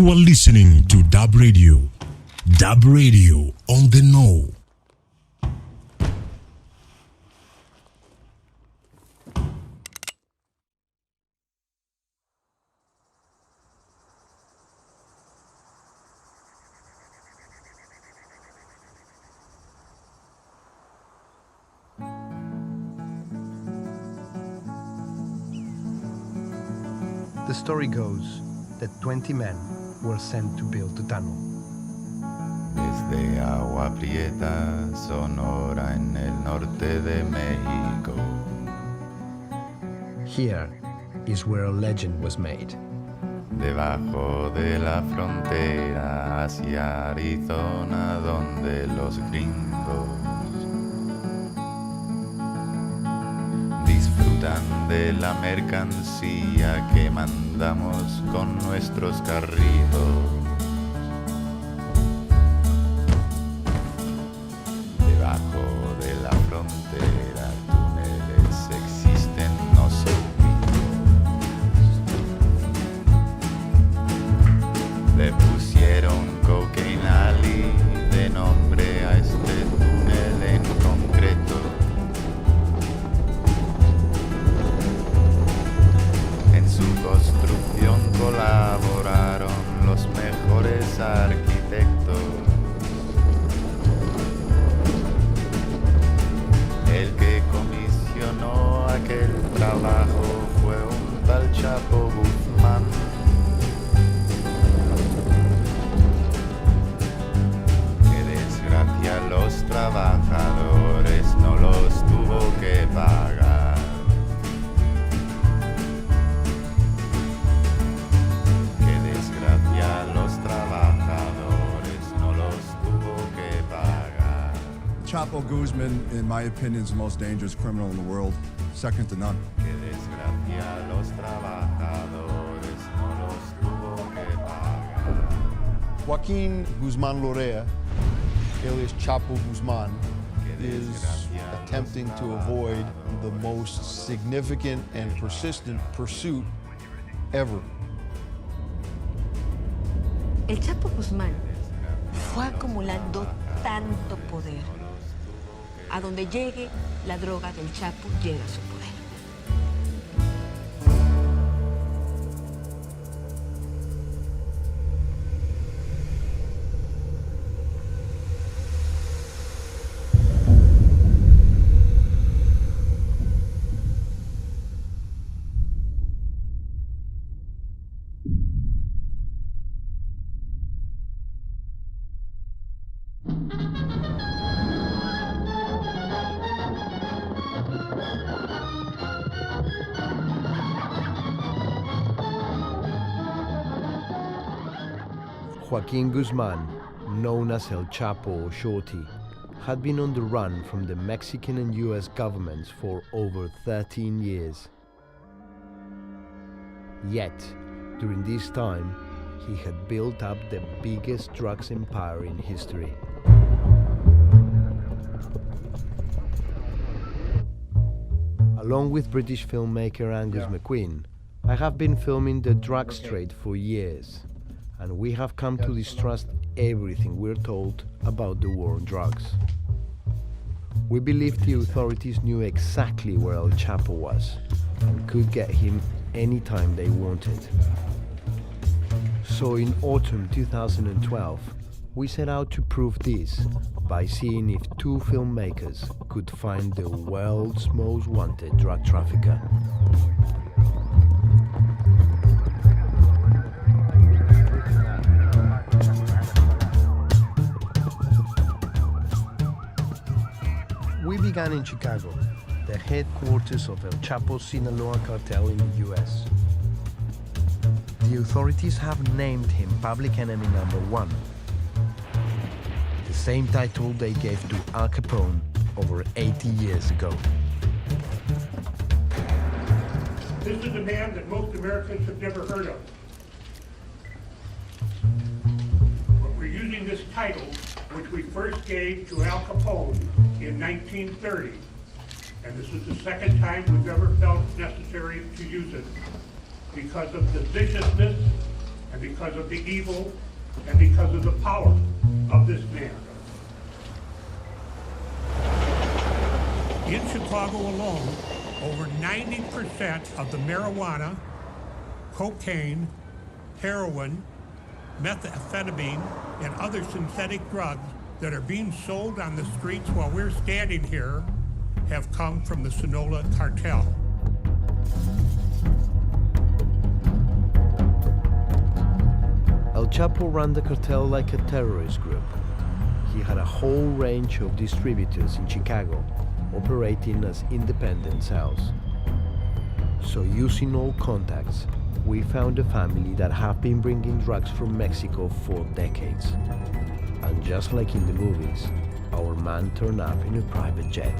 You are listening to Dub Radio. Dub Radio on the know. The story goes that 20 men were sent to build the tunnel. Desde Agua Prieta, Sonora, en el norte de México. Here is where a legend was made. Debajo de la frontera hacia Arizona, donde los gringos disfrutan de la mercancía que mandamos con nuestros carritos. Debajo de la frontera túneles existen, no son míos. Le pusieron Cocaine Alley de nombre a este túnel en concreto. En su construcción colaboraron los mejores arquitectos. El que comisionó aquel trabajo fue un tal Chapo Guzmán. Que desgracia a los trabajadores no los tuvo que pagar. Que desgracia a los trabajadores no los tuvo que pagar. Chapo Guzman, in my opinion, is the most dangerous criminal in the world, second to none. Que desgracia a los trabajadores no los tuvo que pagar. Joaquin Guzman Lorea, alias Chapo Guzman, is attempting to avoid the most significant and persistent pursuit ever. El Chapo Guzmán fue acumulando tanto poder. A donde llegue, la droga del Chapo llega a su poder. Joaquin Guzman, known as El Chapo or Shorty, had been on the run from the Mexican and US governments for over 13 years. Yet, during this time, he had built up the biggest drugs empire in history. Along with British filmmaker Angus MacQueen, I have been filming the drugs trade for years, and we have come to distrust everything we're told about the war on drugs. We believe the authorities knew exactly where El Chapo was and could get him anytime they wanted. So in autumn 2012, we set out to prove this by seeing if two filmmakers could find the world's most wanted drug trafficker. We began in Chicago, the headquarters of El Chapo's Sinaloa cartel in the US. The authorities have named him Public Enemy #1, the same title they gave to Al Capone over 80 years ago. This is a man that most Americans have never heard of. But we're using this title, which we first gave to Al Capone in 1930. And this is the second time we've ever felt necessary to use it because of the viciousness and because of the evil and because of the power of this man. In Chicago alone, over 90% of the marijuana, cocaine, heroin, methamphetamine, and other synthetic drugs that are being sold on the streets while we're standing here have come from the Sinaloa cartel. El Chapo ran the cartel like a terrorist group. He had a whole range of distributors in Chicago, operating as independent cells. So using all contacts, we found a family that have been bringing drugs from Mexico for decades. And just like in the movies, our man turned up in a private jet.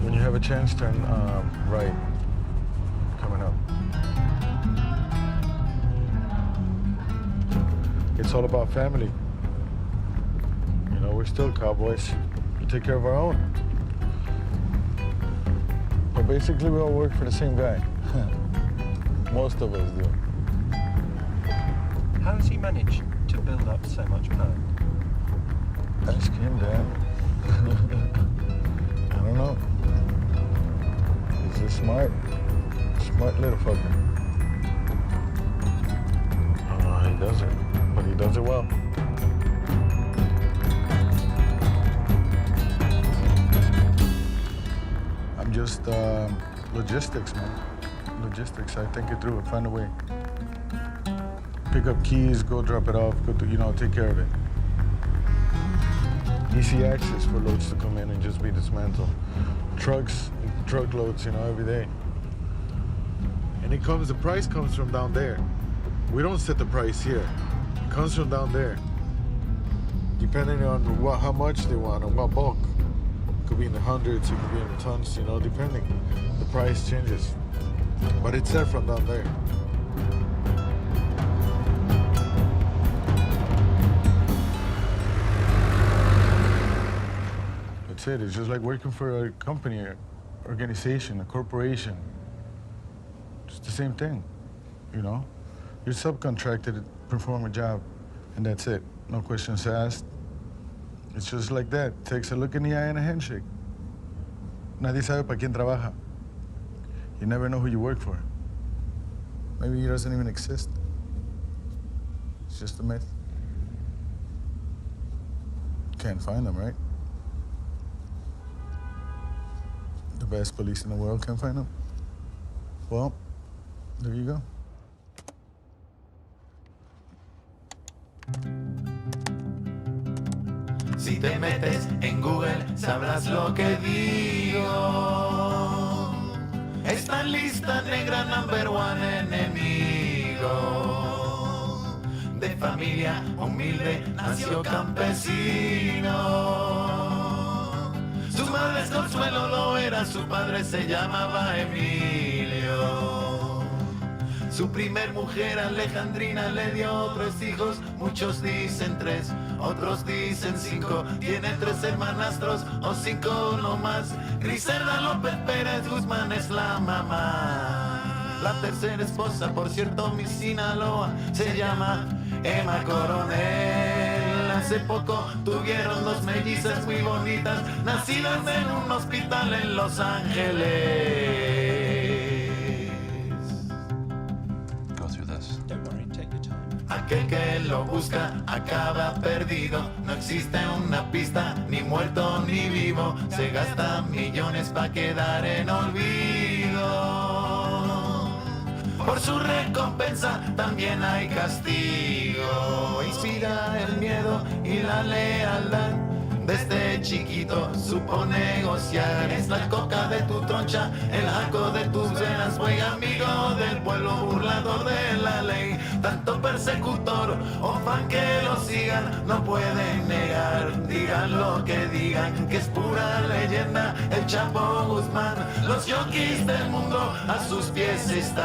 When you have a chance, turn right, coming up. It's all about family. You know, we're still cowboys. We take care of our own. But basically, we all work for the same guy. Most of us do. How has he managed to build up so much power? Ask him, Dad. I don't know. He's a smart little fucker. I don't know how he does it, but he does it well. I'm just logistics, man. Logistics. I think it through and find a way. Pick up keys, go drop it off, go to, take care of it. Easy access for loads to come in and just be dismantled. Truckloads, every day. And the price comes from down there. We don't set the price here. It comes from down there. Depending on how much they want and what bulk. It could be in the hundreds, it could be in the tons, depending. The price changes. But it's set from down there. That's it. It's just like working for a company, or organization, a corporation. It's the same thing, You're subcontracted to perform a job, and that's it. No questions asked. It's just like that. Takes a look in the eye and a handshake. Nadie sabe para quién trabaja. You never know who you work for. Maybe he doesn't even exist. It's just a myth. Can't find them, right? The best police in the world can't find them. Well, there you go. Si te metes en Google, sabrás lo que digo. Esta lista negra #1 enemigo. De familia humilde, nació campesino. Su madre es Consuelo, lo era, su padre se llamaba Emilio. Su primer mujer, Alejandrina, le dio 3 hijos. Muchos dicen 3, otros dicen 5. Tiene 3 hermanastros o 5 no más. Griselda López Pérez Guzmán es la mamá. La tercera esposa, por cierto, mi Sinaloa, se llama Emma Coronel. Hace poco tuvieron 2 mellizas muy bonitas, nacidas en un hospital en Los Ángeles. Aquel que lo busca acaba perdido. No existe una pista, ni muerto ni vivo. Se gasta millones pa' quedar en olvido. Por su recompensa también hay castigo. Inspira el miedo y la lealtad. Desde chiquito supo negociar. Es la coca de tu troncha, el jaco de tus venas. Fue amigo del pueblo, burlador de la ley. Tanto persecutor o fan que lo sigan, no pueden negar. Digan lo que digan, que es pura leyenda. El Chapo Guzmán, los yoquis del mundo a sus pies están.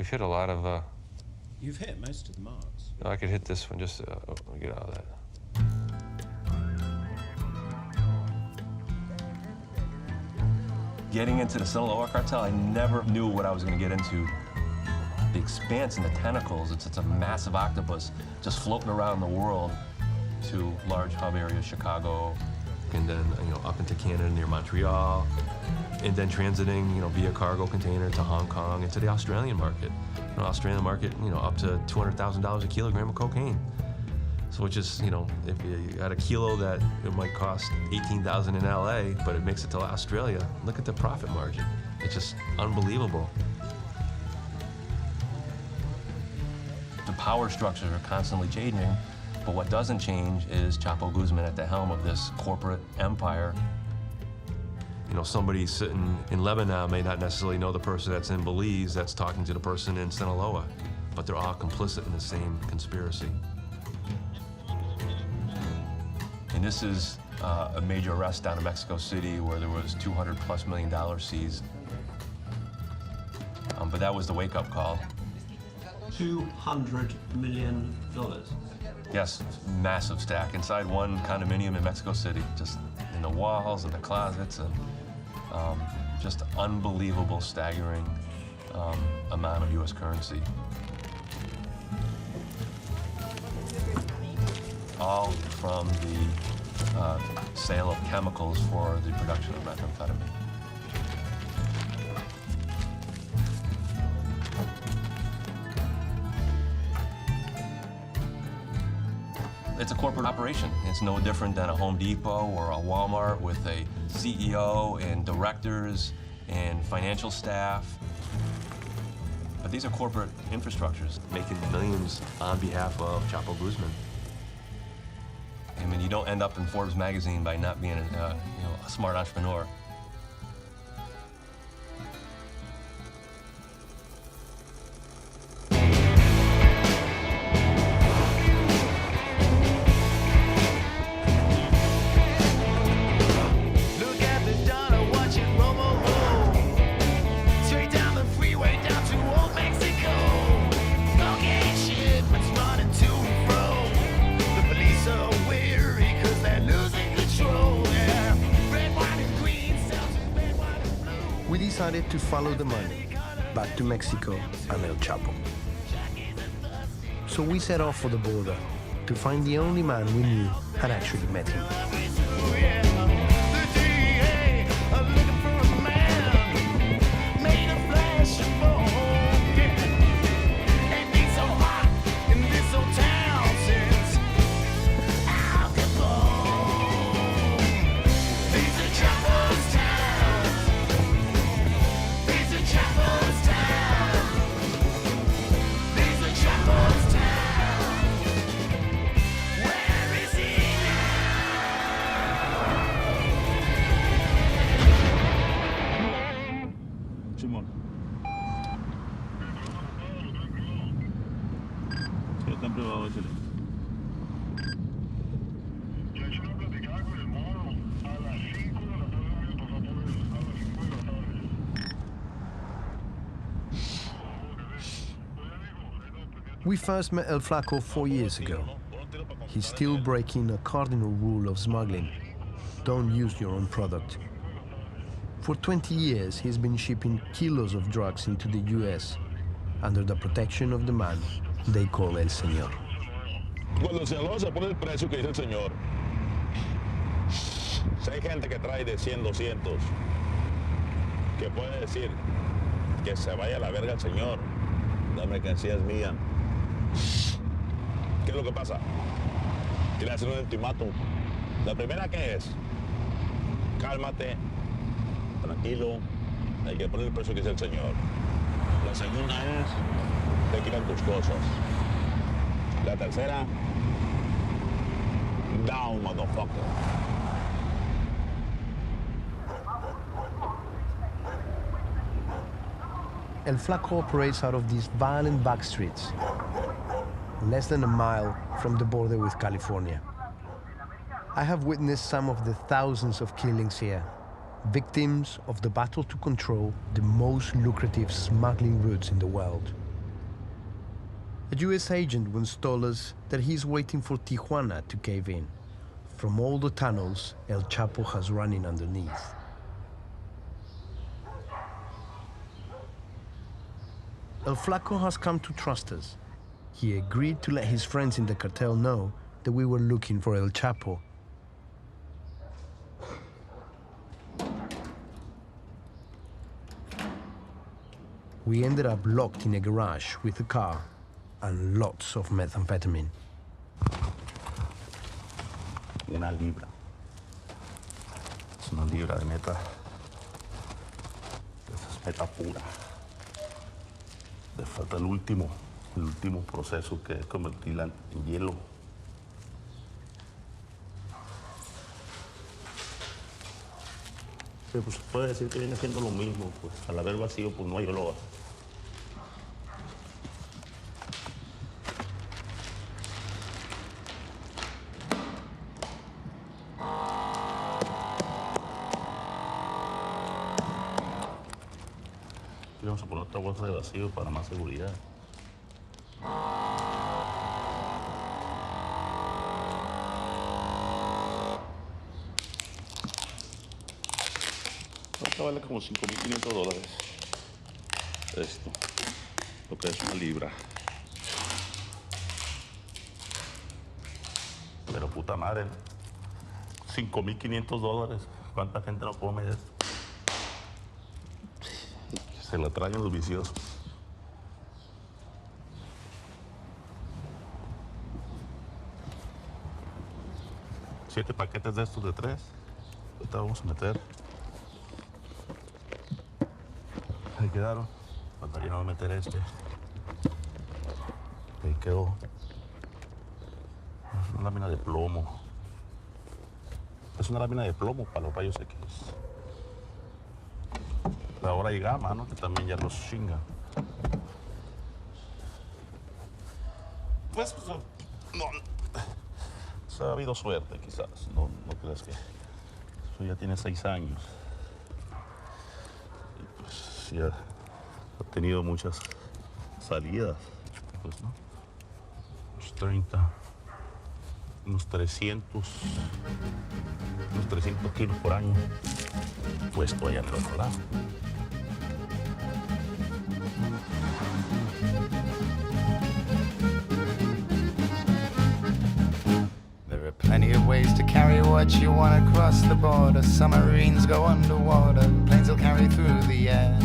We've hit a lot of... You've hit most of the marks. I could hit this one just to get out of that. Getting into the Sinaloa cartel, I never knew what I was going to get into. The expanse and the tentacles, it's a massive octopus just floating around the world to large hub areas, Chicago, and then up into Canada near Montreal, and then transiting via cargo container to Hong Kong into the Australian market. Australian market, up to $200,000 a kilogram of cocaine. So which is, if you had a kilo that it might cost $18,000 in LA, but it makes it to Australia, look at the profit margin. It's just unbelievable. The power structures are constantly changing, but what doesn't change is Chapo Guzman at the helm of this corporate empire. Somebody sitting in Lebanon may not necessarily know the person that's in Belize that's talking to the person in Sinaloa, but they're all complicit in the same conspiracy. And this is a major arrest down in Mexico City where there was $200+ million seized. But that was the wake-up call. $200 million? Yes, massive stack inside one condominium in Mexico City, just in the walls and the closets, and just unbelievable, staggering amount of U.S. currency. All from the sale of chemicals for the production of methamphetamine. It's a corporate operation. It's no different than a Home Depot or a Walmart with a CEO and directors and financial staff. But these are corporate infrastructures making millions on behalf of Chapo Guzman. I mean, you don't end up in Forbes magazine by not being a smart entrepreneur. We decided to follow the money back to Mexico and El Chapo. So we set off for the border to find the only man we knew had actually met him. We first met El Flaco 4 years ago. He's still breaking a cardinal rule of smuggling. Don't use your own product. For 20 years, he's been shipping kilos of drugs into the US under the protection of the man they call El Señor. Cuando el Señor se pone el precio que dice el Señor. Si hay gente que trae de 100, 200, que puede decir que se vaya a la verga el Señor, la mercancía es mía. ¿Qué es lo que pasa? Quiere hacer un ultimátum. La primera que es, cálmate, tranquilo, hay que poner el precio que dice el Señor. La segunda es, te quitan tus cosas. La tercera, down, motherfucker. El Flaco operates out of these violent back streets, less than a mile from the border with California. I have witnessed some of the thousands of killings here, victims of the battle to control the most lucrative smuggling routes in the world. A US agent once told us that he's waiting for Tijuana to cave in, from all the tunnels El Chapo has running underneath. El Flaco has come to trust us. He agreed to let his friends in the cartel know that we were looking for El Chapo. We ended up locked in a garage with a car and lots of methamphetamine. Una libra. Es una libra de meta. Esa es meta pura. Le falta el último proceso, que es convertirla en hielo. Pero pues se puede decir que viene siendo lo mismo, pues al haber vacío pues no hay olor. Vamos a poner otra bolsa de vacío para más seguridad. Esta vale como $5,500. Esto, lo que es una libra. Pero puta madre, $5,500. ¿Cuánta gente no come esto? Se la traen los viciosos. 7 paquetes de estos de 3. Ahorita vamos a meter. Ahí quedaron. Faltaría no meter este. Ahí quedó. Es una lámina de plomo. Es una lámina de plomo para los rayos X. La hora y gama, ¿no? Que también ya los chingan. Pues, no. Ha habido suerte, quizás. No creas que... Eso ya tiene 6 años. Y pues ya ha tenido muchas salidas. Pues, ¿no? Unos 30, unos 300 kilos por año. Puesto allá en el otro lado. There are plenty of ways to carry what you want across the border. Submarines go underwater, planes will carry through the air.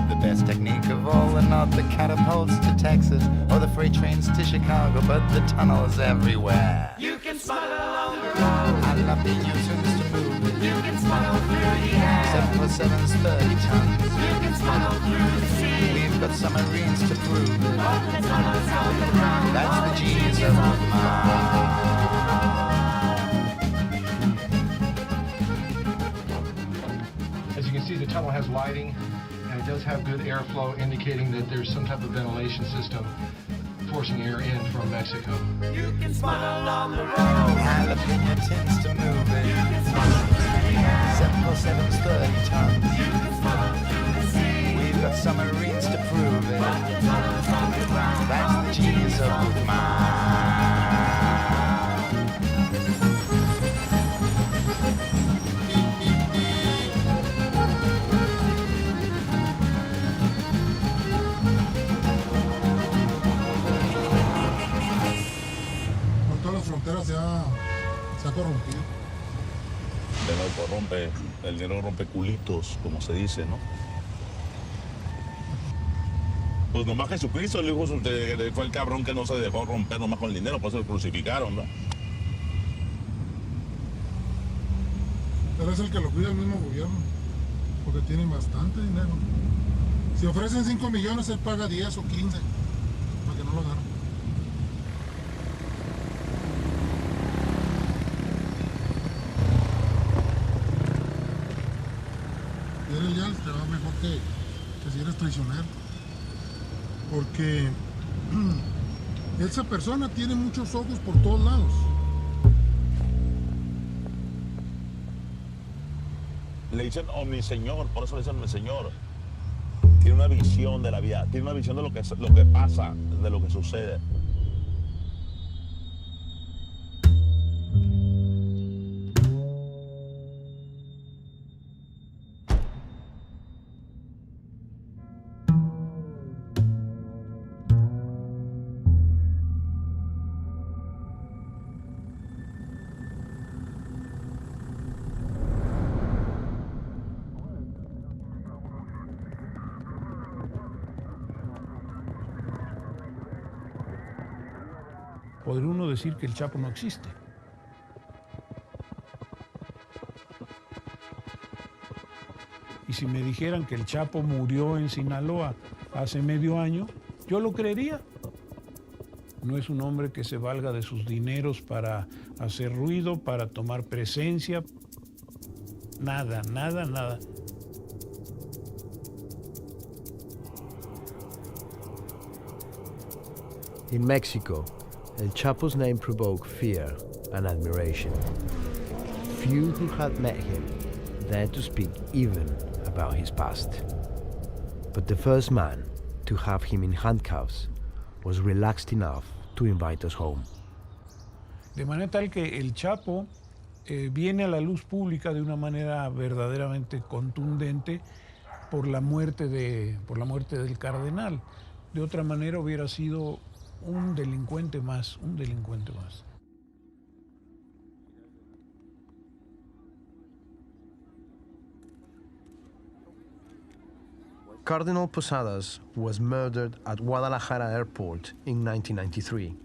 The best technique of all are not the catapults to Texas or the freight trains to Chicago, but the tunnels everywhere. You can smuggle along the road. Jalapenos to move it. You can smuggle through the air. 747's 30 tons. You can smuggle through the sea. We've got submarines to prove it. All the tunnels on the ground. That's the genius of mine. As you can see, the tunnel has lighting, and it does have good airflow, indicating that there's some type of ventilation system forcing air in from Mexico. You can smuggle on the road. Jalapeno tins to move it. You can smuggle through the air. 747's 30 tons. You can smuggle through the sea. We've got submarines to prove it. That's the genius of mine. Se ha corrompido. El dinero rompe culitos, como se dice, ¿no? Pues nomás Jesucristo, el hijo, fue el cabrón que no se dejó romper nomás con el dinero, por eso lo crucificaron, ¿no? Pero es el que lo cuida el mismo gobierno, porque tienen bastante dinero. Si ofrecen 5 millones, él paga 10 o 15, para que no lo agarren. Ya te va mejor que si eres traicionero, porque esa persona tiene muchos ojos por todos lados. Le dicen omniseñor, por eso le dicen omniseñor. Tiene una visión de la vida, tiene una visión de lo que pasa, de lo que sucede. podría uno decir que el Chapo no existe. Y si me dijeran que el Chapo murió en Sinaloa hace medio año, yo lo creería. No es un hombre que se valga de sus dineros para hacer ruido, para tomar presencia. Nada, nada, nada. In Mexico, El Chapo's name provoked fear and admiration. Few who had met him dared to speak even about his past. But the first man to have him in handcuffs was relaxed enough to invite us home. De manera tal que el Chapo viene a la luz pública de una manera verdaderamente contundente por la muerte del cardenal. De otra manera hubiera sido un delincuente más, un delincuente más. Cardinal Posadas was murdered at Guadalajara Airport in 1993.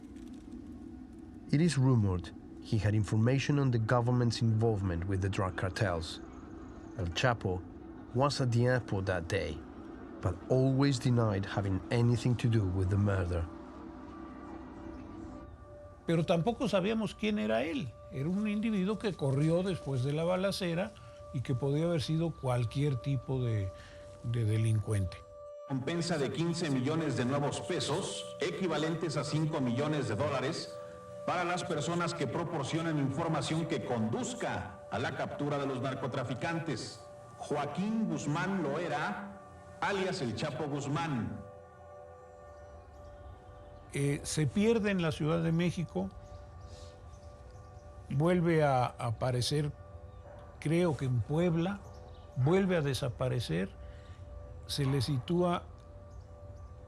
It is rumored he had information on the government's involvement with the drug cartels. El Chapo was at the airport that day, but always denied having anything to do with the murder. Pero tampoco sabíamos quién era él. Era un individuo que corrió después de la balacera y que podía haber sido cualquier tipo de delincuente. Recompensa de 15 millones de nuevos pesos, equivalentes a 5 millones de dólares, para las personas que proporcionen información que conduzca a la captura de los narcotraficantes. Joaquín Guzmán Loera, alias el Chapo Guzmán. Se pierde en la Ciudad de México, vuelve a aparecer, creo que en Puebla, vuelve a desaparecer, se le sitúa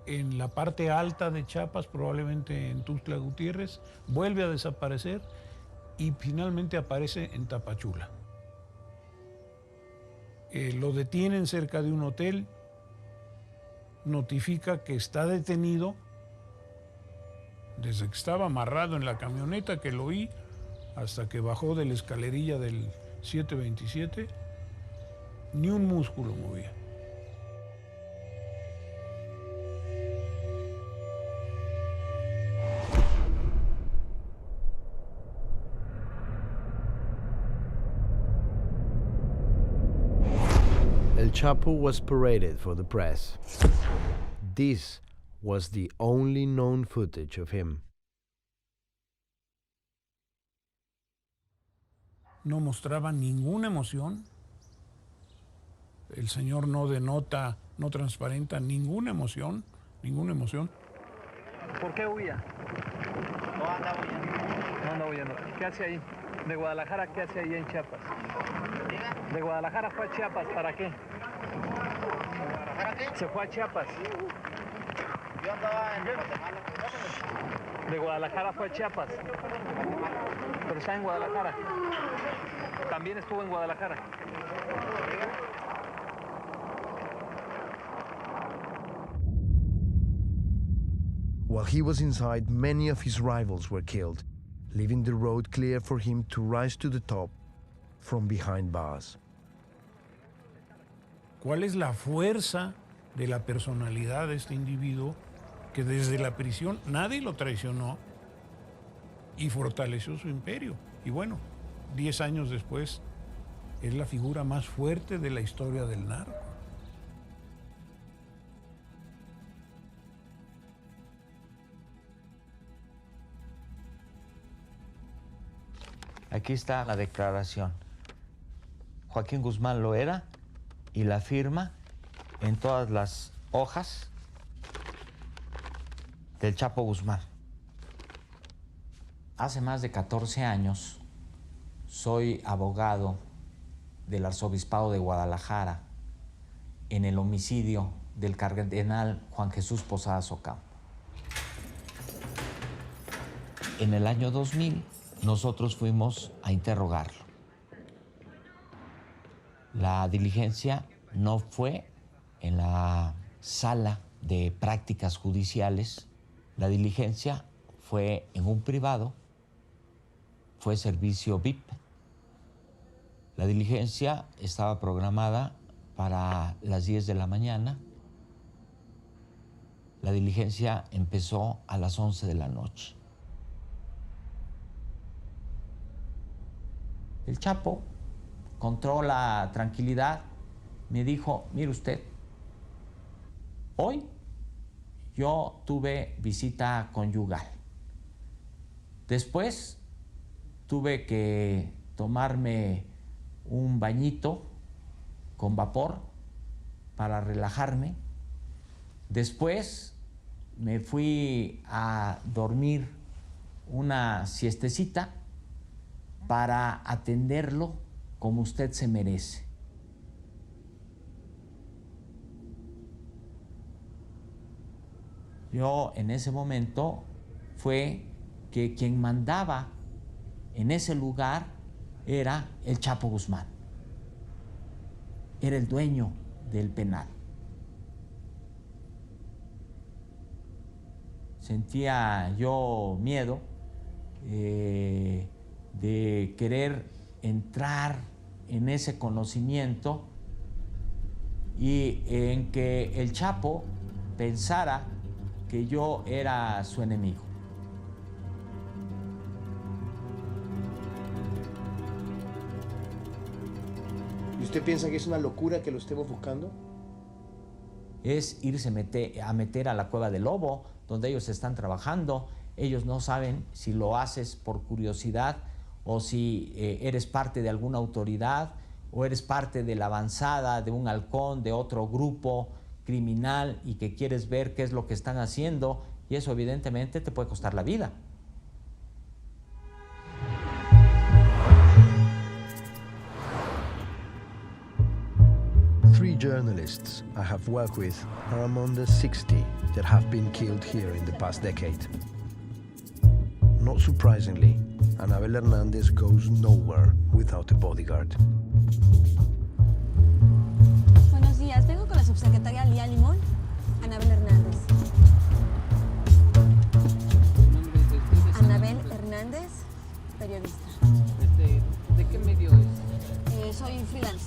en la parte alta de Chiapas, probablemente en Tuxtla Gutiérrez, vuelve a desaparecer y finalmente aparece en Tapachula. Lo detienen cerca de un hotel, notifica que está detenido. Desde que estaba amarrado en la camioneta, que lo oí, hasta que bajó de la escalerilla del 727, ni un músculo movía. El Chapo was paraded for the press. This was the only known footage of him. No mostraba ninguna emoción. El señor no denota, no transparenta ninguna emoción, ninguna emoción. ¿Por qué huía? No anda huyendo. No anda huyendo. ¿Qué hace ahí? De Guadalajara, ¿qué hace ahí en Chiapas? De Guadalajara fue a Chiapas, ¿para qué? ¿De Guadalajara qué? Se fue a Chiapas. Yo andaba en Guatemala. De Guadalajara fue a Chiapas. Pero está en Guadalajara. También estuvo en Guadalajara. While he was inside, many of his rivals were killed, leaving the road clear for him to rise to the top from behind bars. ¿Cuál es la fuerza de la personalidad de este individuo que desde la prisión nadie lo traicionó y fortaleció su imperio? Y bueno, 10 años después es la figura más fuerte de la historia del narco. Aquí está la declaración. Joaquín Guzmán Loera, y la firma en todas las hojas del Chapo Guzmán. Hace más de 14 años soy abogado del Arzobispado de Guadalajara en el homicidio del cardenal Juan Jesús Posadas Ocampo. En el año 2000 nosotros fuimos a interrogarlo. La diligencia no fue en la sala de prácticas judiciales, la diligencia fue en un privado, fue servicio VIP. La diligencia estaba programada para las 10 de la mañana. La diligencia empezó a las 11 de la noche. El Chapo, con toda la tranquilidad, me dijo, mire usted, hoy yo tuve visita conyugal. Después tuve que tomarme un bañito con vapor para relajarme. Después me fui a dormir una siestecita para atenderlo como usted se merece. Yo en ese momento fue que quien mandaba en ese lugar era el Chapo Guzmán. Era el dueño del penal. Sentía yo miedo de querer entrar en ese conocimiento y en que el Chapo pensara que yo era su enemigo. ¿Y usted piensa que es una locura que lo estemos buscando? Es irse a meter a la cueva del lobo, donde ellos están trabajando. Ellos no saben si lo haces por curiosidad o si eres parte de alguna autoridad o eres parte de la avanzada de un halcón, de otro grupo criminal y que quieres ver qué es lo que están haciendo, y eso evidentemente te puede costar la vida. Three journalists I have worked with are among the 60 that have been killed here in the past decade. Not surprisingly, Anabel Hernandez goes nowhere without a bodyguard. Buenos días, vengo con la subsecretaria Lía Limón, Anabel Hernández. Anabel Hernández, periodista. ¿De qué medio es? Soy freelance,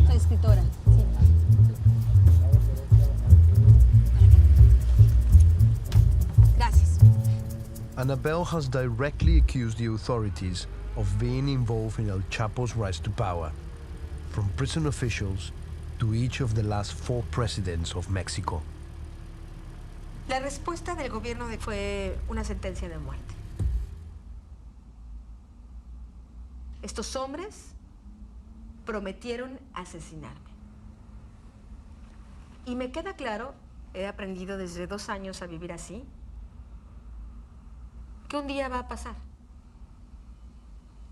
soy escritora, sí. Gracias. Anabel has directly accused the authorities of being involved in El Chapo's rise to power, from prison officials to each of the last 4 presidents of Mexico. La respuesta del gobierno fue una sentencia de muerte. Estos hombres prometieron asesinarme. Y me queda claro, he aprendido desde 2 años a vivir así, que un día va a pasar.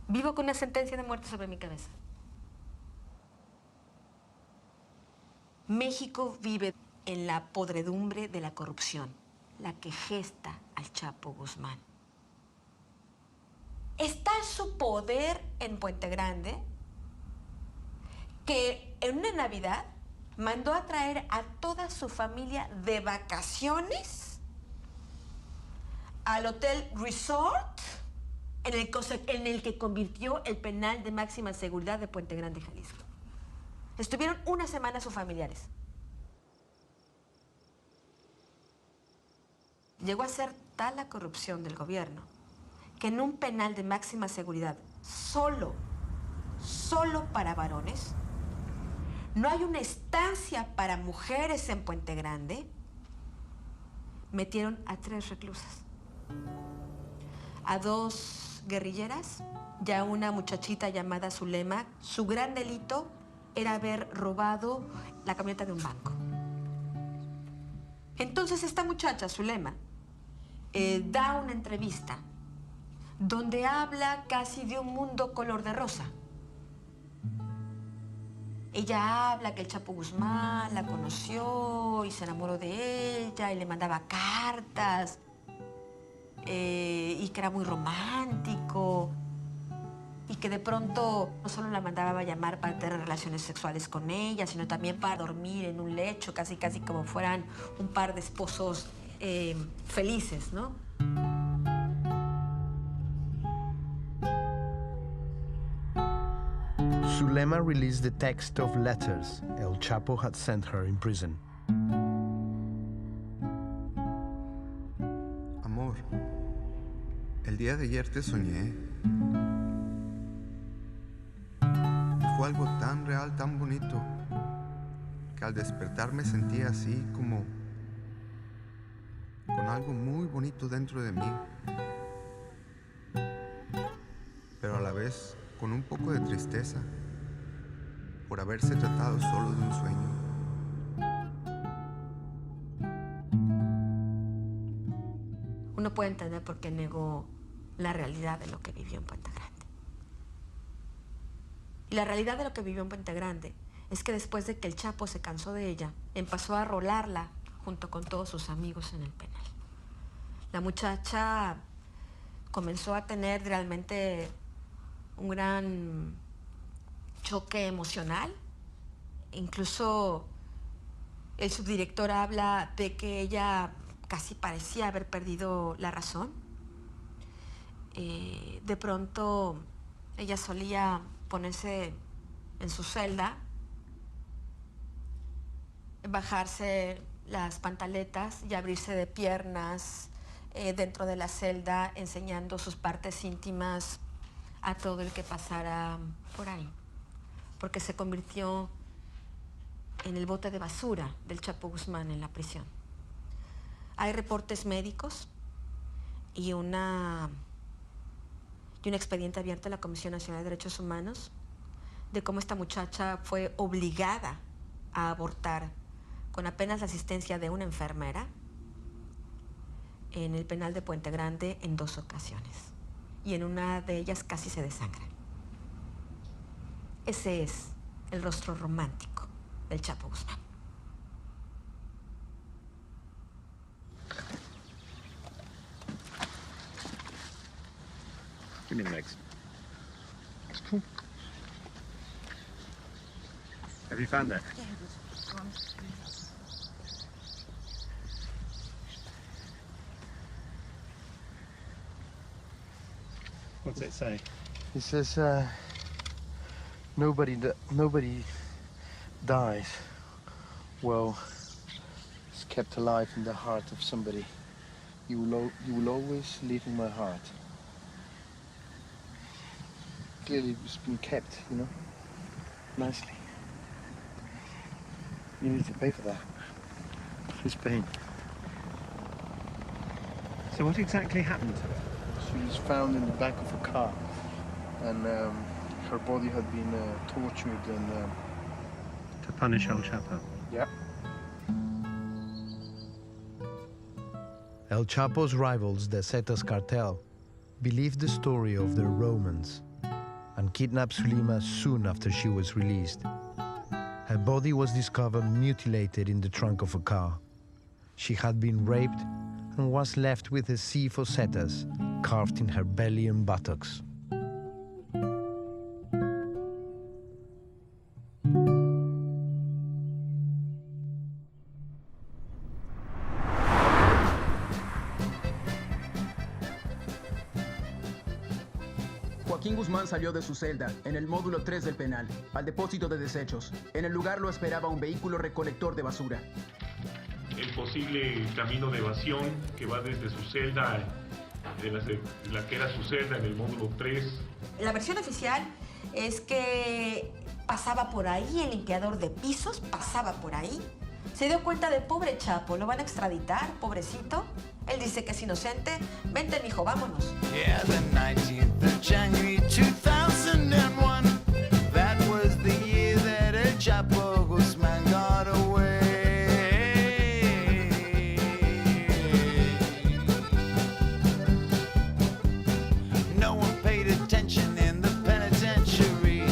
Vivo con una sentencia de muerte sobre mi cabeza. México vive en la podredumbre de la corrupción, la que gesta al Chapo Guzmán. Está su poder en Puente Grande, que en una Navidad mandó a traer a toda su familia de vacaciones al Hotel Resort, en el que convirtió el penal de máxima seguridad de Puente Grande, Jalisco. Estuvieron una semana sus familiares. Llegó a ser tal la corrupción del gobierno que en un penal de máxima seguridad, solo para varones, no hay una estancia para mujeres en Puente Grande. Metieron a 3 reclusas. A 2 guerrilleras y a una muchachita llamada Zulema. Su gran delito era haber robado la camioneta de un banco. Entonces esta muchacha, Zulema, da una entrevista donde habla casi de un mundo color de rosa. Ella habla que el Chapo Guzmán la conoció y se enamoró de ella y le mandaba cartas y que era muy romántico y que de pronto no solo la mandaba a llamar para tener relaciones sexuales con ella, sino también para dormir en un lecho, casi como fueran un par de esposos felices, ¿no? Zulema released the text of letters El Chapo had sent her in prison. Amor, el día de ayer te soñé. Fue algo tan real, tan bonito, que al despertar me sentía así como con algo muy bonito dentro de mí, pero a la vez con un poco de tristeza por haberse tratado solo de un sueño. Uno puede entender por qué negó la realidad de lo que vivió en Puente Grande. Y la realidad de lo que vivió en Puente Grande es que después de que el Chapo se cansó de ella, empezó a rolarla junto con todos sus amigos en el penal. La muchacha comenzó a tener realmente un gran choque emocional. Incluso el subdirector habla de que ella casi parecía haber perdido la razón. De pronto ella solía ponerse en su celda, bajarse las pantaletas y abrirse de piernas dentro de la celda, enseñando sus partes íntimas a todo el que pasara por ahí, porque se convirtió en el bote de basura del Chapo Guzmán en la prisión. Hay reportes médicos y un expediente abierto a la Comisión Nacional de Derechos Humanos de cómo esta muchacha fue obligada a abortar con apenas la asistencia de una enfermera en el penal de Puente Grande en 2 ocasiones. Y en una de ellas casi se desangra. Ese es el rostro romántico del Chapo Guzmán. Give me the mix. Have you found that? What's it say? It says, nobody dies. Well, it's kept alive in the heart of somebody. You will always live in my heart. Clearly it's been kept, you know, nicely. You need to pay for that. Who's paying? So what exactly happened to her? She was found in the back of a car, and her body had been tortured and... To punish El Chapo? Yeah. El Chapo's rivals, the Zetas cartel, believed the story of their romance and kidnapped Zulema soon after she was released. Her body was discovered mutilated in the trunk of a car. She had been raped and was left with a C for Zetas carved in her belly and buttocks. Joaquín Guzmán salió de su celda, en el módulo 3 del penal, al depósito de desechos. En el lugar lo esperaba un vehículo recolector de basura. El posible camino de evasión que va desde su celda, de la que era su celda en el módulo 3. La versión oficial es que pasaba por ahí, el limpiador de pisos pasaba por ahí. Se dio cuenta del pobre Chapo, lo van a extraditar, pobrecito. Él dice que es inocente. Vente, mijo, vámonos. Yeah, the 19th of January 2001. That was the year that El Chapo Guzmán got away. No one paid attention in the penitentiary.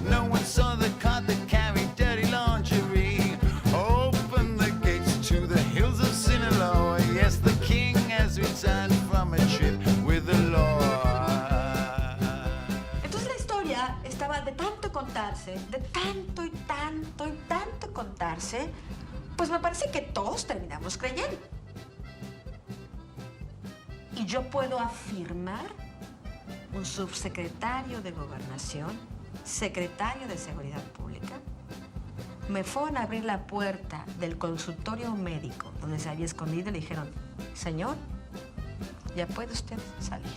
No one saw the cart that carried dirty lingerie. Open the gates to the hills of Sinaloa. Yes, the king has returned from a trip with the Lord. Entonces la historia estaba de tanto contarse, de tanto y tanto y tanto contarse, pues me parece que todos terminamos creyendo. Y yo puedo afirmar, un subsecretario de Gobernación secretario de Seguridad Pública, me fueron a abrir la puerta del consultorio médico donde se había escondido y le dijeron, señor, ya puede usted salir.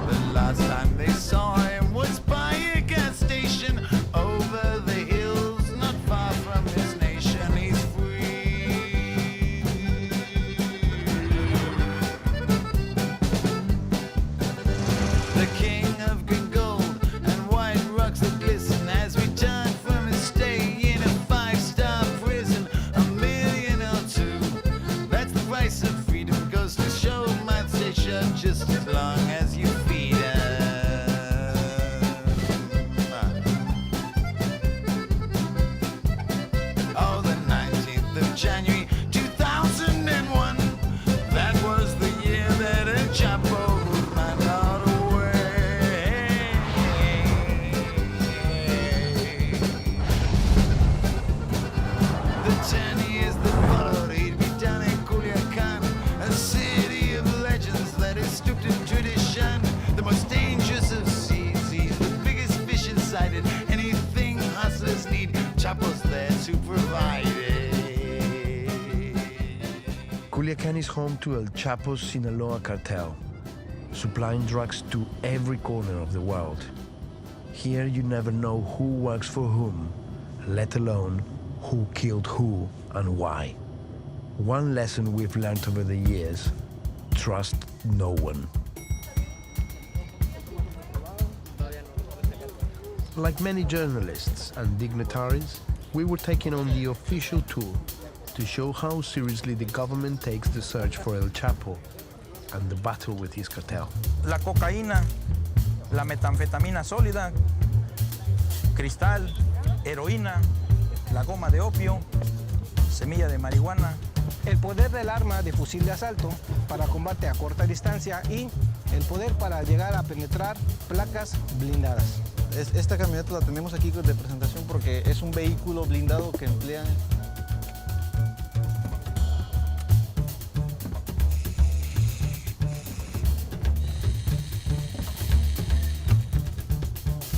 The last time they saw him was by a gas station over the hills, not far from his nation. He's free. The king of green gold and white rocks that glisten as we turn from his stay in a five-star prison. $1 million or $2, that's the price of freedom. Goes to show might stay shut just as long as you feed him. Oh, the 19th of January 2001. That was the year that El Chapo ran away. The 10 years that followed, he'd be down in Culiacan, a city of legends that is stooped in tradition. The most dangerous of seas, he's the biggest fish inside it. Anything hustlers need, Chapo's there to provide it. Culiacan is home to El Chapo's Sinaloa cartel, supplying drugs to every corner of the world. Here you never know who works for whom, let alone who killed who and why. One lesson we've learned over the years: trust no one. Like many journalists and dignitaries, we were taken on the official tour to show how seriously the government takes the search for El Chapo and the battle with his cartel. La cocaína, la metanfetamina sólida, cristal, heroína, la goma de opio, semilla de marihuana. El poder del arma de fusil de asalto para combate a corta distancia y el poder para llegar a penetrar placas blindadas. Esta camioneta la tenemos aquí de presentación porque es un vehículo blindado que emplea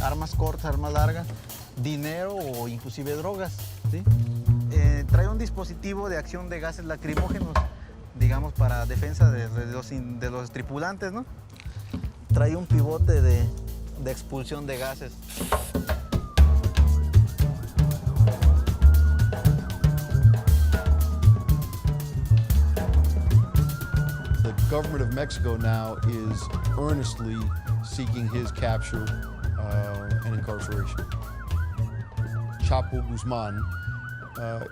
armas cortas, armas largas, dinero o inclusive drogas, ¿sí? Trae un dispositivo de acción de gases lacrimógenos, digamos, para defensa de los tripulantes, ¿no? Trae un pivote de expulsión de gases. The government of Mexico now is earnestly seeking his capture and incarceration. Chapo Guzman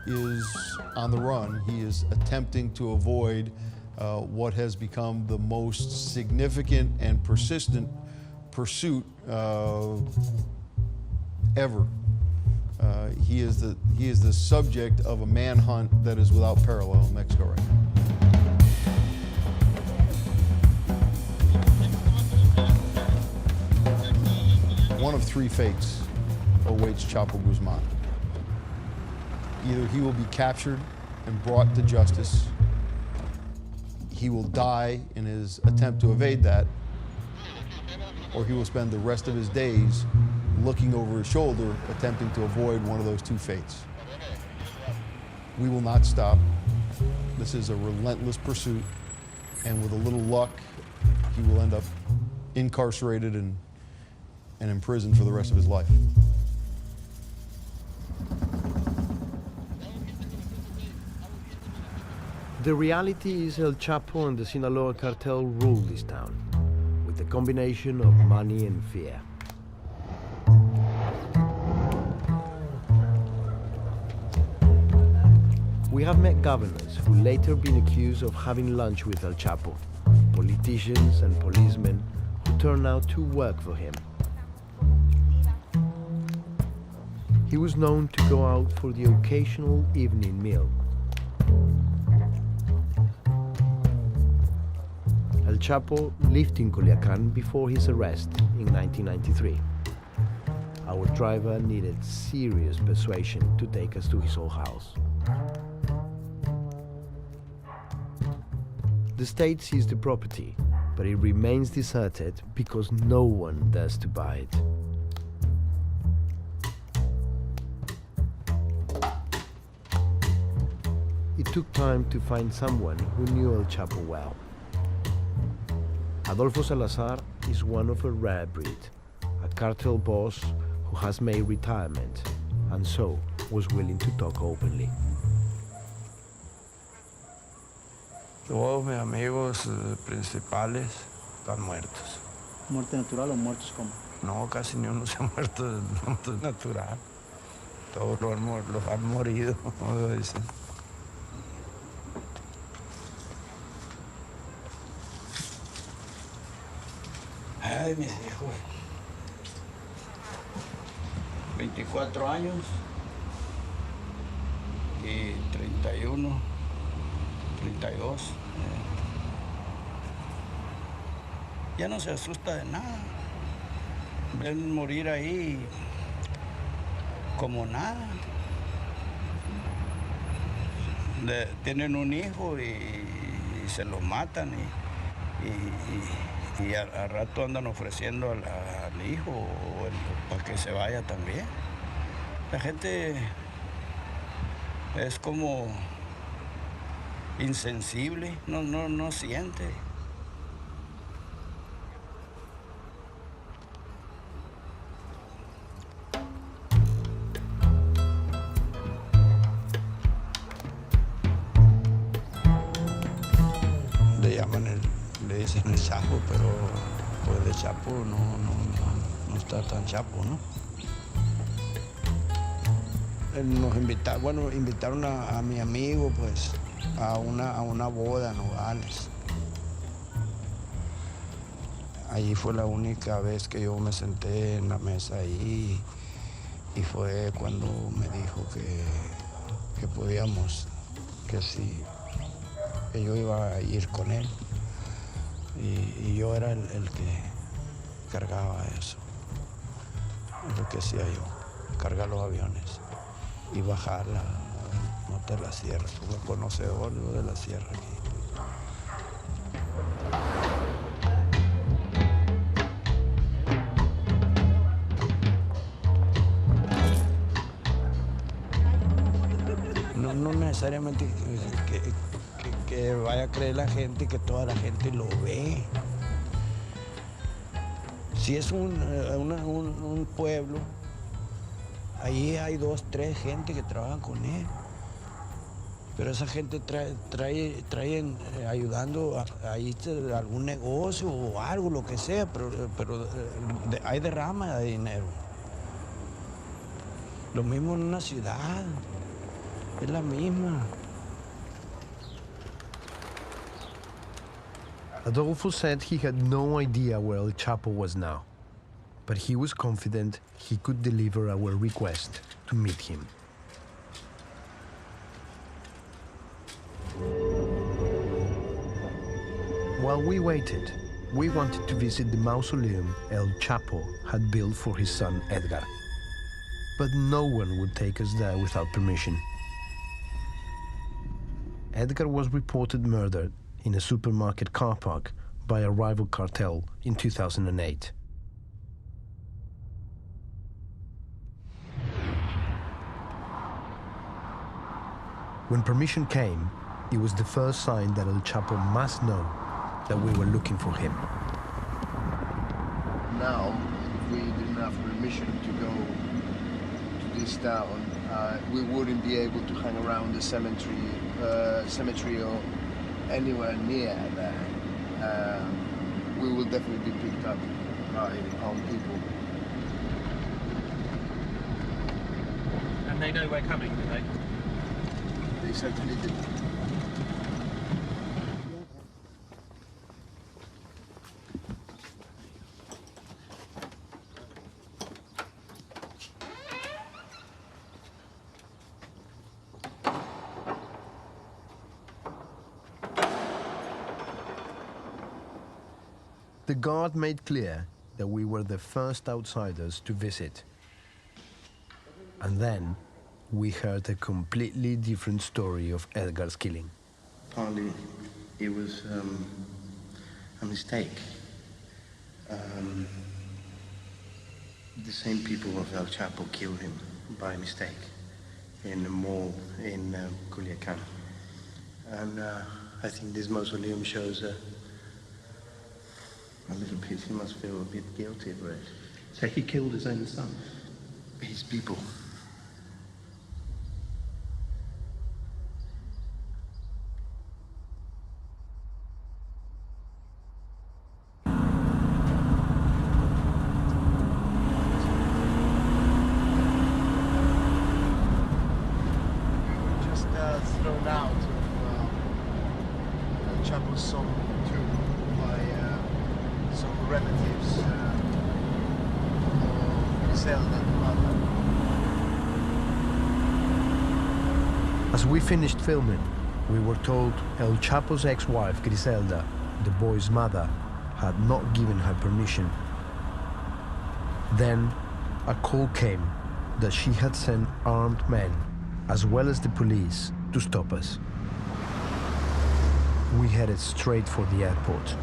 is on the run. He is attempting to avoid what has become the most significant and persistent pursuit ever. He is the subject of a manhunt that is without parallel in Mexico right now. One of three fates awaits Chapo Guzman. Either he will be captured and brought to justice, he will die in his attempt to evade that, or he will spend the rest of his days looking over his shoulder, attempting to avoid one of those two fates. We will not stop. This is a relentless pursuit, and with a little luck, he will end up incarcerated and in prison for the rest of his life. The reality is El Chapo and the Sinaloa cartel rule this town, with a combination of money and fear. We have met governors who later been accused of having lunch with El Chapo, politicians and policemen who turn out to work for him. He was known to go out for the occasional evening meal. El Chapo lived in Culiacan before his arrest in 1993. Our driver needed serious persuasion to take us to his old house. The state seized the property, but it remains deserted because no one dares to buy it. It took time to find someone who knew El Chapo well. Adolfo Salazar is one of a rare breed, a cartel boss who has made retirement and so was willing to talk openly. Todos mis amigos principales están muertos. ¿Muerte natural o muertos cómo? No, casi ni uno se ha muerto de muerte natural. Todos los han morido, como dicen. Ay, mis hijos. 24 años y 31, 32. Ya no se asusta de nada. Ven morir ahí como nada. Tienen un hijo y se lo matan y al rato andan ofreciendo al hijo para que se vaya también. La gente es como insensible, no siente. Le dicen el Chapo, pero pues de Chapo no está tan Chapo, ¿no? Nos invitaron a mi amigo, pues, a una boda en Nogales. Allí fue la única vez que yo me senté en la mesa ahí y fue cuando me dijo que podíamos, que sí, que yo iba a ir con él. Y yo era el que cargaba eso, es lo que hacía yo, cargar los aviones y bajarla, montar la sierra, como conocedor de la sierra aquí. No necesariamente que vaya a creer la gente, que toda la gente lo ve. Si es un pueblo, ahí hay 2, 3 gente que trabajan con él. Pero esa gente traen ayudando ahí algún negocio o algo, lo que sea, pero hay derrama de dinero. Lo mismo en una ciudad, es la misma. Adolfo said he had no idea where El Chapo was now, but he was confident he could deliver our request to meet him. While we waited, we wanted to visit the mausoleum El Chapo had built for his son Edgar, but no one would take us there without permission. Edgar was reported murdered in a supermarket car park by a rival cartel in 2008. When permission came, it was the first sign that El Chapo must know that we were looking for him. Now, if we didn't have permission to go to this town, we wouldn't be able to hang around the cemetery or anywhere near there. We will definitely be picked up by armed people. And they know we're coming, do they? They certainly do. The guard made clear that we were the first outsiders to visit. And then we heard a completely different story of Edgar's killing. Partly it was a mistake. The same people of El Chapo killed him by mistake in a mall in Culiacan. And I think this mausoleum shows a little bit, he must feel a bit guilty for it. So he killed his own son? His people. Thrown out of Chapo's son tomb by some relatives of Griselda, the mother. As we finished filming, we were told El Chapo's ex-wife, Griselda, the boy's mother, had not given her permission. Then a call came that she had sent armed men, as well as the police, to stop us. We headed straight for the airport.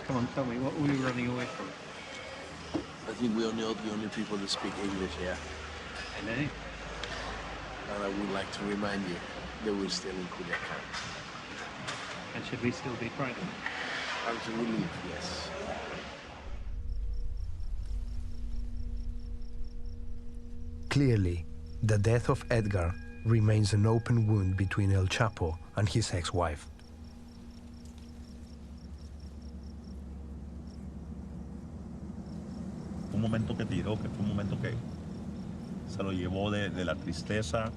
Come on, tell me, what were we running away from? I think we are not the only people that speak English here. I know. And I would like to remind you that we're still in Culiacan. And should we still be frightened? Until we leave, yes. Clearly, the death of Edgar remains an open wound between El Chapo and his ex-wife. Un momento que tiró, que fue un momento que se lo llevó de la tristeza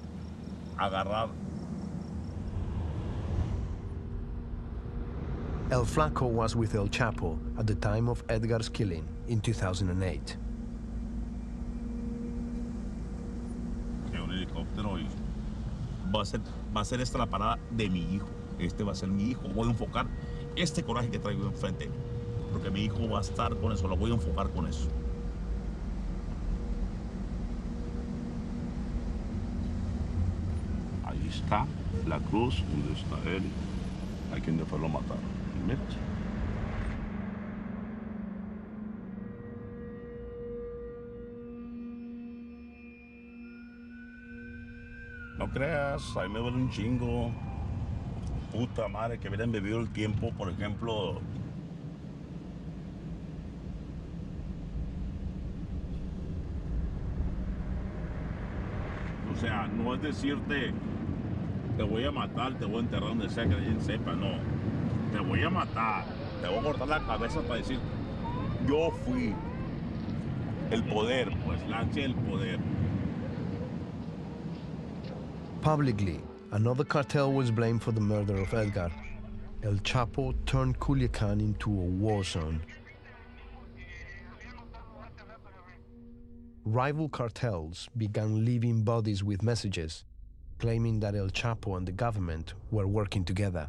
a agarrar. El Flaco was with El Chapo at the time of Edgar's killing in 2008. Un helicóptero y va a ser esta la parada de mi hijo. Este va a ser mi hijo. Voy a enfocar este coraje que traigo enfrente, porque mi hijo va a estar con eso. Lo voy a enfocar con eso. Ahí está la cruz donde está él, a quien después lo mataron. Mira. No creas, ahí me duele un chingo. Puta madre, que hubieran bebido el tiempo, por ejemplo. O sea, no es decirte, te voy a matar, te voy a enterrar donde sea que alguien sepa, no. Te voy a matar, te voy a cortar la cabeza para decir, yo fui el poder, pues, la ansia del poder. Publicly, another cartel was blamed for the murder of Edgar. El Chapo turned Culiacan into a war zone. Rival cartels began leaving bodies with messages, claiming that El Chapo and the government were working together.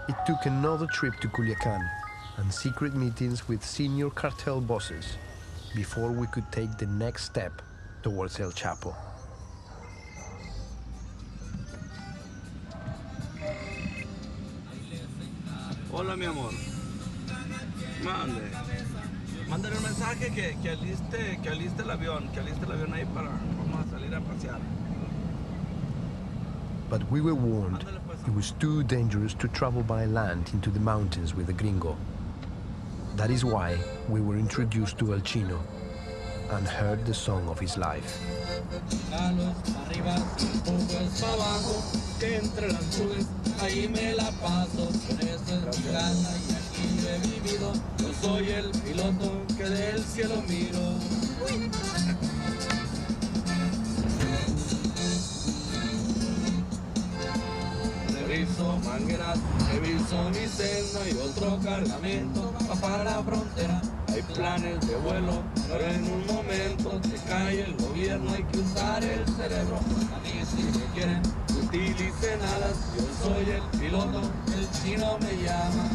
It took another trip to Culiacan and secret meetings with senior cartel bosses before we could take the next step towards El Chapo. Hola, mi amor. Mándale un mensaje que aliste el avión ahí para vamos a salir a pasear. But we were warned it was too dangerous to travel by land into the mountains with a gringo. That is why we were introduced to El Chino and heard the song of his life. Ahí me la paso, con eso es mi gana y aquí yo he vivido. Yo soy el piloto que del cielo miro. Aterrizo mangueras Reviso mi cena y otro cargamento va para la frontera. Hay planes de vuelo, pero en un momento te cae el gobierno. Hay que usar el cerebro. A mí si me quieren, utilicen alas. Yo soy el piloto, el chino me llama.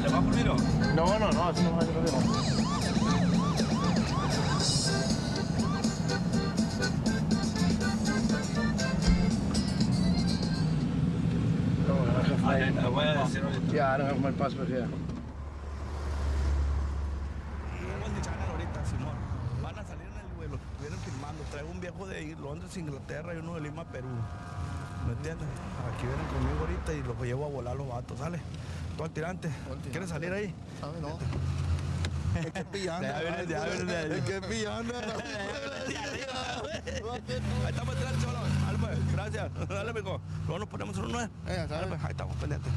¿Le va por miro? No, así no va a ser problema. Le voy a decir ahorita. Yeah, I don't have my passport here. Ahorita, Simón. Van a salir en el vuelo, vienen filmando. Traigo un viejo de Londres, Inglaterra y uno de Lima, Perú. ¿Me entiendes? Aquí vienen conmigo ahorita y los llevo a volar los vatos, ¿sale? Tú al tirante. ¿Quieres salir ahí? ¿Sabes? No. Es que pillando. Es que pillando. Ahí estamos tirando, chaval. Dale, pues. Gracias. Dale, mijo. Luego nos ponemos en un 9. Dale, pues. Ahí estamos pendientes.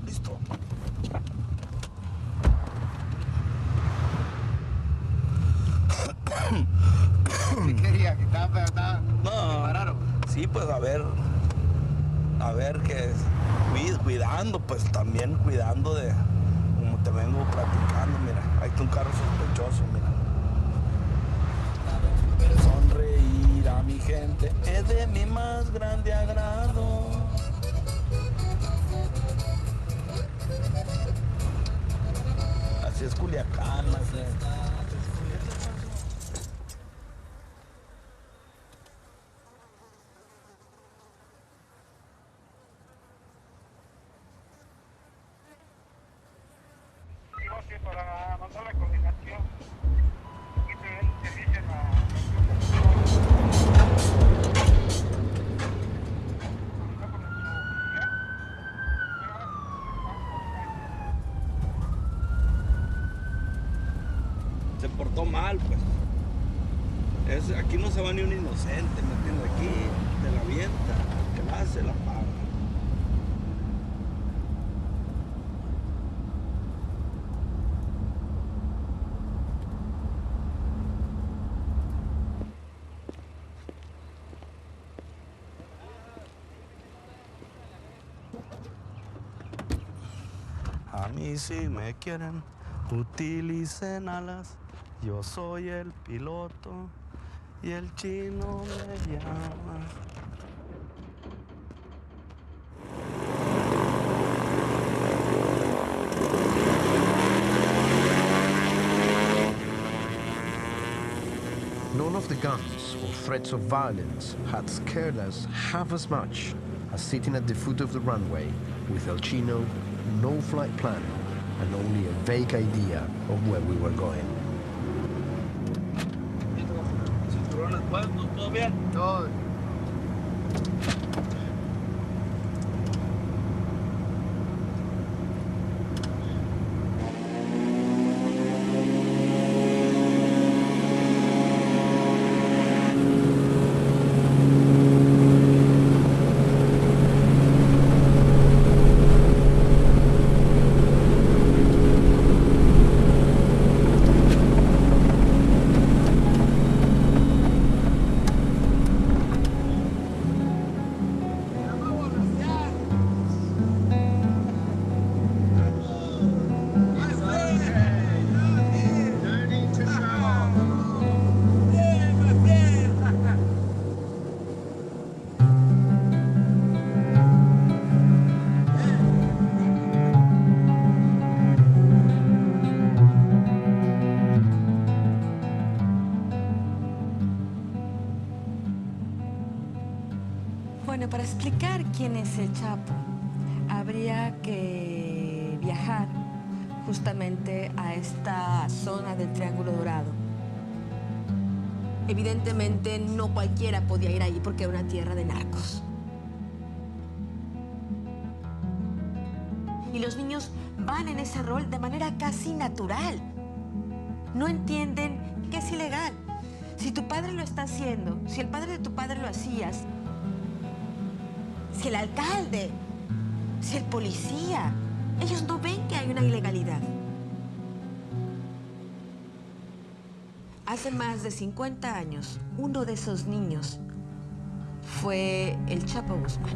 Listo. ¿Qué quería? ¿Que estaba No. Sí, pues a ver que cuidando, pues también cuidando de, como te vengo platicando, mira, ahí está un carro sospechoso, mira. Sonreír a mi gente es de mi más grande agrado. Así es Culiacán, así es. Para mandar la coordinación. Aquí te dicen Se portó mal, pues. Aquí no se va ni un inocente, ¿me entiendes? Aquí te la avienta, que la hace, la paga. A mí si me quieren, utilicen alas. Yo soy el piloto y el chino me llama. None of the guns or threats of violence had scared us half as much as sitting at the foot of the runway with El Chino, no flight plan, and only a vague idea of where we were going. Cinturones puestos, ¿todo bien? Todo. Bueno, para explicar quién es el Chapo, habría que viajar justamente a esta zona del Triángulo Dorado. Evidentemente, no cualquiera podía ir ahí porque era una tierra de narcos. Y los niños van en ese rol de manera casi natural. No entienden que es ilegal. Si tu padre lo está haciendo, si el padre de tu padre lo hacías, si el alcalde, si el policía, ellos no ven que hay una ilegalidad. Hace más de 50 años, uno de esos niños fue el Chapo Guzmán.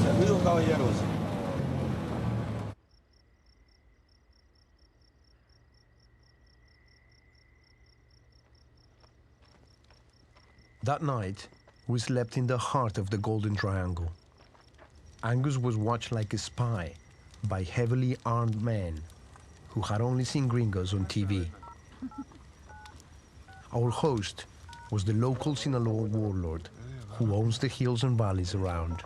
Saludos, caballeros. That night, we slept in the heart of the Golden Triangle. Angus was watched like a spy by heavily armed men who had only seen gringos on TV. Our host was the local Sinaloa warlord who owns the hills and valleys around.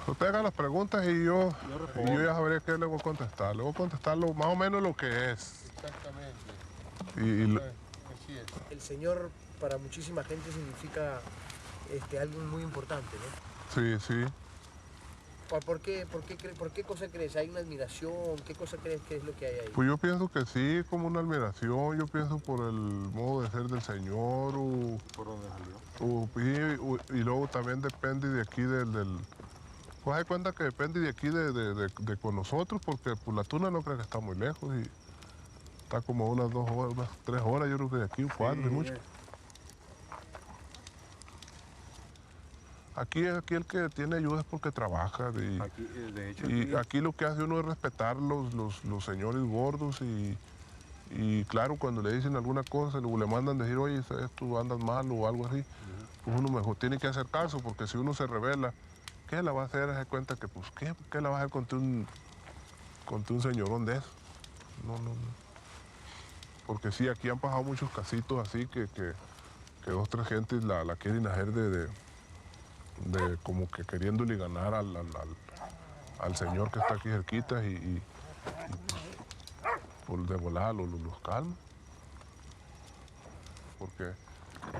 Usted haga las preguntas y yo ya sabré qué le voy a contestar. Le voy a contestar más o menos lo que es. Exactamente. El Señor para muchísima gente significa algo muy importante, ¿no? Sí, sí. ¿Por qué cosa crees? ¿Hay una admiración? ¿Qué cosa crees que es lo que hay ahí? Pues yo pienso que sí, como una admiración. Yo pienso por el modo de ser del Señor. ¿Por dónde salió? Y luego también depende de aquí pues hay cuenta que depende de aquí de con nosotros, porque pues, la tuna no creo que está muy lejos y está como unas 2 horas, unas 3 horas, yo creo que de aquí 4 y mucho. Aquí el que tiene ayuda es porque trabaja. Aquí lo que hace uno es respetar los señores gordos y claro, cuando le dicen alguna cosa, le mandan decir, oye, tú andas mal o algo así, pues uno mejor tiene que hacer caso, porque si uno se revela, ¿qué la va a hacer? Se cuenta que, pues, ¿qué la va a hacer contra un señorón de eso? No. Porque sí, aquí han pasado muchos casitos así que 2, 3 gentes la quieren hacer de como que queriéndole ganar al señor que está aquí cerquita y pues, por de volada los calma.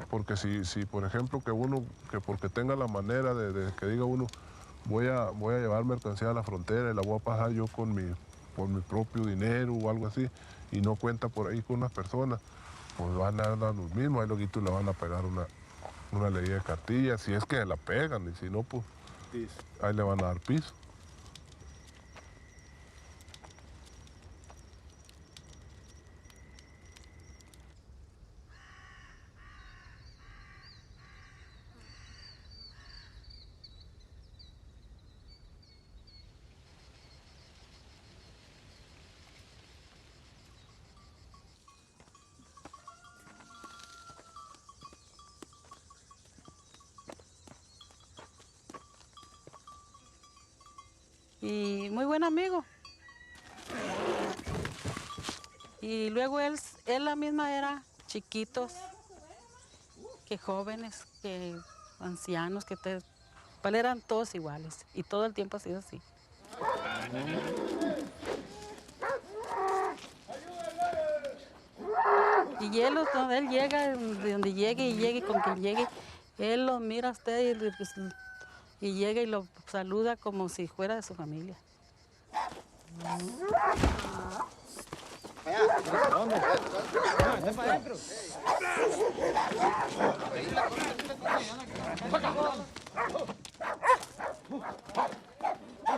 Porque si por ejemplo que porque tenga la manera de que diga uno, voy a llevar mercancía a la frontera y la voy a pasar yo por mi propio dinero o algo así, y no cuenta por ahí con unas personas, pues van a dar los mismos, ahí luego le van a pegar una ley de cartilla, si es que la pegan, y si no, pues ahí le van a dar piso. Y muy buen amigo. Y luego él la misma era chiquitos, que jóvenes, que ancianos, eran todos iguales. Y todo el tiempo ha sido así. Y él llega, de donde llegue y llegue con quien llegue, él lo mira a usted y llega y lo saluda como si fuera de su familia.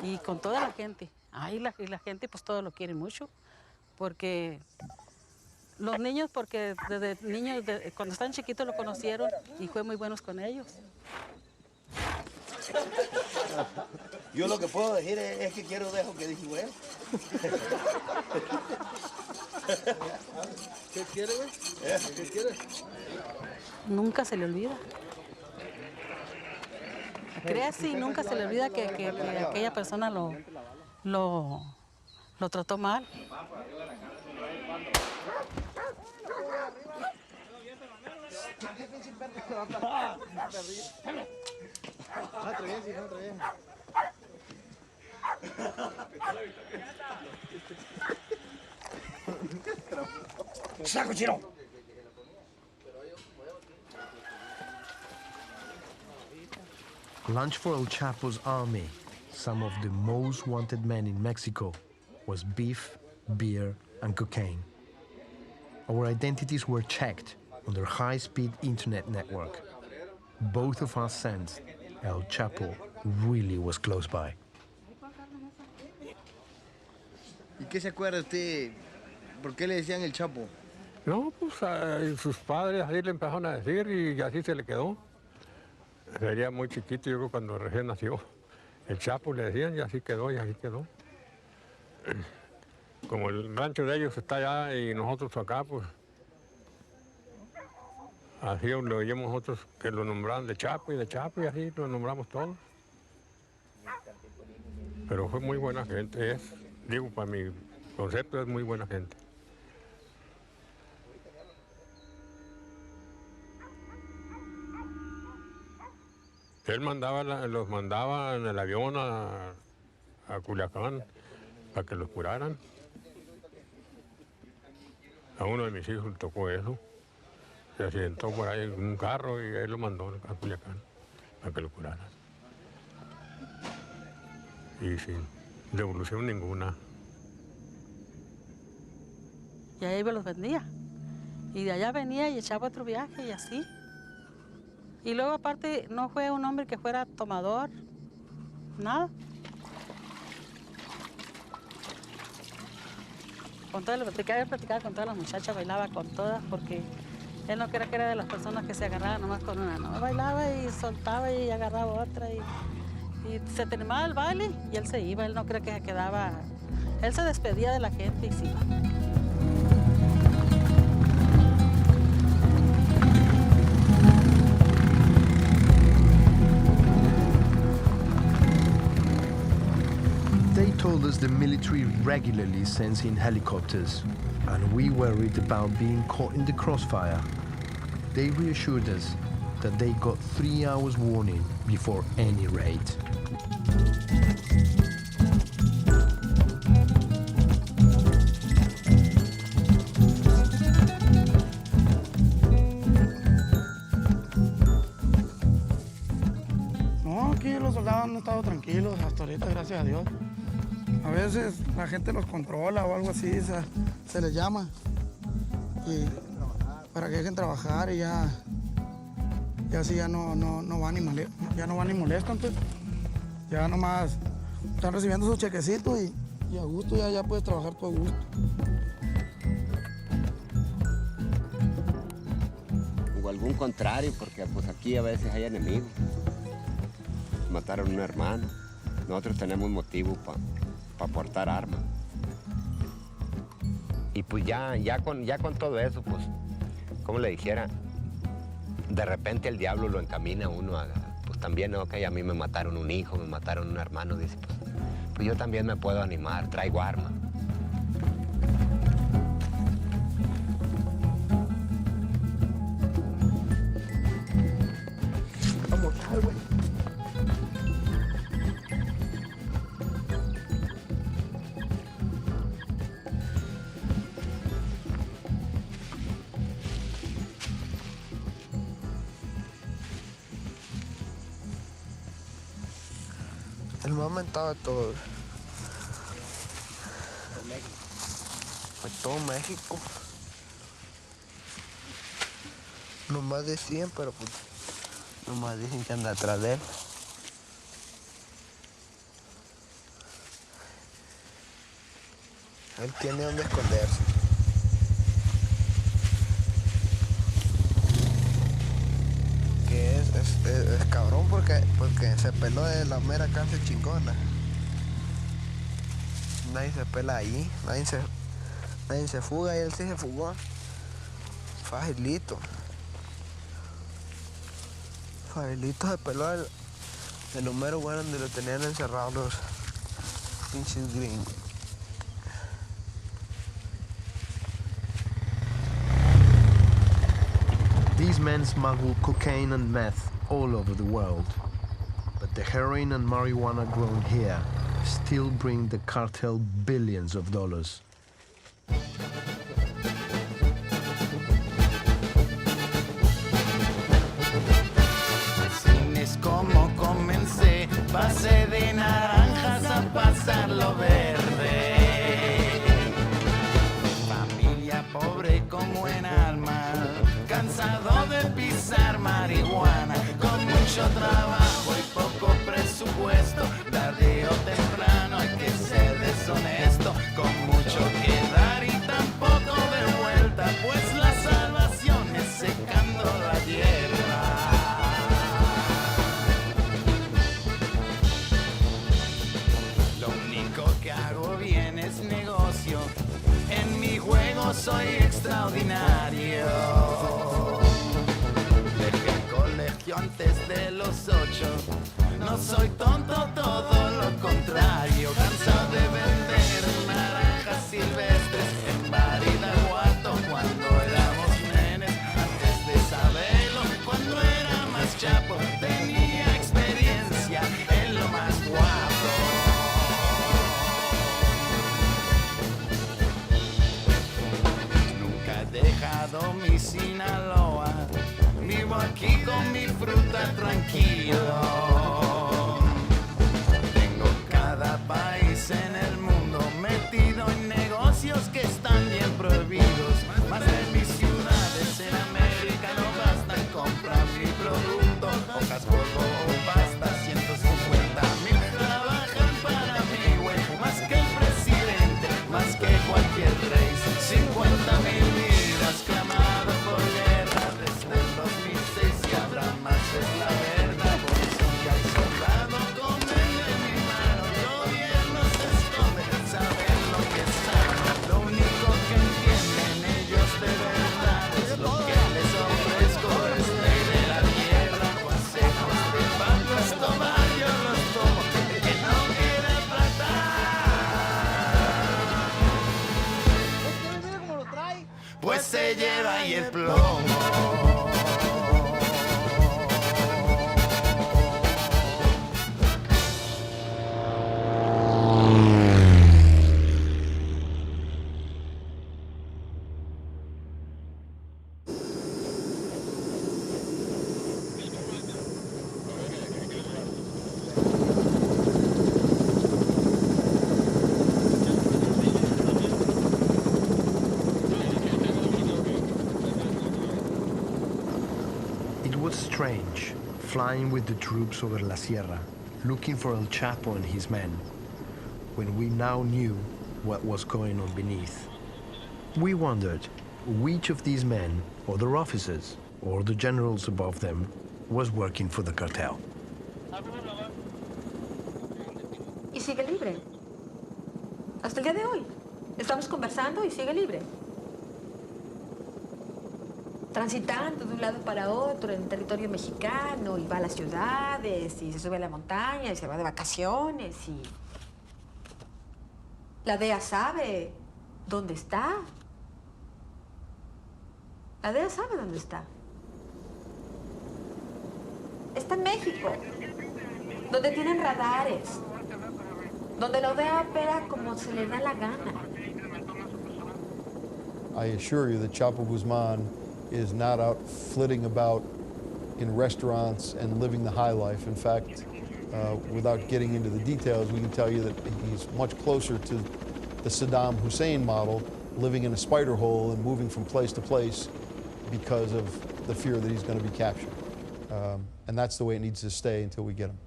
Y con toda la gente. Y la gente pues todo lo quiere mucho, porque los niños, porque desde niños, cuando están chiquitos lo conocieron y fue muy buenos con ellos. Yo lo que puedo decir es que quiero dejar que dijo él. ¿Qué quiere, güey? ¿Qué quiere? Nunca se le olvida. Crece y nunca se le olvida que aquella persona lo trató mal. ¡Saco, chino! Lunch for El Chapo's army, some of the most wanted men in Mexico, was beef, beer, and cocaine. Our identities were checked on their high-speed internet network. Both of us sensed El Chapo really was close by. ¿Y qué se acuerda usted? ¿Por qué le decían el Chapo? No, pues sus padres así le empezaron a decir y así se le quedó. Sería muy chiquito, yo creo, cuando recién nació. El Chapo le decían y así quedó y así quedó. Como el rancho de ellos está allá y nosotros acá, pues así lo oímos nosotros que lo nombraban de Chapo y así lo nombramos todos. Pero fue muy buena gente, digo, para mi concepto es muy buena gente. Él los mandaba en el avión a Culiacán para que los curaran. A uno de mis hijos le tocó eso. Se accidentó por ahí en un carro y él lo mandó a Culiacán para que lo curaran. Y sin devolución ninguna. Y ahí me los vendía. Y de allá venía y echaba otro viaje y así. Y luego aparte no fue un hombre que fuera tomador, nada. Con todas las platicaba con todas las muchachas, bailaba con todas porque él no creía que era de las personas que se agarraban nomás con una, no, bailaba y soltaba y agarraba otra y se terminaba el baile y él se iba, él no creía que se quedaba, él se despedía de la gente y se iba. They told us the military regularly sends in helicopters, and we worried about being caught in the crossfire. They reassured us that they got 3 hours warning before any raid. No, aquí los soldados han estado tranquilos hasta ahorita, gracias a Dios. A veces la gente los controla o algo así, se les llama y para que dejen trabajar y ya así ya no van ni molestan, pues. Ya nomás están recibiendo su chequecito y a gusto ya puedes trabajar tú a gusto. O algún contrario, porque pues aquí a veces hay enemigos. Mataron a un hermano. Nosotros tenemos motivo para portar armas. Y pues ya con todo eso, pues, como le dijera, de repente el diablo lo encamina a uno a, pues también, ok, a mí me mataron un hijo, me mataron un hermano, dice, pues yo también me puedo animar, traigo armas. Vamos, güey. El más mentado de todos. Fue todo México. Nomás decían, pero pues nomás dicen que anda atrás de él. Él tiene donde esconderse. Que es cabrón porque se peló de la mera cárcel chingona. Nadie se pela ahí, nadie se fuga y él sí se fugó. Facilito. Facilito se peló el número bueno donde lo tenían encerrado los pinches gringos. These these men smuggle cocaine and meth all over the world. But the heroin and marijuana grown here still bring the cartel billions of dollars. Así es como comencé, pasé de naranjas a pasarlo verde. Familia pobre como en alma, cansado de pisar marihuana, con mucho trabajo y poco presupuesto, tarde o temprano hay que ser deshonesto, con mucho que dar y tan poco de vuelta, pues la salvación es secando la hierba. Lo único que hago bien es negocio, en mi juego soy extraordinario. Dejé el colegio antes de los 8, no soy tonto, todo lo contrario. Cansado de vender naranjas silvestres en Baridaguato cuando éramos nenes. Antes de saberlo, cuando era más chapo, tenía experiencia en lo más guapo. He dejado mi Sinaloa, vivo aquí con mi fruta tranquilo. Tengo cada país en el mundo metido en negocios que están bien prohibidos. Más de mis ciudades en América no bastan, comprar mi producto, hojas, polvo o pasta, 150,000 trabajan para mí, güey, más que el presidente, más que cualquier rey, 50,000 vidas clamado por guerra desde el 2006, y habrá más, es la verdad, por eso que hay soldado con vende en mi mano, el gobierno se esconde, saben lo que saben, lo único que entienden ellos de verdad es lo que les ofrezco, es ley de la tierra, consejos de Pablo Escobar, yo los tomo, el que no quiere plata, pues se lleva ahí el plomo. It was strange, flying with the troops over La Sierra, looking for El Chapo and his men, when we now knew what was going on beneath. We wondered which of these men, or their officers, or the generals above them, was working for the cartel. Y sigue libre. Hasta el día de hoy. Estamos conversando y sigue libre. Transitando de un lado para otro en territorio mexicano, y va a las ciudades, y se sube a la montaña, y se va de vacaciones, y... La DEA sabe dónde está. La DEA sabe dónde está. Está en México, donde tienen radares, donde la DEA opera como se le da la gana. I assure you that Chapo Guzman is not out flitting about in restaurants and living the high life. In fact, without getting into the details, we can tell you that he's much closer to the Saddam Hussein model, living in a spider hole and moving from place to place because of the fear that he's going to be captured. And that's the way it needs to stay until we get him.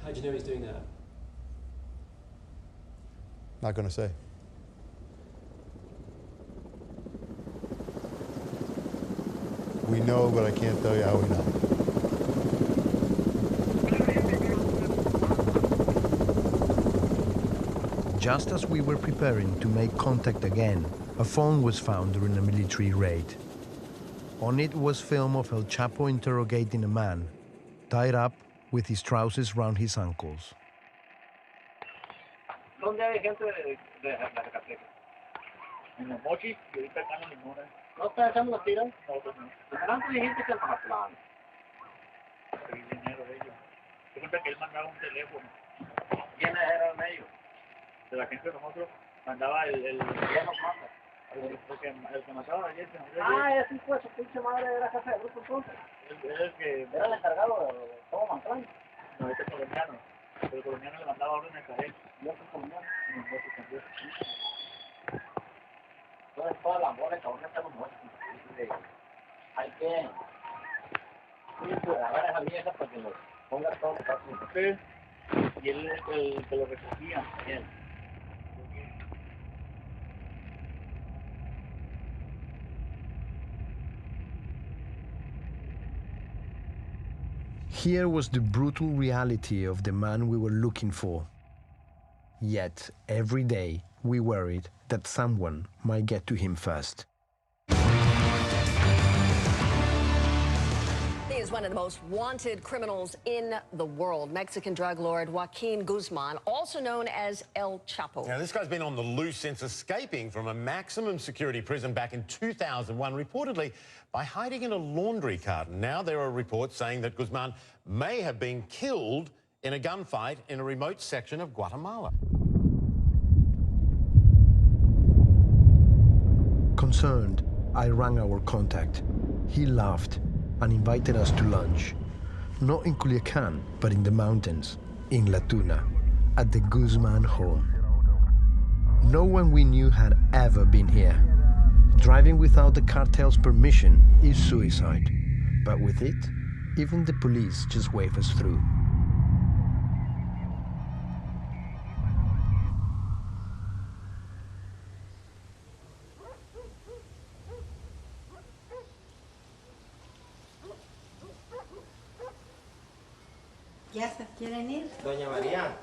How'd you know he's doing that? Not going to say. We know, but I can't tell you how we know. Just as we were preparing to make contact again, a phone was found during a military raid. On it was film of El Chapo interrogating a man, tied up with his trousers round his ankles. ¿Dónde hay gente de Zacatecas? En los Mochis y ahorita acá en Limona. ¿No te hacen los tiros? No, pues no. Primero tú dijiste que el Mazatlán. El dinero de ellos. Fíjate que él mandaba un teléfono. ¿Quiénes eran ellos? De la gente de nosotros mandaba el ¿quién nos manda? El que mataba ayer. Ese fue su pinche madre, era jefe de grupo entonces. El que era el encargado de todo Mantlán. No, este colombiano. El colombiano le mandaba órdenes a él. ¿Y otro colombiano? No, otro también. Entonces todas las bolas que ahora están muertos. Hay que agarrar esa vieja para que lo ponga todo para usted. Y él es el que lo recogía. Él. Here was the brutal reality of the man we were looking for. Yet, every day, we worried that someone might get to him first. He is one of the most wanted criminals in the world. Mexican drug lord Joaquin Guzman, also known as El Chapo. Now, this guy's been on the loose since escaping from a maximum security prison back in 2001, reportedly by hiding in a laundry carton. Now there are reports saying that Guzman may have been killed in a gunfight in a remote section of Guatemala. Concerned, I rang our contact. He laughed and invited us to lunch. Not in Culiacan, but in the mountains, in La Tuna, at the Guzman home. No one we knew had ever been here. Driving without the cartel's permission is suicide. But with it, even the police just wave us through. ¿Ya se quieren ir? Doña María,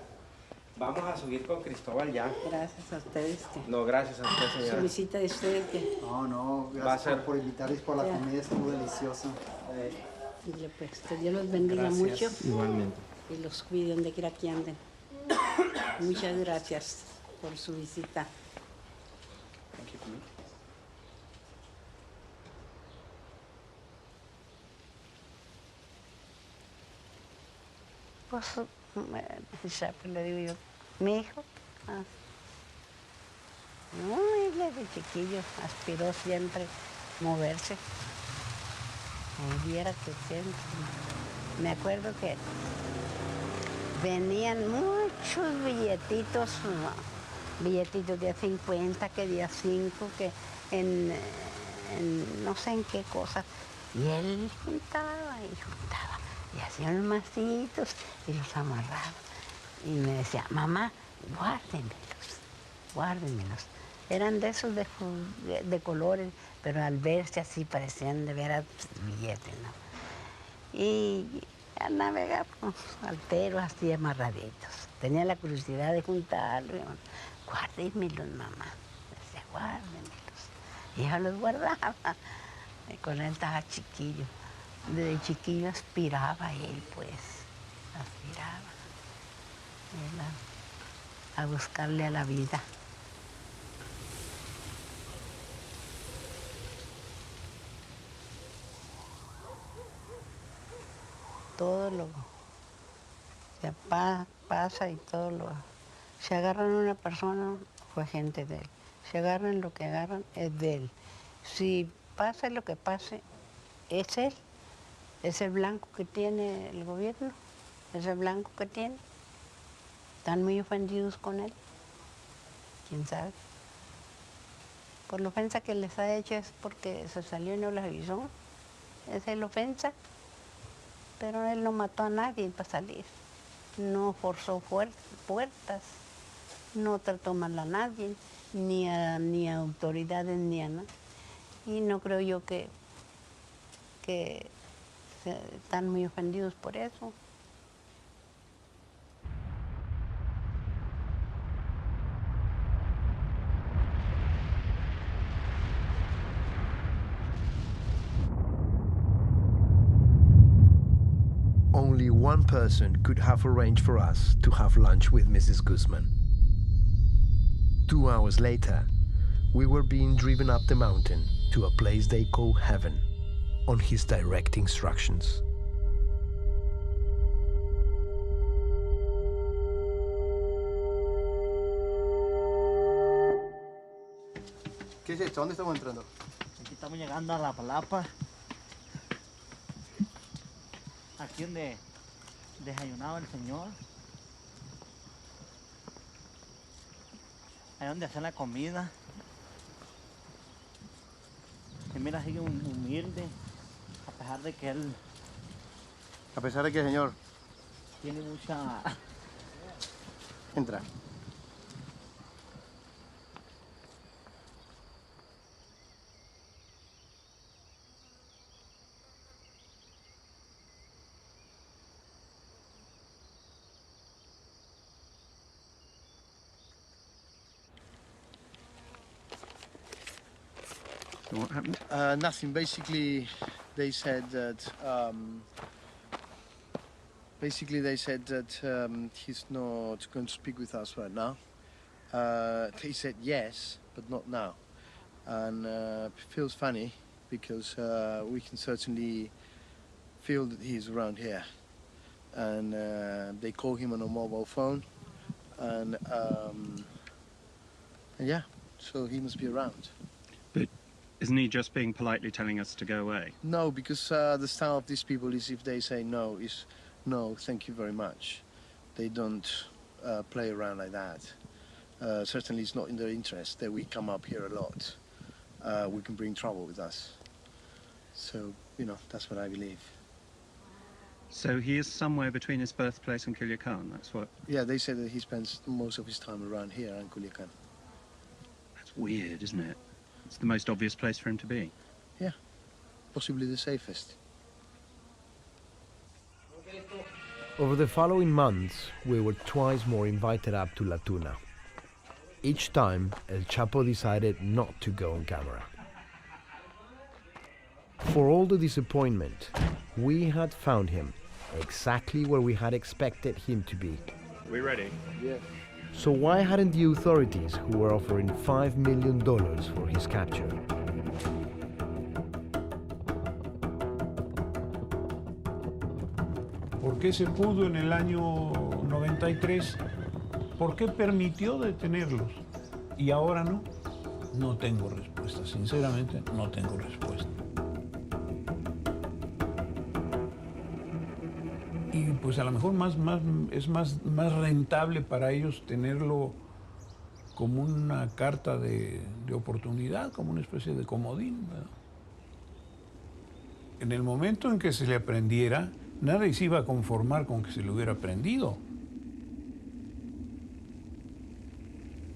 vamos a subir con Cristóbal ya. Gracias a ustedes. No, gracias a usted, señora. Su visita de ustedes que... No, Va a gracias ser- por invitarles por la comida, estuvo deliciosa. Dile, pues, que Dios los bendiga mucho Igualmente. y los cuide donde quiera que anden. Muchas gracias por su visita. Pues, ya pues le digo yo, mi hijo, no, él desde chiquillo aspiró siempre moverse. Viera que siempre. Me acuerdo que venían muchos billetitos, billetitos de a 50, que de a 5, que en no sé en qué cosas. Y él juntaba y juntaba. Y hacía unos macitos y los amarraba. Y me decía, mamá, guárdemelos, guárdemelos. Eran de esos de colores, pero al verse así parecían de veras billetes, ¿no? Y a navegar, pues, alteros así amarraditos. Tenía la curiosidad de juntarlos. Guárdemelos, mamá. Decía, guárdemelos. Y yo los guardaba. Y con él estaba chiquillo. Desde chiquillo aspiraba él, pues. Aspiraba. Él a buscarle a la vida. Todo lo se pasa y todo lo... Si agarran a una persona, fue gente de él. Si agarran lo que agarran, es de él. Si pasa lo que pase, es él. Es el blanco que tiene el gobierno. Es el blanco que tiene. Están muy ofendidos con él. ¿Quién sabe? Por la ofensa que les ha hecho es porque se salió y no les avisó. Esa es la ofensa. Pero él no mató a nadie para salir. No forzó puertas. No trató mal a nadie. Ni a autoridades, ni a nada. Y no creo yo que están muy ofendidos por eso. Only one person could have arranged for us to have lunch with Mrs. Guzman. 2 hours later, we were being driven up the mountain to a place they call heaven on his direct instructions. ¿Qué es esto? ¿Dónde estamos entrando? Aquí estamos llegando a la Palapa. Aquí donde desayunaba el Señor. Ahí donde hacen la comida. Que mira, sigue humilde. A pesar de que él A pesar de que, señor, tiene mucha... entra. So what happened? Nothing. Basically, they said that. He's not going to speak with us right now. They said yes, but not now, and it feels funny because we can certainly feel that he's around here, and they call him on a mobile phone, and yeah, so he must be around. But isn't he just being politely telling us to go away? No, because the style of these people is if they say no, is no, thank you very much. They don't play around like that. Certainly it's not in their interest that we come up here a lot. We can bring trouble with us. So, you know, that's what I believe. So he is somewhere between his birthplace and Culiacan, that's what... Yeah, they say that he spends most of his time around here in Culiacan. That's weird, isn't it? It's the most obvious place for him to be. Yeah, possibly the safest. Over the following months, we were twice more invited up to La Tuna. Each time, El Chapo decided not to go on camera. For all the disappointment, we had found him exactly where we had expected him to be. We ready? Yeah. So why hadn't the authorities, who were offering $5 million for his capture? ¿Por qué se pudo en el año 93? ¿Por qué permitió detenerlos? Y ahora no. No tengo respuesta, sinceramente no tengo respuesta. Y pues a lo mejor es más rentable para ellos tenerlo como una carta de oportunidad, como una especie de comodín, ¿verdad? En el momento en que se le aprendiera, nadie se iba a conformar con que se le hubiera aprendido.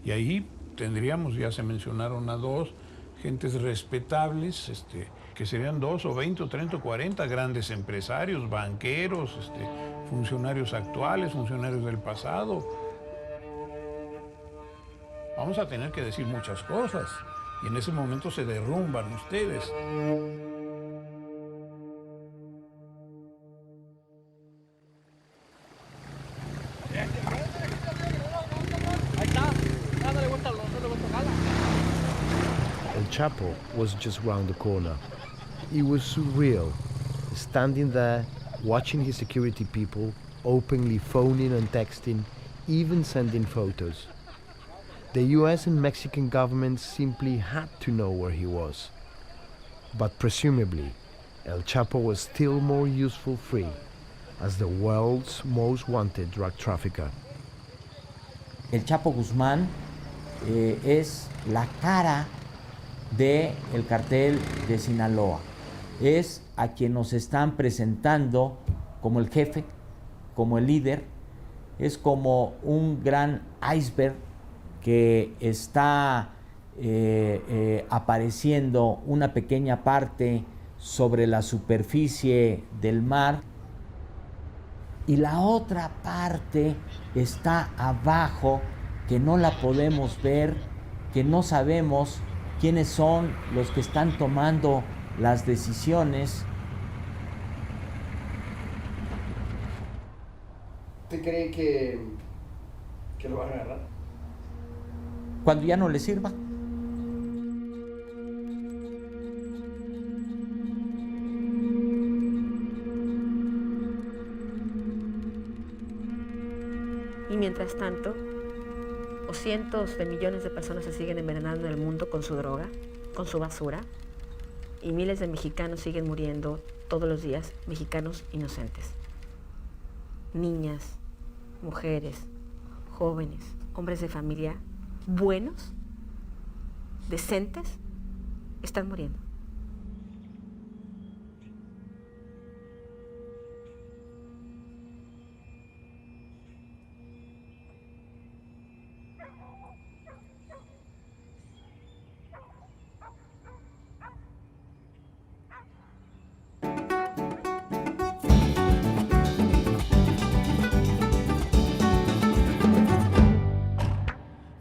Y ahí tendríamos, ya se mencionaron a dos, gentes respetables, que serían 2 o 20 o 30 o 40 grandes empresarios, banqueros, funcionarios actuales, funcionarios del pasado. Vamos a tener que decir muchas cosas y en ese momento se derrumban ustedes. El Chapo was just round the corner. It was surreal, standing there, watching his security people, openly phoning and texting, even sending photos. The US and Mexican governments simply had to know where he was. But presumably, El Chapo was still more useful free, as the world's most wanted drug trafficker. El Chapo Guzmán es la cara del cartel de Sinaloa. Es a quien nos están presentando como el jefe, como el líder. Es como un gran iceberg que está apareciendo una pequeña parte sobre la superficie del mar y la otra parte está abajo, que no la podemos ver, que no sabemos quiénes son los que están tomando las decisiones. ¿Usted cree que lo van a agarrar? Cuando ya no le sirva. Y mientras tanto, o cientos de millones de personas se siguen envenenando en el mundo con su droga, con su basura, y miles de mexicanos siguen muriendo todos los días, mexicanos inocentes. Niñas, mujeres, jóvenes, hombres de familia, buenos, decentes, están muriendo.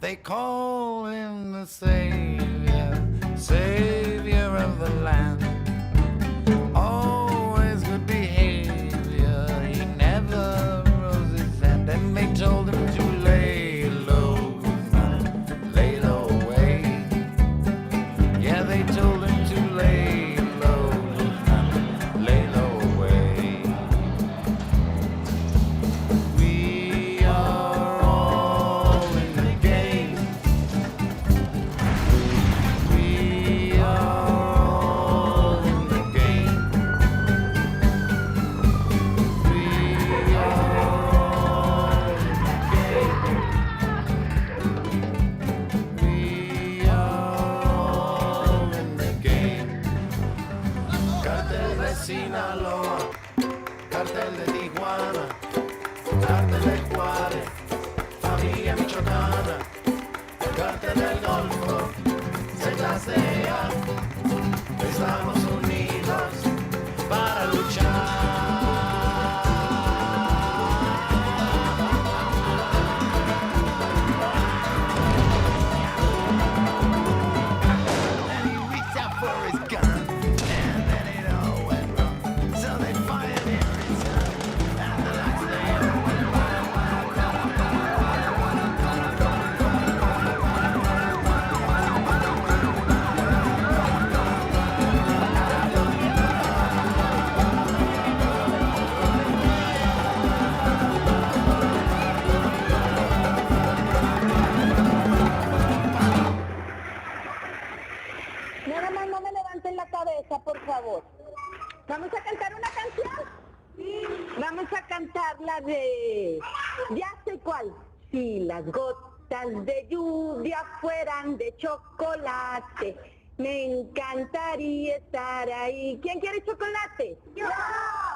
They call him the savior, savior of the land. Always good behavior, he never rose his hand. And they told him to lay low, lay low away. Yeah, they told him to lay low, lay low away. We are all in the game. We are all in the game. We are all in the game. We are all in the game. Cartel de Sinaloa, cartel de Tijuana, cartel de Juárez, familia michoacana, cartel del Golfo, se clasea, estamos unidos para luchar. And he reached out for his gun, and then it all went wrong. So they fired him in return, and the lights they all went Nada más no me levanten la cabeza, por favor. ¿Vamos a cantar una canción? Sí. Vamos a cantar la de... Ya sé cuál. Si las gotas de lluvia fueran de chocolate, me encantaría estar ahí. ¿Quién quiere chocolate? ¡Yo!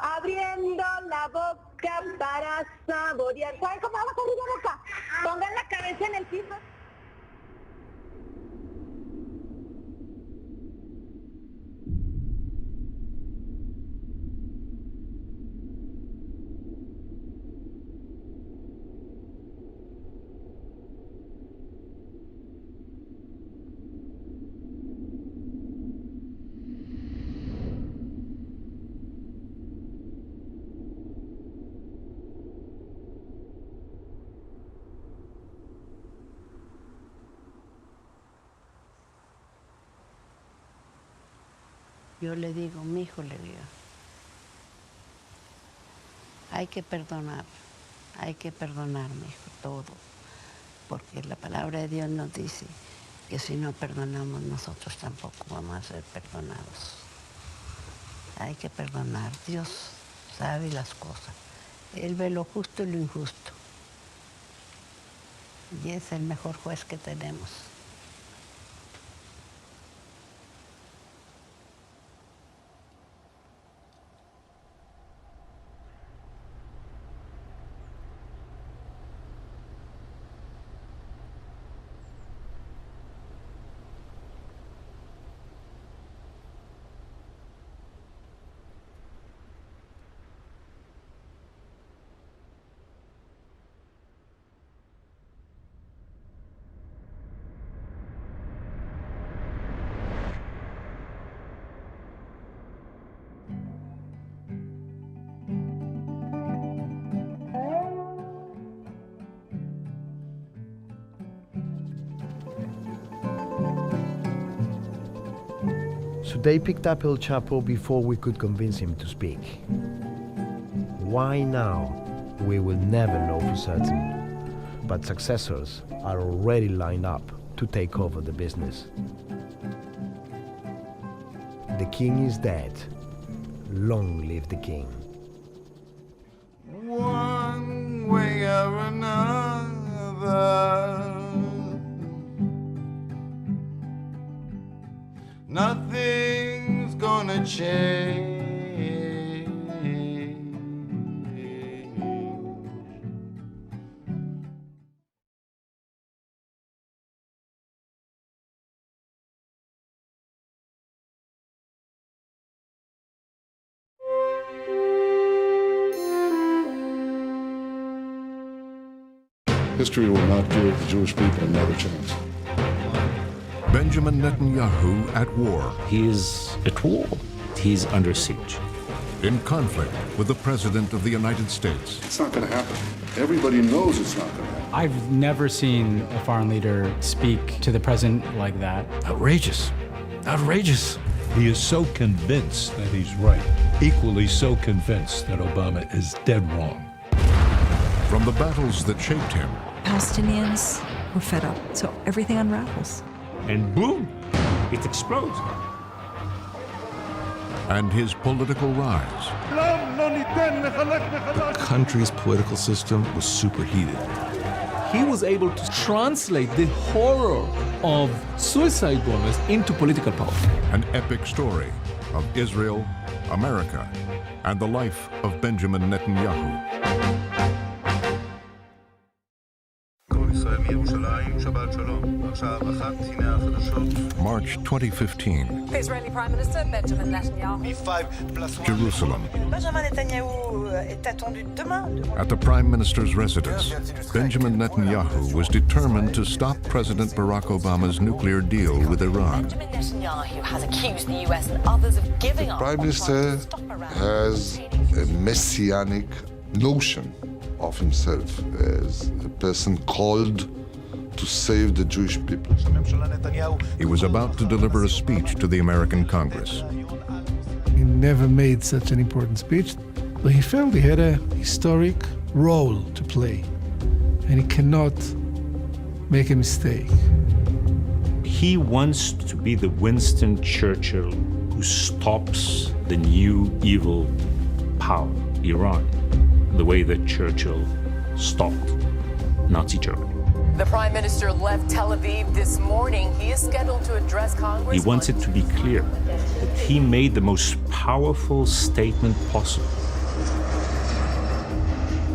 Abriendo la boca para saborear. ¿Saben cómo vamos a abrir la boca? Pongan la cabeza en el piso. Yo le digo, mi hijo, le digo, hay que perdonar, mi hijo, todo. Porque la palabra de Dios nos dice que si no perdonamos, nosotros tampoco vamos a ser perdonados. Hay que perdonar. Dios sabe las cosas. Él ve lo justo y lo injusto. Y es el mejor juez que tenemos. So they picked up El Chapo before we could convince him to speak. Why now? We will never know for certain. but successors are already lined up to take over the business. The king is dead. Long live the king. One way or another, nothing's gonna change. History will not give the Jewish people another chance. Benjamin Netanyahu at war. He is at war. He's under siege. In conflict with the President of the United States. It's not going to happen. Everybody knows it's not going to happen. I've never seen a foreign leader speak to the president like that. Outrageous. Outrageous. He is so convinced that he's right, equally so convinced that Obama is dead wrong. From the battles that shaped him. Palestinians were fed up, so everything unravels. And boom, it explodes. And his political rise. The country's political system was superheated. He was able to translate the horror of suicide bombers into political power. An epic story of Israel, America, and the life of Benjamin Netanyahu. March 2015. Israeli Prime Minister Benjamin Netanyahu. Jerusalem. Benjamin Netanyahu est attendu demain. At the Prime Minister's residence, Benjamin Netanyahu was determined to stop President Barack Obama's nuclear deal with Iran. Benjamin Netanyahu has accused the US and others of giving up. Prime Minister has a messianic notion of himself as a person called to save the Jewish people. He was about to deliver a speech to the American Congress. He never made such an important speech, but he felt he had a historic role to play, and he cannot make a mistake. He wants to be the Winston Churchill who stops the new evil power, Iran, the way that Churchill stopped Nazi Germany. The Prime Minister left Tel Aviv this morning. He is scheduled to address Congress. He wants it to be clear that he made the most powerful statement possible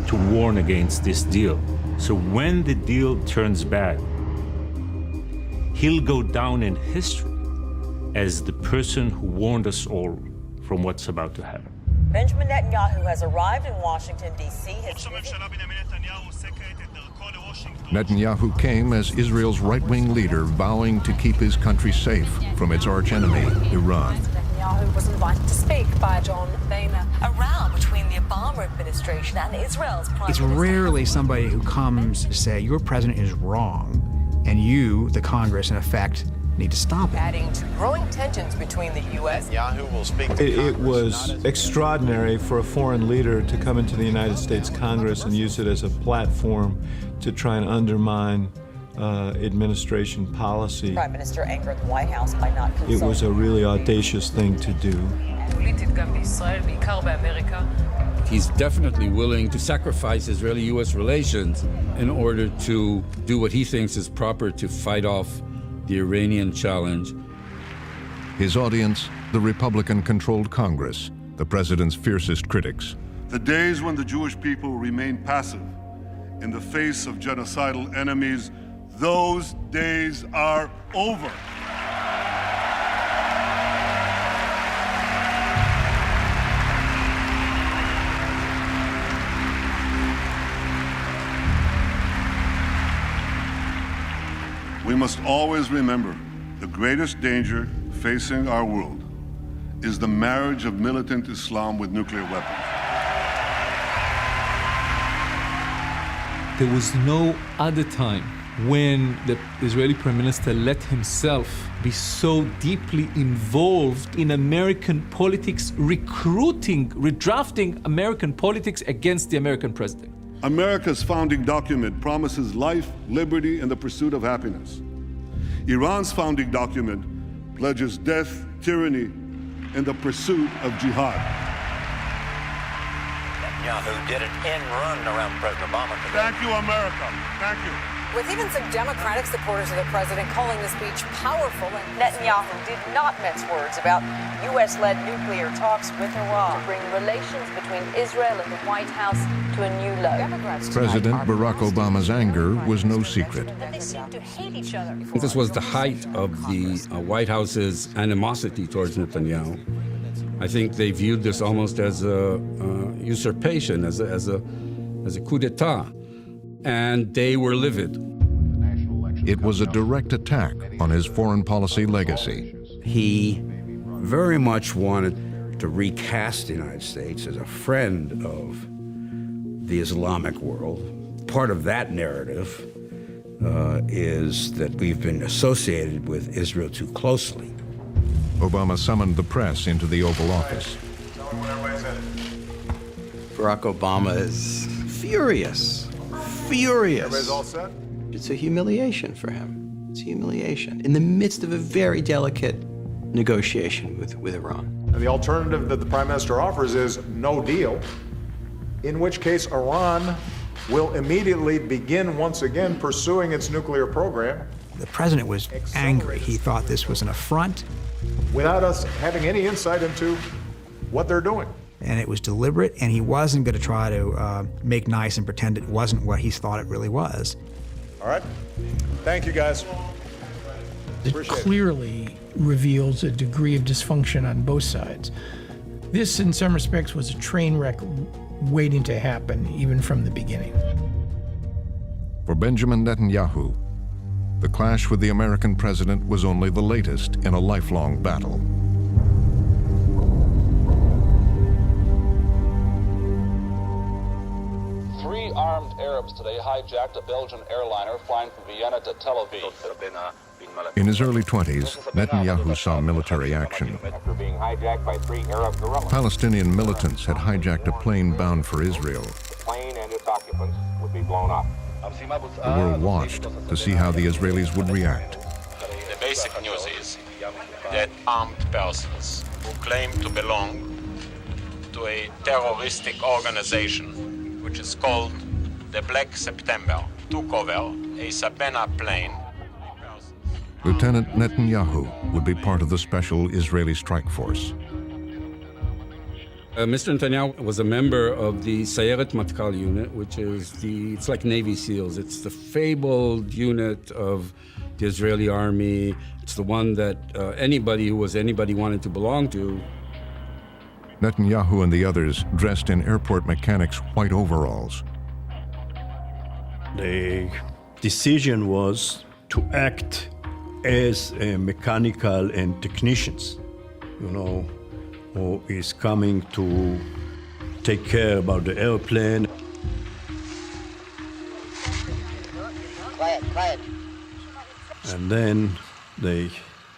to warn against this deal. So when the deal turns bad, he'll go down in history as the person who warned us all from what's about to happen. Benjamin Netanyahu has arrived in Washington, D.C. Netanyahu came as Israel's right-wing leader, vowing to keep his country safe from its archenemy, Iran. Netanyahu was invited to speak by John Boehner. A row between the Obama administration and Israel's Prime It's Minister. rarely somebody who comes to say, your president is wrong, and you, the Congress, in effect, need to stop it. Adding to growing tensions between the U.S. Netanyahu will speak to It was extraordinary for a foreign leader to come into the United States Congress and use it as a platform to try and undermine administration policy. Prime Minister angered the White House by not consulting. It was a really audacious thing to do. He's definitely willing to sacrifice Israeli-U.S. relations in order to do what he thinks is proper to fight off the Iranian challenge. His audience, the Republican-controlled Congress, the president's fiercest critics. The days when the Jewish people remain passive in the face of genocidal enemies, those days are over. We must always remember the greatest danger facing our world is the marriage of militant Islam with nuclear weapons. There was no other time when the Israeli Prime Minister let himself be so deeply involved in American politics, redrafting American politics against the American president. America's founding document promises life, liberty, and the pursuit of happiness. Iran's founding document pledges death, tyranny, and the pursuit of jihad. Netanyahu did an end run around President Obama today. Thank you, America. Thank you. With even some Democratic supporters of the president calling the speech powerful, and Netanyahu did not mince words about U.S.-led nuclear talks with Iran to bring relations between Israel and the White House to a new low. President Barack Obama's anger was no secret. They seem to hate each other. This was the height of the White House's animosity towards Netanyahu. I think they viewed this almost as a usurpation, as a coup d'etat, and they were livid. It was a direct attack on his foreign policy legacy. He very much wanted to recast the United States as a friend of the Islamic world. Part of that narrative is that we've been associated with Israel too closely. Obama summoned the press into the Oval Office. Barack Obama is furious. Everybody's all set? It's a humiliation for him. It's a humiliation in the midst of a very delicate negotiation with Iran. And the alternative that the Prime Minister offers is no deal, in which case Iran will immediately begin once again pursuing its nuclear program. The president was angry. He thought this was an affront. Without us having any insight into what they're doing. And it was deliberate, and he wasn't going to try to make nice and pretend it wasn't what he thought it really was. All right. Thank you, guys. It clearly reveals a degree of dysfunction on both sides. This, in some respects, was a train wreck waiting to happen, even from the beginning. For Benjamin Netanyahu, the clash with the American president was only the latest in a lifelong battle. Three armed Arabs today hijacked a Belgian airliner flying from Vienna to Tel Aviv. In his early 20s, Netanyahu saw military action. After being hijacked by three Arab guerrillas, Palestinian militants had hijacked a plane bound for Israel. the plane and its occupants would be blown up. The world watched to see how the Israelis would react. The basic news is that armed persons who claim to belong to a terroristic organization, which is called the Black September, took over a Sabena plane. Lieutenant Netanyahu would be part of the special Israeli strike force. Mr. Netanyahu was a member of the Sayeret Matkal unit, which is it's like Navy SEALs. It's the fabled unit of the Israeli army. It's the one that anybody wanted to belong to. Netanyahu and the others dressed in airport mechanics' white overalls. The decision was to act as mechanical and technicians, who is coming to take care about the airplane. Quiet. And then they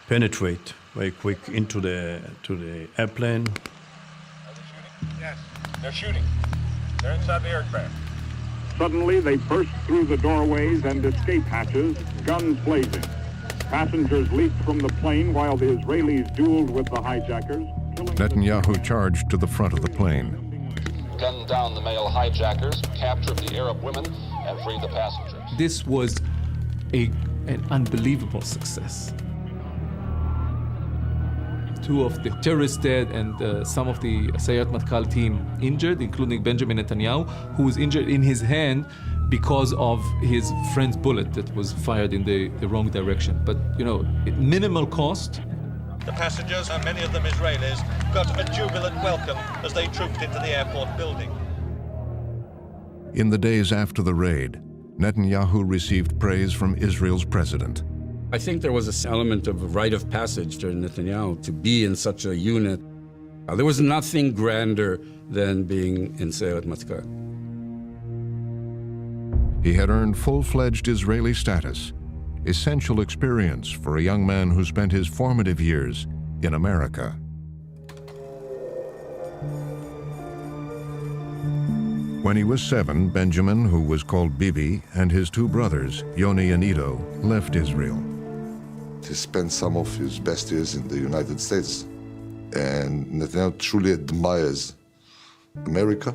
penetrate very quick into the airplane. Yes, they're shooting. They're inside the aircraft. Suddenly, they burst through the doorways and escape hatches, guns blazing. Passengers leaped from the plane while the Israelis dueled with the hijackers. Netanyahu charged to the front of the plane. Gunned down the male hijackers, captured the Arab women, and freed the passengers. This was an unbelievable success. Two of the terrorists dead and some of the Sayeret Matkal team injured, including Benjamin Netanyahu, who was injured in his hand because of his friend's bullet that was fired in the wrong direction. But, minimal cost. The passengers, and many of them Israelis, got a jubilant welcome as they trooped into the airport building. In the days after the raid, Netanyahu received praise from Israel's president. I think there was this element of a rite of passage during Netanyahu to be in such a unit. There was nothing grander than being in Sayeret Matkal. He had earned full-fledged Israeli status, essential experience for a young man who spent his formative years in America. When he was 7, Benjamin, who was called Bibi, and his 2 brothers, Yoni and Ido, left Israel. He spent some of his best years in the United States, and Netanyahu truly admires America,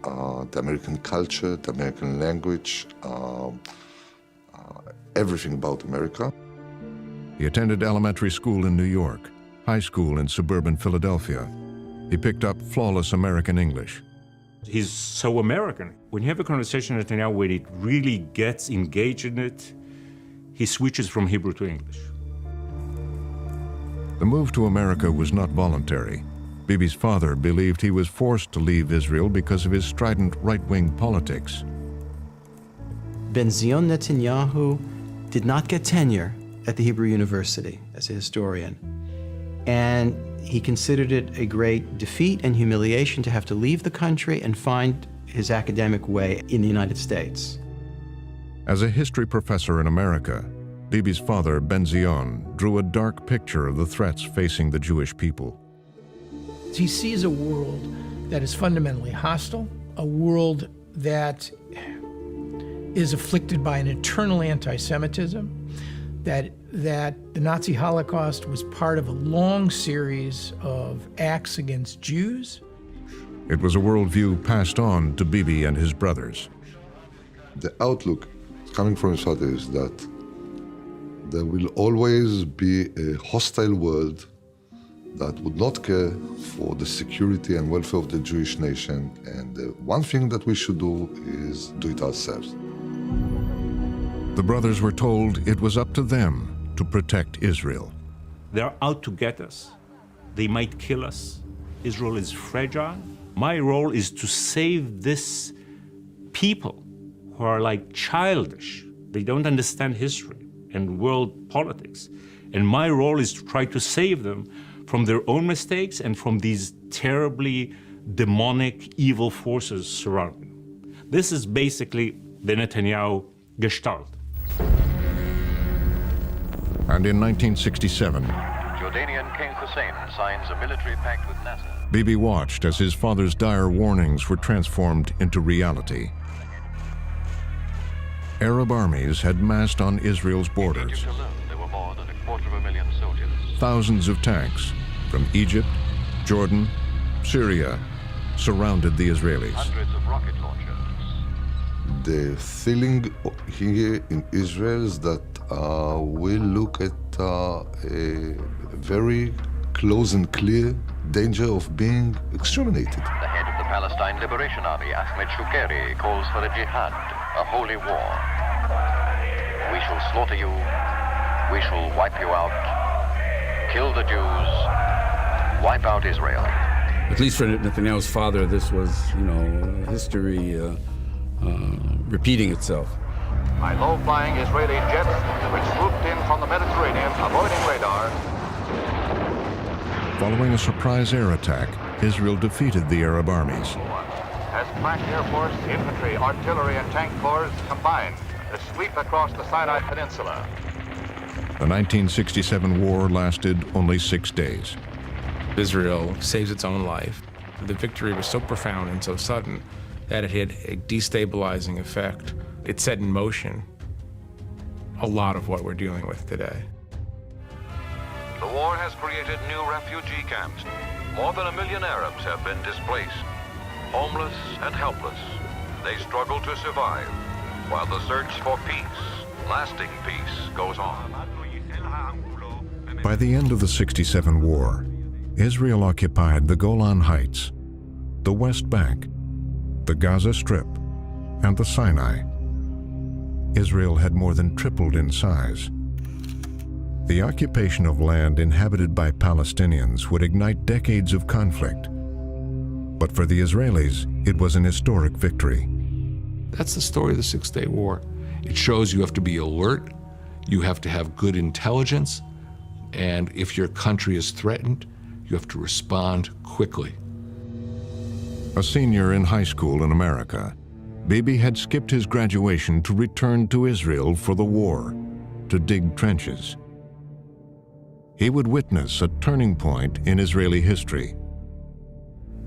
the American culture, the American language, everything about America. He attended elementary school in New York, high school in suburban Philadelphia. He picked up flawless American English. He's so American. When you have a conversation with Netanyahu where it really gets engaged in it, he switches from Hebrew to English. The move to America was not voluntary. Bibi's father believed he was forced to leave Israel because of his strident right-wing politics. Ben-Zion Netanyahu did not get tenure at the Hebrew University as a historian. And he considered it a great defeat and humiliation to have to leave the country and find his academic way in the United States. As a history professor in America, Bibi's father, Ben-Zion, drew a dark picture of the threats facing the Jewish people. He sees a world that is fundamentally hostile, a world that is afflicted by an eternal anti-Semitism, that the Nazi Holocaust was part of a long series of acts against Jews. It was a worldview passed on to Bibi and his brothers. The outlook coming from his father is that there will always be a hostile world that would not care for the security and welfare of the Jewish nation, and the one thing that we should do is do it ourselves. The brothers were told it was up to them to protect Israel. They're out to get us. They might kill us. Israel is fragile. My role is to save this people who are like childish. They don't understand history and world politics. And my role is to try to save them from their own mistakes and from these terribly demonic, evil forces surrounding them. This is basically the Netanyahu gestalt. And in 1967, Jordanian King Hussein signs a military pact with Nasser. Bibi watched as his father's dire warnings were transformed into reality. Arab armies had massed on Israel's borders. Egypt alone, there were more than 250,000 soldiers. Thousands of tanks from Egypt, Jordan, Syria surrounded the Israelis. Hundreds of rocket launchers. The feeling here in Israel is that we look at a very close and clear danger of being exterminated. The head of the Palestine Liberation Army, Ahmed Shukeri, calls for a jihad, a holy war. We shall slaughter you, we shall wipe you out, kill the Jews, wipe out Israel. At least for Netanyahu's father, this was, history repeating itself. By low-flying Israeli jets, which swooped in from the Mediterranean, avoiding radar. Following a surprise air attack, Israel defeated the Arab armies. As crack Air Force, infantry, artillery, and tank corps combined to sweep across the Sinai Peninsula. The 1967 war lasted only 6 days. Israel saves its own life. The victory was so profound and so sudden that it had a destabilizing effect. It set in motion a lot of what we're dealing with today. The war has created new refugee camps. More than 1 million Arabs have been displaced. Homeless and helpless, they struggle to survive while the search for peace, lasting peace, goes on. By the end of the '67 war, Israel occupied the Golan Heights, the West Bank, the Gaza Strip, and the Sinai. Israel had more than tripled in size. The occupation of land inhabited by Palestinians would ignite decades of conflict. But for the Israelis, it was an historic victory. That's the story of the Six-Day War. It shows you have to be alert, you have to have good intelligence, and if your country is threatened, you have to respond quickly. A senior in high school in America, Bibi had skipped his graduation to return to Israel for the war, to dig trenches. He would witness a turning point in Israeli history.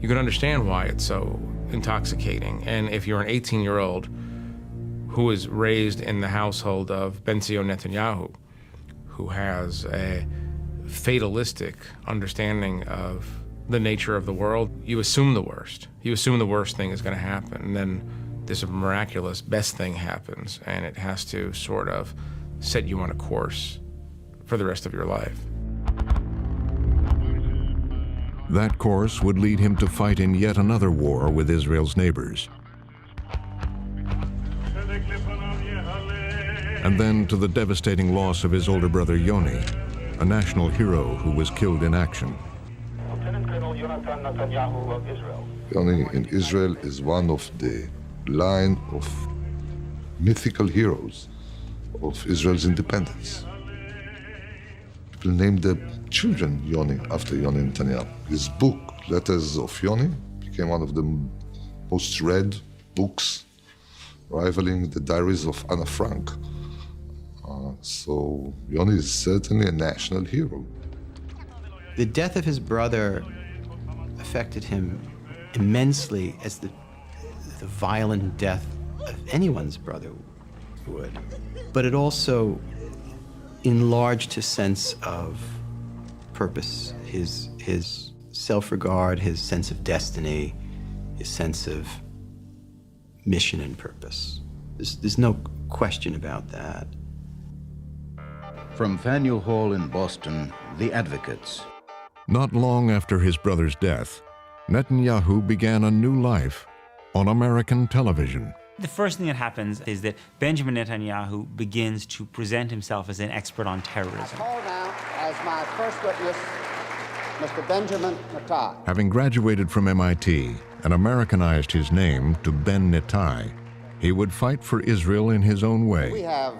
you can understand why it's so intoxicating. And if you're an 18-year-old who was raised in the household of Ben-Zion Netanyahu, who has a fatalistic understanding of the nature of the world, you assume the worst. You assume the worst thing is going to happen, and then this miraculous best thing happens, and it has to sort of set you on a course for the rest of your life. That course would lead him to fight in yet another war with Israel's neighbors. And then to the devastating loss of his older brother Yoni, a national hero who was killed in action. Yoni in Israel is one of the line of mythical heroes of Israel's independence. People named their children Yoni after Yoni Netanyahu. His book, Letters of Yoni, became one of the most read books, rivaling the diaries of Anna Frank. So Yoni is certainly a national hero. The death of his brother affected him immensely, as the violent death of anyone's brother would. But it also enlarged his sense of purpose, his self-regard, his sense of destiny, his sense of mission and purpose. There's no question about that. From Faneuil Hall in Boston, the Advocates. Not long after his brother's death, Netanyahu began a new life on American television. The first thing that happens is that Benjamin Netanyahu begins to present himself as an expert on terrorism. I call now as my first witness, Mr. Benjamin Netai. Having graduated from MIT and Americanized his name to Ben Netai, he would fight for Israel in his own way. We have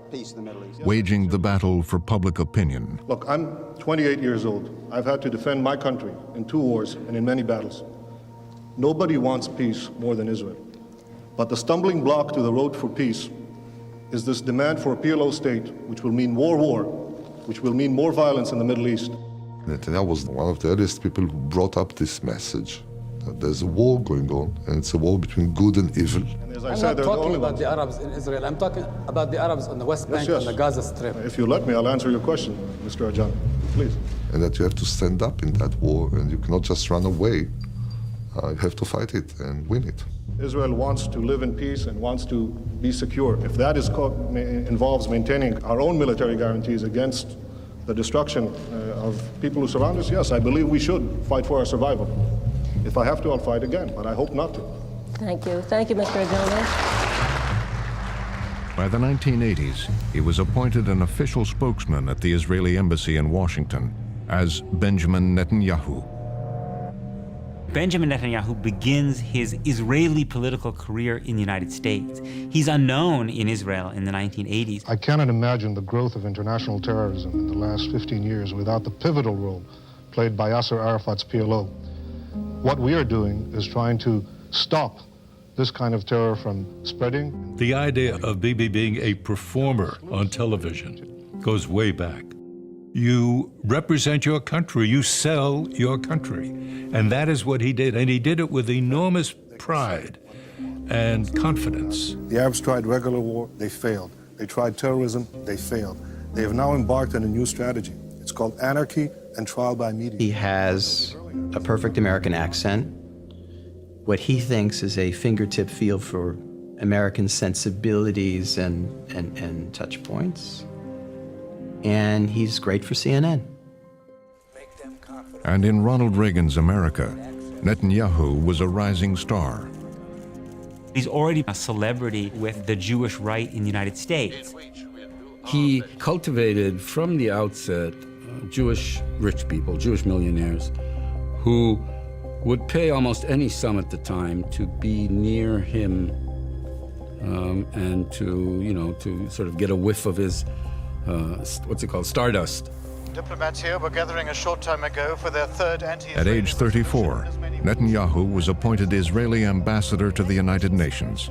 peace in the Middle East. Waging the battle for public opinion. Look, I'm 28 years old. I've had to defend my country in 2 wars and in many battles. Nobody wants peace more than Israel. But the stumbling block to the road for peace is this demand for a PLO state, which will mean more war, which will mean more violence in the Middle East. Netanyahu was one of the earliest people who brought up this message that there's a war going on, and it's a war between good and evil. And as I I'm said, not they're the talking only about ones. the Arabs in Israel. I'm talking about the Arabs on the West Bank Yes, and the Gaza Strip. If you let me, I'll answer your question, Mr. Ajani, please. And that you have to stand up in that war, and you cannot just run away. You have to fight it and win it. Israel wants to live in peace and wants to be secure. If that involves maintaining our own military guarantees against the destruction of people who surround us, yes, I believe we should fight for our survival. If I have to, I'll fight again, but I hope not to. Thank you. Thank you, Mr. Ajani. By the 1980s, he was appointed an official spokesman at the Israeli embassy in Washington as Benjamin Netanyahu. Benjamin Netanyahu begins his Israeli political career in the United States. He's unknown in Israel in the 1980s. I cannot imagine the growth of international terrorism in the last 15 years without the pivotal role played by Yasser Arafat's PLO. What we are doing is trying to stop this kind of terror from spreading. The idea of Bibi being a performer on television goes way back. You represent your country, you sell your country. And that is what he did. And he did it with enormous pride and confidence. The Arabs tried regular war, they failed. They tried terrorism, they failed. They have now embarked on a new strategy. It's called anarchy and trial by media. He has a perfect American accent, what he thinks is a fingertip feel for American sensibilities and touch points. And he's great for CNN. And in Ronald Reagan's America, Netanyahu was a rising star. He's already a celebrity with the Jewish right in the United States. He cultivated from the outset Jewish rich people, Jewish millionaires, who would pay almost any sum at the time to be near him and to sort of get a whiff of his, stardust. Diplomats here were gathering a short time ago for their third At age 34, Netanyahu was appointed Israeli ambassador to the United Nations.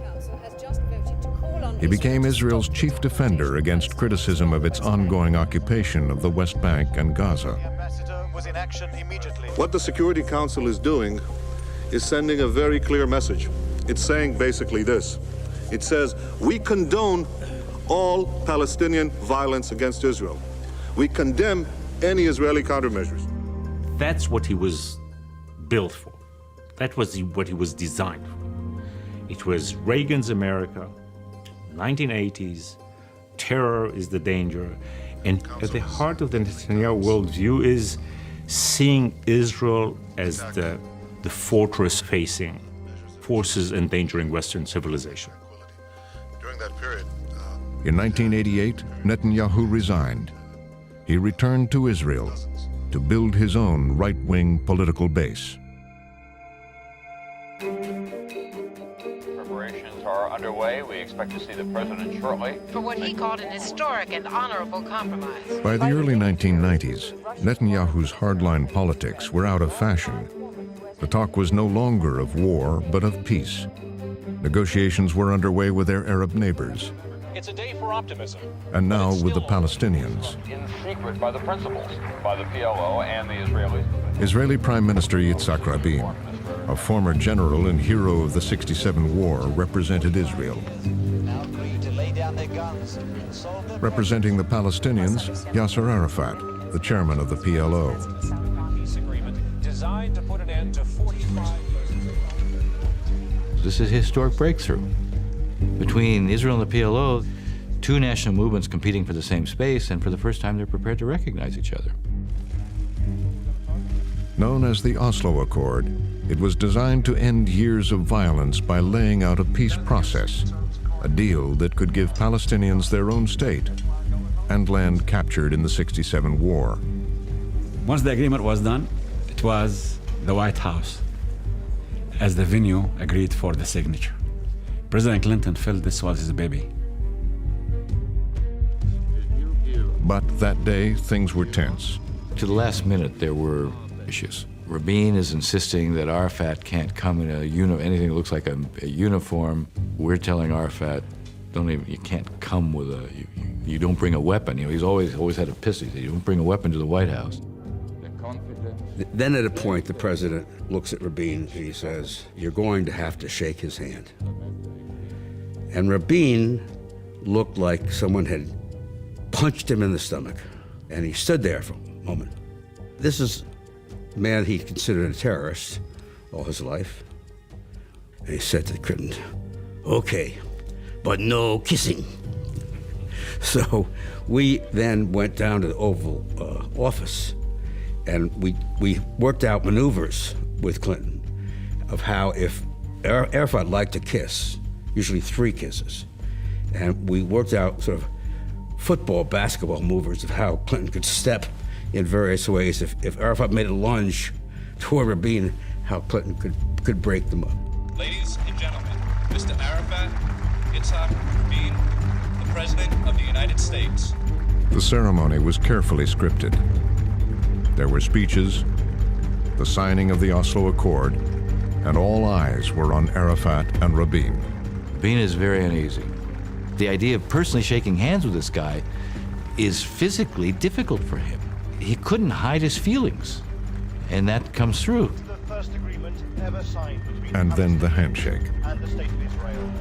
He became Israel's chief defender against criticism of its ongoing occupation of the West Bank and Gaza. was in action immediately. What the Security Council is doing is sending a very clear message. It's saying basically this. It says, we condone all Palestinian violence against Israel. We condemn any Israeli countermeasures. That's what he was built for. That was what he was designed for. It was Reagan's America, 1980s, terror is the danger. And at the heart of the Netanyahu worldview is seeing Israel as the fortress facing forces endangering Western civilization. During that period, In 1988, Netanyahu resigned. He returned to Israel to build his own right-wing political base. Preparations are underway. We expect to see the president shortly. For what he called an historic and honorable compromise. By the early 1990s, Netanyahu's hardline politics were out of fashion. The talk was no longer of war, but of peace. Negotiations were underway with their Arab neighbors, It's a day for optimism. and now with the Palestinians. In secret by the principals, by the PLO and the Israelis. Israeli Prime Minister Yitzhak Rabin, a former general and hero of the '67 war, represented Israel. Representing the Palestinians, Yasser Arafat, the chairman of the PLO. Peace agreement designed to put an end to 45 years. This is a historic breakthrough. Between Israel and the PLO, two national movements competing for the same space, and for the first time they're prepared to recognize each other. Known as the Oslo Accord, it was designed to end years of violence by laying out a peace process, a deal that could give Palestinians their own state and land captured in the '67 war. Once the agreement was done, it was the White House as the venue agreed for the signature. President Clinton felt this was his baby. But that day, things were tense. To the last minute, there were issues. Rabin is insisting that Arafat can't come in anything that looks like a uniform. We're telling Arafat, you can't come with you don't bring a weapon. He's always had a pistol. You don't bring a weapon to the White House. Then at a point, the president looks at Rabin and he says, you're going to have to shake his hand. And Rabin looked like someone had punched him in the stomach. And he stood there for a moment. This is a man he considered a terrorist all his life. And he said to Clinton, okay, but no kissing. So we then went down to the Oval Office, and we worked out maneuvers with Clinton of how if Arafat liked to kiss, usually 3 kisses, and we worked out sort of football, basketball maneuvers of how Clinton could step in various ways. If Arafat made a lunge toward Rabin, how Clinton could break them up. Ladies and gentlemen, Mr. Arafat, Yitzhak Rabin, the President of the United States. The ceremony was carefully scripted. There were speeches, the signing of the Oslo Accord, and all eyes were on Arafat and Rabin. Rabin is very uneasy. The idea of personally shaking hands with this guy is physically difficult for him. He couldn't hide his feelings, and that comes through. The first agreement ever signed between And then the handshake, and the State of Israel.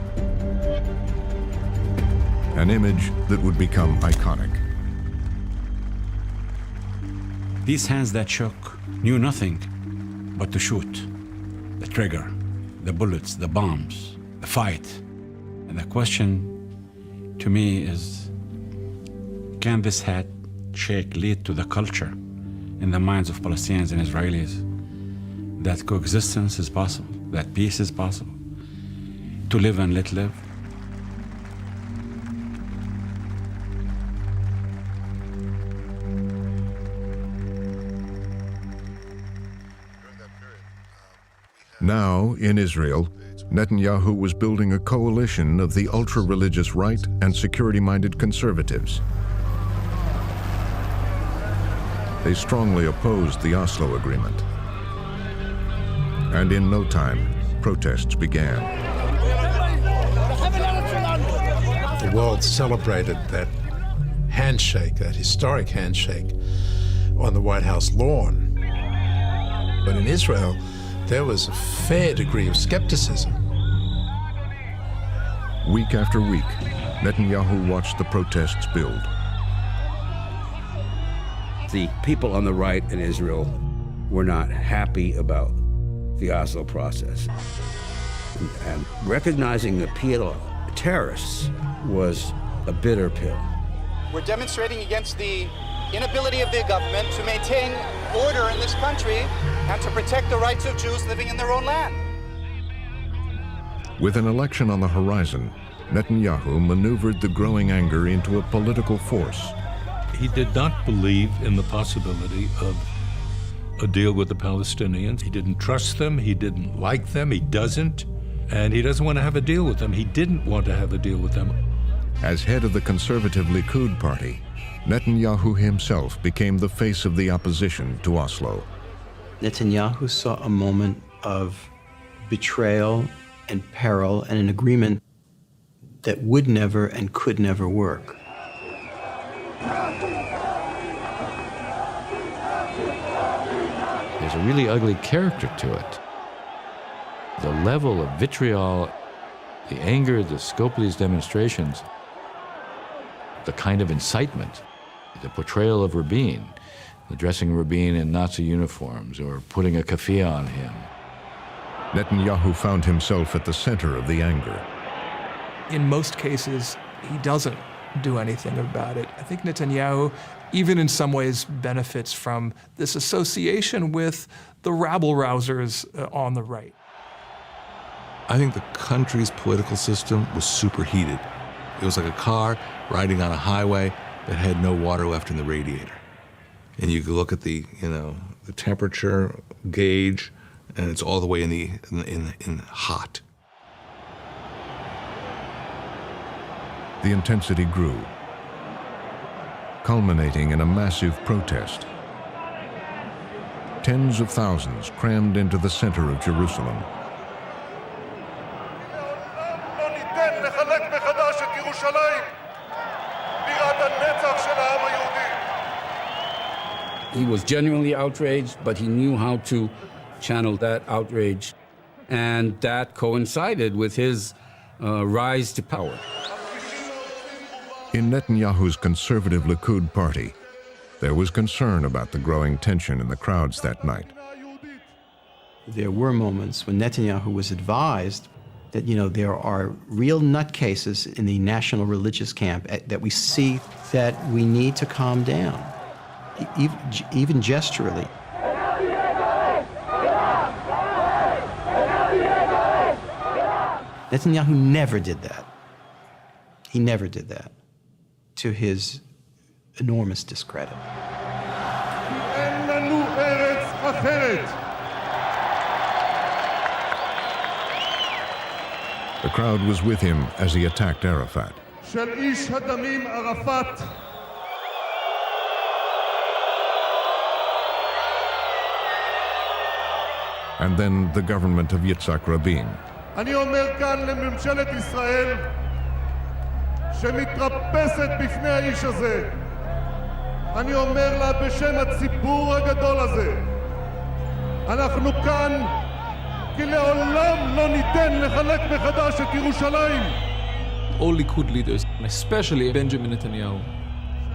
an image that would become iconic. These hands that shook knew nothing but to shoot. The trigger, the bullets, the bombs, the fight. And the question to me is, can this handshake lead to the culture in the minds of Palestinians and Israelis that coexistence is possible, that peace is possible, to live and let live? Now, in Israel, Netanyahu was building a coalition of the ultra-religious right and security-minded conservatives. They strongly opposed the Oslo Agreement. And in no time, protests began. The world celebrated that handshake, that historic handshake, on the White House lawn. But in Israel, there was a fair degree of skepticism. Week after week, Netanyahu watched the protests build. The people on the right in Israel were not happy about the Oslo process. And recognizing the PLO terrorists was a bitter pill. We're demonstrating against the inability of the government to maintain order in this country and to protect the rights of Jews living in their own land. With an election on the horizon, Netanyahu maneuvered the growing anger into a political force. He did not believe in the possibility of a deal with the Palestinians. He didn't trust them, he didn't like them, he doesn't, and he doesn't want to have a deal with them. He didn't want to have a deal with them. As head of the conservative Likud party, Netanyahu himself became the face of the opposition to Oslo. Netanyahu saw a moment of betrayal and peril and an agreement that would never and could never work. There's a really ugly character to it. The level of vitriol, the anger, the scope of these demonstrations, the kind of incitement, the portrayal of Rabin, the dressing Rabin in Nazi uniforms or putting a keffiyeh on him. Netanyahu found himself at the center of the anger. In most cases, he doesn't do anything about it. I think Netanyahu, even in some ways, benefits from this association with the rabble-rousers on the right. I think the country's political system was superheated. It was like a car riding on a highway that had no water left in the radiator. And you could look at the temperature gauge, and it's all the way in hot. The intensity grew, culminating in a massive protest. Tens of thousands crammed into the center of Jerusalem. He was genuinely outraged, but he knew how to channel that outrage, and that coincided with his rise to power. In Netanyahu's conservative Likud party, there was concern about the growing tension in the crowds that night. There were moments when Netanyahu was advised that, there are real nutcases in the national religious camp that we see that we need to calm down, even gesturally. Netanyahu never did that. He never did that, to his enormous discredit. The crowd was with him as he attacked Arafat. And then the government of Yitzhak Rabin. אני אומר כאן לממשלת ישראל שמתרפסת בפני האיש הזה. אני אומר לה בשם הציבור הגדול הזה. אנחנו כאן כי לעולם לא ניתן לחלק מחדש את ירושלים. All Likud leaders, especially Benjamin Netanyahu,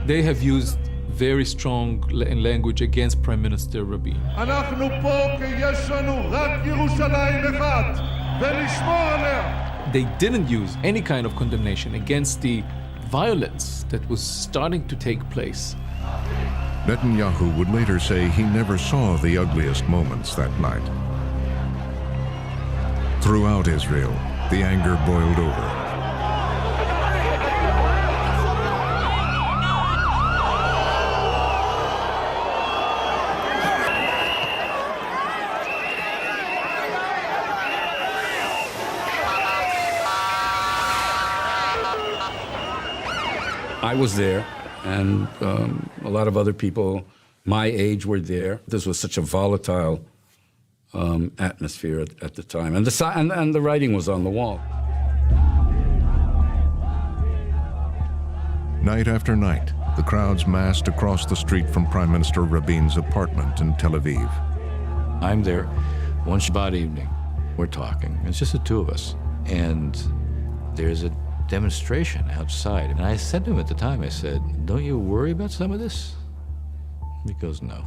they have used very strong language against Prime Minister Rabin. אנחנו פה כי יש לנו רק ירושלים אחת ולשמור עליה. They didn't use any kind of condemnation against the violence that was starting to take place. Netanyahu would later say he never saw the ugliest moments that night. Throughout Israel, the anger boiled over. I was there, and a lot of other people my age were there. This was such a volatile atmosphere at the time, and the writing was on the wall. Night after night, the crowds massed across the street from Prime Minister Rabin's apartment in Tel Aviv. I'm there One Shabbat evening, we're talking. It's just the two of us. And there's a demonstration outside. And I said to him at the time, I said, don't you worry about some of this? He goes, no.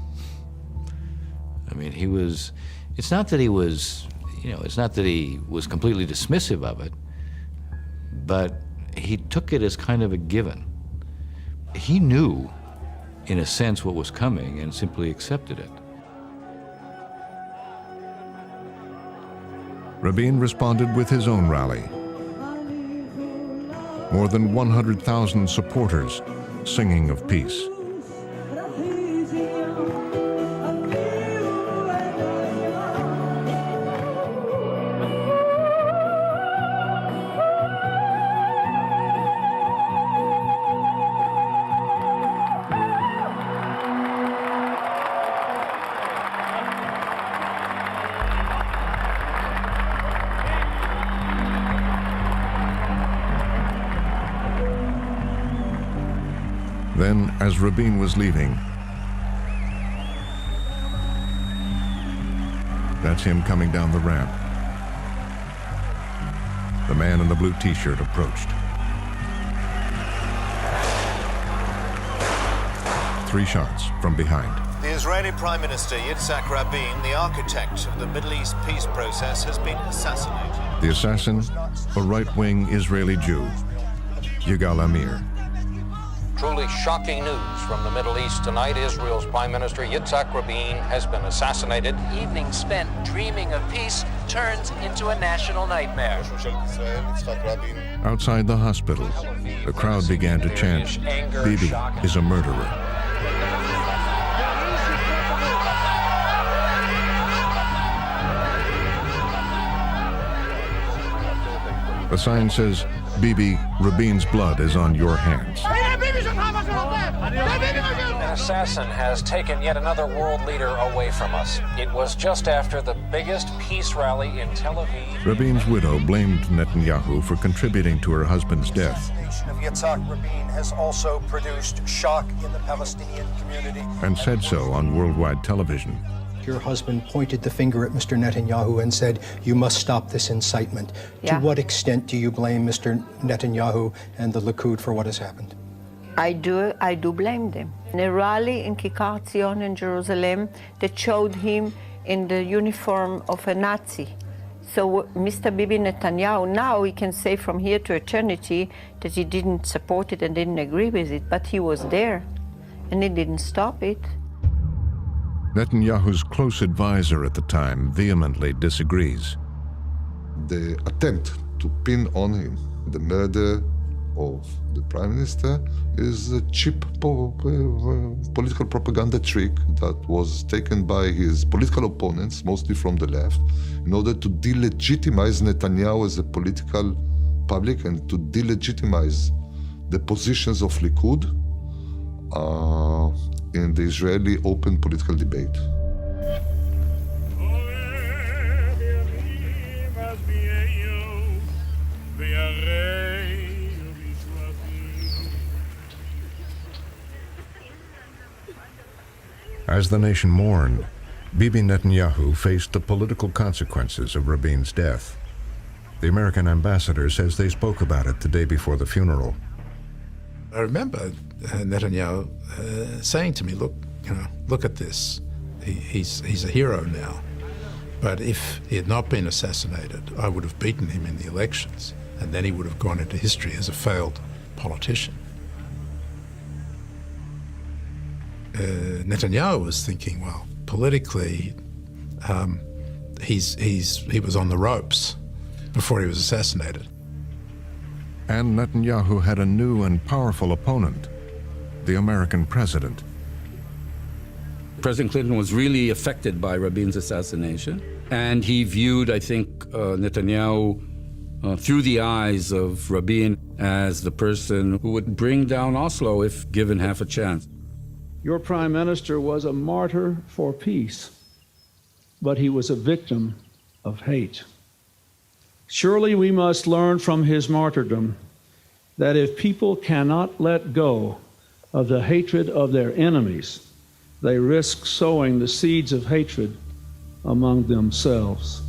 I mean, it's not that he was, it's not that he was completely dismissive of it, but he took it as kind of a given. He knew, in a sense, what was coming and simply accepted it. Rabin responded with his own rally. More than 100,000 supporters singing of peace. Then, as Rabin was leaving, that's him coming down the ramp. The man in the blue t-shirt approached. 3 shots from behind. The Israeli Prime Minister Yitzhak Rabin, the architect of the Middle East peace process, has been assassinated. The assassin, a right-wing Israeli Jew, Yigal Amir. Truly shocking news from the Middle East tonight. Israel's Prime Minister Yitzhak Rabin has been assassinated. Evening spent dreaming of peace turns into a national nightmare. Outside the hospital, the crowd began to chant, Bibi is a murderer. The sign says, Bibi, Rabin's blood is on your hands. An assassin has taken yet another world leader away from us. It was just after the biggest peace rally in Tel Aviv. Rabin's widow blamed Netanyahu for contributing to her husband's death. The assassination of Yitzhak Rabin has also produced shock in the Palestinian community. And said so on worldwide television. Your husband pointed the finger at Mr. Netanyahu and said, you must stop this incitement. Yeah. To what extent do you blame Mr. Netanyahu and the Likud for what has happened? I do blame them. In a rally in Kikar Zion in Jerusalem that showed him in the uniform of a Nazi. So Mr. Bibi Netanyahu, now he can say from here to eternity that he didn't support it and didn't agree with it, but he was there and he didn't stop it. Netanyahu's close advisor at the time vehemently disagrees. The attempt to pin on him the murder of the Prime Minister is a cheap political propaganda trick that was taken by his political opponents, mostly from the left, in order to delegitimize Netanyahu as a political public and to delegitimize the positions of Likud in the Israeli open political debate. As the nation mourned, Bibi Netanyahu faced the political consequences of Rabin's death. The American ambassador says they spoke about it the day before the funeral. I remember Netanyahu saying to me, look at this. He's a hero now. But if he had not been assassinated, I would have beaten him in the elections, and then he would have gone into history as a failed politician. Netanyahu was thinking, well, politically, he was on the ropes before he was assassinated. And Netanyahu had a new and powerful opponent, the American president. President Clinton was really affected by Rabin's assassination, and he viewed, I think, Netanyahu through the eyes of Rabin as the person who would bring down Oslo if given half a chance. Your prime minister was a martyr for peace, but he was a victim of hate. Surely we must learn from his martyrdom that if people cannot let go of the hatred of their enemies, they risk sowing the seeds of hatred among themselves.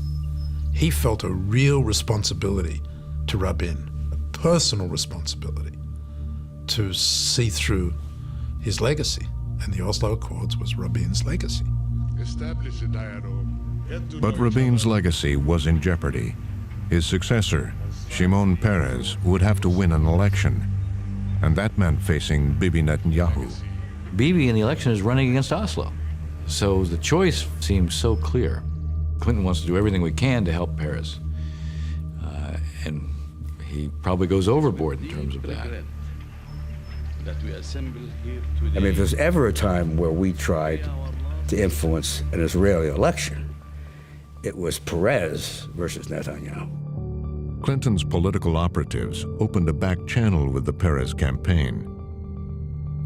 He felt a real responsibility to Rabin, a personal responsibility to see through his legacy. And the Oslo Accords was Rabin's legacy. But Rabin's legacy was in jeopardy. His successor, Shimon Peres, would have to win an election, and that meant facing Bibi Netanyahu. Bibi in the election is running against Oslo. So the choice seems so clear. Clinton wants to do everything we can to help Peres. And he probably goes overboard in terms of that. I mean, if there's ever a time where we tried to influence an Israeli election, it was Peres versus Netanyahu. Clinton's political operatives opened a back channel with the Peres campaign.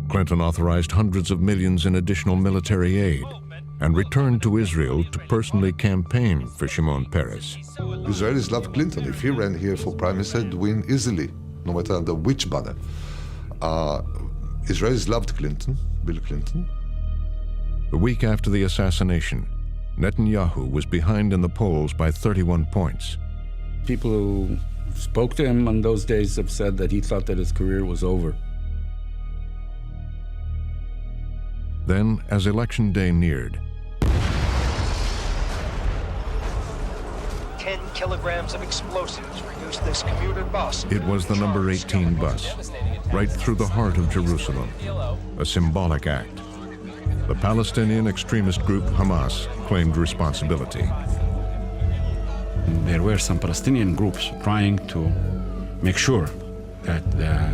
Clinton authorized hundreds of millions in additional military aid and returned to Israel to personally campaign for Shimon Peres. Israelis love Clinton. If he ran here for prime minister, he'd win easily, no matter under which banner. Israelis loved Clinton, Bill Clinton. The week after the assassination, Netanyahu was behind in the polls by 31 points. People who spoke to him on those days have said that he thought that his career was over. Then, as election day neared, 10 kilograms of explosives reduced this commuter bus. it was the number 18 bus, right through the heart of Jerusalem, a symbolic act. The Palestinian extremist group Hamas claimed responsibility. There were some Palestinian groups trying to make sure that the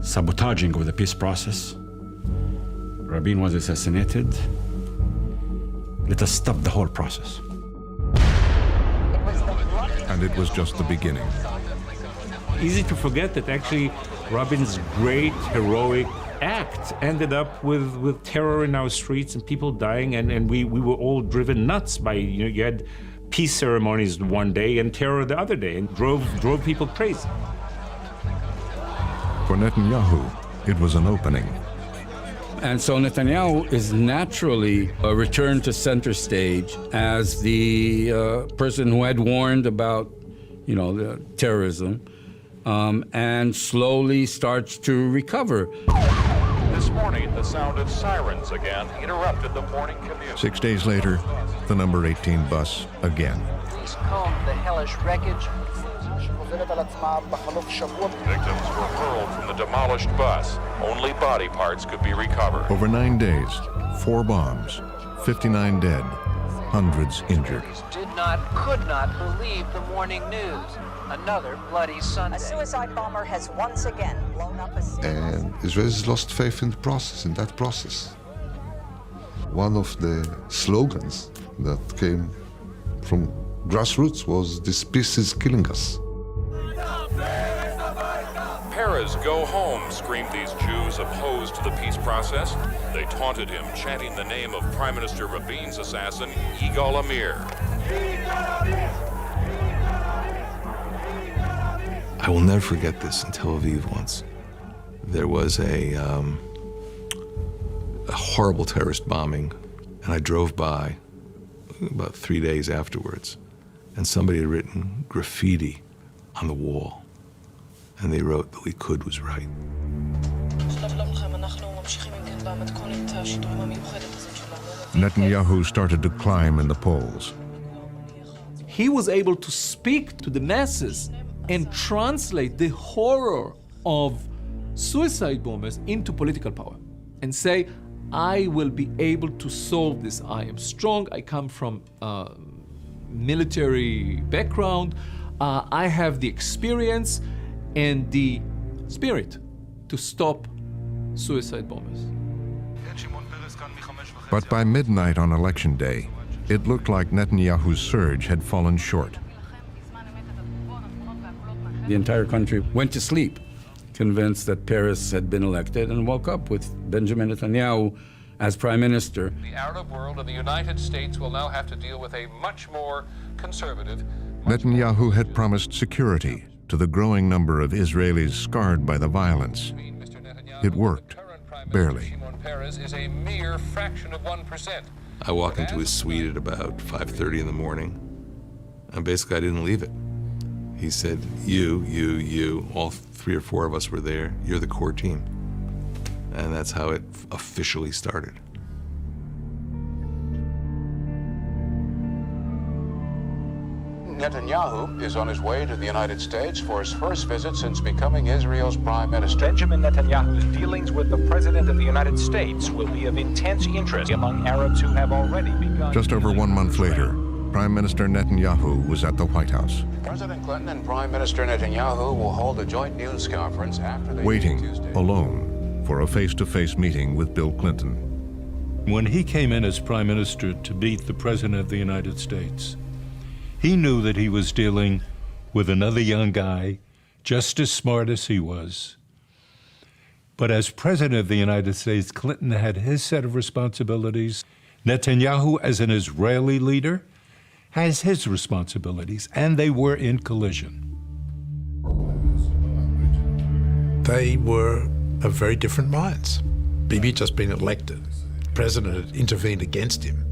sabotaging of the peace process, Rabin was assassinated, let us stop the whole process. And it was just the beginning. Easy to forget that actually Rabin's great heroic act ended up with terror in our streets and people dying, and we were all driven nuts by, you had peace ceremonies one day and terror the other day, and drove people crazy. For Netanyahu, it was an opening. And so Netanyahu is naturally returned to center stage as the person who had warned about, the terrorism, and slowly starts to recover. This morning, the sound of sirens again interrupted the morning commute. 6 days later, the number 18 bus again. Police combed the hellish wreckage. Victims were hurled from the demolished bus. Only body parts could be recovered. Over 9 days, 4 bombs, 59 dead, hundreds injured. Could not believe the morning news. Another bloody Sunday. A suicide bomber has once again blown up a city. And Israelis lost faith in the process, in that process. One of the slogans that came from grassroots was, "This peace is killing us." Peres, go home, screamed these Jews opposed to the peace process. They taunted him, chanting the name of Prime Minister Rabin's assassin, Yigal Amir. I will never forget this in Tel Aviv once. There was a horrible terrorist bombing, and I drove by about 3 days afterwards, and somebody had written graffiti on the wall, and they wrote the Likud was right. Netanyahu started to climb in the polls. He was able to speak to the masses and translate the horror of suicide bombers into political power and say, I will be able to solve this. I am strong. I come from a military background. I have the experience and the spirit to stop suicide bombers. But by midnight on election day, it looked like Netanyahu's surge had fallen short. The entire country went to sleep, convinced that Peres had been elected, and woke up with Benjamin Netanyahu as prime minister. The Arab world and the United States will now have to deal with a much more conservative. Netanyahu had promised security to the growing number of Israelis scarred by the violence. It worked, barely. Shimon Peres is a mere fraction of 1%. I walk into his suite at about 5:30 in the morning, and basically I didn't leave it. He said, you, all 3 or 4 of us were there, you're the core team. And that's how it officially started. Netanyahu is on his way to the United States for his first visit since becoming Israel's prime minister. Benjamin Netanyahu's dealings with the President of the United States will be of intense interest among Arabs who have already begun. Just over 1 month later, Prime Minister Netanyahu was at the White House, President Clinton and Prime Minister Netanyahu will hold a joint news conference after they waiting, meet Tuesday. alone, for a face-to-face meeting with Bill Clinton. When he came in as Prime Minister to meet the President of the United States, he knew that he was dealing with another young guy, just as smart as he was. But as President of the United States, Clinton had his set of responsibilities. Netanyahu, as an Israeli leader, has his responsibilities, and they were in collision. They were of very different minds. Bibi just been elected. The president had intervened against him.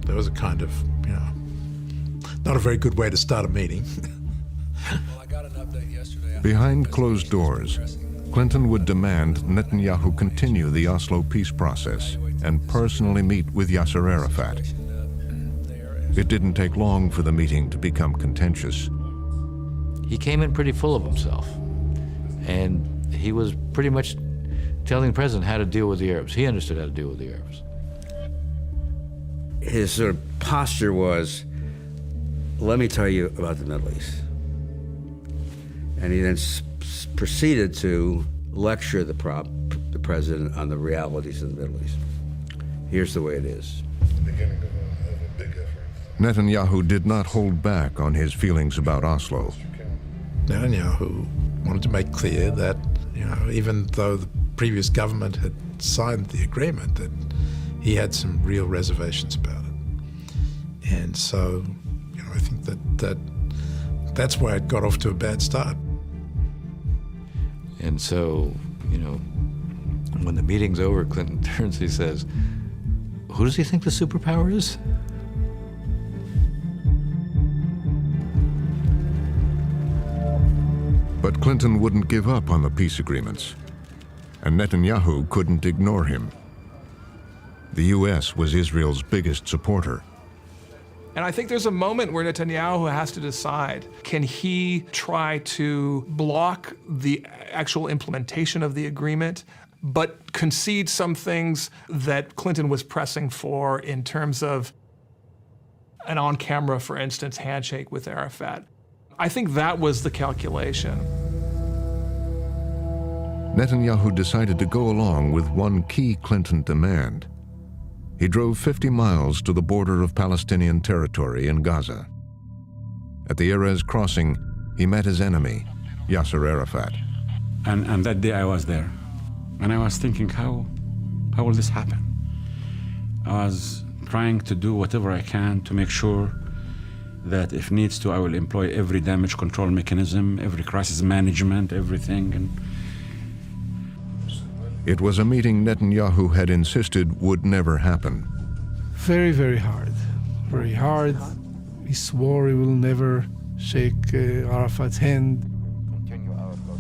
There was a kind of, not a very good way to start a meeting. Behind closed doors, Clinton would demand Netanyahu continue the Oslo peace process and personally meet with Yasser Arafat. It didn't take long for the meeting to become contentious. He came in pretty full of himself, and he was pretty much telling the president how to deal with the Arabs. He understood how to deal with the Arabs. His sort of posture was, let me tell you about the Middle East. And he then proceeded to lecture the president on the realities of the Middle East. Here's the way it is. Netanyahu did not hold back on his feelings about Oslo. Netanyahu wanted to make clear that, even though the previous government had signed the agreement, that he had some real reservations about it. And so, I think that's why it got off to a bad start. And so, when the meeting's over, Clinton turns, he says, who does he think the superpower is? But Clinton wouldn't give up on the peace agreements, and Netanyahu couldn't ignore him. The U.S. was Israel's biggest supporter. And I think there's a moment where Netanyahu has to decide, can he try to block the actual implementation of the agreement, but concede some things that Clinton was pressing for in terms of an on-camera, for instance, handshake with Arafat. I think that was the calculation. Netanyahu decided to go along with one key Clinton demand. He drove 50 miles to the border of Palestinian territory in Gaza. At the Erez crossing, he met his enemy, Yasser Arafat. And that day I was there. And I was thinking, how will this happen? I was trying to do whatever I can to make sure that if needs to, I will employ every damage control mechanism, every crisis management, everything. And it was a meeting Netanyahu had insisted would never happen. Very, very hard. Very hard. He swore he will never shake Arafat's hand.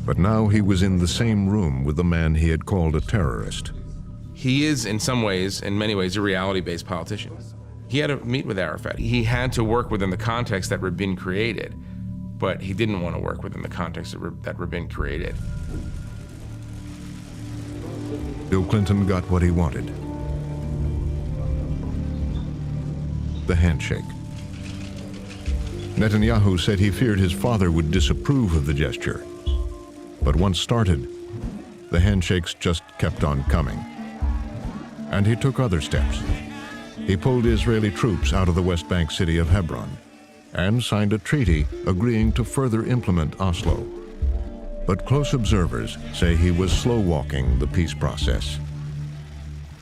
But now he was in the same room with the man he had called a terrorist. He is, in many ways, a reality-based politician. He had to meet with Arafat. He had to work within the context that Rabin created, but he didn't want to work within the context that Rabin created. Bill Clinton got what he wanted. The handshake. Netanyahu said he feared his father would disapprove of the gesture. But once started, the handshakes just kept on coming. And he took other steps. He pulled Israeli troops out of the West Bank city of Hebron and signed a treaty agreeing to further implement Oslo. But close observers say he was slow-walking the peace process.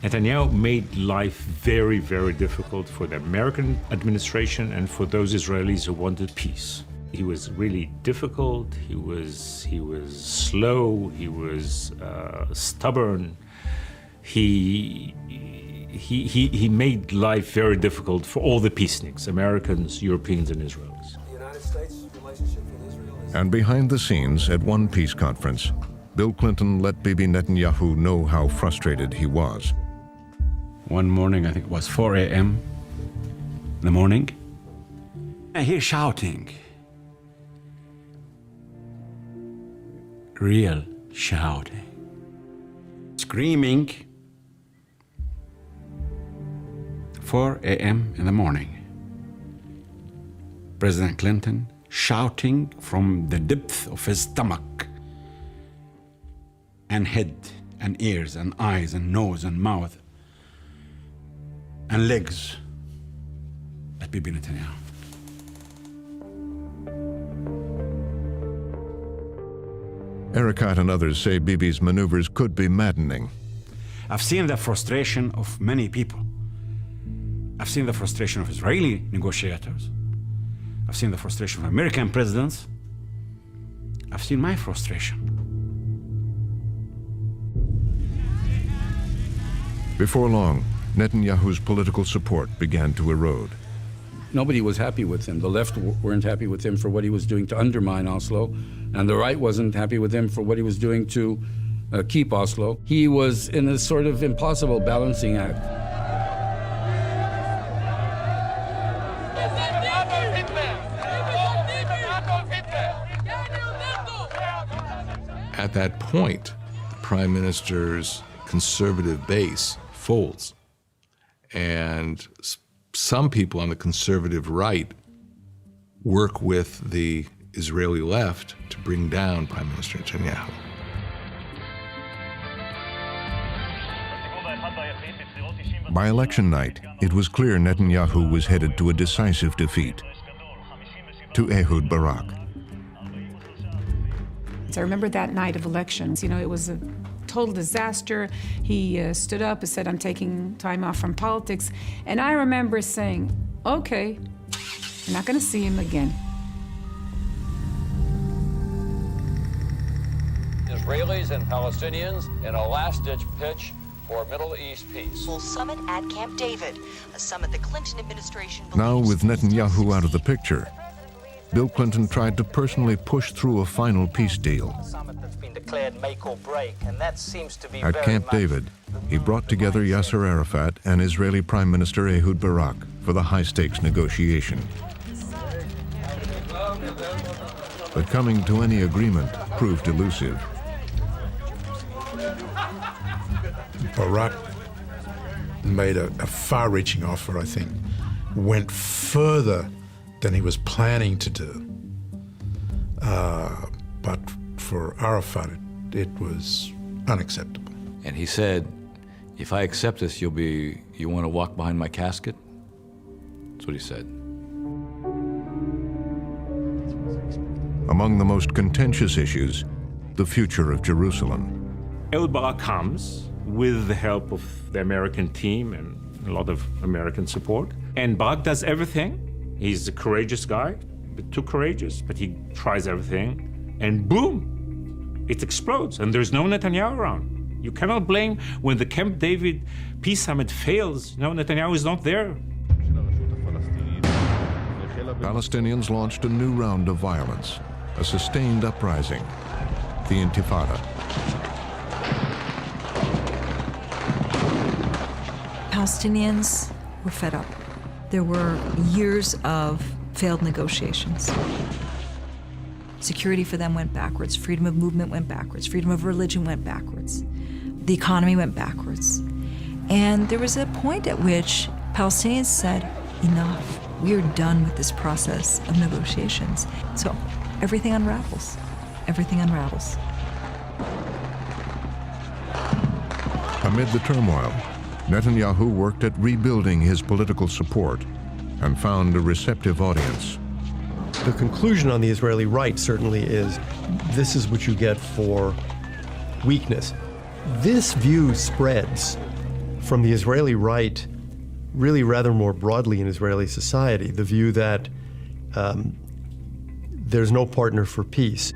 Netanyahu made life very, very difficult for the American administration and for those Israelis who wanted peace. He was really difficult, he was slow, he was stubborn. He he made life very difficult for all the peaceniks, Americans, Europeans, and Israelis. The United States' relationship with Israel is... And behind the scenes at one peace conference, Bill Clinton let Bibi Netanyahu know how frustrated he was. One morning, I think it was 4 a.m. in the morning, I hear shouting. Real shouting. Screaming. 4 a.m. in the morning. President Clinton shouting from the depth of his stomach, and head, and ears, and eyes, and nose, and mouth, and legs at Bibi Netanyahu. Erekat and others say Bibi's maneuvers could be maddening. I've seen the frustration of many people. I've seen the frustration of Israeli negotiators. I've seen the frustration of American presidents. I've seen my frustration. Before long, Netanyahu's political support began to erode. Nobody was happy with him. The left weren't happy with him for what he was doing to undermine Oslo, and the right wasn't happy with him for what he was doing to keep Oslo. He was in a sort of impossible balancing act. At that point, the prime minister's conservative base folds. And some people on the conservative right work with the Israeli left to bring down Prime Minister Netanyahu. By election night, it was clear Netanyahu was headed to a decisive defeat, to Ehud Barak. I remember that night of elections. You know, it was a total disaster. He stood up and said, I'm taking time off from politics. And I remember saying, okay, I'm not going to see him again. Israelis and Palestinians in a last-ditch pitch for Middle East peace. Full summit at Camp David, a summit the Clinton administration believes... Now, with Netanyahu out of the picture, Bill Clinton tried to personally push through a final peace deal. Declared make or break, and that seems to be At Camp David, he brought together Yasser Arafat and Israeli Prime Minister Ehud Barak for the high-stakes negotiation. But coming to any agreement proved elusive. Barak made a far-reaching offer, I think, went further than he was planning to do. But for Arafat, it was unacceptable. And he said, if I accept this, you want to walk behind my casket? That's what he said. Among the most contentious issues, the future of Jerusalem. Ehud Barak comes with the help of the American team and a lot of American support. And Barak does everything. He's a courageous guy, a bit too courageous, but he tries everything. And boom, it explodes. And there's no Netanyahu around. You cannot blame when the Camp David peace summit fails. No, Netanyahu is not there. Palestinians launched a new round of violence, a sustained uprising, the Intifada. Palestinians were fed up. There were years of failed negotiations. Security for them went backwards. Freedom of movement went backwards. Freedom of religion went backwards. The economy went backwards. And there was a point at which Palestinians said, enough. We are done with this process of negotiations. So everything unravels. Everything unravels. Amid the turmoil, Netanyahu worked at rebuilding his political support and found a receptive audience. The conclusion on the Israeli right certainly is this is what you get for weakness. This view spreads from the Israeli right really rather more broadly in Israeli society, the view that there's no partner for peace.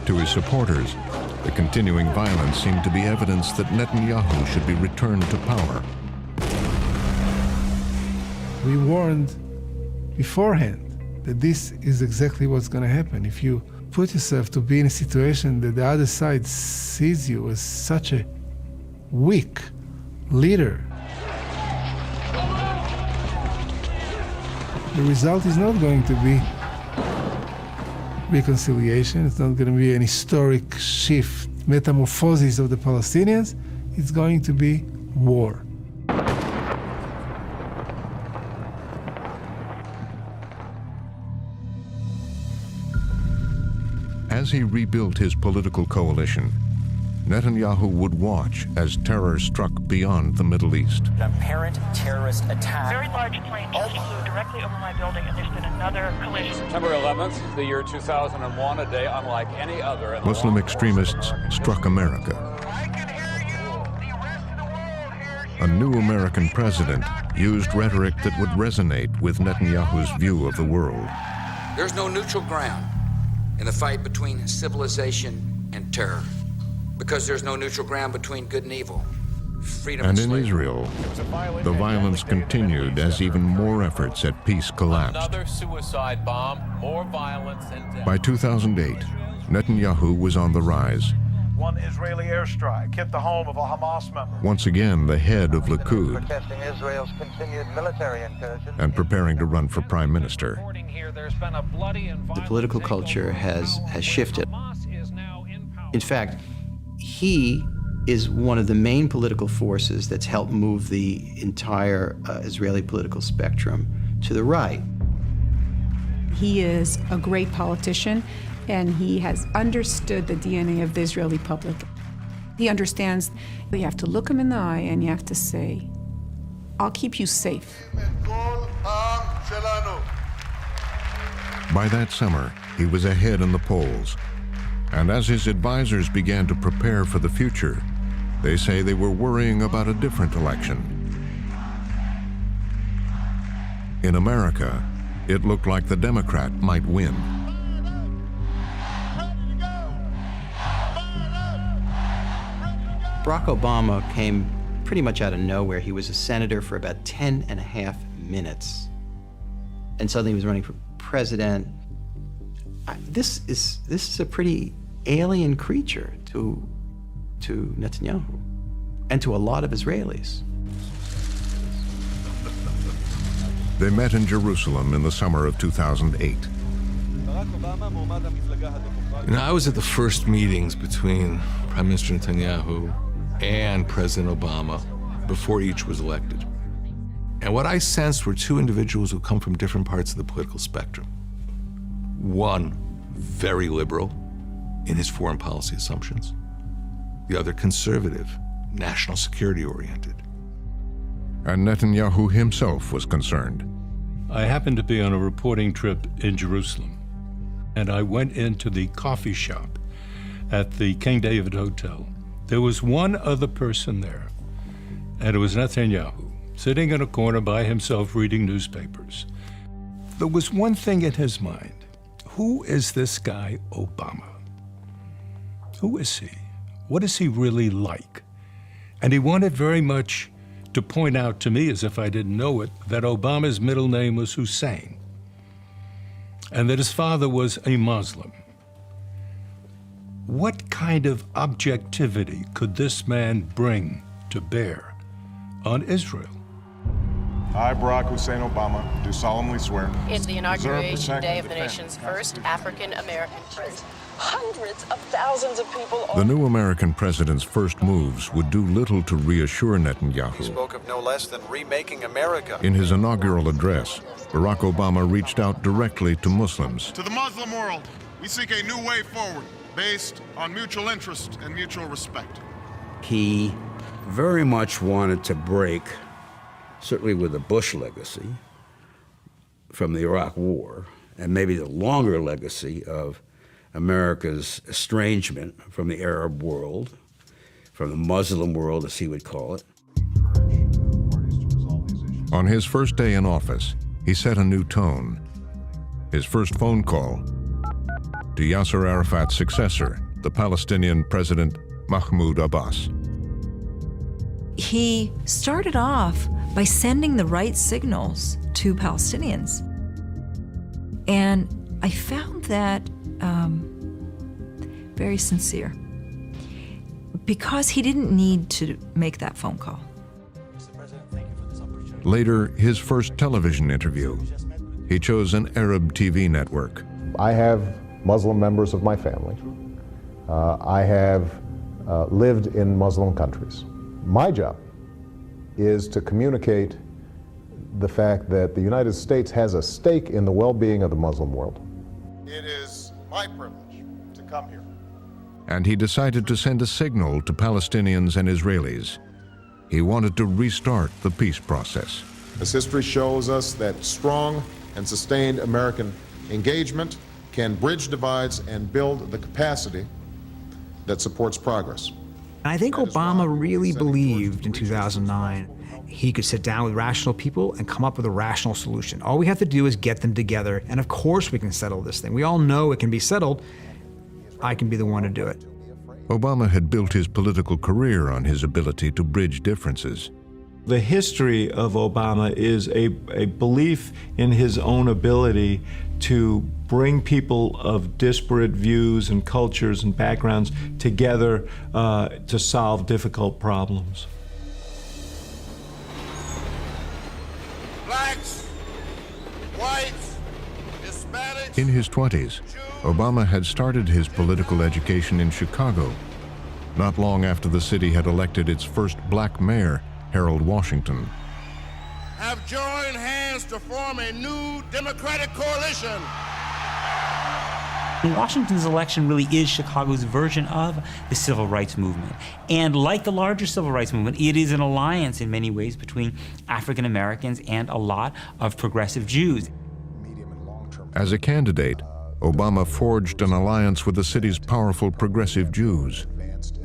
To his supporters, the continuing violence seemed to be evidence that Netanyahu should be returned to power. We warned beforehand that this is exactly what's going to happen. If you put yourself to be in a situation that the other side sees you as such a weak leader, the result is not going to be reconciliation. It's not going to be an historic shift, metamorphosis of the Palestinians. It's going to be war. As he rebuilt his political coalition, Netanyahu would watch as terror struck beyond the Middle East. An apparent terrorist attack. Very large plane just flew directly over my building, and there's been another collision. September 11th, the year 2001, a day unlike any other. In the Muslim long extremists struck America. A new American president used rhetoric that would resonate with Netanyahu's view of the world. There's no neutral ground in the fight between civilization and terror, because there's no neutral ground between good and evil, freedom And and in slavery. Israel, the violence continued as even more efforts at peace collapsed. Another suicide bomb, more violence and death. By 2008, Netanyahu was on the rise. One Israeli airstrike hit the home of a Hamas member. Once again, the head of Likud, Protesting Israel's continued military incursion. and preparing to run for prime minister. The political culture has shifted. In fact, he is one of the main political forces that's helped move the entire Israeli political spectrum to the right. He is a great politician, and he has understood the DNA of the Israeli public. He understands that you have to look him in the eye and you have to say, I'll keep you safe. By that summer, he was ahead in the polls. And as his advisors began to prepare for the future, they say they were worrying about a different election. In America, it looked like the Democrat might win. Barack Obama came pretty much out of nowhere. He was a senator for about 10 and a half minutes. And suddenly he was running for president. This is a pretty alien creature to Netanyahu and to a lot of Israelis. They met in Jerusalem in the summer of 2008. I was at the first meetings between Prime Minister Netanyahu and President Obama before each was elected. And what I sensed were two individuals who come from different parts of the political spectrum. One, very liberal in his foreign policy assumptions. The other, conservative, national security oriented. And Netanyahu himself was concerned. I happened to be on a reporting trip in Jerusalem, and I went into the coffee shop at the King David Hotel. There was one other person there, and it was Netanyahu, sitting in a corner by himself reading newspapers. There was one thing in his mind. Who is this guy, Obama? Who is he? What is he really like? And he wanted very much to point out to me, as if I didn't know it, that Obama's middle name was Hussein, and that his father was a Muslim. What kind of objectivity could this man bring to bear on Israel? I, Barack Hussein Obama, do solemnly swear. It's the to preserve, inauguration protect, day and of the defend nation's first African-American president. Hundreds of thousands of people. The new American president's first moves would do little to reassure He Netanyahu. spoke of no less than remaking America. In his inaugural address, Barack Obama reached out directly to Muslims. To the Muslim world, we seek a new way forward based on mutual interest and mutual respect. He very much wanted to break, certainly with the Bush legacy from the Iraq War, and maybe the longer legacy of America's estrangement from the Arab world, from the Muslim world, as he would call it. On his first day in office, he set a new tone. His first phone call to Yasser Arafat's successor, the Palestinian President Mahmoud Abbas. He started off by sending the right signals to Palestinians. And I found that very sincere, because he didn't need to make that phone call. Later, his first television interview, he chose an Arab TV network. I have Muslim members of my family. I have lived in Muslim countries. My job is to communicate the fact that the United States has a stake in the well-being of the Muslim world. It is my privilege to come here. And he decided to send a signal to Palestinians and Israelis. He wanted to restart the peace process. As history shows us that strong and sustained American engagement can bridge divides and build the capacity that supports progress. I think Obama really believed in 2009 he could sit down with rational people and come up with a rational solution. All we have to do is get them together, and of course we can settle this thing. We all know it can be settled. I can be the one to do it. Obama had built his political career on his ability to bridge differences. The history of Obama is a belief in his own ability to bring people of disparate views and cultures and backgrounds together to solve difficult problems. Blacks, whites, Hispanics. In his 20s, Obama had started his political education in Chicago, not long after the city had elected its first black mayor, Harold Washington. Have joined hands to form a new Democratic coalition. Washington's election really is Chicago's version of the civil rights movement. And like the larger civil rights movement, it is an alliance in many ways between African Americans and a lot of progressive Jews. As a candidate, Obama forged an alliance with the city's powerful progressive Jews.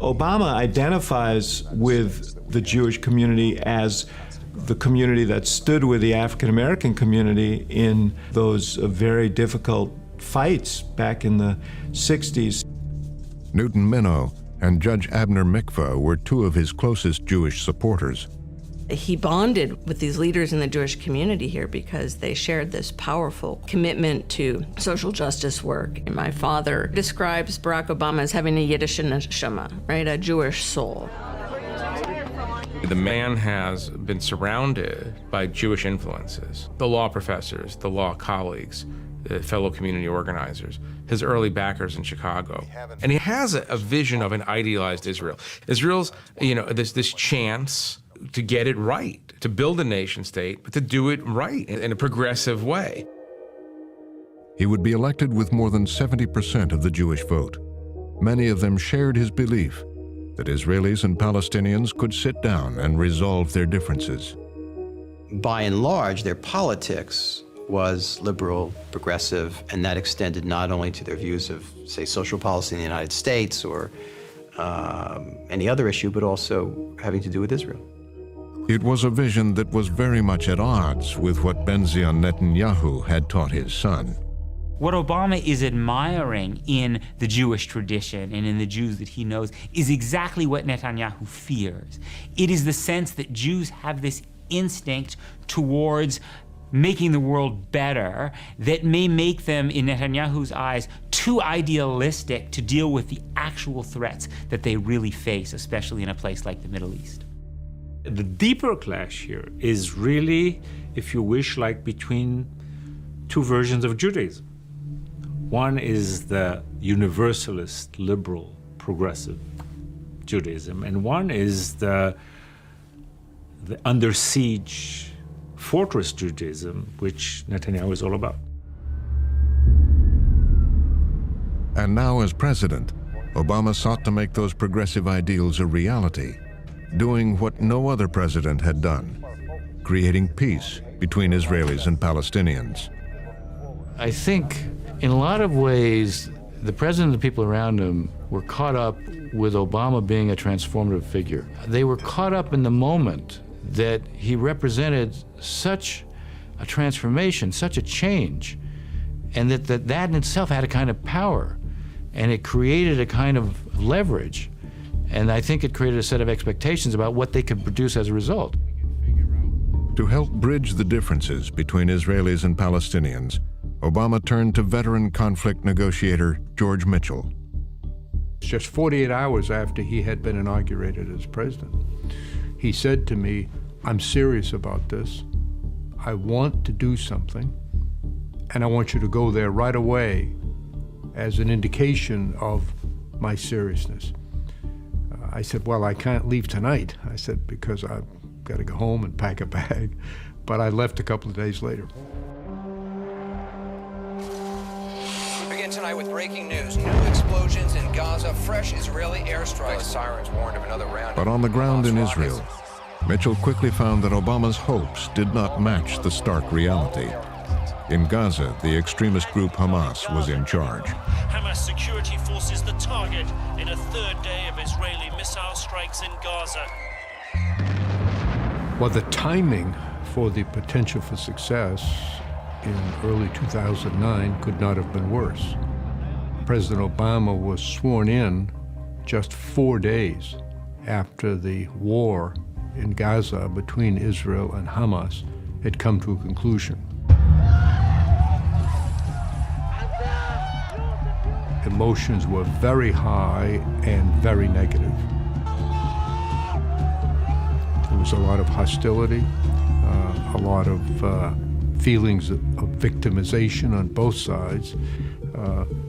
Obama identifies with the Jewish community as the community that stood with the African American community in those very difficult fights back in the 60s. Newton Minow and Judge Abner Mikva were two of his closest Jewish supporters. He bonded with these leaders in the Jewish community here because they shared this powerful commitment to social justice work. And my father describes Barack Obama as having a Yiddish neshama, right, a Jewish soul. The man has been surrounded by Jewish influences, the law professors, the law colleagues, the fellow community organizers, his early backers in Chicago. And he has a vision of an idealized Israel. Israel's, this chance to get it right, to build a nation state, but to do it right in a progressive way. He would be elected with more than 70% of the Jewish vote. Many of them shared his belief that Israelis and Palestinians could sit down and resolve their differences. By and large, their politics was liberal, progressive, and that extended not only to their views of, say, social policy in the United States or any other issue, but also having to do with Israel. It was a vision that was very much at odds with what Benzion Netanyahu had taught his son. What Obama is admiring in the Jewish tradition and in the Jews that he knows is exactly what Netanyahu fears. It is the sense that Jews have this instinct towards making the world better that may make them, in Netanyahu's eyes, too idealistic to deal with the actual threats that they really face, especially in a place like the Middle East. The deeper clash here is really, if you wish, like between two versions of Judaism. One is the universalist, liberal, progressive Judaism, and one is the under siege fortress Judaism, which Netanyahu is all about. And now, as president, Obama sought to make those progressive ideals a reality, doing what no other president had done, creating peace between Israelis and Palestinians. I think in a lot of ways, the president and the people around him were caught up with Obama being a transformative figure. They were caught up in the moment that he represented such a transformation, such a change, and that in itself had a kind of power. And it created a kind of leverage. And I think it created a set of expectations about what they could produce as a result. To help bridge the differences between Israelis and Palestinians, Obama turned to veteran conflict negotiator George Mitchell. Just 48 hours after he had been inaugurated as president, he said to me, "I'm serious about this. I want to do something, and I want you to go there right away as an indication of my seriousness." I said, "Well, I can't leave tonight." I said, "Because I've got to go home and pack a bag." But I left a couple of days later. We begin tonight with breaking news. New explosions in Gaza, fresh Israeli airstrikes. Sirens warned of another round. But on the ground in Israel, Mitchell quickly found that Obama's hopes did not match the stark reality. In Gaza, the extremist group Hamas was in charge. Hamas security forces the target in a third day of Israeli missile strikes in Gaza. Well, the timing for the potential for success in early 2009 could not have been worse. President Obama was sworn in just 4 days after the war in Gaza between Israel and Hamas had come to a conclusion. Emotions were very high and very negative. There was a lot of hostility, a lot of feelings of victimization on both sides.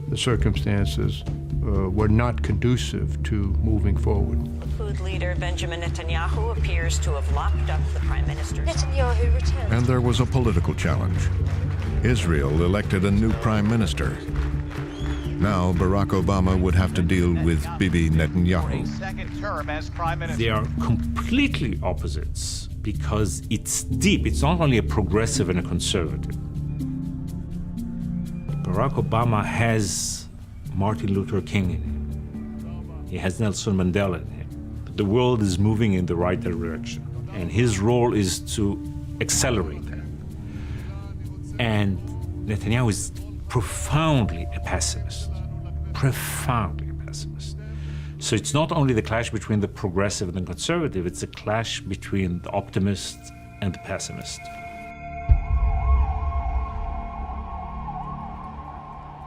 The circumstances were not conducive to moving forward. Food leader Benjamin Netanyahu appears to have locked up the prime minister. Netanyahu returned. And there was a political challenge. Israel elected a new prime minister. Now Barack Obama would have to deal with Bibi Netanyahu. They are completely opposites because it's deep. It's not only a progressive and a conservative. Barack Obama has Martin Luther King in him. He has Nelson Mandela in him. But the world is moving in the right direction, and his role is to accelerate that. And Netanyahu is profoundly a pessimist. Profoundly a pessimist. So it's not only the clash between the progressive and the conservative, it's a clash between the optimist and the pessimist.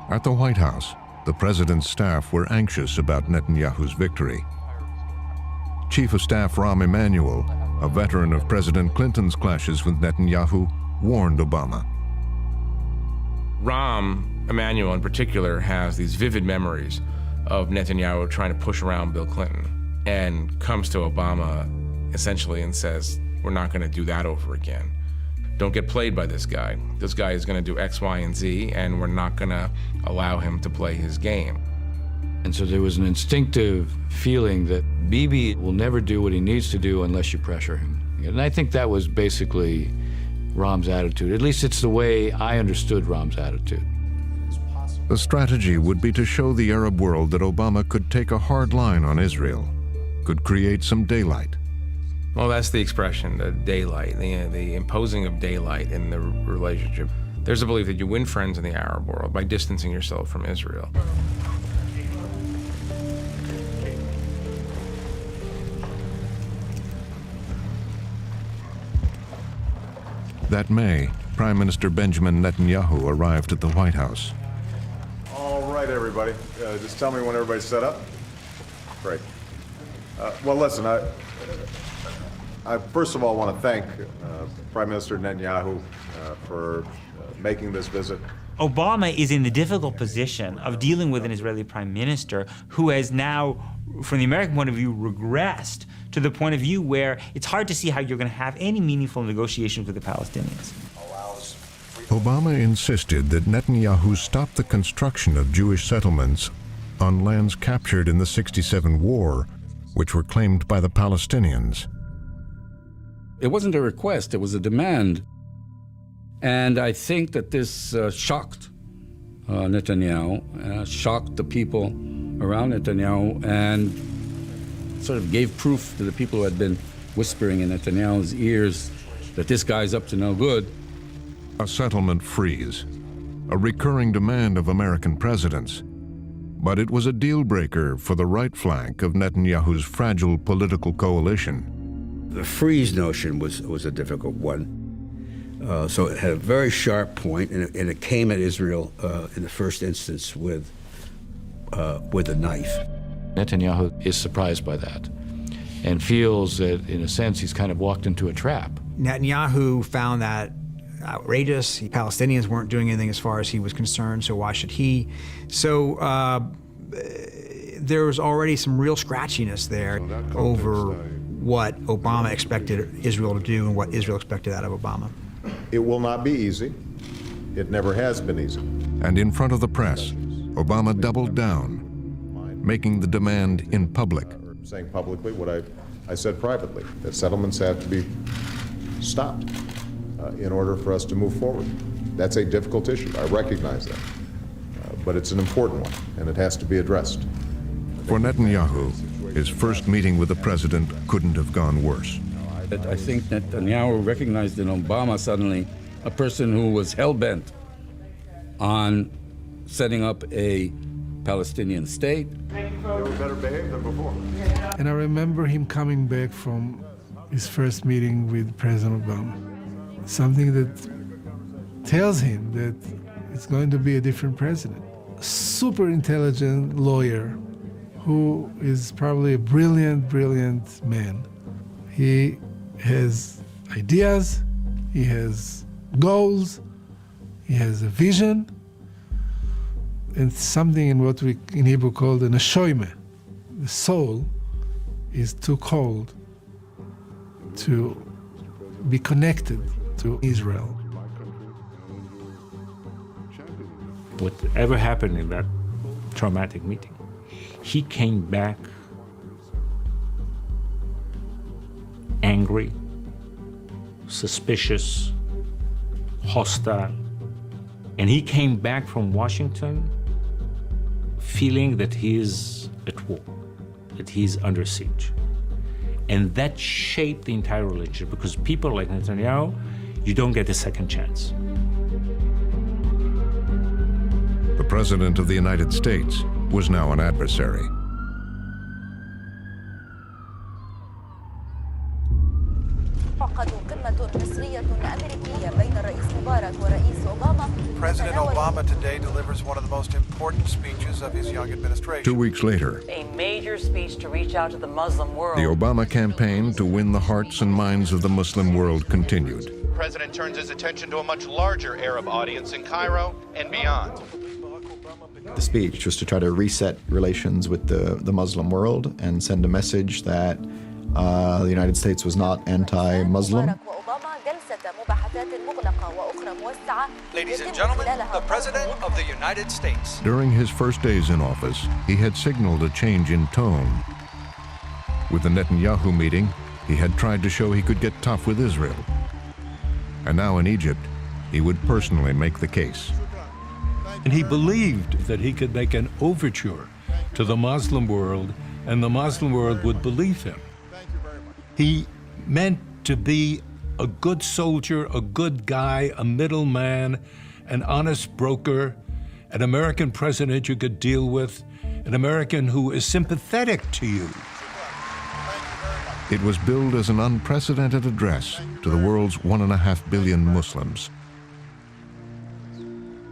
At the White House, the president's staff were anxious about Netanyahu's victory. Chief of Staff Rahm Emanuel, a veteran of President Clinton's clashes with Netanyahu, warned Obama. Rahm Emanuel in particular has these vivid memories of Netanyahu trying to push around Bill Clinton and comes to Obama essentially and says, "We're not going to do that over again. Don't get played by this guy. This guy is going to do X, Y, and Z, and we're not going to allow him to play his game." And so there was an instinctive feeling that Bibi will never do what he needs to do unless you pressure him. And I think that was basically Rahm's attitude. At least it's the way I understood Rahm's attitude. The strategy would be to show the Arab world that Obama could take a hard line on Israel, could create some daylight. Well, that's the expression, the daylight, the imposing of daylight in the relationship. There's a belief that you win friends in the Arab world by distancing yourself from Israel. That May, Prime Minister Benjamin Netanyahu arrived at the White House. All right, everybody. Just tell me when everybody's set up. Great. Well, listen, I first of all want to thank Prime Minister Netanyahu for making this visit. Obama is in the difficult position of dealing with an Israeli prime minister who has now, from the American point of view, regressed to the point of view where it's hard to see how you're going to have any meaningful negotiations with the Palestinians. Obama insisted that Netanyahu stop the construction of Jewish settlements on lands captured in the '67 war, which were claimed by the Palestinians. It wasn't a request, it was a demand. And I think that this shocked Netanyahu, shocked the people around Netanyahu, and sort of gave proof to the people who had been whispering in Netanyahu's ears that this guy's up to no good. A settlement freeze, a recurring demand of American presidents. But it was a deal breaker for the right flank of Netanyahu's fragile political coalition. The freeze notion was a difficult one. So it had a very sharp point, and it came at Israel in the first instance with a knife. Netanyahu is surprised by that and feels that, in a sense, he's kind of walked into a trap. Netanyahu found that outrageous. Palestinians weren't doing anything as far as he was concerned, so why should he? So there was already some real scratchiness there over what Obama expected Israel to do and what Israel expected out of Obama. It will not be easy. It never has been easy. And in front of the press, Obama doubled down, making the demand in public. Saying publicly what I said privately, that settlements have to be stopped in order for us to move forward. That's a difficult issue. I recognize that. But it's an important one, and it has to be addressed. For Netanyahu, his first meeting with the president couldn't have gone worse. I think Netanyahu recognized in Obama suddenly a person who was hell-bent on setting up a Palestinian state. They were better behaved than before. And I remember him coming back from his first meeting with President Obama. Something that tells him that it's going to be a different president. A super intelligent lawyer who is probably a brilliant, brilliant man. He has ideas, he has goals, he has a vision, and something in what we in Hebrew call the neshoime. The soul is too cold to be connected to Israel. Whatever happened in that traumatic meeting, he came back angry, suspicious, hostile, and he came back from Washington feeling that he is at war, that he's under siege. And that shaped the entire relationship, because people like Netanyahu, you don't get a second chance. The President of the United States was now an adversary. President Obama today delivers one of the most important speeches of his young administration. 2 weeks later, A major speech to reach out to the Muslim world. the Obama campaign to win the hearts and minds of the Muslim world continued. The president turns his attention to a much larger Arab audience in Cairo and beyond. The speech was to try to reset relations with the Muslim world and send a message that the United States was not anti-Muslim. Ladies and gentlemen, the President of the United States. During his first days in office, he had signaled a change in tone. With the Netanyahu meeting, he had tried to show he could get tough with Israel. And now in Egypt, he would personally make the case. And he believed that he could make an overture to the Muslim world, and the Muslim world would believe him. He meant to be a good soldier, a good guy, a middleman, an honest broker, an American president you could deal with, an American who is sympathetic to you. It was billed as an unprecedented address to the world's 1.5 billion Muslims.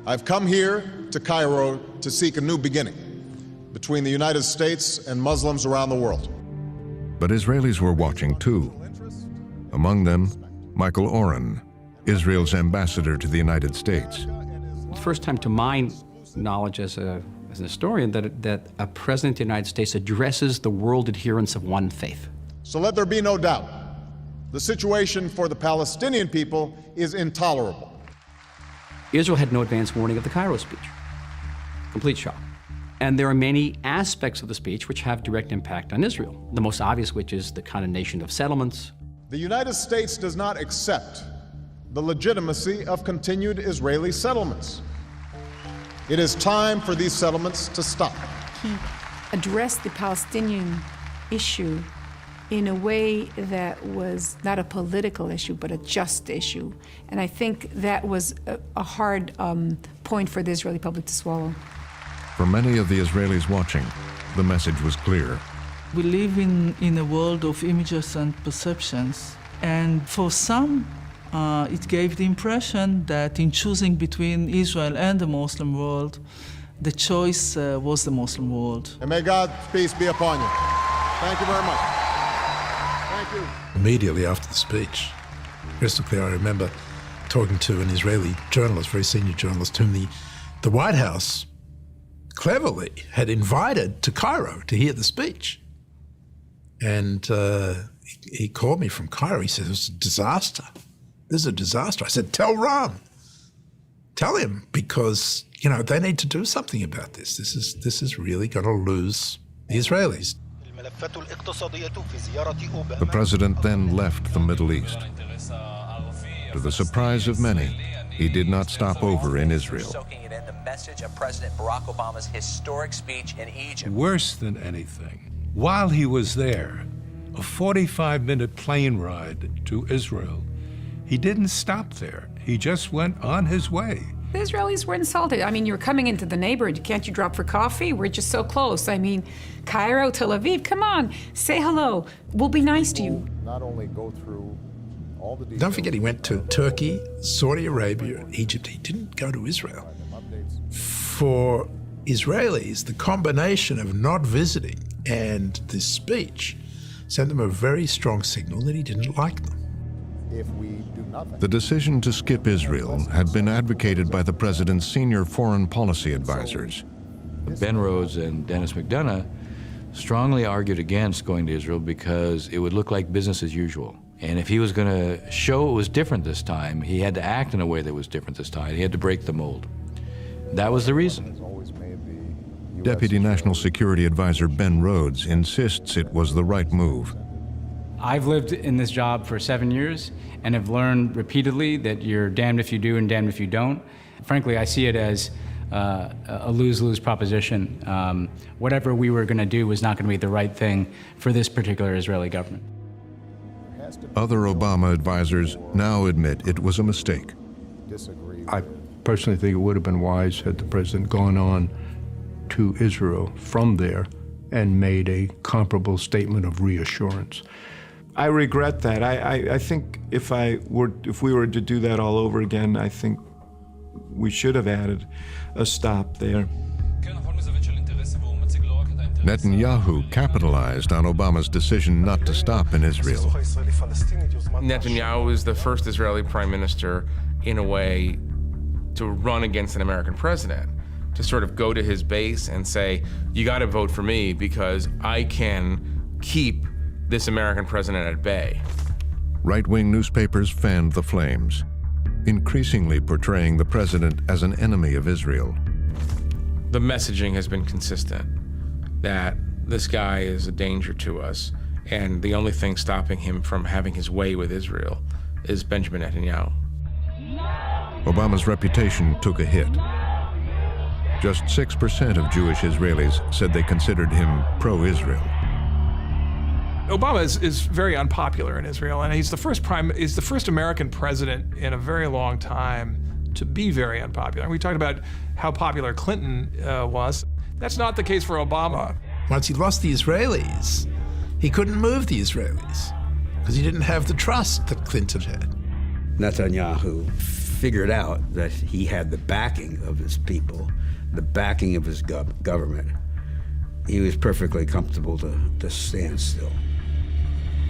I've come here to Cairo to seek a new beginning between the United States and Muslims around the world. But Israelis were watching too. Among them, Michael Oren, Israel's ambassador to the United States. The first time to my knowledge as an historian that a president of the United States addresses the world adherents of one faith. So let there be no doubt, the situation for the Palestinian people is intolerable. Israel had no advance warning of the Cairo speech. Complete shock. And there are many aspects of the speech which have direct impact on Israel. The most obvious which is the condemnation of settlements. The United States does not accept the legitimacy of continued Israeli settlements. It is time for these settlements to stop. He addressed the Palestinian issue in a way that was not a political issue, but a just issue. And I think that was a hard point for the Israeli public to swallow. For many of the Israelis watching, the message was clear. We live in a world of images and perceptions, and for some, it gave the impression that in choosing between Israel and the Muslim world, the choice was the Muslim world. And may God's peace be upon you. Thank you very much. Thank you. Immediately after the speech, crystal clear, I remember talking to an Israeli journalist, very senior journalist, whom the White House cleverly had invited to Cairo to hear the speech. And he called me from Cairo. He said, it was a disaster. This is a disaster. I said, tell Ram. Tell him, because, you know, they need to do something about this. This is really going to lose the Israelis. The president then left the Middle East. To the surprise of many, he did not stop over in Israel. Soaking it in, the message of President Barack Obama's historic speech in Egypt. Worse than anything, while he was there, a 45-minute plane ride to Israel, he didn't stop there. He just went on his way. The Israelis were insulted. I mean, you're coming into the neighborhood. Can't you drop for coffee? We're just so close. I mean, Cairo, Tel Aviv, come on, say hello. We'll be nice to you. Not only go through all the details. Don't forget, he went to Turkey, Saudi Arabia, Egypt. He didn't go to Israel. For Israelis, the combination of not visiting and this speech sent them a very strong signal that he didn't like them. If we do nothing. The decision to skip Israel had been advocated by the president's senior foreign policy advisors. Ben Rhodes and Dennis McDonough strongly argued against going to Israel because it would look like business as usual. And if he was going to show it was different this time, he had to act in a way that was different this time. He had to break the mold. That was the reason. Deputy National Security Advisor Ben Rhodes insists it was the right move. I've lived in this job for 7 years and have learned repeatedly that you're damned if you do and damned if you don't. Frankly, I see it as a lose-lose proposition. Whatever we were going to do was not going to be the right thing for this particular Israeli government. Other Obama advisors now admit it was a mistake. I personally think it would have been wise had the president gone on to Israel from there and made a comparable statement of reassurance. I regret that. I think if we were to do that all over again, I think we should have added a stop there. Netanyahu capitalized on Obama's decision not to stop in Israel. Netanyahu is the first Israeli prime minister, in a way, to run against an American president, to sort of go to his base and say, you got to vote for me because I can keep this American president at bay. Right-wing newspapers fanned the flames, increasingly portraying the president as an enemy of Israel. The messaging has been consistent, that this guy is a danger to us, and the only thing stopping him from having his way with Israel is Benjamin Netanyahu. Obama's reputation took a hit. Just 6% of Jewish Israelis said they considered him pro-Israel. Obama is very unpopular in Israel, and he's the first American president in a very long time to be very unpopular. We talked about how popular Clinton was. That's not the case for Obama. Once he lost the Israelis, he couldn't move the Israelis because he didn't have the trust that Clinton had. Netanyahu figured out that he had the backing of his people, the backing of his government. He was perfectly comfortable to stand still.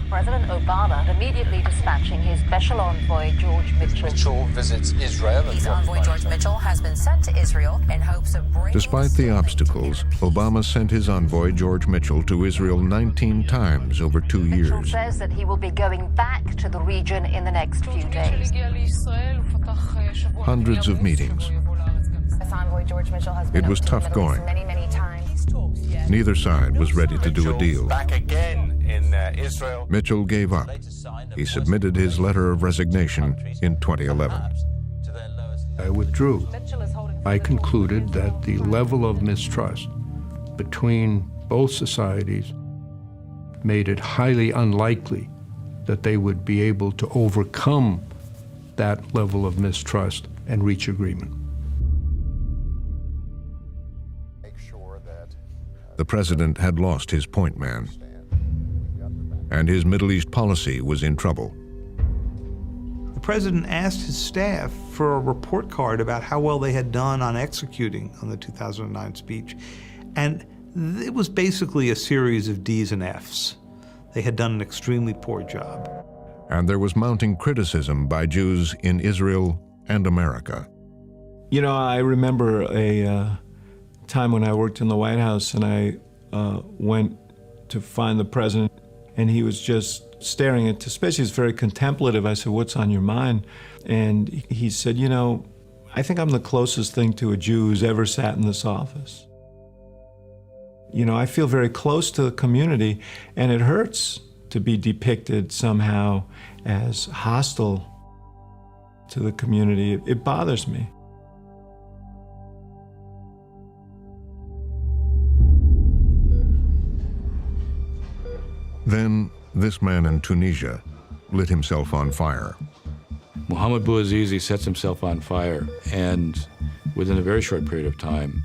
President Obama immediately dispatching his special envoy, George Mitchell. Mitchell visits Israel. His envoy, George Mitchell, has been sent to Israel in hopes of bringing... Despite the obstacles, Obama sent his envoy, George Mitchell, to Israel 19 times over 2 years. Mitchell says that he will be going back to the region in the next few days. Hundreds of meetings. Envoy George Mitchell has been It was tough going. many times. Neither side was ready to do a deal. Back again in Israel. Mitchell gave up. He submitted his letter of resignation in 2011. I withdrew. I concluded that the level of mistrust between both societies made it highly unlikely that they would be able to overcome that level of mistrust and reach agreement. the president had lost his point man, and his Middle East policy was in trouble. The president asked his staff for a report card about how well they had done on executing on the 2009 speech, and it was basically a series of D's and F's. They had done an extremely poor job. And there was mounting criticism by Jews in Israel and America. You know, I remember a time when I worked in the White House, and I went to find the president, and he was just staring at, especially he's very contemplative. I said, "What's on your mind?" And he said, "You know, I think I'm the closest thing to a Jew who's ever sat in this office. You know, I feel very close to the community, and it hurts to be depicted somehow as hostile to the community. It bothers me." Then, this man in Tunisia lit himself on fire. Mohammed Bouazizi sets himself on fire, and within a very short period of time,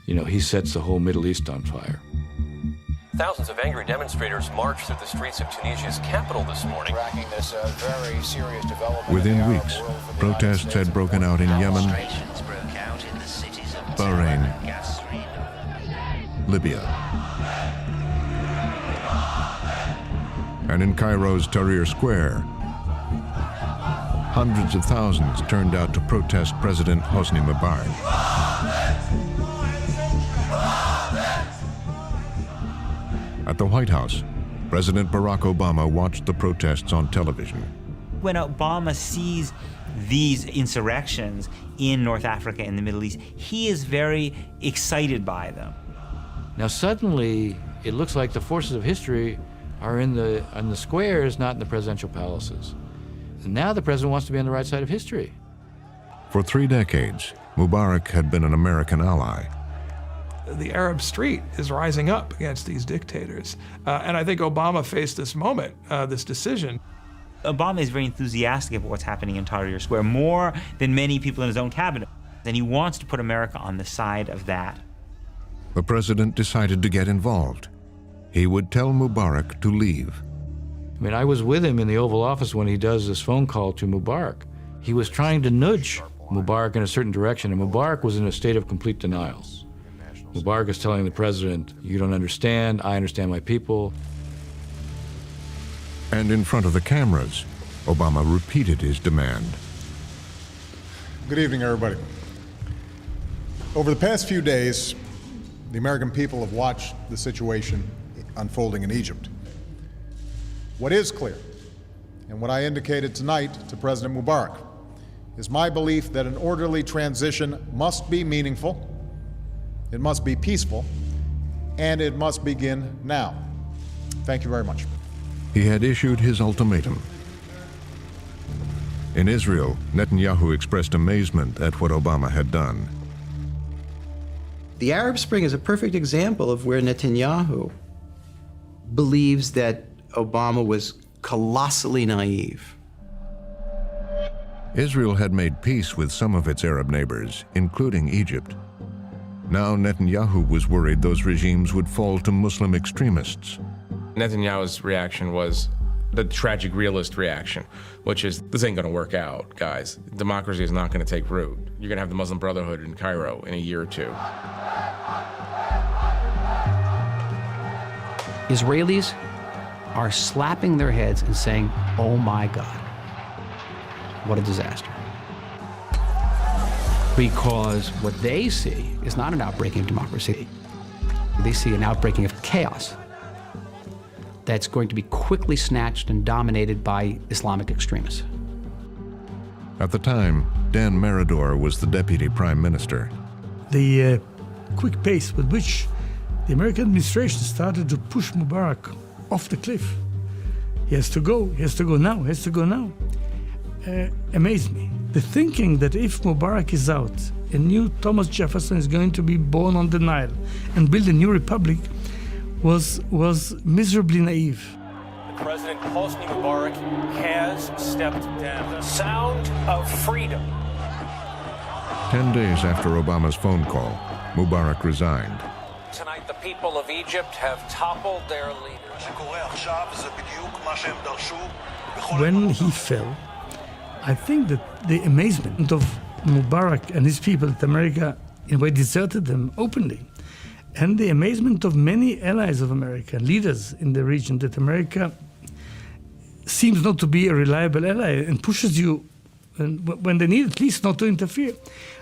he sets the whole Middle East on fire. Thousands of angry demonstrators marched through the streets of Tunisia's capital this morning. This very serious development. Within weeks, protests had broken out in Yemen, Bahrain, Libya, and in Cairo's Tahrir Square, hundreds of thousands turned out to protest President Hosni Mubarak. At the White House, President Barack Obama watched the protests on television. When Obama sees these insurrections in North Africa and the Middle East, he is very excited by them. Now suddenly, it looks like the forces of history are in the squares, not in the presidential palaces. And now the president wants to be on the right side of history. For 3 decades, Mubarak had been an American ally. The Arab street is rising up against these dictators. And I think Obama faced this moment, this decision. Obama is very enthusiastic about what's happening in Tahrir Square, more than many people in his own cabinet. And he wants to put America on the side of that. The president decided to get involved. He would tell Mubarak to leave. I mean, I was with him in the Oval Office when he does this phone call to Mubarak. He was trying to nudge Mubarak in a certain direction, and Mubarak was in a state of complete denial. Mubarak is telling the president, "You don't understand, I understand my people." And in front of the cameras, Obama repeated his demand. Good evening, everybody. Over the past few days, the American people have watched the situation unfolding in Egypt. What is clear, and what I indicated tonight to President Mubarak, is my belief that an orderly transition must be meaningful, it must be peaceful, and it must begin now. Thank you very much. He had issued his ultimatum. In Israel, Netanyahu expressed amazement at what Obama had done. The Arab Spring is a perfect example of where Netanyahu believes that Obama was colossally naive. Israel had made peace with some of its Arab neighbors, including Egypt. Now Netanyahu was worried those regimes would fall to Muslim extremists. Netanyahu's reaction was the tragic realist reaction, which is, this ain't gonna work out, guys. Democracy is not gonna take root. You're gonna have the Muslim Brotherhood in Cairo in a year or two. Israelis are slapping their heads and saying, "Oh my God, what a disaster." Because what they see is not an outbreaking of democracy. They see an outbreaking of chaos that's going to be quickly snatched and dominated by Islamic extremists. At the time, Dan Meridor was the deputy prime minister. The quick pace with which the American administration started to push Mubarak off the cliff. He has to go now, he has to go now. Amazed me. The thinking that if Mubarak is out, a new Thomas Jefferson is going to be born on the Nile and build a new republic was miserably naive. President Hosni Mubarak has stepped down. The sound of freedom. 10 days after Obama's phone call, Mubarak resigned. Tonight, the people of Egypt have toppled their leader. When he fell, I think that the amazement of Mubarak and his people that America, in a way, deserted them openly, and the amazement of many allies of America, leaders in the region, that America seems not to be a reliable ally and pushes you, and when they need at least not to interfere.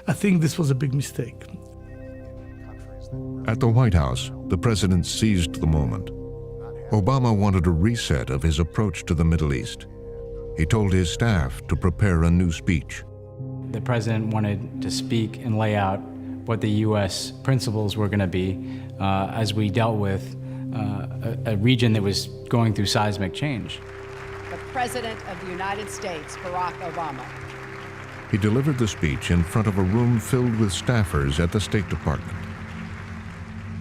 I think this was a big mistake. At the White House, the president seized the moment. Obama wanted a reset of his approach to the Middle East. He told his staff to prepare a new speech. The president wanted to speak and lay out what the U.S. principles were going to be as we dealt with a region that was going through seismic change. The President of the United States, Barack Obama. He delivered the speech in front of a room filled with staffers at the State Department.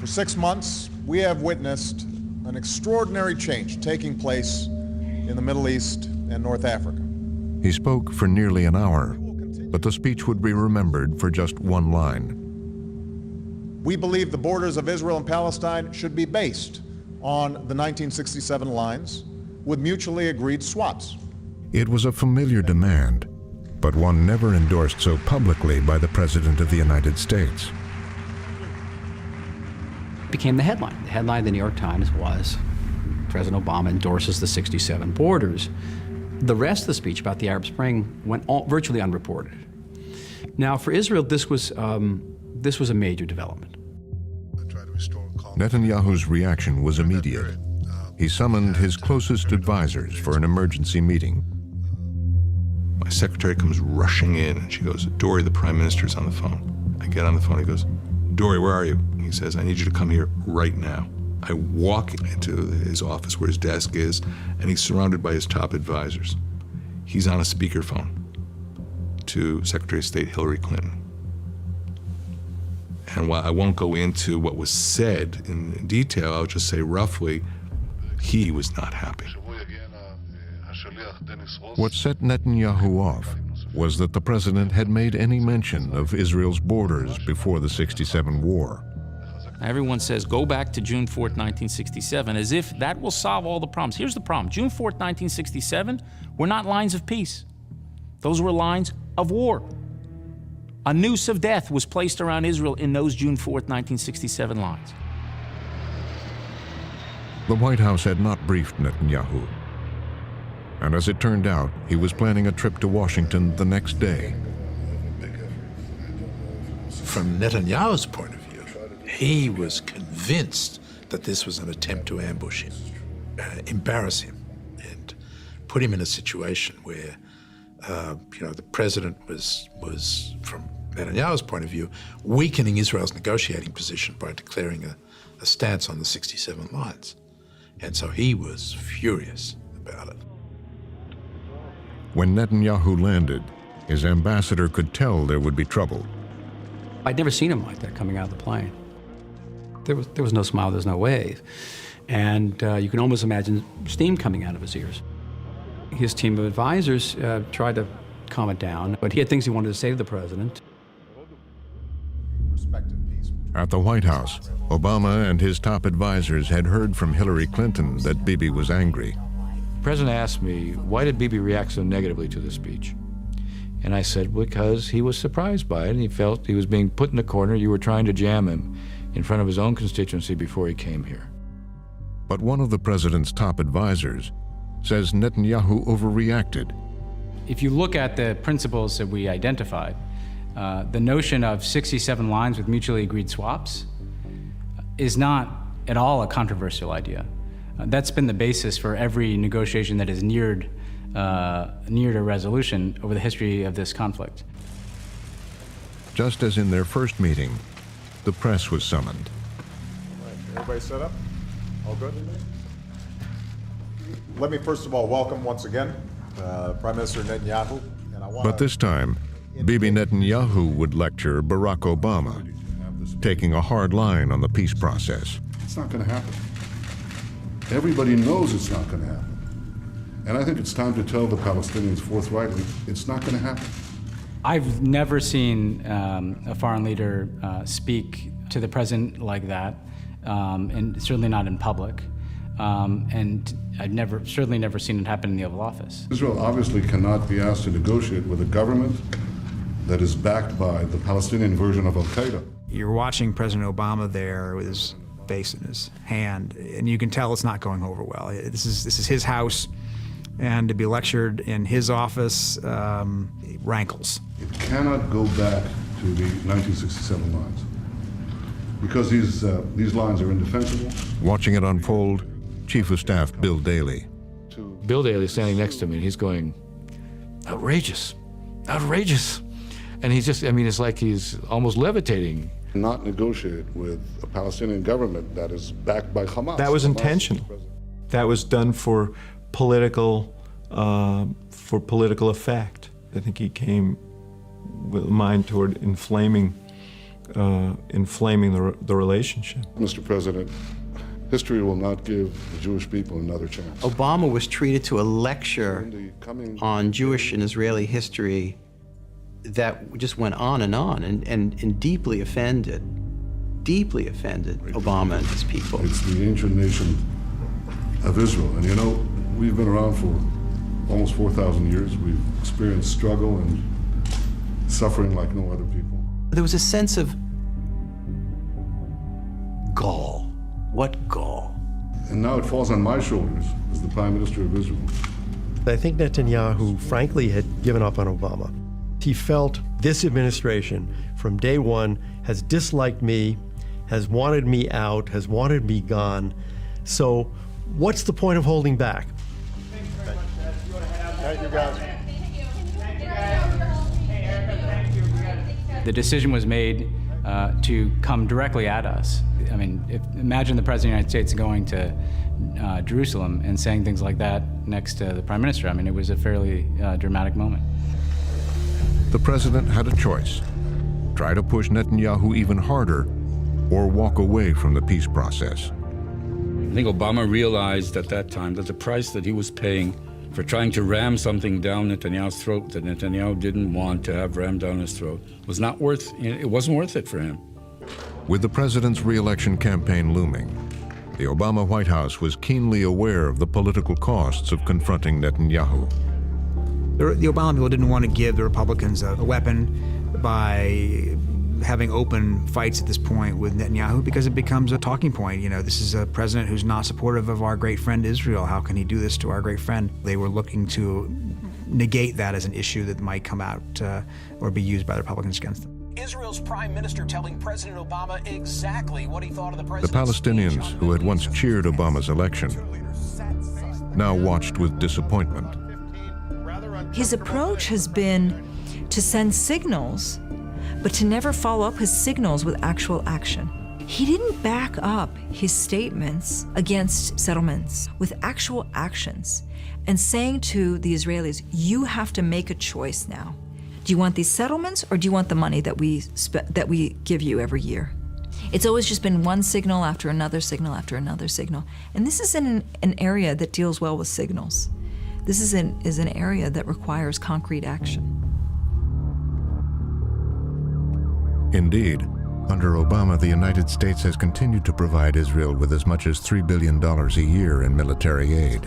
For 6 months, we have witnessed an extraordinary change taking place in the Middle East and North Africa. He spoke for nearly an hour, but the speech would be remembered for just one line. We believe the borders of Israel and Palestine should be based on the 1967 lines with mutually agreed swaps. It was a familiar demand, but one never endorsed so publicly by the President of the United States. Became the headline. The headline of the New York Times was, President Obama endorses the 67 borders. The rest of the speech about the Arab Spring went virtually unreported. Now, for Israel, this was a major development. Netanyahu's reaction was immediate. He summoned his closest advisors for an emergency meeting. My secretary comes rushing in, and she goes, Dory, the prime minister's on the phone. I get on the phone, he goes, Dory, where are you? He says, I need you to come here right now. I walk into his office where his desk is, and he's surrounded by his top advisors. He's on a speakerphone to Secretary of State Hillary Clinton. And while I won't go into what was said in detail, I'll just say roughly, he was not happy. What set Netanyahu off was that the president had made any mention of Israel's borders before the '67 war. Everyone says, go back to June 4th, 1967, as if that will solve all the problems. Here's the problem. June 4th, 1967 were not lines of peace. Those were lines of war. A noose of death was placed around Israel in those June 4th, 1967 lines. The White House had not briefed Netanyahu. And as it turned out, he was planning a trip to Washington the next day. From Netanyahu's point of view, he was convinced that this was an attempt to ambush him, embarrass him, and put him in a situation where, the president was, from Netanyahu's point of view, weakening Israel's negotiating position by declaring a stance on the 67 lines. And so he was furious about it. When Netanyahu landed, his ambassador could tell there would be trouble. I'd never seen him like that coming out of the plane. There was no smile, there was no wave. And you can almost imagine steam coming out of his ears. His team of advisors tried to calm it down, but he had things he wanted to say to the president. At the White House, Obama and his top advisors had heard from Hillary Clinton that Bibi was angry. The president asked me, why did Bibi react so negatively to the speech? And I said, because he was surprised by it, and he felt he was being put in a corner. You were trying to jam him in front of his own constituency before he came here. But one of the president's top advisors says Netanyahu overreacted. If you look at the principles that we identified, the notion of 67 lines with mutually agreed swaps is not at all a controversial idea. That's been the basis for every negotiation that has neared a resolution over the history of this conflict. Just as in their first meeting, the press was summoned. All right, everybody set up? All good? Let me first of all welcome once again Prime Minister Netanyahu. And I But this time, Bibi Netanyahu would lecture Barack Obama, taking a hard line on the peace process. It's not going to happen. Everybody knows it's not going to happen. And I think it's time to tell the Palestinians forthrightly, it's not going to happen. I've never seen a foreign leader speak to the president like that and certainly not in public. And I've certainly never seen it happen in the Oval Office. Israel obviously cannot be asked to negotiate with a government that is backed by the Palestinian version of Al-Qaeda. You're watching President Obama there with his face in his hand, and you can tell it's not going over well. This is his house, and to be lectured in his office rankles. It cannot go back to the 1967 lines because these lines are indefensible. Watching it unfold, Chief of Staff Bill Daley. Bill Daley is standing next to me, and he's going, outrageous, outrageous. And he's just, I mean, it's like he's almost levitating. Not negotiate with a Palestinian government that is backed by Hamas. That was Hamas intentional. That was done for political effect. I think he came with a mind toward inflaming the relationship. Mr. President, history will not give the Jewish people another chance. Obama was treated to a lecture on Jewish and Israeli history that just went on and deeply offended Obama and his people. It's the ancient nation of Israel. And you know, we've been around for almost 4,000 years. We've experienced struggle and suffering like no other people. There was a sense of gall. What gall? And now it falls on my shoulders as the Prime Minister of Israel. I think Netanyahu, frankly, had given up on Obama. He felt this administration, from day one, has disliked me, has wanted me out, has wanted me gone. So what's the point of holding back? Thank you, guys. The decision was made to come directly at us. I mean, imagine the President of the United States going to Jerusalem and saying things like that next to the Prime Minister. I mean, it was a fairly dramatic moment. The president had a choice: try to push Netanyahu even harder or walk away from the peace process. I think Obama realized at that time that the price that he was paying for trying to ram something down Netanyahu's throat that Netanyahu didn't want to have rammed down his throat was not worth, it wasn't worth it for him. With the president's re-election campaign looming, the Obama White House was keenly aware of the political costs of confronting Netanyahu. The Obama people didn't want to give the Republicans a weapon by having open fights at this point with Netanyahu because it becomes a talking point. You know, this is a president who's not supportive of our great friend Israel. How can he do this to our great friend? They were looking to negate that as an issue that might come out or be used by the Republicans against them. Israel's prime minister telling President Obama exactly what he thought of the president. The Palestinians, who had once cheered Obama's election, now watched with disappointment. His approach has been to send signals, but to never follow up his signals with actual action. He didn't back up his statements against settlements with actual actions and saying to the Israelis, you have to make a choice now. Do you want these settlements or do you want the money that we give you every year? It's always just been one signal after another signal after another signal. And this is in an area that deals well with signals. This is an area that requires concrete action. Indeed, under Obama, the United States has continued to provide Israel with as much as $3 billion a year in military aid.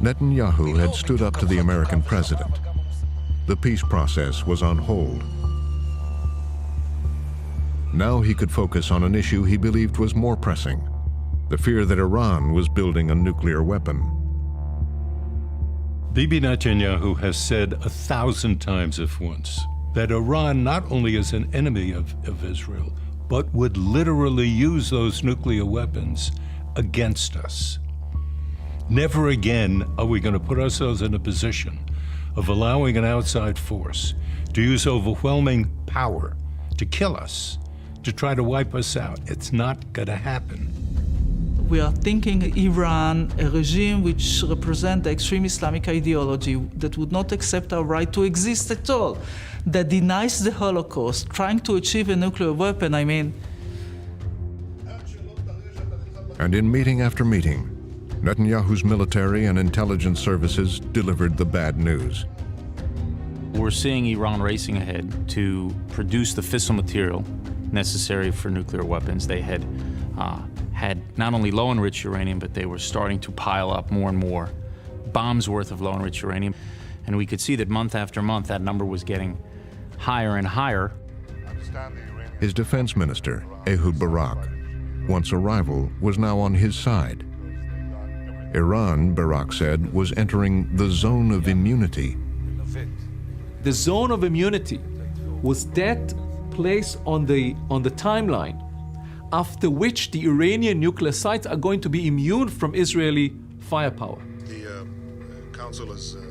Netanyahu had stood up to the American president. The peace process was on hold. Now he could focus on an issue he believed was more pressing: the fear that Iran was building a nuclear weapon. Bibi Netanyahu has said 1,000 times, if once, that Iran not only is an enemy of Israel, but would literally use those nuclear weapons against us. Never again are we going to put ourselves in a position of allowing an outside force to use overwhelming power to kill us, to try to wipe us out. It's not going to happen. We are thinking Iran, a regime which represents the extreme Islamic ideology that would not accept our right to exist at all, that denies the Holocaust, trying to achieve a nuclear weapon, I mean. And in meeting after meeting, Netanyahu's military and intelligence services delivered the bad news. we're seeing Iran racing ahead to produce the fissile material necessary for nuclear weapons. They had not only low enriched uranium, but they were starting to pile up more and more bombs worth of low enriched uranium. And we could see that month after month, that number was getting higher and higher. His defense minister, Ehud Barak, once a rival, was now on his side. Iran, Barak said, was entering the zone of immunity. The zone of immunity was that place on the timeline after which the Iranian nuclear sites are going to be immune from Israeli firepower.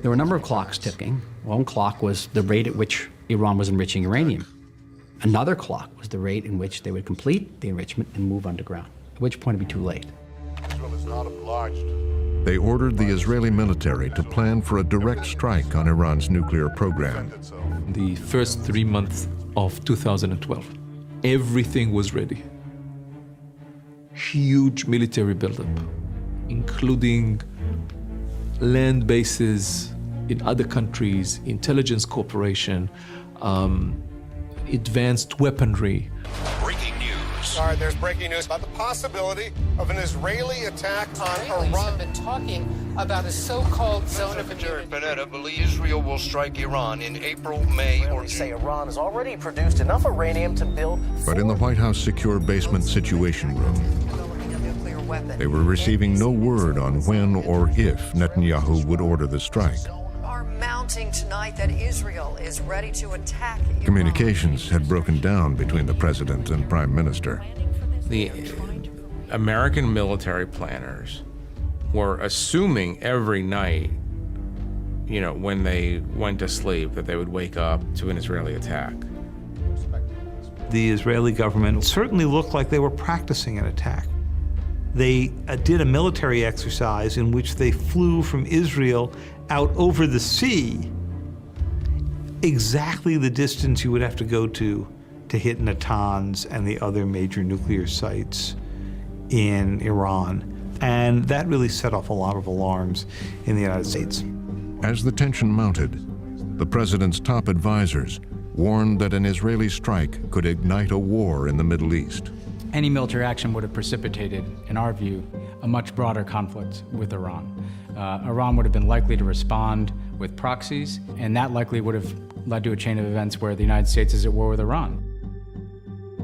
There were a number of clocks ticking. One clock was the rate at which Iran was enriching uranium. Another clock was the rate in which they would complete the enrichment and move underground, at which point it'd be too late. Israel is not obliged. They ordered the Israeli military to plan for a direct strike on Iran's nuclear program. The first 3 months of 2012, everything was ready. Huge military buildup, including land bases in other countries, intelligence cooperation, advanced weaponry. Breaking news. Sorry, there's breaking news about the possibility of an Israeli attack on Iran. Have been talking about a so-called zone of immunity. Panetta believes Israel will strike Iran in April, May, or June. Say Iran has already produced enough uranium to build. But in the White House secure basement situation room, they were receiving no word on when or if Netanyahu would order the strike. Are mounting tonight that Israel is ready to attack Iran. Communications had broken down between the president and prime minister. The American military planners were assuming every night, you know, when they went to sleep, that they would wake up to an Israeli attack. The Israeli government certainly looked like they were practicing an attack. They did a military exercise in which they flew from Israel out over the sea, exactly the distance you would have to go to hit Natanz and the other major nuclear sites in Iran. And that really set off a lot of alarms in the United States. As the tension mounted, the president's top advisors warned that an Israeli strike could ignite a war in the Middle East. Any military action would have precipitated, in our view, a much broader conflict with Iran. Iran would have been likely to respond with proxies, and that likely would have led to a chain of events where the United States is at war with Iran.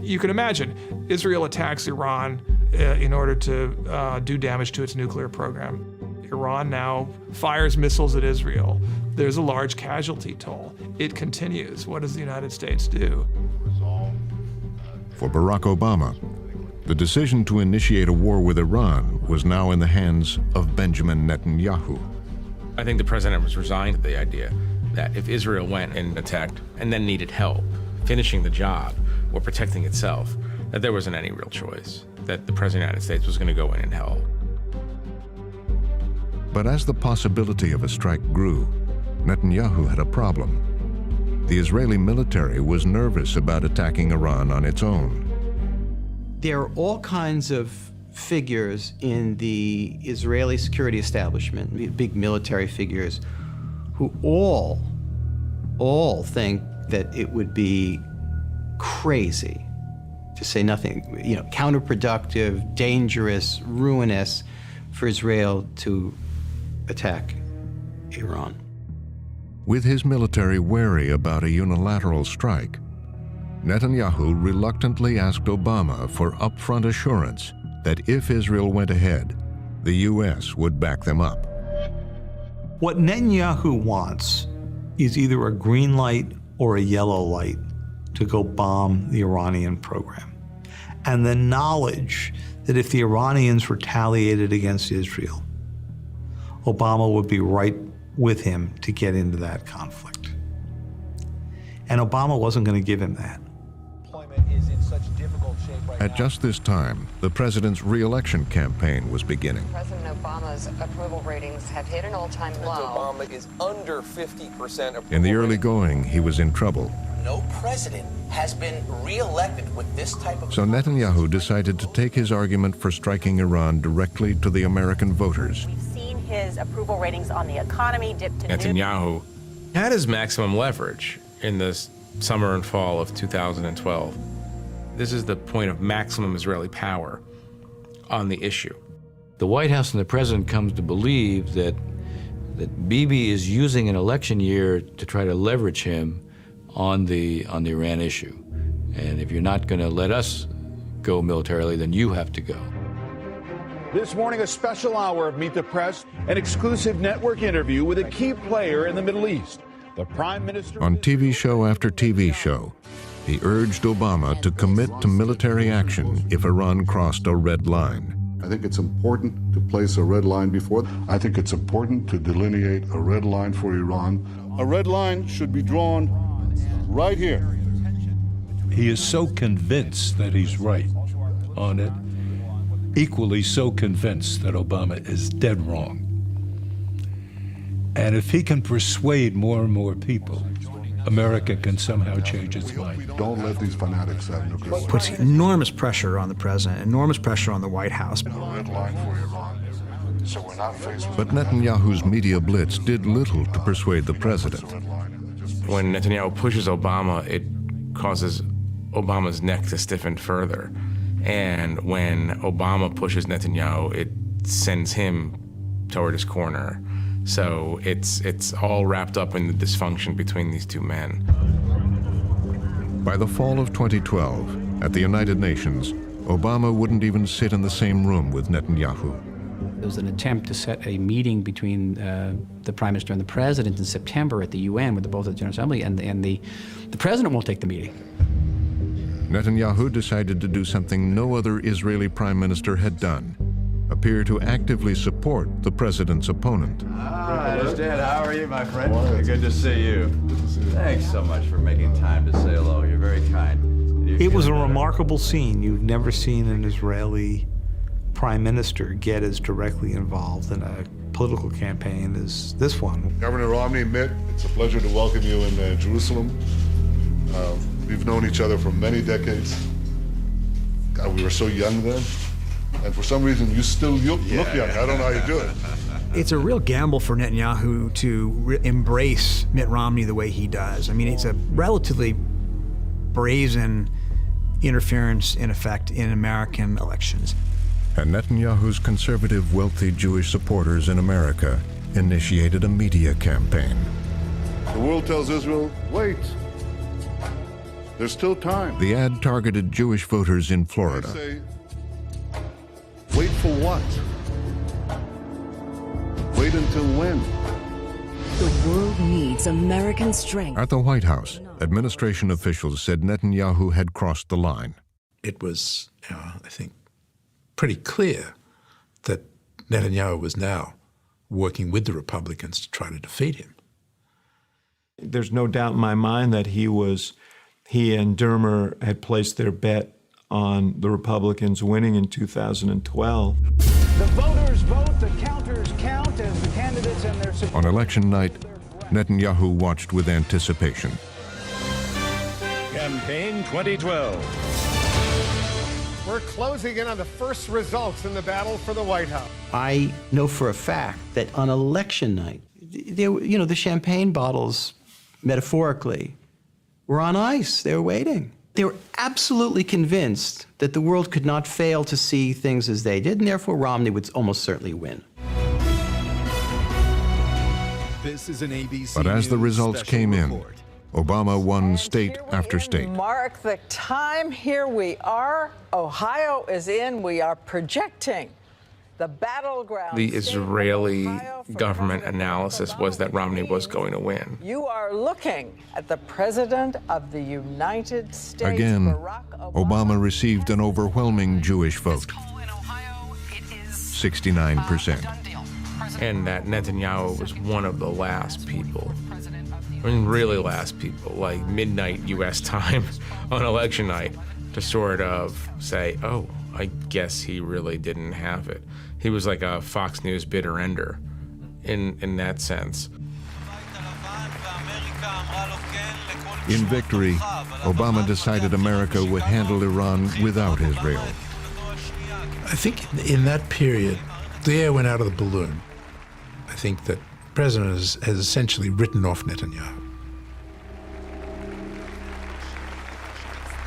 You can imagine Israel attacks Iran in order to do damage to its nuclear program. Iran now fires missiles at Israel. There's a large casualty toll. It continues. What does the United States do? For Barack Obama, the decision to initiate a war with Iran was now in the hands of Benjamin Netanyahu. I think the president was resigned to the idea that if Israel went and attacked and then needed help finishing the job or protecting itself, that there wasn't any real choice, that the president of the United States was going to go in and help. But as the possibility of a strike grew, Netanyahu had a problem. The Israeli military was nervous about attacking Iran on its own. There are all kinds of figures in the Israeli security establishment, big military figures, who all think that it would be crazy, to say nothing, counterproductive, dangerous, ruinous for Israel to attack Iran. With his military wary about a unilateral strike, Netanyahu reluctantly asked Obama for upfront assurance that if Israel went ahead, the U.S. would back them up. What Netanyahu wants is either a green light or a yellow light to go bomb the Iranian program. And the knowledge that if the Iranians retaliated against Israel, Obama would be right with him to get into that conflict. And Obama wasn't going to give him that. At just this time, the president's re-election campaign was beginning. President Obama's approval ratings have hit an all-time low. Obama is under 50%. In the early going, he was in trouble. No president has been re-elected with this type of... So Netanyahu decided to take his argument for striking Iran directly to the American voters. We've seen his approval ratings on the economy dip to Netanyahu had his maximum leverage in the summer and fall of 2012. This is the point of maximum Israeli power on the issue. The White House and the president comes to believe that Bibi is using an election year to try to leverage him on the Iran issue. And if you're not going to let us go militarily, then you have to go. This morning, a special hour of Meet the Press, an exclusive network interview with a key player in the Middle East, the Prime Minister. On TV show after TV show, he urged Obama to commit to military action if Iran crossed a red line. I think it's important to place a red line before. I think it's important to delineate a red line for Iran. A red line should be drawn right here. He is so convinced that he's right on it, equally so convinced that Obama is dead wrong. And if he can persuade more and more people, America can somehow change its mind. Don't let these fanatics have nuclear. Puts enormous pressure on the president, enormous pressure on the White House. A red line for Iran. So we're not faced with. But Netanyahu's media blitz did little to persuade the president. When Netanyahu pushes Obama, it causes Obama's neck to stiffen further. And when Obama pushes Netanyahu, it sends him toward his corner. So it's all wrapped up in the dysfunction between these two men. By the fall of 2012, at the United Nations, Obama wouldn't even sit in the same room with Netanyahu. There was an attempt to set a meeting between the Prime Minister and the President in September at the UN with both of the General Assembly, and the President won't take the meeting. Netanyahu decided to do something no other Israeli Prime Minister had done: appear to actively support the president's opponent. I understand. How are you, my friend? Good to see you. Thanks so much for making time to say hello. You're very kind. It was a remarkable scene. You've never seen an Israeli prime minister get as directly involved in a political campaign as this one. Governor Romney, Mitt, it's a pleasure to welcome you in Jerusalem. We've known each other for many decades. God, we were so young then. And for some reason, you still look young. I don't know how you do it. It's a real gamble for Netanyahu to embrace Mitt Romney the way he does. I mean, it's a relatively brazen interference, in effect, in American elections. And Netanyahu's conservative, wealthy Jewish supporters in America initiated a media campaign. The world tells Israel, wait. There's still time. The ad targeted Jewish voters in Florida. They say, wait for what? Wait until when? The world needs American strength. At the White House, administration officials said Netanyahu had crossed the line. It was, I think, pretty clear that Netanyahu was now working with the Republicans to try to defeat him. There's no doubt in my mind that he and Dermer had placed their bet on the Republicans winning in 2012. The voters vote, the counters count as the candidates and their supporters. On election night, Netanyahu watched with anticipation. Campaign 2012. We're closing in on the first results in the battle for the White House. I know for a fact that on election night, the champagne bottles, metaphorically, were on ice. They were waiting. They were absolutely convinced that the world could not fail to see things as they did, and therefore Romney would almost certainly win. This is an ABC But as the results came in, Obama won state after state. Mark the time. Here we are. Ohio is in. We are projecting the battleground. The Israeli government analysis was that Romney was going to win. You are looking at the President of the United States. Again, Obama received an overwhelming Jewish vote, 69%. And that Netanyahu was one of the last people, I mean, really last people, like midnight U.S. time on election night, to sort of say, oh, I guess he really didn't have it. He was like a Fox News bitter ender in that sense. In victory, Obama decided America would handle Iran without Israel. I think in that period, the air went out of the balloon. I think that president has essentially written off Netanyahu.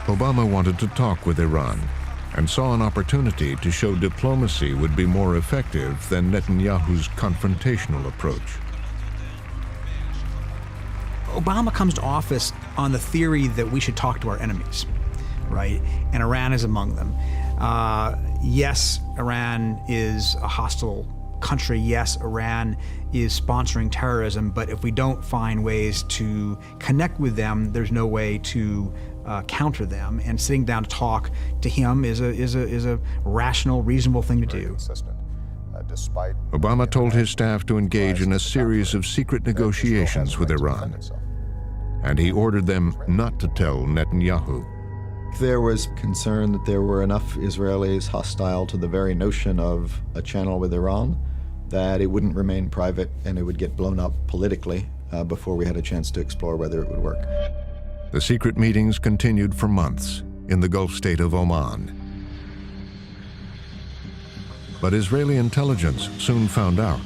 Obama wanted to talk with Iran and saw an opportunity to show diplomacy would be more effective than Netanyahu's confrontational approach. Obama comes to office on the theory that we should talk to our enemies, right? And Iran is among them. Yes, Iran is a hostile country. Yes, Iran is sponsoring terrorism, but if we don't find ways to connect with them, there's no way to counter them. And sitting down to talk to him is a rational, reasonable thing to do. Obama told his staff to engage in a series of secret negotiations with Iran, and he ordered them not to tell Netanyahu. There was concern that there were enough Israelis hostile to the very notion of a channel with Iran that it wouldn't remain private and it would get blown up politically before we had a chance to explore whether it would work. The secret meetings continued for months in the Gulf state of Oman. But Israeli intelligence soon found out,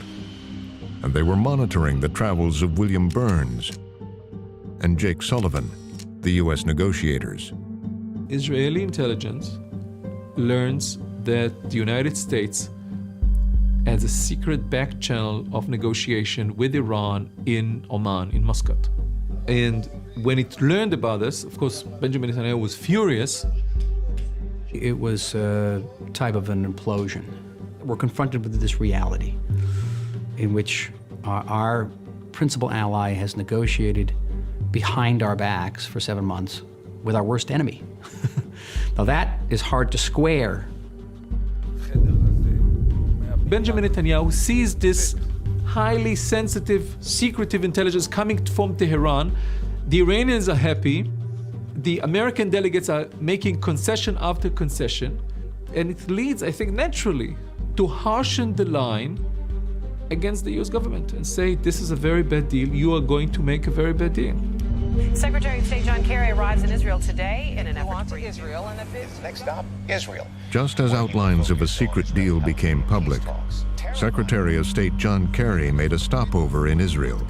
and they were monitoring the travels of William Burns and Jake Sullivan, the U.S. negotiators. Israeli intelligence learns that the United States has a secret back channel of negotiation with Iran in Oman, in Muscat. And when it learned about this, of course, Benjamin Netanyahu was furious. It was a type of an implosion. We're confronted with this reality in which our principal ally has negotiated behind our backs for 7 months with our worst enemy. Now that is hard to square. Benjamin Netanyahu sees this highly sensitive, secretive intelligence coming from Tehran. The Iranians are happy. The American delegates are making concession after concession. And it leads, I think, naturally to harshen the line against the US government and say, this is a very bad deal. You are going to make a very bad deal. Secretary of State John Kerry arrives in Israel today in an effort to bring Israel and a bid. Next stop, Israel. Just as outlines of a secret deal became public, Secretary of State John Kerry made a stopover in Israel.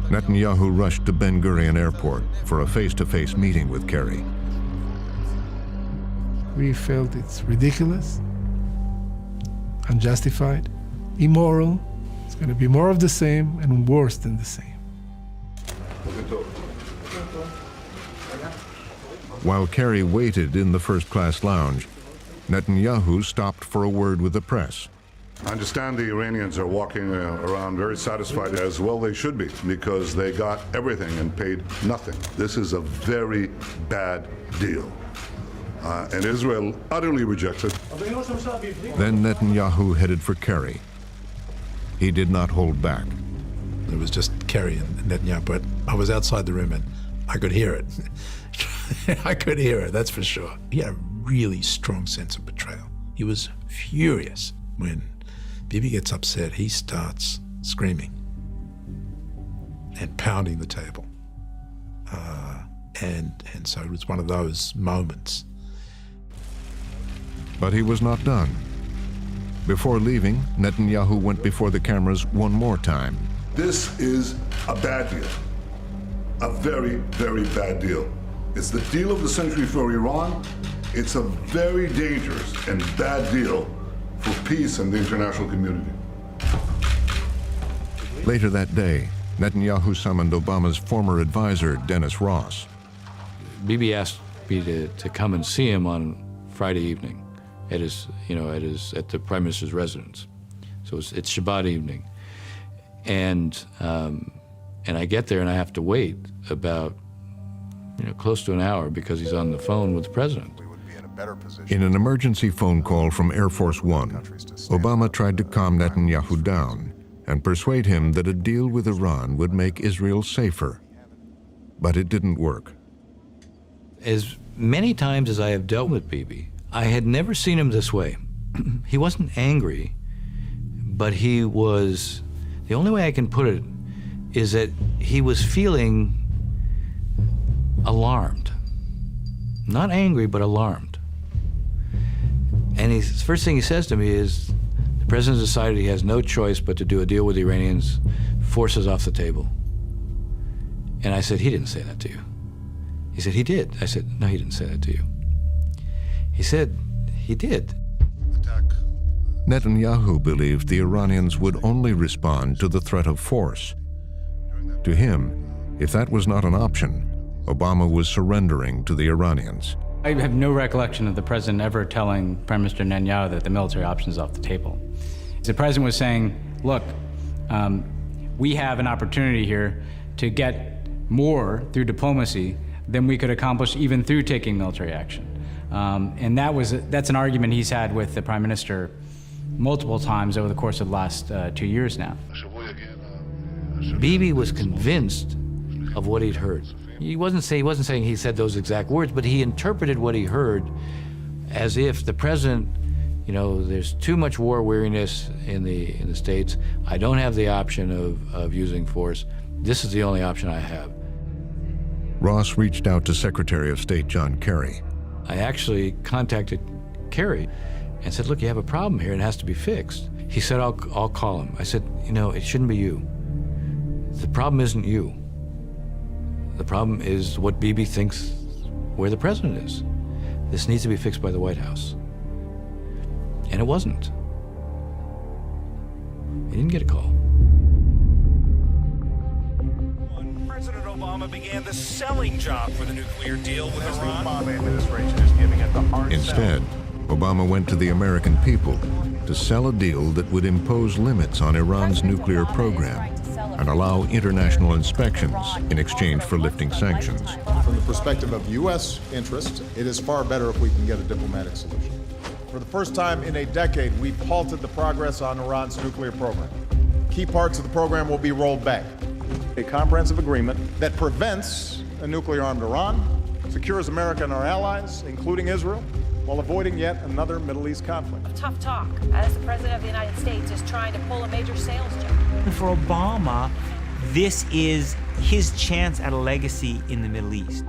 Netanyahu rushed to Ben Gurion Airport for a face-to-face meeting with Kerry. We felt it's ridiculous, unjustified, immoral. It's going to be more of the same and worse than the same. While Kerry waited in the first-class lounge, Netanyahu stopped for a word with the press. I understand the Iranians are walking around very satisfied, as well they should be, because they got everything and paid nothing. This is a very bad deal. And Israel utterly rejects it. Then Netanyahu headed for Kerry. He did not hold back. It was just Kerry and Netanyahu, but I was outside the room and I could hear it. I could hear it, that's for sure. He had a really strong sense of betrayal. He was furious. When Bibi gets upset, he starts screaming and pounding the table. And so it was one of those moments. But he was not done. Before leaving, Netanyahu went before the cameras one more time. This is a bad deal. A very, very bad deal. It's the deal of the century for Iran. It's a very dangerous and bad deal for peace and the international community. Later that day, Netanyahu summoned Obama's former advisor, Dennis Ross. Bibi asked me to come and see him on Friday evening at his, at the Prime Minister's residence. So it's Shabbat evening. And I get there and I have to wait about close to an hour because he's on the phone with the president. In an emergency phone call from Air Force One, Obama tried to calm Netanyahu down and persuade him that a deal with Iran would make Israel safer. But it didn't work. As many times as I have dealt with Bibi, I had never seen him this way. He wasn't angry, but he was, the only way I can put it is that he was feeling alarmed. Not angry, but alarmed. And the first thing he says to me is, the president decided he has no choice but to do a deal with the Iranians, forces off the table. And I said, he didn't say that to you. He said, he did. I said, no, he didn't say that to you. He said, he did. Netanyahu believed the Iranians would only respond to the threat of force. To him, if that was not an option, Obama was surrendering to the Iranians. I have no recollection of the president ever telling Prime Minister Netanyahu that the military option is off the table. The president was saying, look, we have an opportunity here to get more through diplomacy than we could accomplish even through taking military action. And that's an argument he's had with the Prime Minister multiple times over the course of the last 2 years now. Bibi was convinced of what he'd heard. He wasn't saying he said those exact words, but he interpreted what he heard as if the president, you know, there's too much war weariness in the States. I don't have the option of using force. This is the only option I have. Ross reached out to Secretary of State John Kerry. I actually contacted Kerry and said, look, you have a problem here and it has to be fixed. He said, I'll call him. I said, you know, it shouldn't be you. The problem isn't you. The problem is what Bibi thinks where the president is. This needs to be fixed by the White House. And it wasn't. He didn't get a call. President Obama began the selling job for the nuclear deal with Iran. The Obama administration is giving it the hard Instead, Obama went to the American people to sell a deal that would impose limits on Iran's nuclear program and allow international inspections in exchange for lifting sanctions. From the perspective of U.S. interests, it is far better if we can get a diplomatic solution. For the first time in a decade, we've halted the progress on Iran's nuclear program. Key parts of the program will be rolled back. A comprehensive agreement that prevents a nuclear-armed Iran, secures America and our allies, including Israel, while avoiding yet another Middle East conflict. Tough talk, as the President of the United States is trying to pull a major sales job. For Obama, this is his chance at a legacy in the Middle East,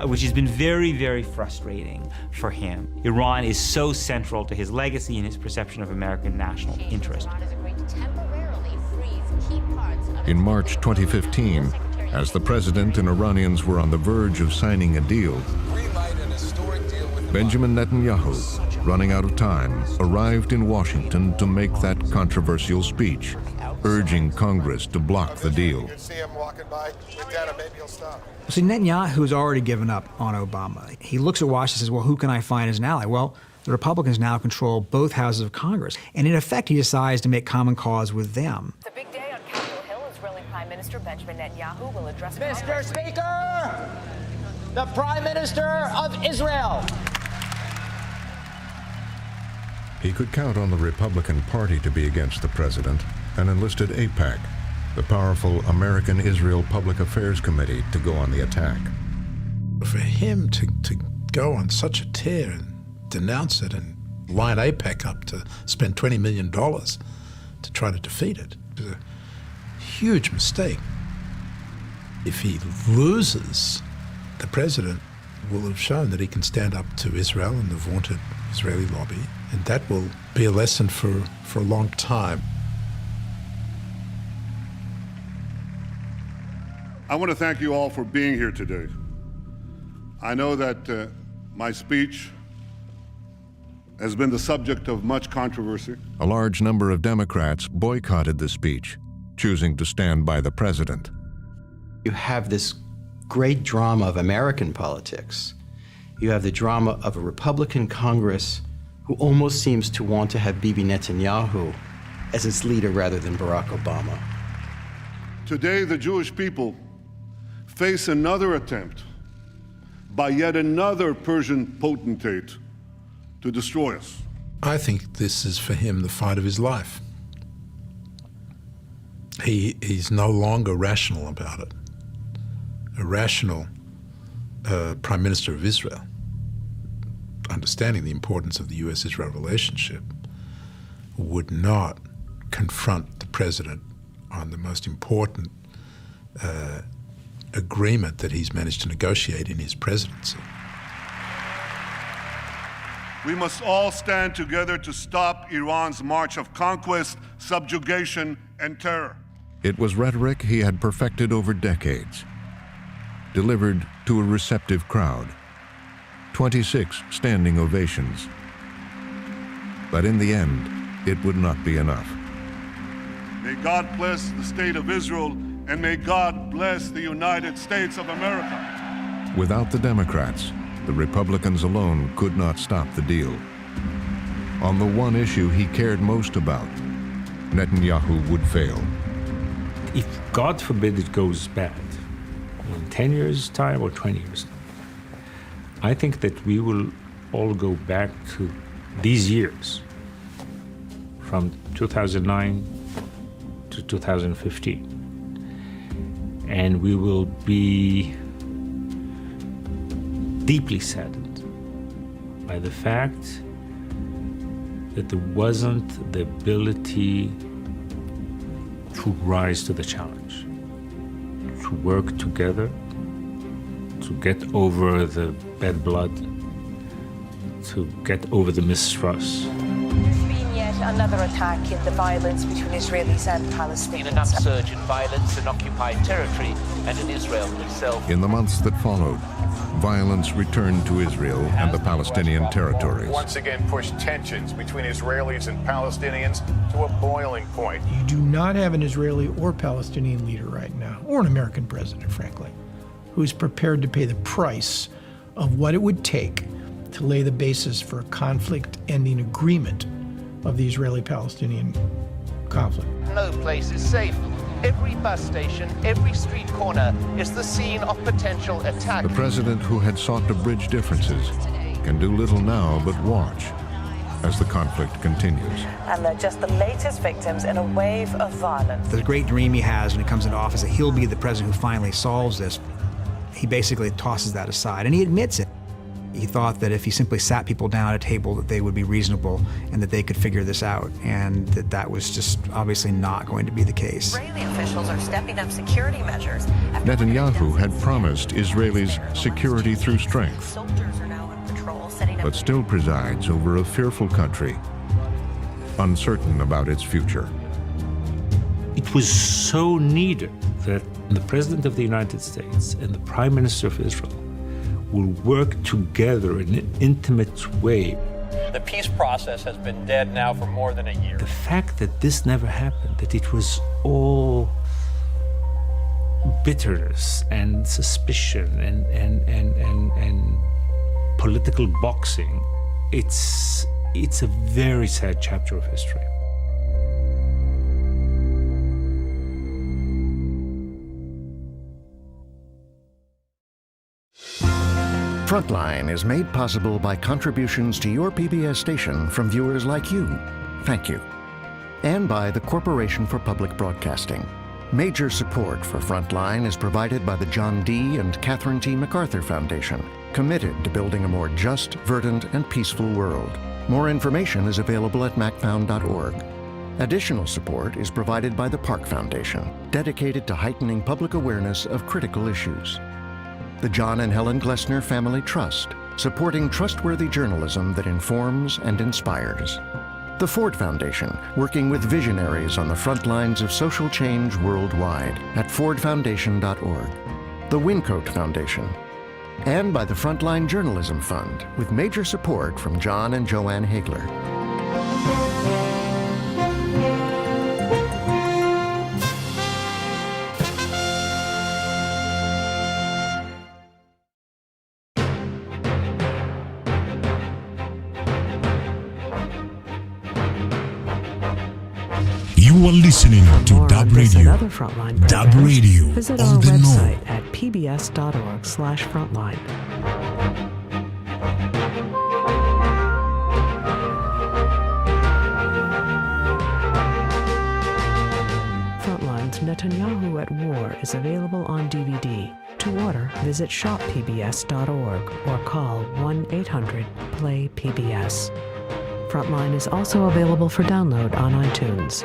which has been very, very frustrating for him. Iran is so central to his legacy and his perception of American national interest. In March 2015, as the president and Iranians were on the verge of signing a deal, Benjamin Netanyahu, running out of time, arrived in Washington to make that controversial speech, urging Congress to block the deal. See, Netanyahu's already given up on Obama. He looks at Washington and says, well, who can I find as an ally? Well, the Republicans now control both houses of Congress. And in effect, he decides to make common cause with them. The big day on Capitol Hill, Israeli Prime Minister Benjamin Netanyahu will address Mr. Speaker, the Prime Minister of Israel. He could count on the Republican Party to be against the president and enlisted AIPAC, the powerful American-Israel Public Affairs Committee, to go on the attack. For him to go on such a tear and denounce it and line AIPAC up to spend $20 million to try to defeat it is a huge mistake. If he loses, the president will have shown that he can stand up to Israel and the vaunted Israeli lobby, and that will be a lesson for a long time. I want to thank you all for being here today. I know that my speech has been the subject of much controversy. A large number of Democrats boycotted the speech, choosing to stand by the president. You have this great drama of American politics. You have the drama of a Republican Congress who almost seems to want to have Bibi Netanyahu as its leader rather than Barack Obama. Today, the Jewish people face another attempt by yet another Persian potentate to destroy us. I think this is for him the fight of his life. He's no longer rational about it. A rational Prime Minister of Israel, understanding the importance of the U.S.-Israel relationship, would not confront the president on the most important agreement that he's managed to negotiate in his presidency. We must all stand together to stop Iran's march of conquest, subjugation, and terror. It was rhetoric he had perfected over decades, delivered to a receptive crowd. 26 standing ovations. But in the end, it would not be enough. May God bless the state of Israel, and may God bless the United States of America. Without the Democrats, the Republicans alone could not stop the deal. On the one issue he cared most about, Netanyahu would fail. If, God forbid, it goes bad, in 10 years' time or 20 years, I think that we will all go back to these years, from 2009 to 2015. And we will be deeply saddened by the fact that there wasn't the ability to rise to the challenge, to work together, to get over the bad blood, to get over the mistrust. There's been yet another attack in the violence between Israelis and Palestinians. In an upsurge in violence in occupied territory and in Israel itself. In the months that followed, violence returned to Israel and the Palestinian territories. Once again pushed tensions between Israelis and Palestinians to a boiling point. You do not have an Israeli or Palestinian leader right now, or an American president, frankly, who's prepared to pay the price of what it would take to lay the basis for a conflict-ending agreement of the Israeli-Palestinian conflict. No place is safe. Every bus station, every street corner is the scene of potential attack. The president who had sought to bridge differences can do little now but watch as the conflict continues. And they're just the latest victims in a wave of violence. The great dream he has when he comes into office that he'll be the president who finally solves this, he basically tosses that aside, and he admits it. He thought that if he simply sat people down at a table that they would be reasonable and that they could figure this out, and that was just obviously not going to be the case. Israeli officials are stepping up security measures. Netanyahu had promised Israelis security through strength, Soldiers are now on patrol, setting up. but still presides over a fearful country, uncertain about its future. It was so needed that the President of the United States and the Prime Minister of Israel will work together in an intimate way. The peace process has been dead now for more than a year. The fact that this never happened, that it was all bitterness and suspicion and political boxing, it's a very sad chapter of history. Frontline is made possible by contributions to your PBS station from viewers like you. Thank you. And by the Corporation for Public Broadcasting. Major support for Frontline is provided by the John D. and Catherine T. MacArthur Foundation, committed to building a more just, verdant, and peaceful world. More information is available at macfound.org. Additional support is provided by the Park Foundation, dedicated to heightening public awareness of critical issues. The John and Helen Glessner Family Trust, supporting trustworthy journalism that informs and inspires. The Ford Foundation, working with visionaries on the front lines of social change worldwide at fordfoundation.org. The Wincoat Foundation. And by the Frontline Journalism Fund, with major support from John and Joanne Hagler. You are listening to Dub Radio. Dub Radio. Visit on our the website know. at pbs.org/frontline. Frontline's Netanyahu at War is available on DVD. To order, visit shoppbs.org or call 1-800-PLAY-PBS. Frontline is also available for download on iTunes.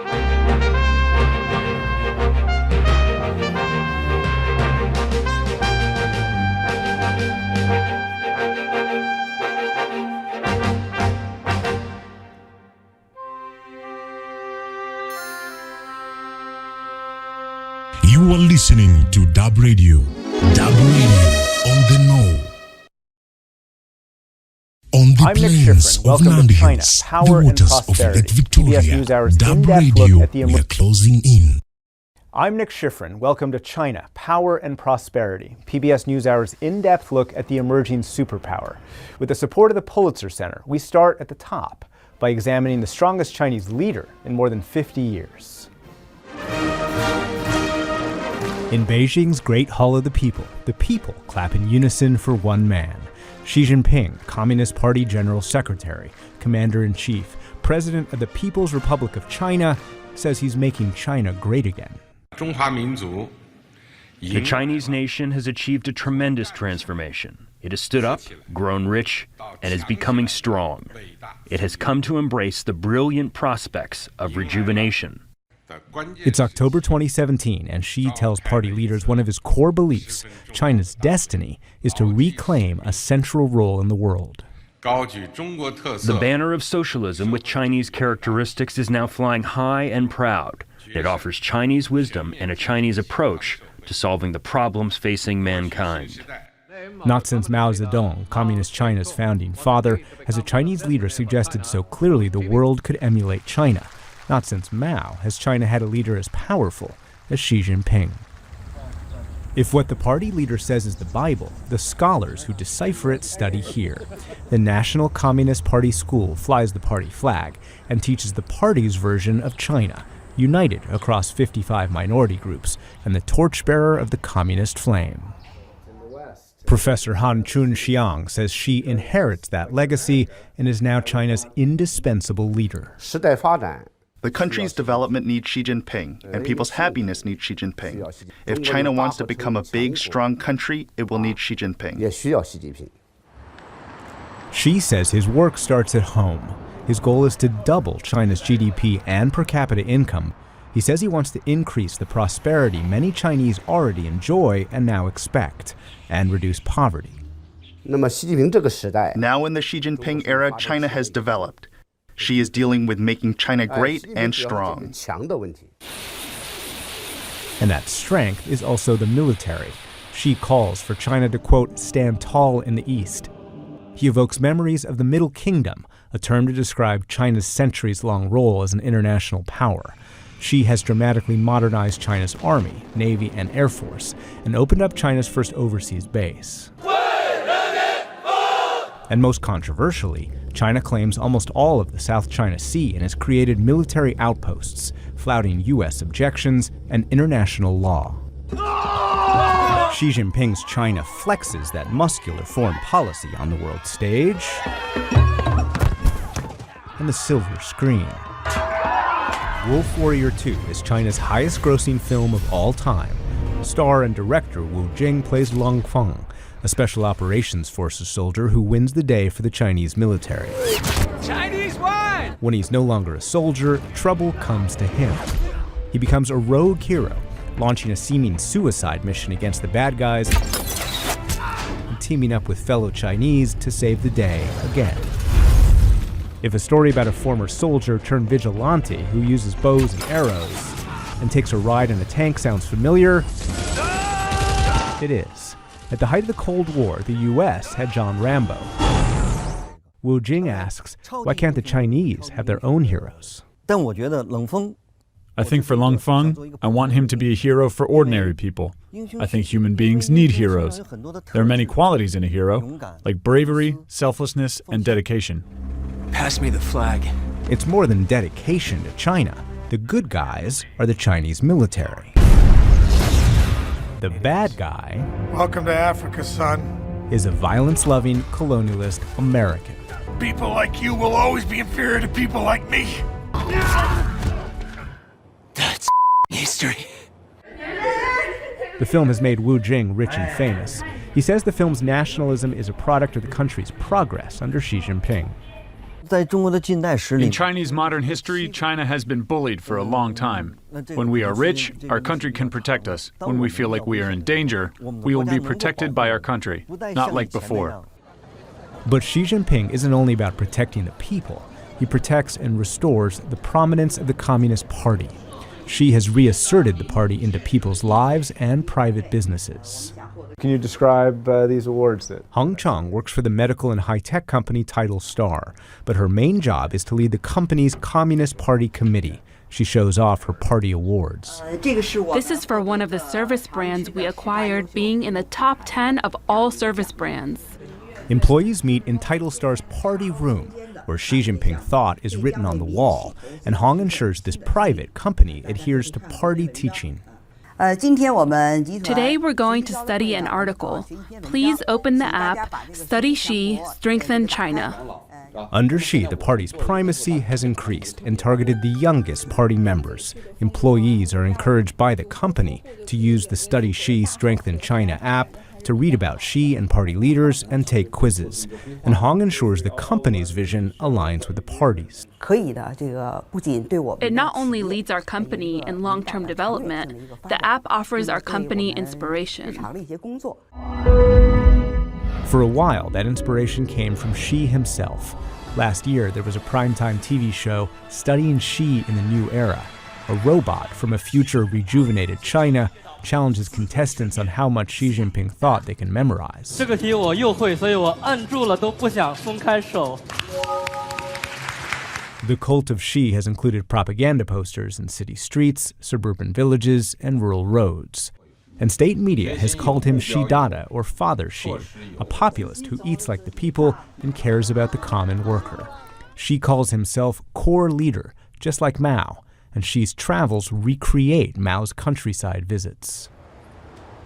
You are listening to Dub Radio. Dub Radio on the know. On the plains of Nandi Hills, the waters of Lake Victoria, Dub Radio, we are closing in. I'm Nick Schifrin. Welcome to China, Power and Prosperity, PBS NewsHour's in-depth look at the emerging superpower. With the support of the Pulitzer Center, we start at the top by examining the strongest Chinese leader in more than 50 years. In Beijing's Great Hall of the people clap in unison for one man. Xi Jinping, Communist Party General Secretary, Commander-in-Chief, President of the People's Republic of China, says he's making China great again. The Chinese nation has achieved a tremendous transformation. It has stood up, grown rich, and is becoming strong. It has come to embrace the brilliant prospects of rejuvenation. It's October 2017, and Xi tells party leaders one of his core beliefs, China's destiny, is to reclaim a central role in the world. The banner of socialism with Chinese characteristics is now flying high and proud. It offers Chinese wisdom and a Chinese approach to solving the problems facing mankind. Not since Mao Zedong, Communist China's founding father, has a Chinese leader suggested so clearly the world could emulate China. Not since Mao has China had a leader as powerful as Xi Jinping. If what the party leader says is the Bible, the scholars who decipher it study here. The National Communist Party School flies the party flag and teaches the party's version of China, united across 55 minority groups and the torchbearer of the communist flame. Professor Han Chun-Xiang says Xi inherits that legacy and is now China's indispensable leader. The country's development needs Xi Jinping, and people's happiness needs Xi Jinping. If China wants to become a big, strong country, it will need Xi Jinping. Xi says his work starts at home. His goal is to double China's GDP and per capita income. He says he wants to increase the prosperity many Chinese already enjoy and now expect, and reduce poverty. Now in the Xi Jinping era, China has developed. Xi is dealing with making China great and strong. And that strength is also the military. Xi calls for China to, quote, stand tall in the East. He evokes memories of the Middle Kingdom, a term to describe China's centuries-long role as an international power. Xi has dramatically modernized China's army, navy, and air force, and opened up China's first overseas base. And most controversially, China claims almost all of the South China Sea and has created military outposts, flouting U.S. objections and international law. Xi Jinping's China flexes that muscular foreign policy on the world stage and the silver screen. Wolf Warrior 2 is China's highest-grossing film of all time. Star and director Wu Jing plays Long Feng, a special operations forces soldier who wins the day for the Chinese military. Chinese won! When he's no longer a soldier, trouble comes to him. He becomes a rogue hero, launching a seeming suicide mission against the bad guys and teaming up with fellow Chinese to save the day again. If a story about a former soldier turned vigilante who uses bows and arrows and takes a ride in a tank sounds familiar, it is. At the height of the Cold War, the U.S. had John Rambo. Wu Jing asks, why can't the Chinese have their own heroes? I think for Long Feng, I want him to be a hero for ordinary people. I think human beings need heroes. There are many qualities in a hero, like bravery, selflessness, and dedication. Pass me the flag. It's more than dedication to China. The good guys are the Chinese military. The bad guy, welcome to Africa, son, is a violence-loving colonialist American. People like you will always be inferior to people like me. That's history. The film has made Wu Jing rich and famous. He says the film's nationalism is a product of the country's progress under Xi Jinping. In Chinese modern history, China has been bullied for a long time. When we are rich, our country can protect us. When we feel like we are in danger, we will be protected by our country, not like before. But Xi Jinping isn't only about protecting the people. He protects and restores the prominence of the Communist Party. Xi has reasserted the party into people's lives and private businesses. Can you describe these awards? Hong Chang works for the medical and high-tech company Tidal Star, but her main job is to lead the company's Communist Party committee. She shows off her party awards. This is for one of the service brands we acquired, being in the top 10 of all service brands. Employees meet in Tidal Star's party room, where Xi Jinping thought is written on the wall, and Hong ensures this private company adheres to party teaching. Today we're going to study an article. Please open the app, Study Xi, Strengthen China. Under Xi, the party's primacy has increased and targeted the youngest party members. Employees are encouraged by the company to use the Study Xi, Strengthen China app to read about Xi and party leaders and take quizzes. And Hong ensures the company's vision aligns with the party's. It not only leads our company in long-term development, the app offers our company inspiration. For a while, that inspiration came from Xi himself. Last year, there was a primetime TV show studying Xi in the new era. A robot from a future rejuvenated China challenges contestants on how much Xi Jinping thought they can memorize. The cult of Xi has included propaganda posters in city streets, suburban villages, and rural roads. And state media has called him Xi Dada, or Father Xi, a populist who eats like the people and cares about the common worker. Xi calls himself core leader, just like Mao, and Xi's travels recreate Mao's countryside visits.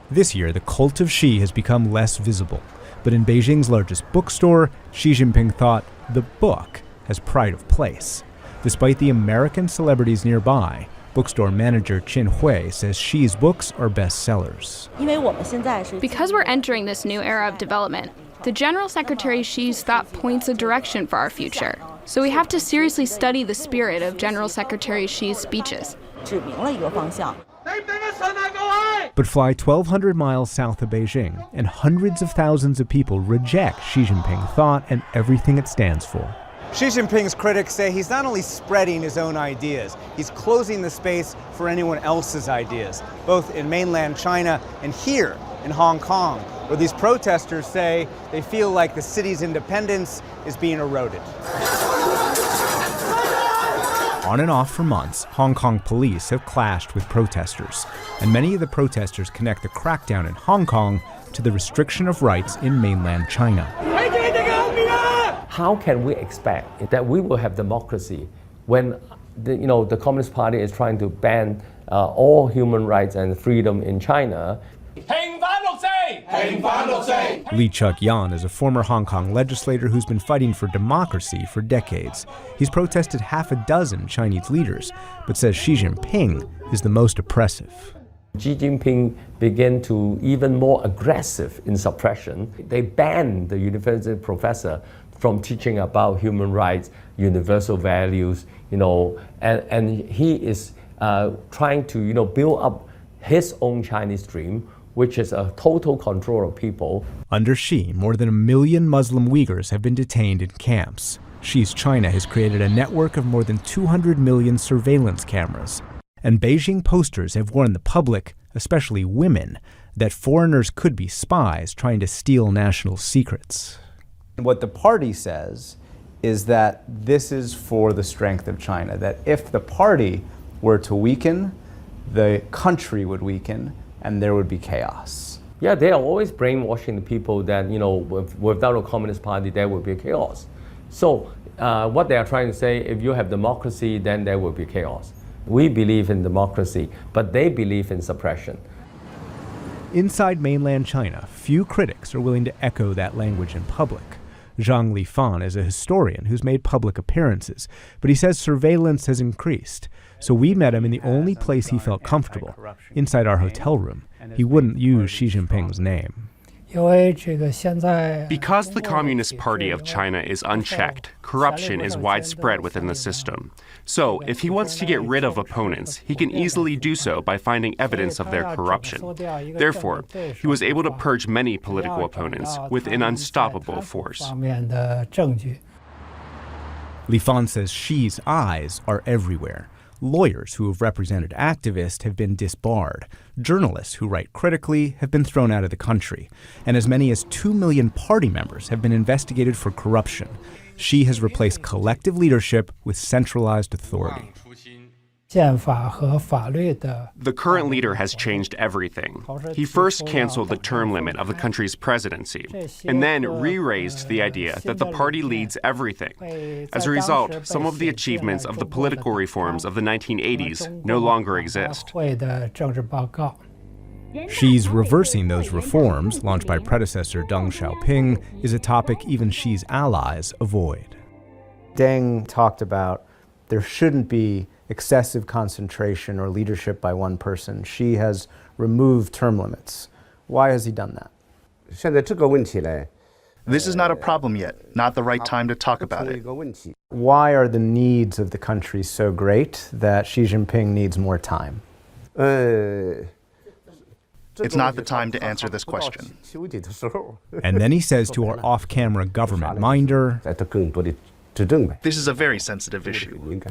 This year, the cult of Xi has become less visible, but in Beijing's largest bookstore, Xi Jinping thought the book has pride of place. Despite the American celebrities nearby, bookstore manager Qin Hui says Xi's books are bestsellers. Because we're entering this new era of development, the General Secretary Xi's thought points a direction for our future. So we have to seriously study the spirit of General Secretary Xi's speeches. But fly 1,200 miles south of Beijing, and hundreds of thousands of people reject Xi Jinping thought and everything it stands for. Xi Jinping's critics say he's not only spreading his own ideas, he's closing the space for anyone else's ideas, both in mainland China and here in Hong Kong, where these protesters say they feel like the city's independence is being eroded. On and off for months, Hong Kong police have clashed with protesters, and many of the protesters connect the crackdown in Hong Kong to the restriction of rights in mainland China. How can we expect that we will have democracy when the Communist Party is trying to ban all human rights and freedom in China? Lee Chuk-yan is a former Hong Kong legislator who's been fighting for democracy for decades. He's protested half a dozen Chinese leaders, but says Xi Jinping is the most oppressive. Xi Jinping began to even more aggressive in suppression. They banned the university professor from teaching about human rights, universal values, and he is trying to, build up his own Chinese dream, which is a total control of people. Under Xi, more than 1 million Muslim Uyghurs have been detained in camps. Xi's China has created a network of more than 200 million surveillance cameras. And Beijing posters have warned the public, especially women, that foreigners could be spies trying to steal national secrets. What the party says is that this is for the strength of China, that if the party were to weaken, the country would weaken, and there would be chaos. Yeah, they are always brainwashing the people that, without a Communist Party, there would be chaos. So what they are trying to say, if you have democracy, then there will be chaos. We believe in democracy, but they believe in suppression. Inside mainland China, few critics are willing to echo that language in public. Zhang Lifan is a historian who's made public appearances, but he says surveillance has increased. So we met him in the only place he felt comfortable, inside our hotel room. He wouldn't use Xi Jinping's name. Because the Communist Party of China is unchecked, corruption is widespread within the system. So, if he wants to get rid of opponents, he can easily do so by finding evidence of their corruption. Therefore, he was able to purge many political opponents with an unstoppable force. Lifan says Xi's eyes are everywhere. Lawyers who have represented activists have been disbarred. Journalists who write critically have been thrown out of the country. And as many as 2 million party members have been investigated for corruption. Xi has replaced collective leadership with centralized authority. The current leader has changed everything. He first canceled the term limit of the country's presidency, and then re-raised the idea that the party leads everything. As a result, some of the achievements of the political reforms of the 1980s no longer exist. Xi's reversing those reforms, launched by predecessor Deng Xiaoping, is a topic even Xi's allies avoid. Deng talked about there shouldn't be excessive concentration or leadership by one person. Xi has removed term limits. Why has he done that? This is not a problem yet, not the right time to talk about it. Why are the needs of the country so great that Xi Jinping needs more time? It's not the time to answer this question. And then he says to our off-camera government minder, this is a very sensitive issue.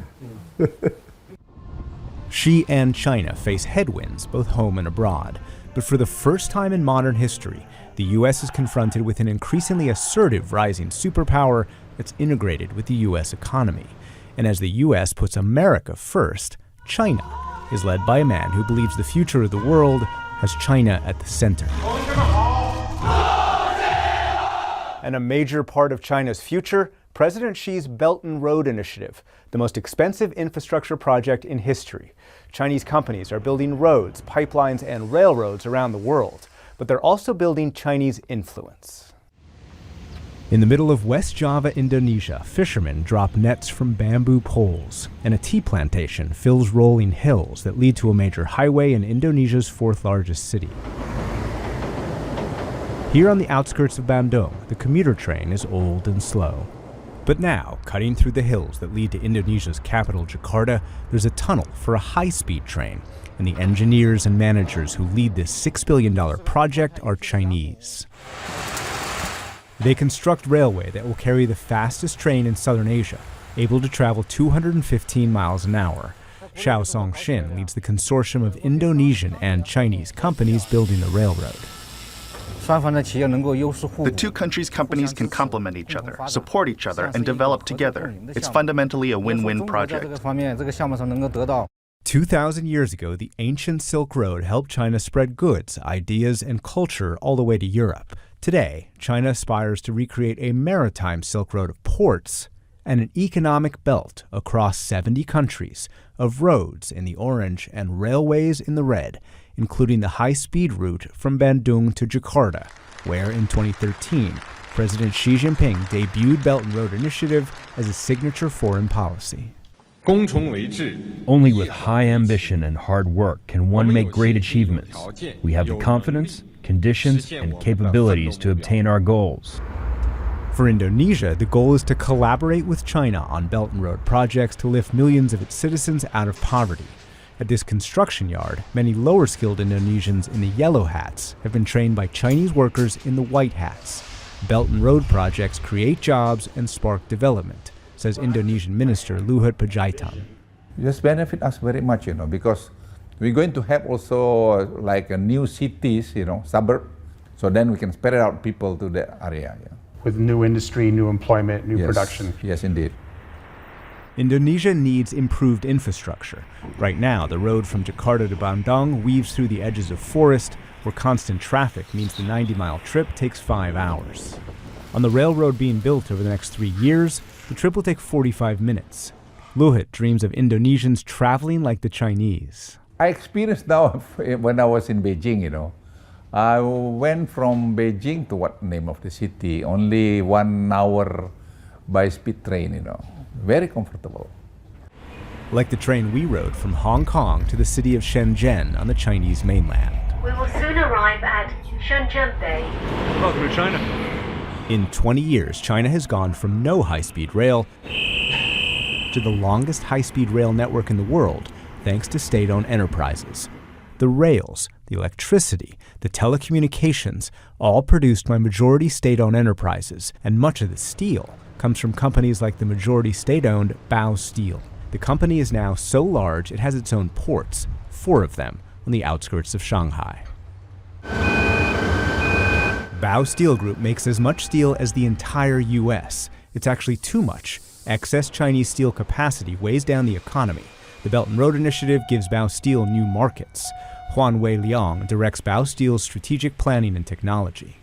Xi and China face headwinds, both home and abroad. But for the first time in modern history, the U.S. is confronted with an increasingly assertive rising superpower that's integrated with the U.S. economy. And as the U.S. puts America first, China is led by a man who believes the future of the world has China at the center. And a major part of China's future, President Xi's Belt and Road Initiative, the most expensive infrastructure project in history. Chinese companies are building roads, pipelines, and railroads around the world, but they're also building Chinese influence. In the middle of West Java, Indonesia, fishermen drop nets from bamboo poles, and a tea plantation fills rolling hills that lead to a major highway in Indonesia's fourth largest city. Here on the outskirts of Bandung, the commuter train is old and slow. But now, cutting through the hills that lead to Indonesia's capital, Jakarta, there's a tunnel for a high-speed train, and the engineers and managers who lead this $6 billion project are Chinese. They construct railway that will carry the fastest train in southern Asia, able to travel 215 miles an hour. Xiao Songxin leads the consortium of Indonesian and Chinese companies building the railroad. The two countries' companies can complement each other, support each other, and develop together. It's fundamentally a win-win project. 2,000 years ago, the ancient Silk Road helped China spread goods, ideas, and culture all the way to Europe. Today, China aspires to recreate a maritime Silk Road of ports and an economic belt across 70 countries of roads in the orange and railways in the red, including the high-speed route from Bandung to Jakarta, where in 2013, President Xi Jinping debuted Belt and Road Initiative as a signature foreign policy. Only with high ambition and hard work can one make great achievements. We have the confidence, conditions, and capabilities to obtain our goals. For Indonesia, the goal is to collaborate with China on Belt and Road projects to lift millions of its citizens out of poverty. At this construction yard, many lower-skilled Indonesians in the yellow hats have been trained by Chinese workers in the white hats. Belt and Road projects create jobs and spark development, says Indonesian Minister Luhut Panjaitan. This benefit us very much, because we're going to have also like a new cities, suburb, so then we can spread out people to the area. With new industry, new employment, new production. Yes, indeed. Indonesia needs improved infrastructure. Right now, the road from Jakarta to Bandung weaves through the edges of forest, where constant traffic means the 90-mile trip takes 5 hours. On the railroad being built over the next 3 years, the trip will take 45 minutes. Luhut dreams of Indonesians traveling like the Chinese. I experienced now when I was in Beijing, I went from Beijing to what name of the city, only 1 hour by speed train, Very comfortable. Like the train we rode from Hong Kong to the city of Shenzhen on the Chinese mainland. We will soon arrive at Shenzhen Bay. Welcome to China. In 20 years, China has gone from no high-speed rail to the longest high-speed rail network in the world, thanks to state-owned enterprises. The rails, the electricity, the telecommunications, all produced by majority state-owned enterprises, and much of the steel comes from companies like the majority state-owned Bao Steel. The company is now so large it has its own ports, 4 of them on the outskirts of Shanghai. Bao Steel Group makes as much steel as the entire U.S. It's actually too much. Excess Chinese steel capacity weighs down the economy. The Belt and Road Initiative gives Bao Steel new markets. Huan Wei-liang directs Bao Steel's strategic planning and technology.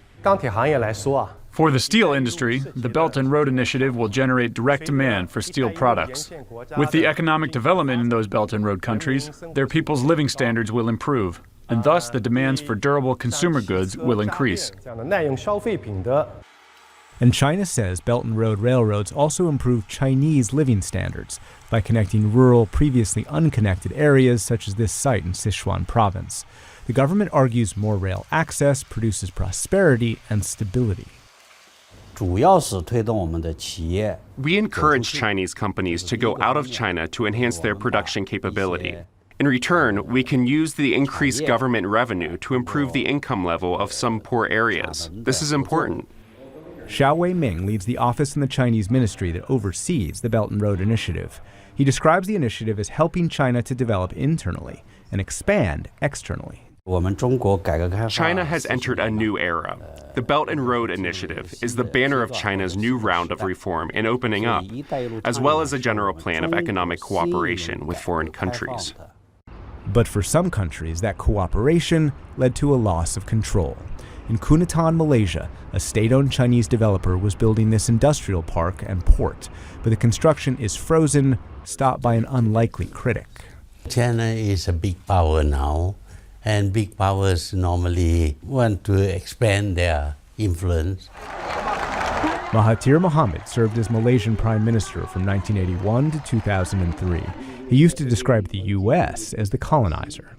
For the steel industry, the Belt and Road Initiative will generate direct demand for steel products. With the economic development in those Belt and Road countries, their people's living standards will improve, and thus the demands for durable consumer goods will increase. And China says Belt and Road railroads also improve Chinese living standards by connecting rural, previously unconnected areas such as this site in Sichuan province. The government argues more rail access produces prosperity and stability. We encourage Chinese companies to go out of China to enhance their production capability. In return, we can use the increased government revenue to improve the income level of some poor areas. This is important. Xiao Wei-ming leads the office in the Chinese ministry that oversees the Belt and Road Initiative. He describes the initiative as helping China to develop internally and expand externally. China has entered a new era. The Belt and Road Initiative is the banner of China's new round of reform and opening up, as well as a general plan of economic cooperation with foreign countries. But for some countries, that cooperation led to a loss of control. In Kunantan, Malaysia, a state-owned Chinese developer was building this industrial park and port, but the construction is frozen, stopped by an unlikely critic. China is a big power now, and big powers normally want to expand their influence. Mahathir Mohamad served as Malaysian Prime Minister from 1981 to 2003. He used to describe the U.S. as the colonizer.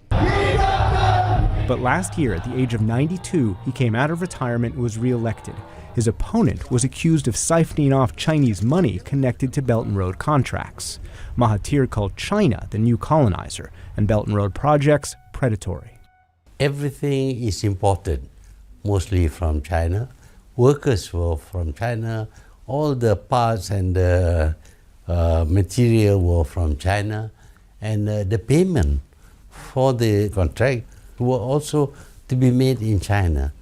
But last year, at the age of 92, he came out of retirement and was re-elected. His opponent was accused of siphoning off Chinese money connected to Belt and Road contracts. Mahathir called China the new colonizer and Belt and Road projects predatory. Everything is imported, mostly from China. Workers were from China. All the parts and the material were from China. And the payment for the contract were also to be made in China.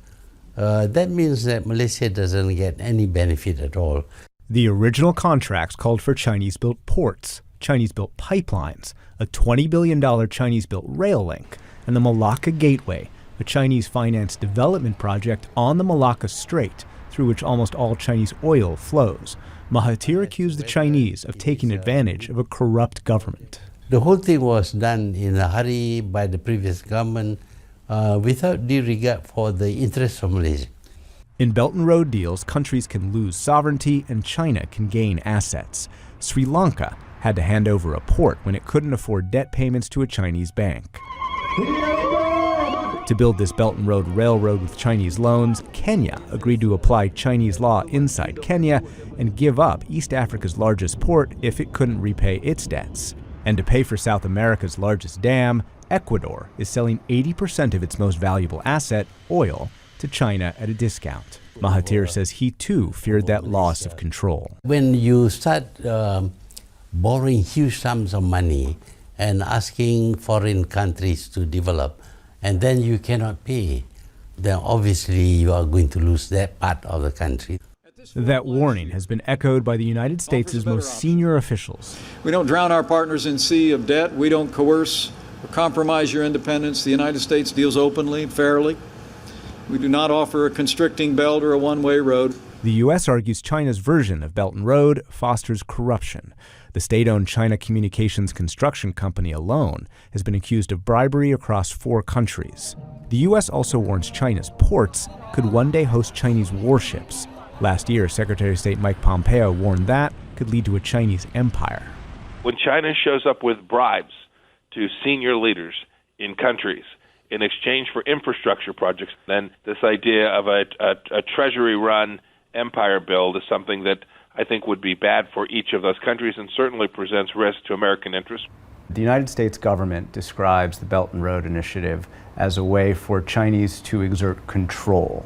That means that Malaysia doesn't get any benefit at all. The original contracts called for Chinese-built ports, Chinese-built pipelines, a $20 billion Chinese-built rail link, and the Malacca Gateway, a Chinese-financed development project on the Malacca Strait, through which almost all Chinese oil flows. Mahathir accused the Chinese of taking advantage of a corrupt government. The whole thing was done in a hurry by the previous government without due regard for the interests of Malaysia. In Belt and Road deals, countries can lose sovereignty and China can gain assets. Sri Lanka had to hand over a port when it couldn't afford debt payments to a Chinese bank. To build this Belt and Road railroad with Chinese loans, Kenya agreed to apply Chinese law inside Kenya and give up East Africa's largest port if it couldn't repay its debts. And to pay for South America's largest dam, Ecuador is selling 80% of its most valuable asset, oil, to China at a discount. Mahathir says he too feared that loss of control. When you start borrowing huge sums of money and asking foreign countries to develop, and then you cannot pay, then obviously you are going to lose that part of the country. That warning has been echoed by the United States' most senior officials. We don't drown our partners in sea of debt. We don't coerce or compromise your independence. The United States deals openly, fairly. We do not offer a constricting belt or a one-way road. The U.S. argues China's version of Belt and Road fosters corruption. The state-owned China Communications Construction Company alone has been accused of bribery across 4 countries. The U.S. also warns China's ports could one day host Chinese warships. Last year, Secretary of State Mike Pompeo warned that could lead to a Chinese empire. When China shows up with bribes to senior leaders in countries in exchange for infrastructure projects, then this idea of a treasury-run empire build is something that I think would be bad for each of those countries and certainly presents risk to American interests. The United States government describes the Belt and Road Initiative as a way for Chinese to exert control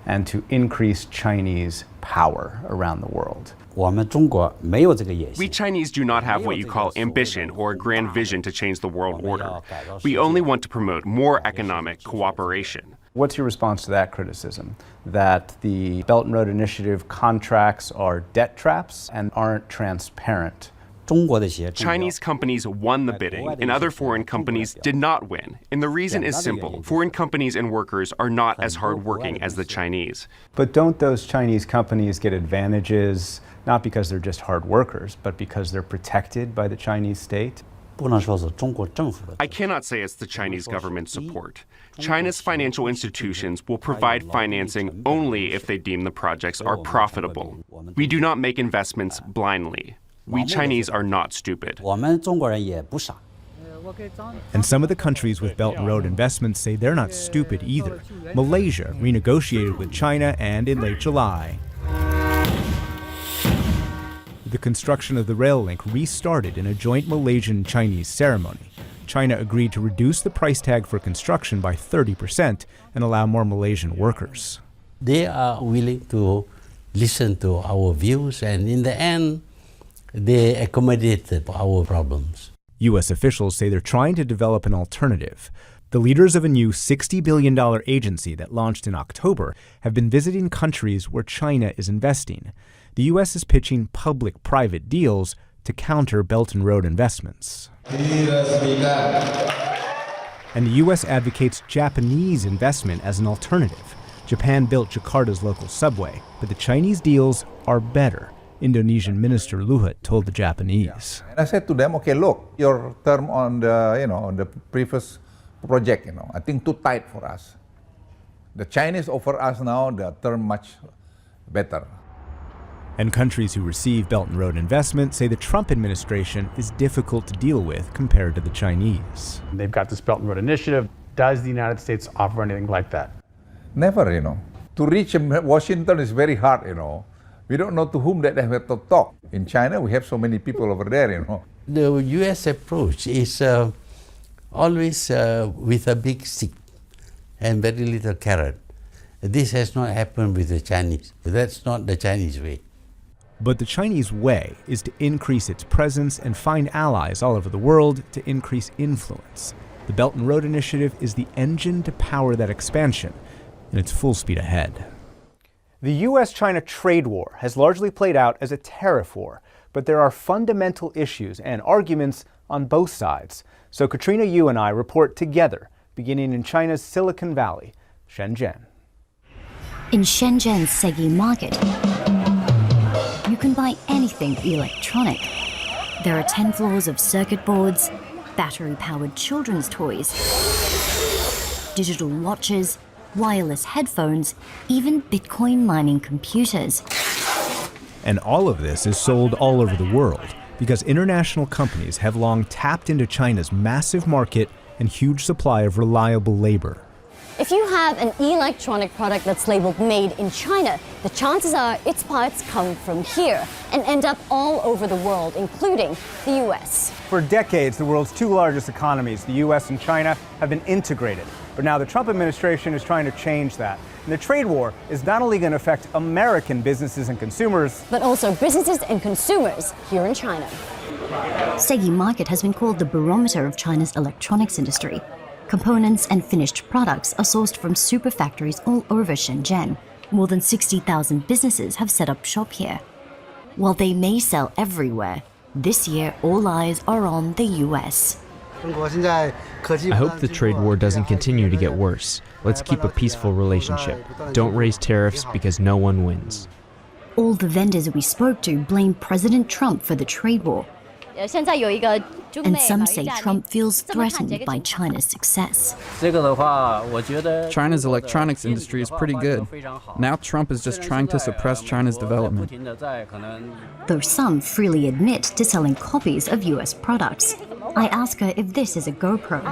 and to increase Chinese power around the world. We Chinese do not have what you call ambition or a grand vision to change the world order. We only want to promote more economic cooperation. What's your response to that criticism? That the Belt and Road Initiative contracts are debt traps and aren't transparent? Chinese companies won the bidding, and other foreign companies did not win. And the reason is simple. Foreign companies and workers are not as hardworking as the Chinese. But don't those Chinese companies get advantages, not because they're just hard workers, but because they're protected by the Chinese state? I cannot say it's the Chinese government's support. China's financial institutions will provide financing only if they deem the projects are profitable. We do not make investments blindly. We Chinese are not stupid. And some of the countries with Belt and Road investments say they're not stupid either. Malaysia renegotiated with China, and in late July, the construction of the rail link restarted in a joint Malaysian-Chinese ceremony. China agreed to reduce the price tag for construction by 30% and allow more Malaysian workers. They are willing to listen to our views, and in the end, they accommodated our problems. U.S. officials say they're trying to develop an alternative. The leaders of a new $60 billion agency that launched in October have been visiting countries where China is investing. The U.S. is pitching public-private deals to counter Belt and Road investments. And the U.S. advocates Japanese investment as an alternative. Japan built Jakarta's local subway, but the Chinese deals are better. Indonesian Minister Luhut told the Japanese. And I said to them, okay, look, your term on the, on the previous project, I think too tight for us. The Chinese offer us now the term much better. And countries who receive Belt and Road investment say the Trump administration is difficult to deal with compared to the Chinese. They've got this Belt and Road Initiative. Does the United States offer anything like that? Never, To reach Washington is very hard, We don't know to whom that they have to talk. In China, we have so many people over there, The U.S. approach is always with a big stick and very little carrot. This has not happened with the Chinese. That's not the Chinese way. But the Chinese way is to increase its presence and find allies all over the world to increase influence. The Belt and Road Initiative is the engine to power that expansion, and it's full speed ahead. The U.S.-China trade war has largely played out as a tariff war, but there are fundamental issues and arguments on both sides. So Katrina Yu and I report together, beginning in China's Silicon Valley, Shenzhen. In Shenzhen's Segi Market, you can buy anything electronic. There are 10 floors of circuit boards, battery-powered children's toys, digital watches, wireless headphones, even Bitcoin mining computers. And all of this is sold all over the world because international companies have long tapped into China's massive market and huge supply of reliable labor. If you have an electronic product that's labeled made in China, the chances are its parts come from here and end up all over the world, including the U.S. For decades, the world's two largest economies, the U.S. and China, have been integrated. But now the Trump administration is trying to change that. And the trade war is not only going to affect American businesses and consumers, but also businesses and consumers here in China. Segi Market has been called the barometer of China's electronics industry. Components and finished products are sourced from super factories all over Shenzhen. More than 60,000 businesses have set up shop here. While they may sell everywhere, this year all eyes are on the U.S. I hope the trade war doesn't continue to get worse. Let's keep a peaceful relationship. Don't raise tariffs because no one wins. All the vendors we spoke to blame President Trump for the trade war. And some say Trump feels threatened by China's success. China's electronics industry is pretty good. Now Trump is just trying to suppress China's development. Though some freely admit to selling copies of US products. I ask her if this is a GoPro.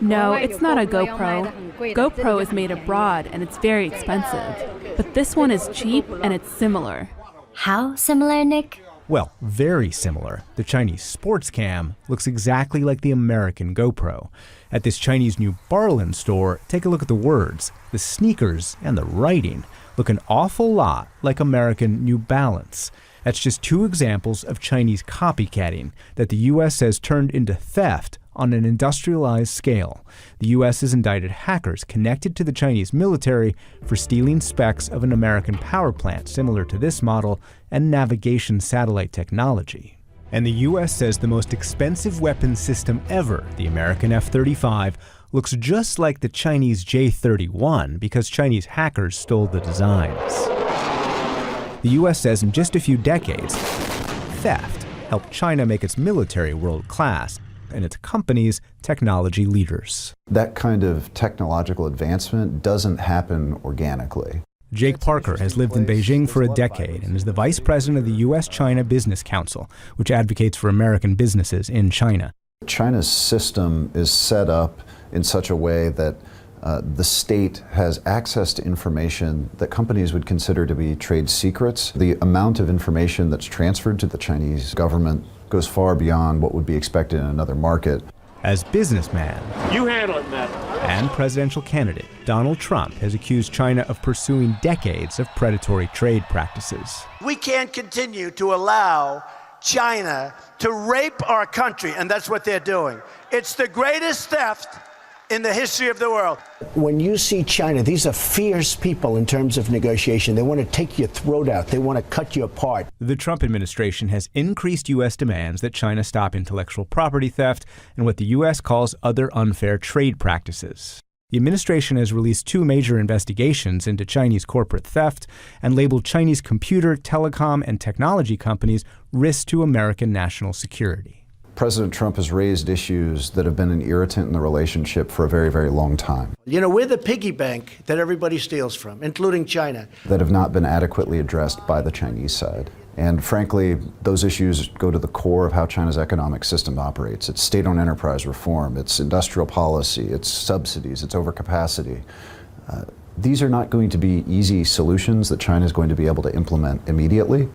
No, it's not a GoPro. GoPro is made abroad and it's very expensive. But this one is cheap and it's similar. How similar, Nick? Well, very similar. The Chinese sports cam looks exactly like the American GoPro. At this Chinese New Barlin store, take a look at the words. The sneakers and the writing look an awful lot like American New Balance. That's just two examples of Chinese copycatting that the U.S. has turned into theft on an industrialized scale. The U.S. has indicted hackers connected to the Chinese military for stealing specs of an American power plant similar to this model and navigation satellite technology. And the U.S. says the most expensive weapons system ever, the American F-35, looks just like the Chinese J-31 because Chinese hackers stole the designs. The U.S. says in just a few decades, theft helped China make its military world-class and its companies technology leaders. That kind of technological advancement doesn't happen organically. Jake Parker has lived in Beijing for a decade and is the vice president of the U.S.-China Business Council, which advocates for American businesses in China. China's system is set up in such a way that the state has access to information that companies would consider to be trade secrets. The amount of information that's transferred to the Chinese government goes far beyond what would be expected in another market. As businessman You handle it, man. and presidential candidate, Donald Trump has accused China of pursuing decades of predatory trade practices. We can't continue to allow China to rape our country, and that's what they're doing. It's the greatest theft in the history of the world. When you see China, these are fierce people in terms of negotiation. They want to take your throat out. They want to cut you apart. The Trump administration has increased U.S. demands that China stop intellectual property theft and what the U.S. calls other unfair trade practices. The administration has released two major investigations into Chinese corporate theft and labeled Chinese computer, telecom, and technology companies risks to American national security. President Trump has raised issues that have been an irritant in the relationship for a very, very long time. You know, we're the piggy bank that everybody steals from, including China. That have not been adequately addressed by the Chinese side. And frankly, those issues go to the core of how China's economic system operates. It's state-owned enterprise reform, it's industrial policy, it's subsidies, it's overcapacity. These are not going to be easy solutions that China is going to be able to implement immediately.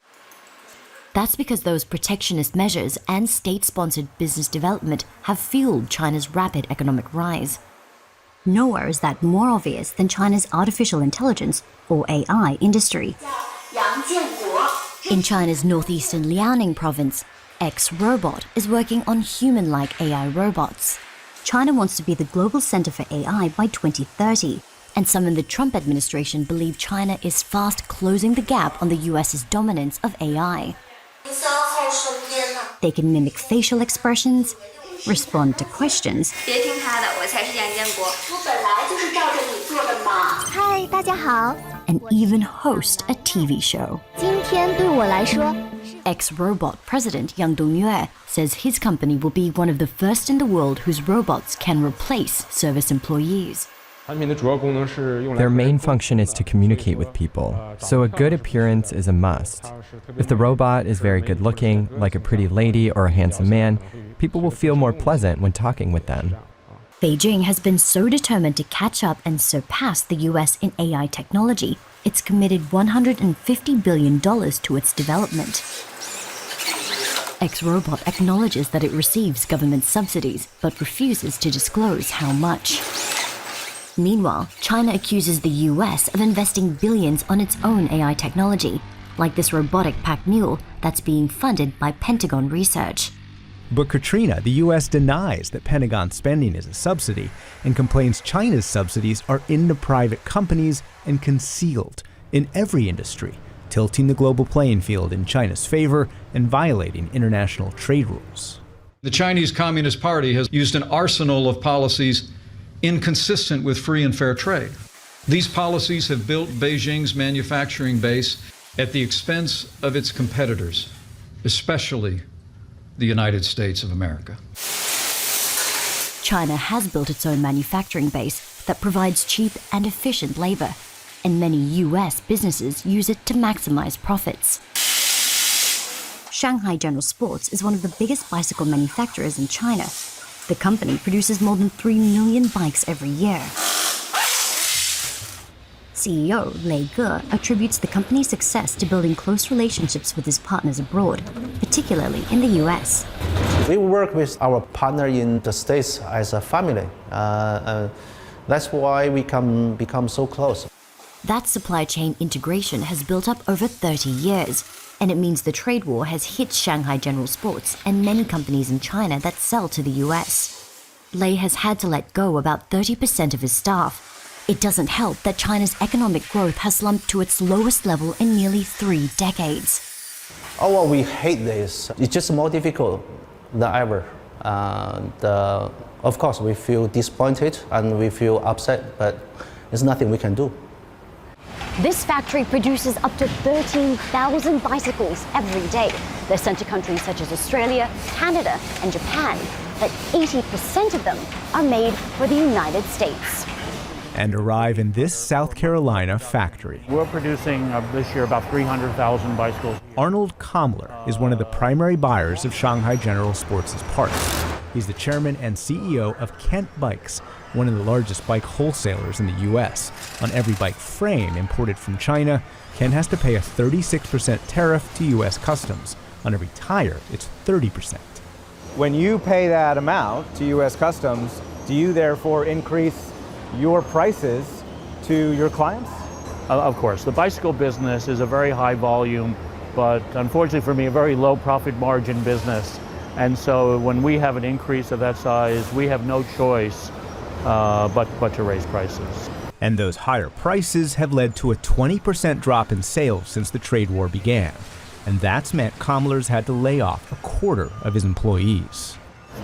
That's because those protectionist measures and state-sponsored business development have fueled China's rapid economic rise. Nowhere is that more obvious than China's artificial intelligence, or AI, industry. In China's northeastern Liaoning province, X-Robot is working on human-like AI robots. China wants to be the global center for AI by 2030, and some in the Trump administration believe China is fast closing the gap on the US's dominance of AI. They can mimic facial expressions, respond to questions, and even host a TV show. X-Robot President Yang Dongyue says his company will be one of the first in the world whose robots can replace service employees. Their main function is to communicate with people, so a good appearance is a must. If the robot is very good looking, like a pretty lady or a handsome man, people will feel more pleasant when talking with them. Beijing has been so determined to catch up and surpass the US in AI technology, it's committed $150 billion to its development. X-Robot acknowledges that it receives government subsidies, but refuses to disclose how much. Meanwhile, China accuses the US of investing billions on its own AI technology, like this robotic pack mule that's being funded by Pentagon Research. But Katrina, the U.S. denies that Pentagon spending is a subsidy and complains China's subsidies are into private companies and concealed in every industry, tilting the global playing field in China's favor and violating international trade rules. The Chinese Communist Party has used an arsenal of policies inconsistent with free and fair trade. These policies have built Beijing's manufacturing base at the expense of its competitors, especially the United States of America. China has built its own manufacturing base that provides cheap and efficient labor, and many US businesses use it to maximize profits. Shanghai General Sports is one of the biggest bicycle manufacturers in China. The company produces more than 3 million bikes every year. CEO, Lei Ge, attributes the company's success to building close relationships with his partners abroad, particularly in the US. We work with our partner in the States as a family. That's why we can become so close. That supply chain integration has built up over 30 years, and it means the trade war has hit Shanghai General Sports and many companies in China that sell to the US. Lei has had to let go about 30% of his staff. It doesn't help that China's economic growth has slumped to its lowest level in nearly 3 decades. Oh, well, we hate this. It's just more difficult than ever. Of course, we feel disappointed and we feel upset, but there's nothing we can do. This factory produces up to 13,000 bicycles every day. They're sent to countries such as Australia, Canada, and Japan. But 80% of them are made for the United States. And arrive in this South Carolina factory. We're producing this year about 300,000 bicycles. Arnold Kammler is one of the primary buyers of Shanghai General Sports' parts. He's the chairman and CEO of Kent Bikes, one of the largest bike wholesalers in the U.S. On every bike frame imported from China, Kent has to pay a 36% tariff to U.S. customs. On every tire, it's 30%. When you pay that amount to U.S. Customs, do you therefore increase your prices to your clients? Of course. The bicycle business is a very high volume, but unfortunately for me, a very low profit margin business. And so when we have an increase of that size, we have no choice but to raise prices. And those higher prices have led to a 20% drop in sales since the trade war began. And that's meant Kammler's had to lay off a quarter of his employees.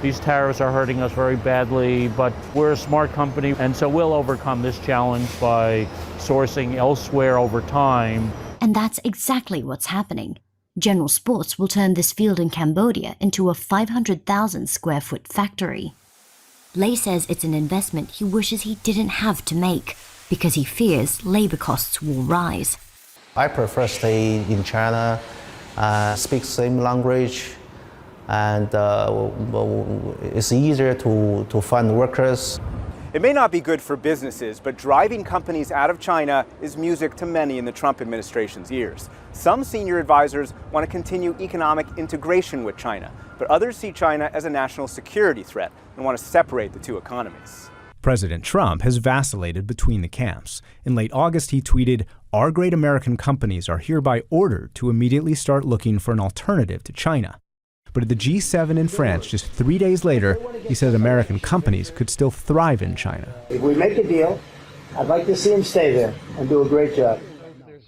These tariffs are hurting us very badly, but we're a smart company, and so we'll overcome this challenge by sourcing elsewhere over time. And that's exactly what's happening. General Sports will turn this field in Cambodia into a 500,000 square foot factory. Lei says it's an investment he wishes he didn't have to make because he fears labor costs will rise. I prefer stay in China, speak same language, and it's easier to find workers. It may not be good for businesses, but driving companies out of China is music to many in the Trump administration's ears. Some senior advisors want to continue economic integration with China, but others see China as a national security threat and want to separate the two economies. President Trump has vacillated between the camps. In late August, he tweeted, "Our great American companies are hereby ordered to immediately start looking for an alternative to China." But at the G7 in France just 3 days later, he said American companies could still thrive in China. If we make a deal, I'd like to see him stay there and do a great job.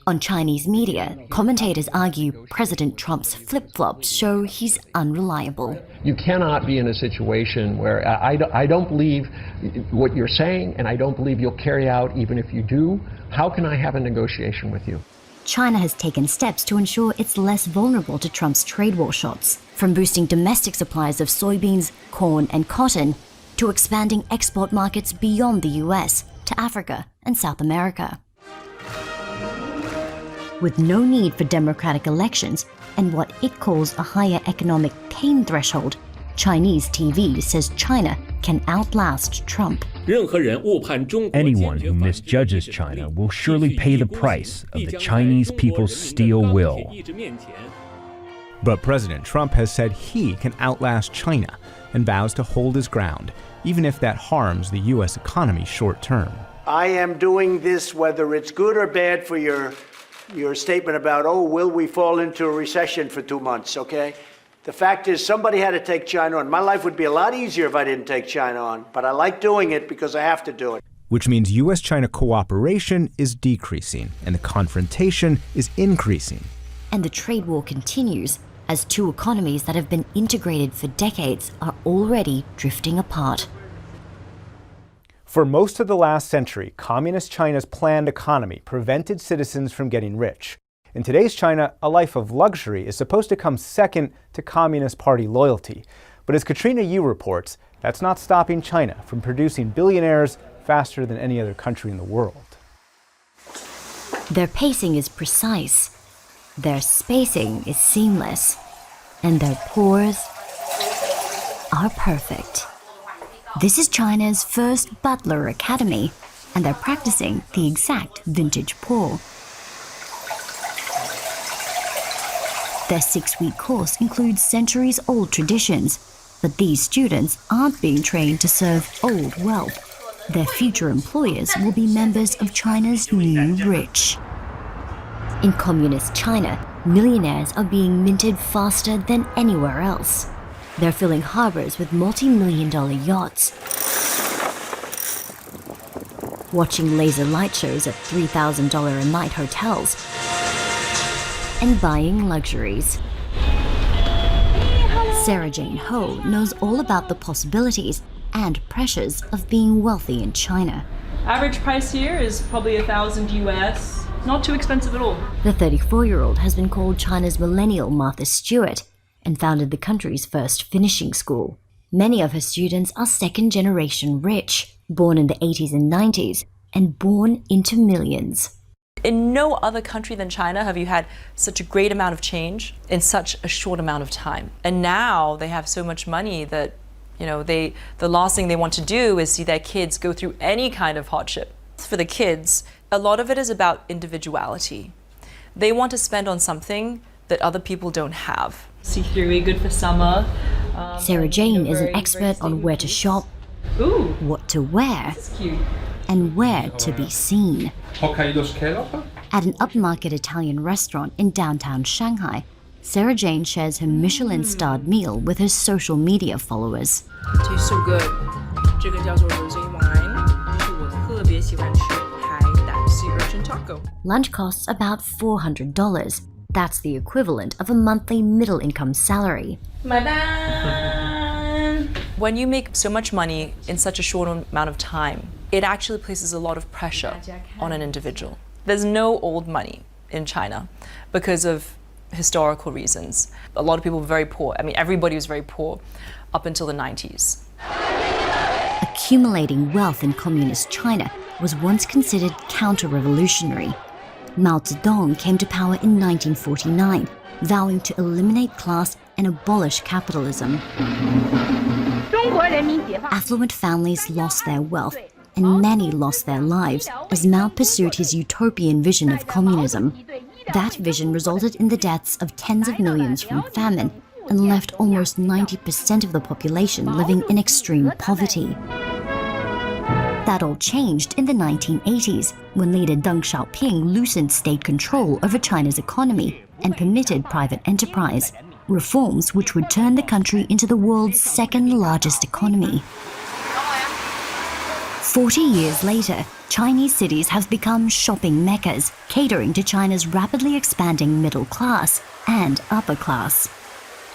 On Chinese media, commentators argue President Trump's flip-flops show he's unreliable. You cannot be in a situation where I don't believe what you're saying, and I don't believe you'll carry out even if you do. How can I have a negotiation with you? China has taken steps to ensure it's less vulnerable to Trump's trade war shots, from boosting domestic supplies of soybeans, corn, and cotton, to expanding export markets beyond the US to Africa and South America. With no need for democratic elections and what it calls a higher economic pain threshold, Chinese TV says China can outlast Trump. Anyone who misjudges China will surely pay the price of the Chinese people's steel will. But President Trump has said he can outlast China and vows to hold his ground, even if that harms the U.S. economy short term. I am doing this whether it's good or bad for your statement about, oh, will we fall into a recession for 2 months, okay? The fact is somebody had to take China on. My life would be a lot easier if I didn't take China on, but I like doing it because I have to do it. Which means U.S.-China cooperation is decreasing and the confrontation is increasing. And the trade war continues as two economies that have been integrated for decades are already drifting apart. For most of the last century, Communist China's planned economy prevented citizens from getting rich. In today's China, a life of luxury is supposed to come second to Communist Party loyalty. But as Katrina Yu reports, that's not stopping China from producing billionaires faster than any other country in the world. Their pacing is precise, their spacing is seamless, and their pores are perfect. This is China's first Butler Academy, and they're practicing the exact vintage pour. Their 6-week course includes centuries-old traditions, but these students aren't being trained to serve old wealth. Their future employers will be members of China's new rich. In communist China, millionaires are being minted faster than anywhere else. They're filling harbors with multi-million-dollar yachts, watching laser light shows at $3,000 a night hotels, and buying luxuries. Sarah Jane Ho knows all about the possibilities and pressures of being wealthy in China. Average price here is probably $1,000 US. Not too expensive at all. The 34-year-old has been called China's millennial Martha Stewart and founded the country's first finishing school. Many of her students are second-generation rich, born in the 80s and 90s, and born into millions. In no other country than China have you had such a great amount of change in such a short amount of time. And now they have so much money that, the last thing they want to do is see their kids go through any kind of hardship. For the kids, a lot of it is about individuality. They want to spend on something that other people don't have. See-through, good for summer. Sarah Jane is an expert on where to shop, what to wear, and where to be seen. At an upmarket Italian restaurant in downtown Shanghai, Sarah Jane shares her Michelin-starred meal with her social media followers. Tastes so good. 这个叫做 rosé wine. 是我特别喜欢吃海胆 sea urchin taco. Lunch costs about $400. That's the equivalent of a monthly middle-income salary. My bad. When you make so much money in such a short amount of time, it actually places a lot of pressure on an individual. There's no old money in China because of historical reasons. A lot of people were very poor. I mean, everybody was very poor up until the 90s. Accumulating wealth in communist China was once considered counter-revolutionary. Mao Zedong came to power in 1949, vowing to eliminate class and abolish capitalism. Affluent families lost their wealth, and many lost their lives as Mao pursued his utopian vision of communism. That vision resulted in the deaths of tens of millions from famine and left almost 90% of the population living in extreme poverty. That all changed in the 1980s, when leader Deng Xiaoping loosened state control over China's economy and permitted private enterprise, reforms which would turn the country into the world's second-largest economy. 40 years later, Chinese cities have become shopping meccas, catering to China's rapidly expanding middle class and upper class.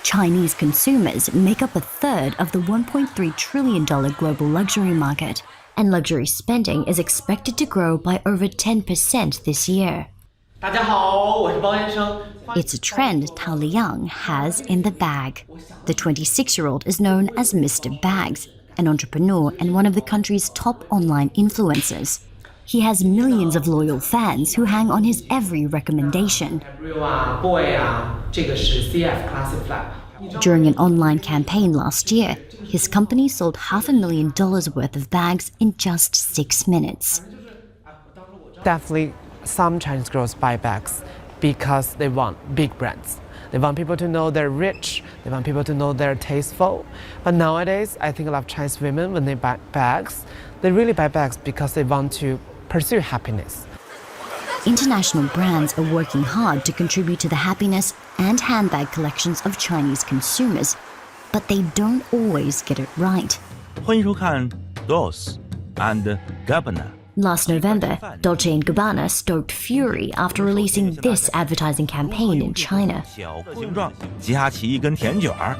Chinese consumers make up a third of the $1.3 trillion global luxury market, and luxury spending is expected to grow by over 10% this year. It's a trend Tao Liang has in the bag. The 26-year-old is known as Mr. Bags, an entrepreneur and one of the country's top online influencers. He has millions of loyal fans who hang on his every recommendation. During an online campaign last year, his company sold $500,000 worth of bags in just 6 minutes. Definitely, some Chinese girls buy bags because they want big brands. They want people to know they're rich. They want people to know they're tasteful. But nowadays, I think a lot of Chinese women, when they buy bags, they really buy bags because they want to pursue happiness. International brands are working hard to contribute to the happiness and handbag collections of Chinese consumers, but they don't always get it right. 欢迎收看 Dolce and Gabbana. Last November, Dolce & Gabbana stoked fury after releasing this advertising campaign in China. 小形状，吉哈奇一根甜卷儿，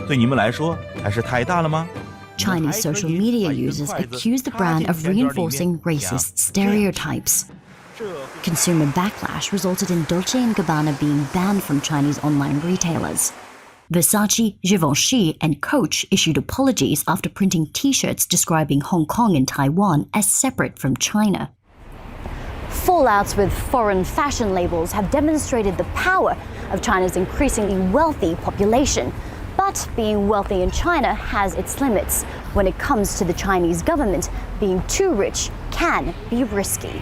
对你们来说还是太大了吗？ Chinese social media users accuse the brand of reinforcing racist stereotypes. Consumer backlash resulted in Dolce & Gabbana being banned from Chinese online retailers. Versace, Givenchy, and Coach issued apologies after printing T-shirts describing Hong Kong and Taiwan as separate from China. Fallouts with foreign fashion labels have demonstrated the power of China's increasingly wealthy population. But being wealthy in China has its limits when it comes to the Chinese government being too rich, can be risky.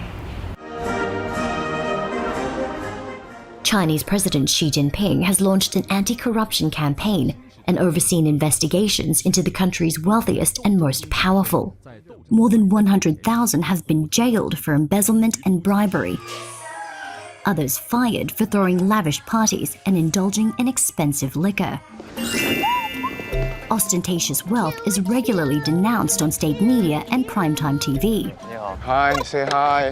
Chinese President Xi Jinping has launched an anti-corruption campaign and overseen investigations into the country's wealthiest and most powerful. More than 100,000 have been jailed for embezzlement and bribery. Others fired for throwing lavish parties and indulging in expensive liquor. Ostentatious wealth is regularly denounced on state media and primetime TV. Hi, say hi.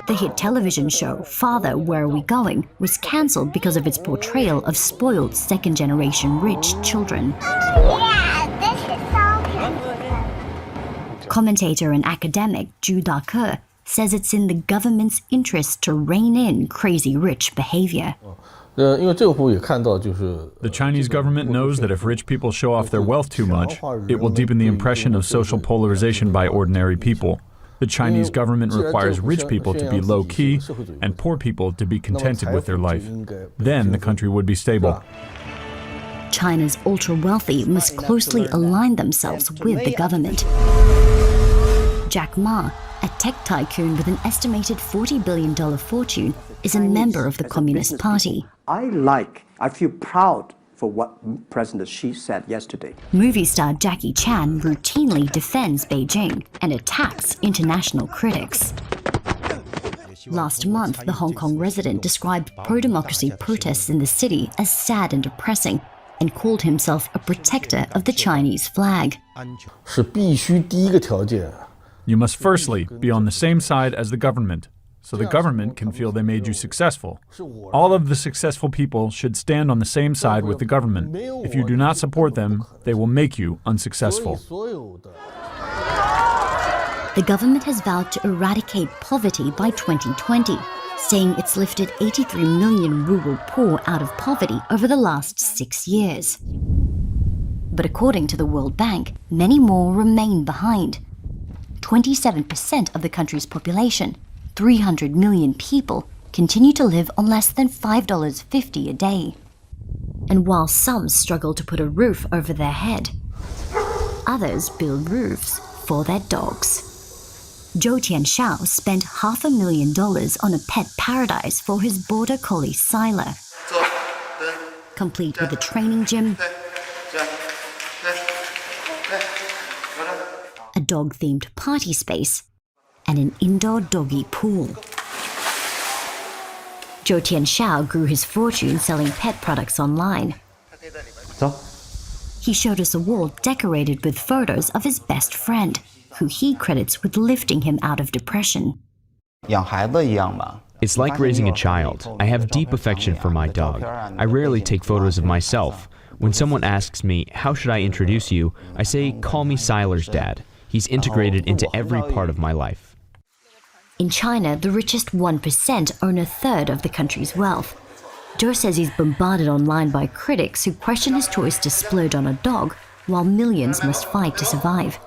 The hit television show Father, Where Are We Going? Was cancelled because of its portrayal of spoiled second-generation rich children. Commentator and academic Zhu Dake says it's in the government's interest to rein in crazy rich behavior. The Chinese government knows that if rich people show off their wealth too much, it will deepen the impression of social polarization by ordinary people. The Chinese government requires rich people to be low-key and poor people to be contented with their life. Then the country would be stable. China's ultra-wealthy must closely align themselves with the government. Jack Ma, a tech tycoon with an estimated $40 billion fortune, is a member of the Communist Party. I feel proud for what President Xi said yesterday. Movie star Jackie Chan routinely defends Beijing and attacks international critics. Last month, the Hong Kong resident described pro-democracy protests in the city as sad and depressing and called himself a protector of the Chinese flag. You must firstly be on the same side as the government, so the government can feel they made you successful. All of the successful people should stand on the same side with the government. If you do not support them, they will make you unsuccessful. The government has vowed to eradicate poverty by 2020, saying it's lifted 83 million rural poor out of poverty over the last 6 years. But according to the World Bank, many more remain behind. 27% of the country's population, 300 million people, continue to live on less than $5.50 a day. And while some struggle to put a roof over their head, others build roofs for their dogs. Zhou Tianxiao spent $500,000 on a pet paradise for his border collie Sila, complete with a training gym, a dog-themed party space, and an indoor doggy pool. Zhou Tianxiao grew his fortune selling pet products online. He showed us a wall decorated with photos of his best friend, who he credits with lifting him out of depression. It's like raising a child. I have deep affection for my dog. I rarely take photos of myself. When someone asks me, how should I introduce you, I say, call me Siler's dad. He's integrated into every part of my life. In China, the richest 1% own a third of the country's wealth. Zhou says he's bombarded online by critics who question his choice to splurge on a dog, while millions must fight to survive.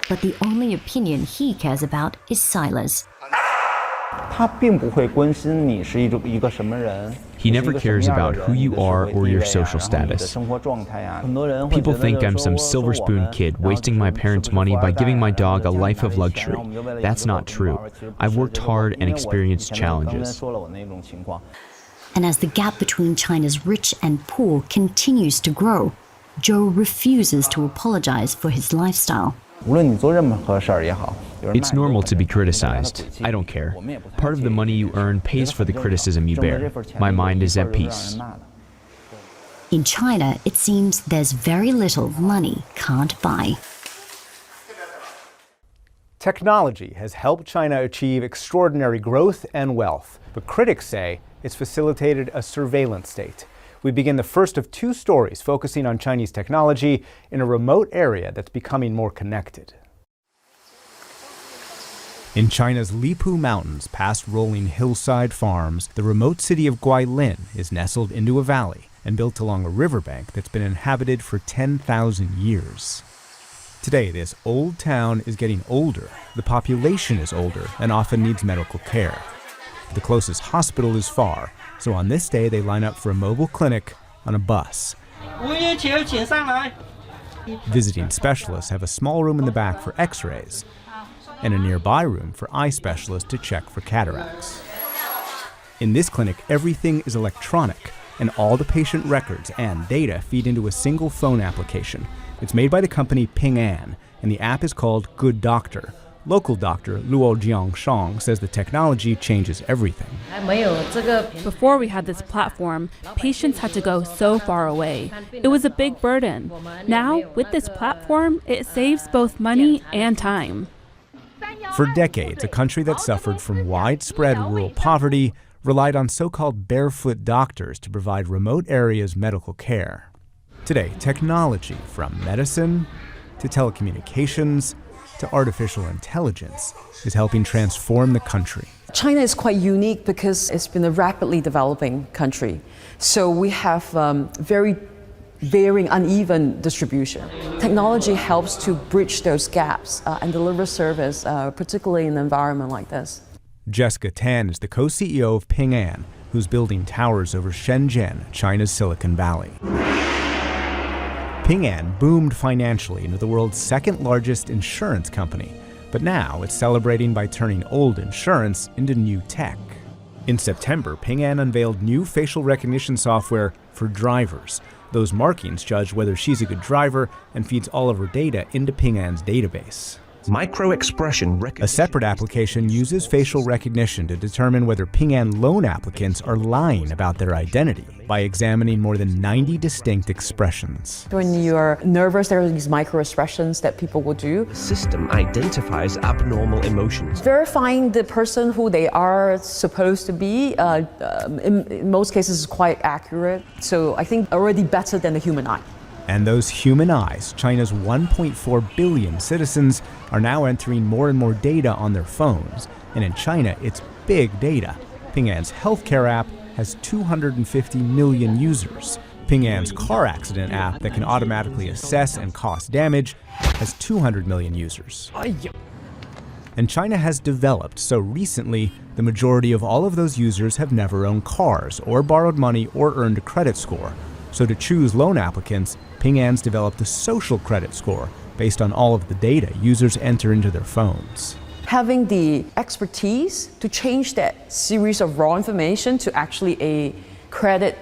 But the only opinion he cares about is Sila's. He never cares about who you are or your social status. People think I'm some silver spoon kid wasting my parents' money by giving my dog a life of luxury. That's not true. I've worked hard and experienced challenges. And as the gap between China's rich and poor continues to grow, Zhou refuses to apologize for his lifestyle. It's normal to be criticized. I don't care. Part of the money you earn pays for the criticism you bear. My mind is at peace. In China, it seems there's very little money can't buy. Technology has helped China achieve extraordinary growth and wealth, but critics say it's facilitated a surveillance state. We begin the first of two stories focusing on Chinese technology in a remote area that's becoming more connected. In China's Lipu Mountains, past rolling hillside farms, the remote city of Guilin is nestled into a valley and built along a riverbank that's been inhabited for 10,000 years. Today, this old town is getting older, the population is older, and often needs medical care. The closest hospital is far, so on this day they line up for a mobile clinic on a bus. Visiting specialists have a small room in the back for x-rays. and a nearby room for eye specialists to check for cataracts. In this clinic, everything is electronic, and all the patient records and data feed into a single phone application. It's made by the company Ping An, and the app is called Good Doctor. Local doctor Luo Jiangshang says the technology changes everything. Before we had this platform, patients had to go so far away. It was a big burden. Now, with this platform, it saves both money and time. For decades, a country that suffered from widespread rural poverty relied on so-called barefoot doctors to provide remote areas medical care. Today, technology, from medicine to telecommunications to artificial intelligence, is helping transform the country. China is quite unique because it's been a rapidly developing country. So we have very varying, uneven distribution. Technology helps to bridge those gaps and deliver service, particularly in an environment like this. Jessica Tan is the co-CEO of Ping An, who's building towers over Shenzhen, China's Silicon Valley. Ping An boomed financially into the world's second-largest insurance company, but now it's celebrating by turning old insurance into new tech. In September, Ping An unveiled new facial recognition software for drivers. Those markings judge whether she's a good driver and feeds all of her data into Ping An's database. Micro-expression recognition. A separate application uses facial recognition to determine whether Ping An loan applicants are lying about their identity by examining more than 90 distinct expressions. When you're nervous, there are these micro-expressions that people will do. The system identifies abnormal emotions. Verifying the person who they are supposed to be, in most cases, is quite accurate. So I think already better than the human eye. And those human eyes, China's 1.4 billion citizens, are now entering more and more data on their phones. And in China, it's big data. Ping An's healthcare app has 250 million users. Ping An's car accident app that can automatically assess and cost damage has 200 million users. And China has developed so recently, the majority of all of those users have never owned cars or borrowed money or earned a credit score. So to choose loan applicants, Ping An's developed a social credit score based on all of the data users enter into their phones. Having the expertise to change that series of raw information to actually a credit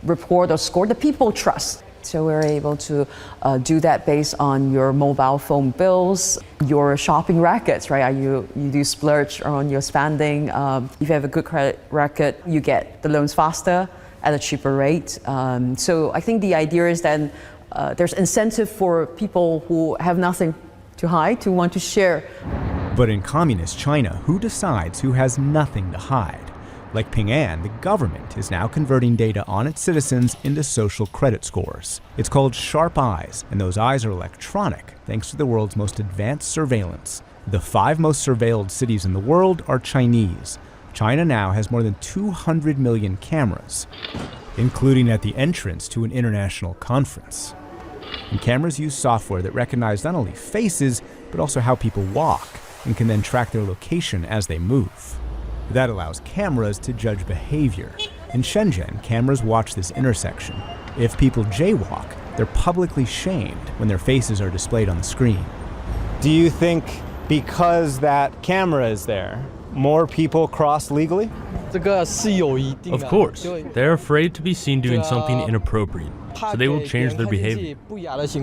report or score that people trust. So we're able to do that based on your mobile phone bills, your shopping records, right? You do splurge on your spending. If you have a good credit record, you get the loans faster at a cheaper rate. So I think the idea is that there's incentive for people who have nothing to hide to want to share. But in communist China, who decides who has nothing to hide? Like Ping An, the government is now converting data on its citizens into social credit scores. It's called Sharp Eyes, and those eyes are electronic thanks to the world's most advanced surveillance. The 5 most surveilled cities in the world are Chinese. China now has more than 200 million cameras, including at the entrance to an international conference. And cameras use software that recognize not only faces, but also how people walk, and can then track their location as they move. That allows cameras to judge behavior. In Shenzhen, cameras watch this intersection. If people jaywalk, they're publicly shamed when their faces are displayed on the screen. Do you think because that camera is there, more people cross legally? Of course. They're afraid to be seen doing something inappropriate, so they will change their behavior. If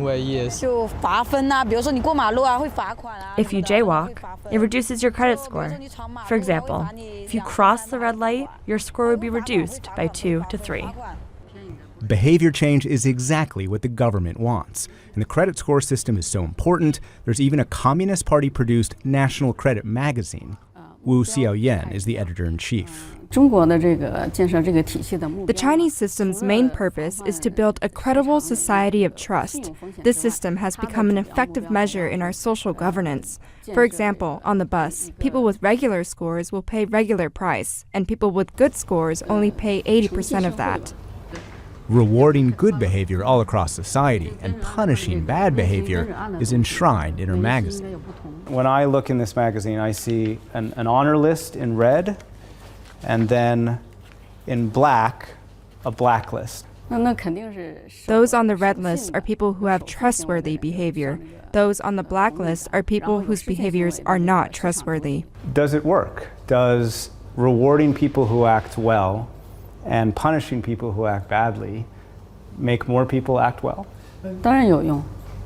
you jaywalk, it reduces your credit score. For example, if you cross the red light, your score would be reduced by 2 to 3. Behavior change is exactly what the government wants. And the credit score system is so important, there's even a Communist Party-produced national credit magazine. Wu Xiaoyan is the editor-in-chief. The Chinese system's main purpose is to build a credible society of trust. This system has become an effective measure in our social governance. For example, on the bus, people with regular scores will pay regular price, and people with good scores only pay 80% of that. Rewarding good behavior all across society and punishing bad behavior is enshrined in her magazine. When I look in this magazine, I see an honor list in red, and then in black, a blacklist. Those on the red list are people who have trustworthy behavior. Those on the black list are people whose behaviors are not trustworthy. Does it work? Does rewarding people who act well and punishing people who act badly make more people act well?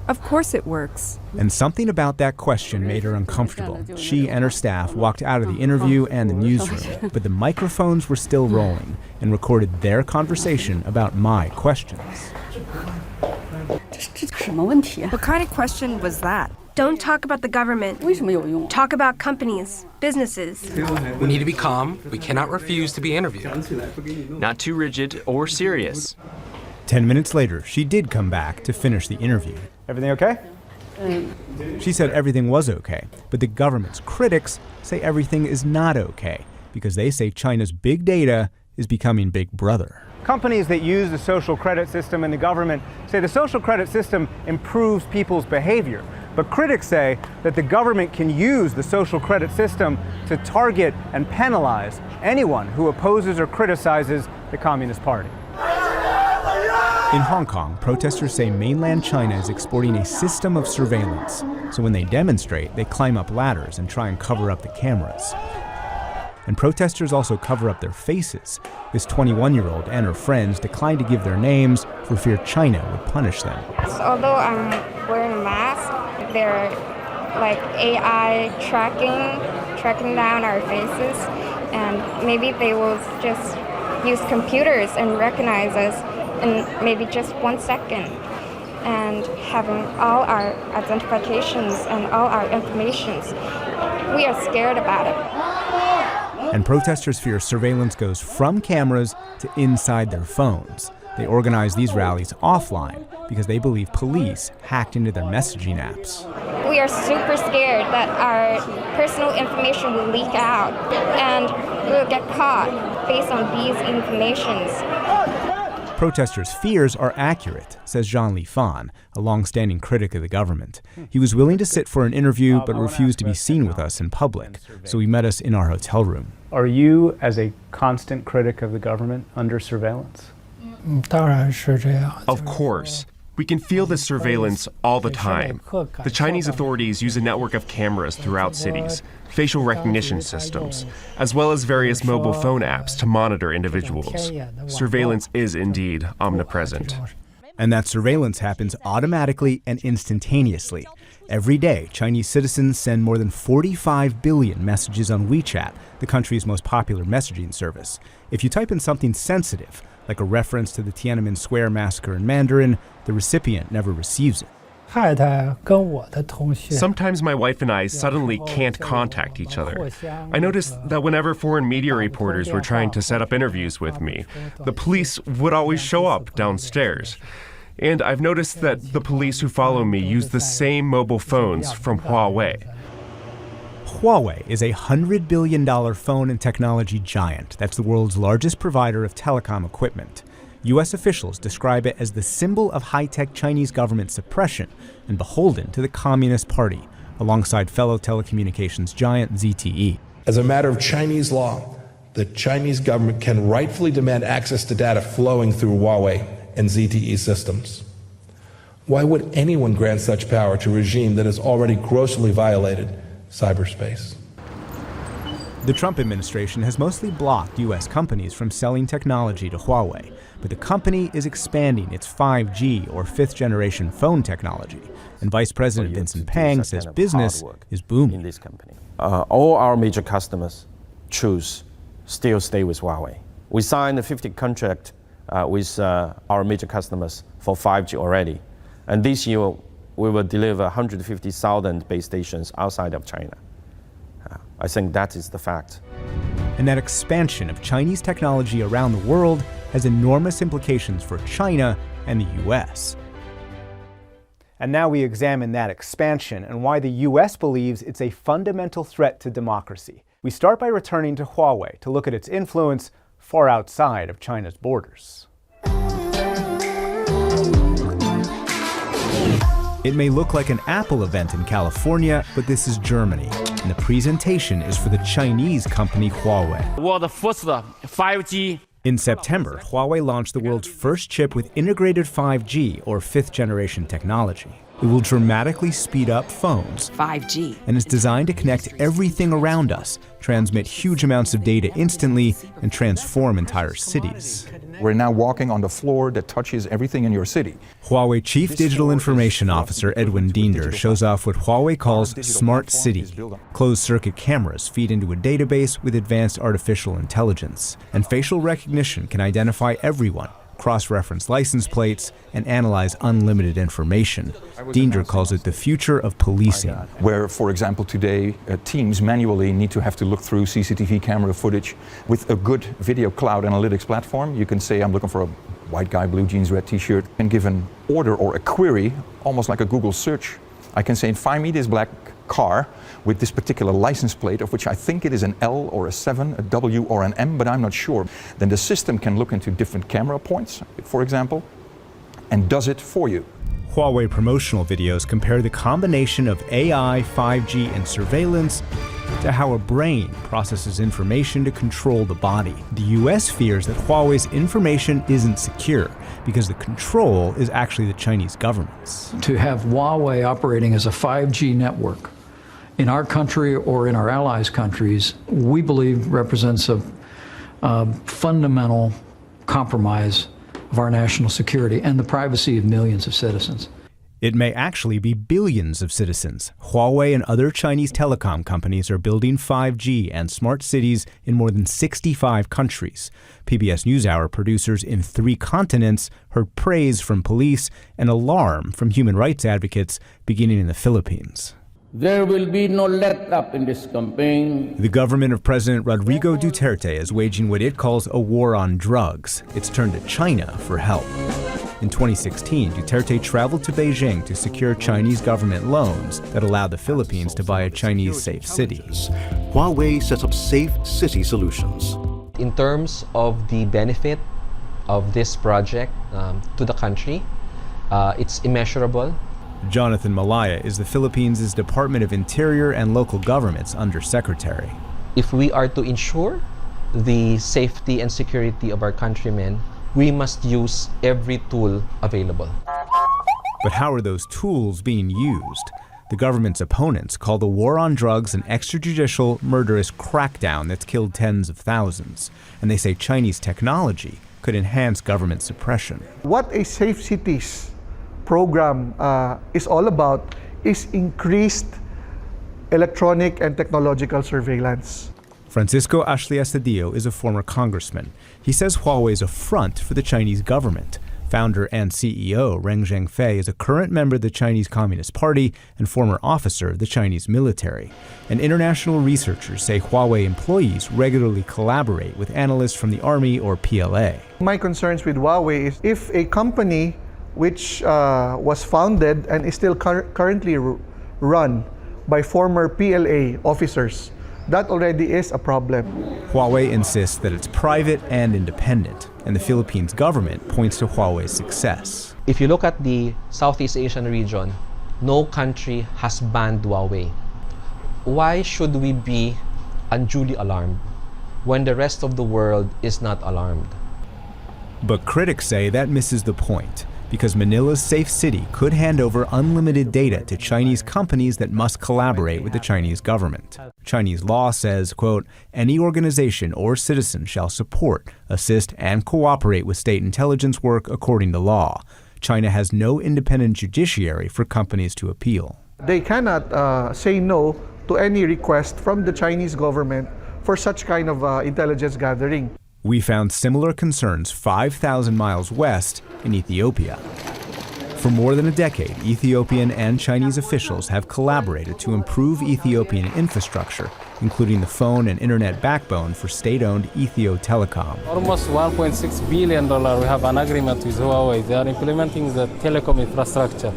Of course it works. And something about that question made her uncomfortable. She and her staff walked out of the interview and the newsroom, but the microphones were still rolling and recorded their conversation about my questions. What kind of question was that? Don't talk about the government. Talk about companies, businesses. We need to be calm. We cannot refuse to be interviewed. Not too rigid or serious. 10 minutes later, she did come back to finish the interview. Everything okay? She said everything was okay, but the government's critics say everything is not okay because they say China's big data is becoming Big Brother. Companies that use the social credit system and the government say the social credit system improves people's behavior. But critics say that the government can use the social credit system to target and penalize anyone who opposes or criticizes the Communist Party. In Hong Kong, protesters say mainland China is exporting a system of surveillance. So when they demonstrate, they climb up ladders and try and cover up the cameras. And protesters also cover up their faces. This 21-year-old and her friends declined to give their names for fear China would punish them. Although I'm wearing a mask, they're like AI tracking down our faces, and maybe they will just use computers and recognize us in maybe just 1 second, and having all our identifications and all our informations. We are scared about it. And protesters fear surveillance goes from cameras to inside their phones. They organize these rallies offline because they believe police hacked into their messaging apps. We are super scared that our personal information will leak out and we'll get caught based on these informations. Protesters' fears are accurate, says Jean-Li Fan, a long-standing critic of the government. He was willing to sit for an interview but refused to be seen with us in public, so he met us in our hotel room. Are you, as a constant critic of the government, under surveillance? Of course. We can feel this surveillance all the time. The Chinese authorities use a network of cameras throughout cities, facial recognition systems, as well as various mobile phone apps to monitor individuals. Surveillance is indeed omnipresent. And that surveillance happens automatically and instantaneously. Every day, Chinese citizens send more than 45 billion messages on WeChat, the country's most popular messaging service. If you type in something sensitive, like a reference to the Tiananmen Square massacre in Mandarin, the recipient never receives it. Sometimes my wife and I suddenly can't contact each other. I noticed that whenever foreign media reporters were trying to set up interviews with me, the police would always show up downstairs. And I've noticed that the police who follow me use the same mobile phones from Huawei. Huawei is a $100 billion phone and technology giant that's the world's largest provider of telecom equipment. U.S. officials describe it as the symbol of high-tech Chinese government suppression and beholden to the Communist Party, alongside fellow telecommunications giant ZTE. As a matter of Chinese law, the Chinese government can rightfully demand access to data flowing through Huawei and ZTE systems. Why would anyone grant such power to a regime that has already grossly violated cyberspace? The Trump administration has mostly blocked U.S. companies from selling technology to Huawei, but the company is expanding its 5G or fifth-generation phone technology, and Vice President Vincent Pang says business is booming. All our major customers still stay with Huawei. We signed a 50 contract with our major customers for 5G already, and this year we will deliver 150,000 base stations outside of China. I think that is the fact. And that expansion of Chinese technology around the world has enormous implications for China and the U.S. And now we examine that expansion and why the U.S. believes it's a fundamental threat to democracy. We start by returning to Huawei to look at its influence far outside of China's borders. It may look like an Apple event in California, but this is Germany, and the presentation is for the Chinese company Huawei. World first 5G In September, Huawei launched the world's first chip with integrated 5G, or fifth-generation technology. It will dramatically speed up phones 5G. and is designed to connect everything around us, transmit huge amounts of data instantly, and transform entire cities. We're now walking on the floor that touches everything in your city. Huawei Chief Digital Information Officer Edwin Diender shows off what Huawei calls Smart City. Closed-circuit cameras feed into a database with advanced artificial intelligence, and facial recognition can identify everyone, cross-reference license plates, and analyze unlimited information. Diender calls it the future of policing. Where, for example, today, teams manually need to have to look through CCTV camera footage. With a good video cloud analytics platform, you can say, I'm looking for a white guy, blue jeans, red t-shirt, and give an order or a query, almost like a Google search. I can say, find me this black car with this particular license plate, of which I think it is an L or a 7, a W or an M, but I'm not sure. Then the system can look into different camera points, for example, and does it for you. Huawei promotional videos compare the combination of AI, 5G, and surveillance to how a brain processes information to control the body. The US fears that Huawei's information isn't secure because the control is actually the Chinese government's. To have Huawei operating as a 5G network in our country or in our allies' countries, we believe represents a fundamental compromise of our national security and the privacy of millions of citizens. It may actually be billions of citizens. Huawei and other Chinese telecom companies are building 5G and smart cities in more than 65 countries. PBS NewsHour producers in 3 continents heard praise from police and alarm from human rights advocates beginning in the Philippines. There will be no let up in this campaign. The government of President Rodrigo Duterte is waging what it calls a war on drugs. It's turned to China for help. In 2016, Duterte traveled to Beijing to secure Chinese government loans that allowed the Philippines to buy a Chinese safe city. Huawei sets up safe city solutions. In terms of the benefit of this project to the country, it's immeasurable. Jonathan Malaya is the Philippines' Department of Interior and Local Government's undersecretary. If we are to ensure the safety and security of our countrymen, we must use every tool available. But how are those tools being used? The government's opponents call the war on drugs an extrajudicial, murderous crackdown that's killed tens of thousands. And they say Chinese technology could enhance government suppression. What a Safe Cities program is all about is increased electronic and technological surveillance. Francisco Ashley-Estadillo is a former congressman. He says Huawei is a front for the Chinese government. Founder and CEO Reng Zhengfei is a current member of the Chinese Communist Party and former officer of the Chinese military. And international researchers say Huawei employees regularly collaborate with analysts from the Army or PLA. My concerns with Huawei is if a company which was founded and is still currently run by former PLA officers, that already is a problem. Huawei insists that it's private and independent, and the Philippines government points to Huawei's success. If you look at the Southeast Asian region, no country has banned Huawei. Why should we be unduly alarmed when the rest of the world is not alarmed? But critics say that misses the point, because Manila's safe city could hand over unlimited data to Chinese companies that must collaborate with the Chinese government. Chinese law says, quote, any organization or citizen shall support, assist, and cooperate with state intelligence work according to law. China has no independent judiciary for companies to appeal. They cannot say no to any request from the Chinese government for such kind of intelligence gathering. We found similar concerns 5,000 miles west in Ethiopia. For more than a decade, Ethiopian and Chinese officials have collaborated to improve Ethiopian infrastructure, including the phone and internet backbone for state-owned Ethio Telecom. Almost $1.6 billion we have an agreement with Huawei. They are implementing the telecom infrastructure.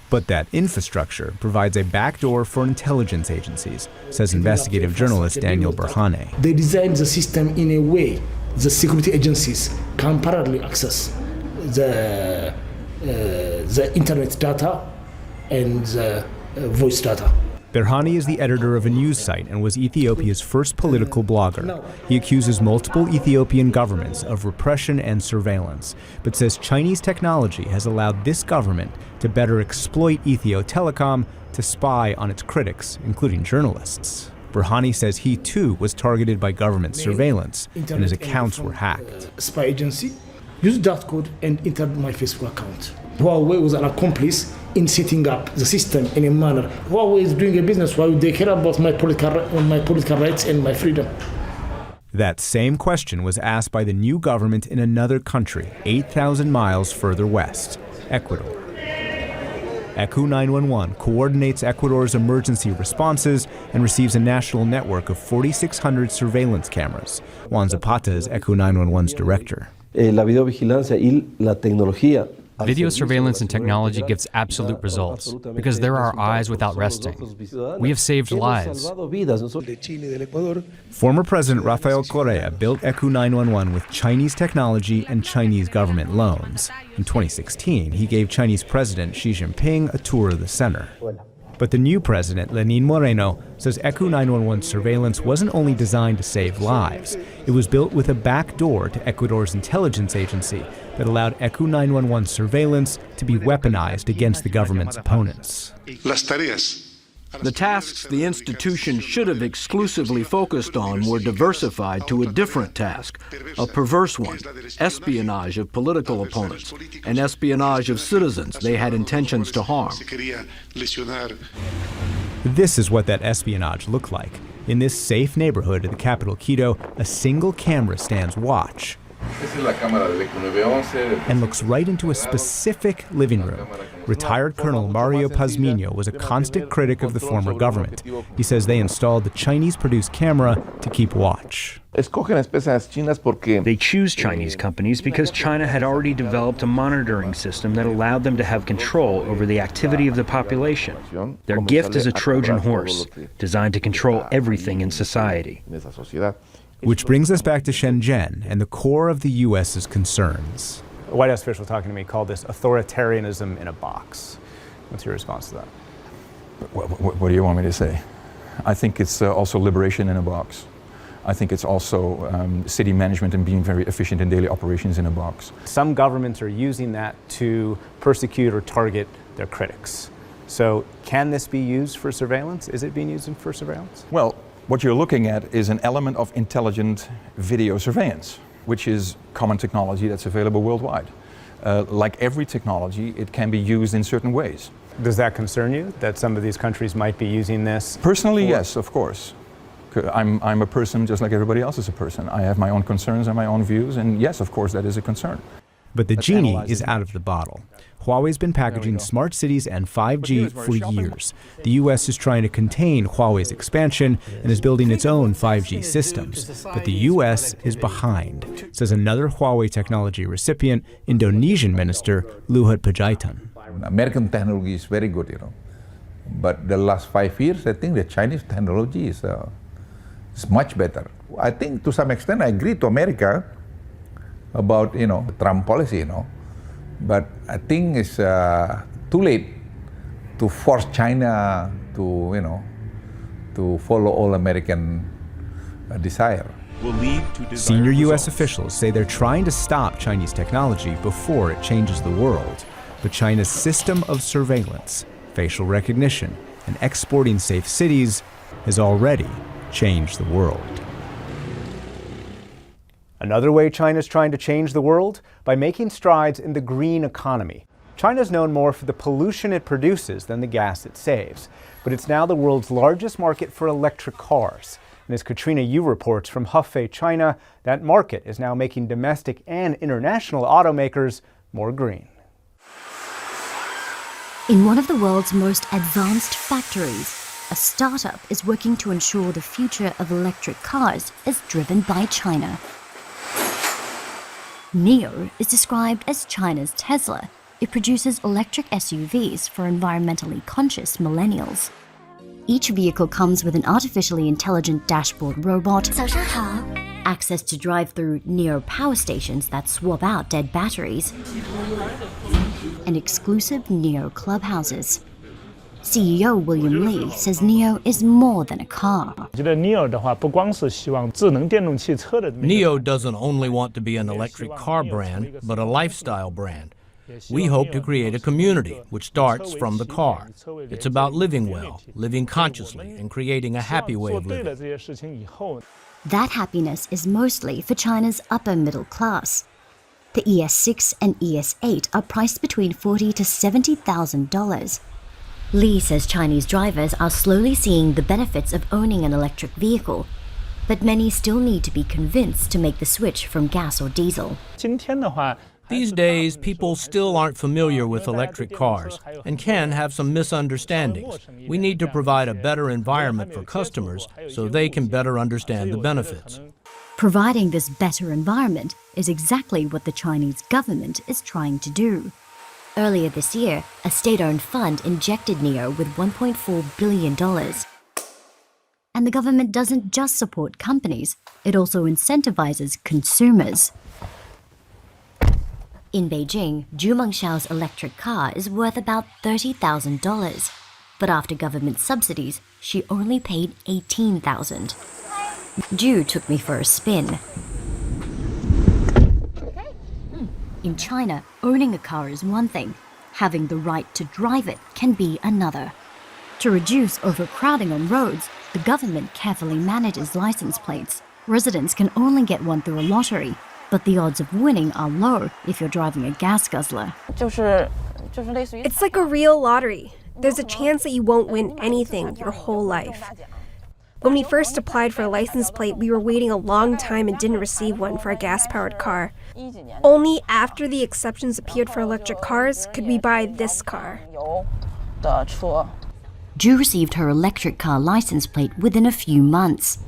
But that infrastructure provides a backdoor for intelligence agencies, says investigative journalist Daniel Berhane. They designed the system in a way the security agencies can parallelly access the internet data and the voice data. Berhane is the editor of a news site and was Ethiopia's first political blogger. He accuses multiple Ethiopian governments of repression and surveillance, but says Chinese technology has allowed this government to better exploit Ethio Telecom to spy on its critics, including journalists. Berhane says he too was targeted by government surveillance and his accounts were hacked. Spy agency used that code and entered my Facebook account. Huawei was an accomplice in setting up the system in a manner. Huawei is doing a business. Why would they care about my political rights and my freedom? That same question was asked by the new government in another country, 8,000 miles further west, Ecuador. ECU 911 coordinates Ecuador's emergency responses and receives a national network of 4,600 surveillance cameras. Juan Zapata is ECU 911's director. La videovigilancia y la tecnología. Video surveillance and technology gives absolute results because they're our eyes without resting. We have saved lives. Former President Rafael Correa built ECU 911 with Chinese technology and Chinese government loans. In 2016, he gave Chinese President Xi Jinping a tour of the center. But the new president, Lenín Moreno, says ECU 911 surveillance wasn't only designed to save lives. It was built with a back door to Ecuador's intelligence agency that allowed ECU 911 surveillance to be weaponized against the government's opponents. The tasks the institution should have exclusively focused on were diversified to a different task, a perverse one, espionage of political opponents, and espionage of citizens they had intentions to harm. This is what that espionage looked like. In this safe neighborhood of the capital Quito, a single camera stands watch and looks right into a specific living room. Retired Colonel Mario Pazmiño was a constant critic of the former government. He says they installed the Chinese-produced camera to keep watch. They choose Chinese companies because China had already developed a monitoring system that allowed them to have control over the activity of the population. Their gift is a Trojan horse, designed to control everything in society. Which brings us back to Shenzhen and the core of the U.S.'s concerns. A White House official talking to me called this authoritarianism in a box. What's your response to that? What do you want me to say? I think it's also liberation in a box. I think it's also city management and being very efficient in daily operations in a box. Some governments are using that to persecute or target their critics. So can this be used for surveillance? Is it being used for surveillance? Well, what you're looking at is an element of intelligent video surveillance, which is common technology that's available worldwide. Like every technology, it can be used in certain ways. Does that concern you, that some of these countries might be using this? Personally, yes, of course. I'm a person just like everybody else is a person. I have my own concerns and my own views, and yes, of course, that is a concern. But the genie is out of the bottle. Huawei's been packaging smart cities and 5G for years. The U.S. is trying to contain Huawei's expansion and is building its own 5G systems. But the U.S. is behind, says another Huawei technology recipient, Indonesian Minister Luhut Panjaitan. American technology is very good, But the last 5 years, I think the Chinese technology is much better. I think to some extent I agree to America about, Trump policy, But I think it's too late to force China to, to follow all American desire. Senior U.S. officials say they're trying to stop Chinese technology before it changes the world. But China's system of surveillance, facial recognition, and exporting safe cities has already changed the world. Another way China's trying to change the world? By making strides in the green economy. China's known more for the pollution it produces than the gas it saves. But it's now the world's largest market for electric cars. And as Katrina Yu reports from Hefei, China, that market is now making domestic and international automakers more green. In one of the world's most advanced factories, a startup is working to ensure the future of electric cars is driven by China. NIO is described as China's Tesla. It produces electric SUVs for environmentally conscious millennials. Each vehicle comes with an artificially intelligent dashboard robot, access to drive through NIO power stations that swap out dead batteries, and exclusive NIO clubhouses. CEO William Li says NIO is more than a car. NIO doesn't only want to be an electric car brand, but a lifestyle brand. We hope to create a community which starts from the car. It's about living well, living consciously, and creating a happy way of living. That happiness is mostly for China's upper middle class. The ES6 and ES8 are priced between $40,000 to $70,000. Li says Chinese drivers are slowly seeing the benefits of owning an electric vehicle, but many still need to be convinced to make the switch from gas or diesel. These days, people still aren't familiar with electric cars and can have some misunderstandings. We need to provide a better environment for customers so they can better understand the benefits. Providing this better environment is exactly what the Chinese government is trying to do. Earlier this year, a state-owned fund injected NIO with $1.4 billion. And the government doesn't just support companies, it also incentivizes consumers. In Beijing, Zhu Mengshao's electric car is worth about $30,000. But after government subsidies, she only paid $18,000. Zhu took me for a spin. In China, owning a car is one thing. Having the right to drive it can be another. To reduce overcrowding on roads, the government carefully manages license plates. Residents can only get one through a lottery, but the odds of winning are low if you're driving a gas guzzler. It's like a real lottery. There's a chance that you won't win anything your whole life. When we first applied for a license plate, we were waiting a long time and didn't receive one for a gas-powered car. Only after the exceptions appeared for electric cars could we buy this car. Zhu received her electric car license plate within a few months.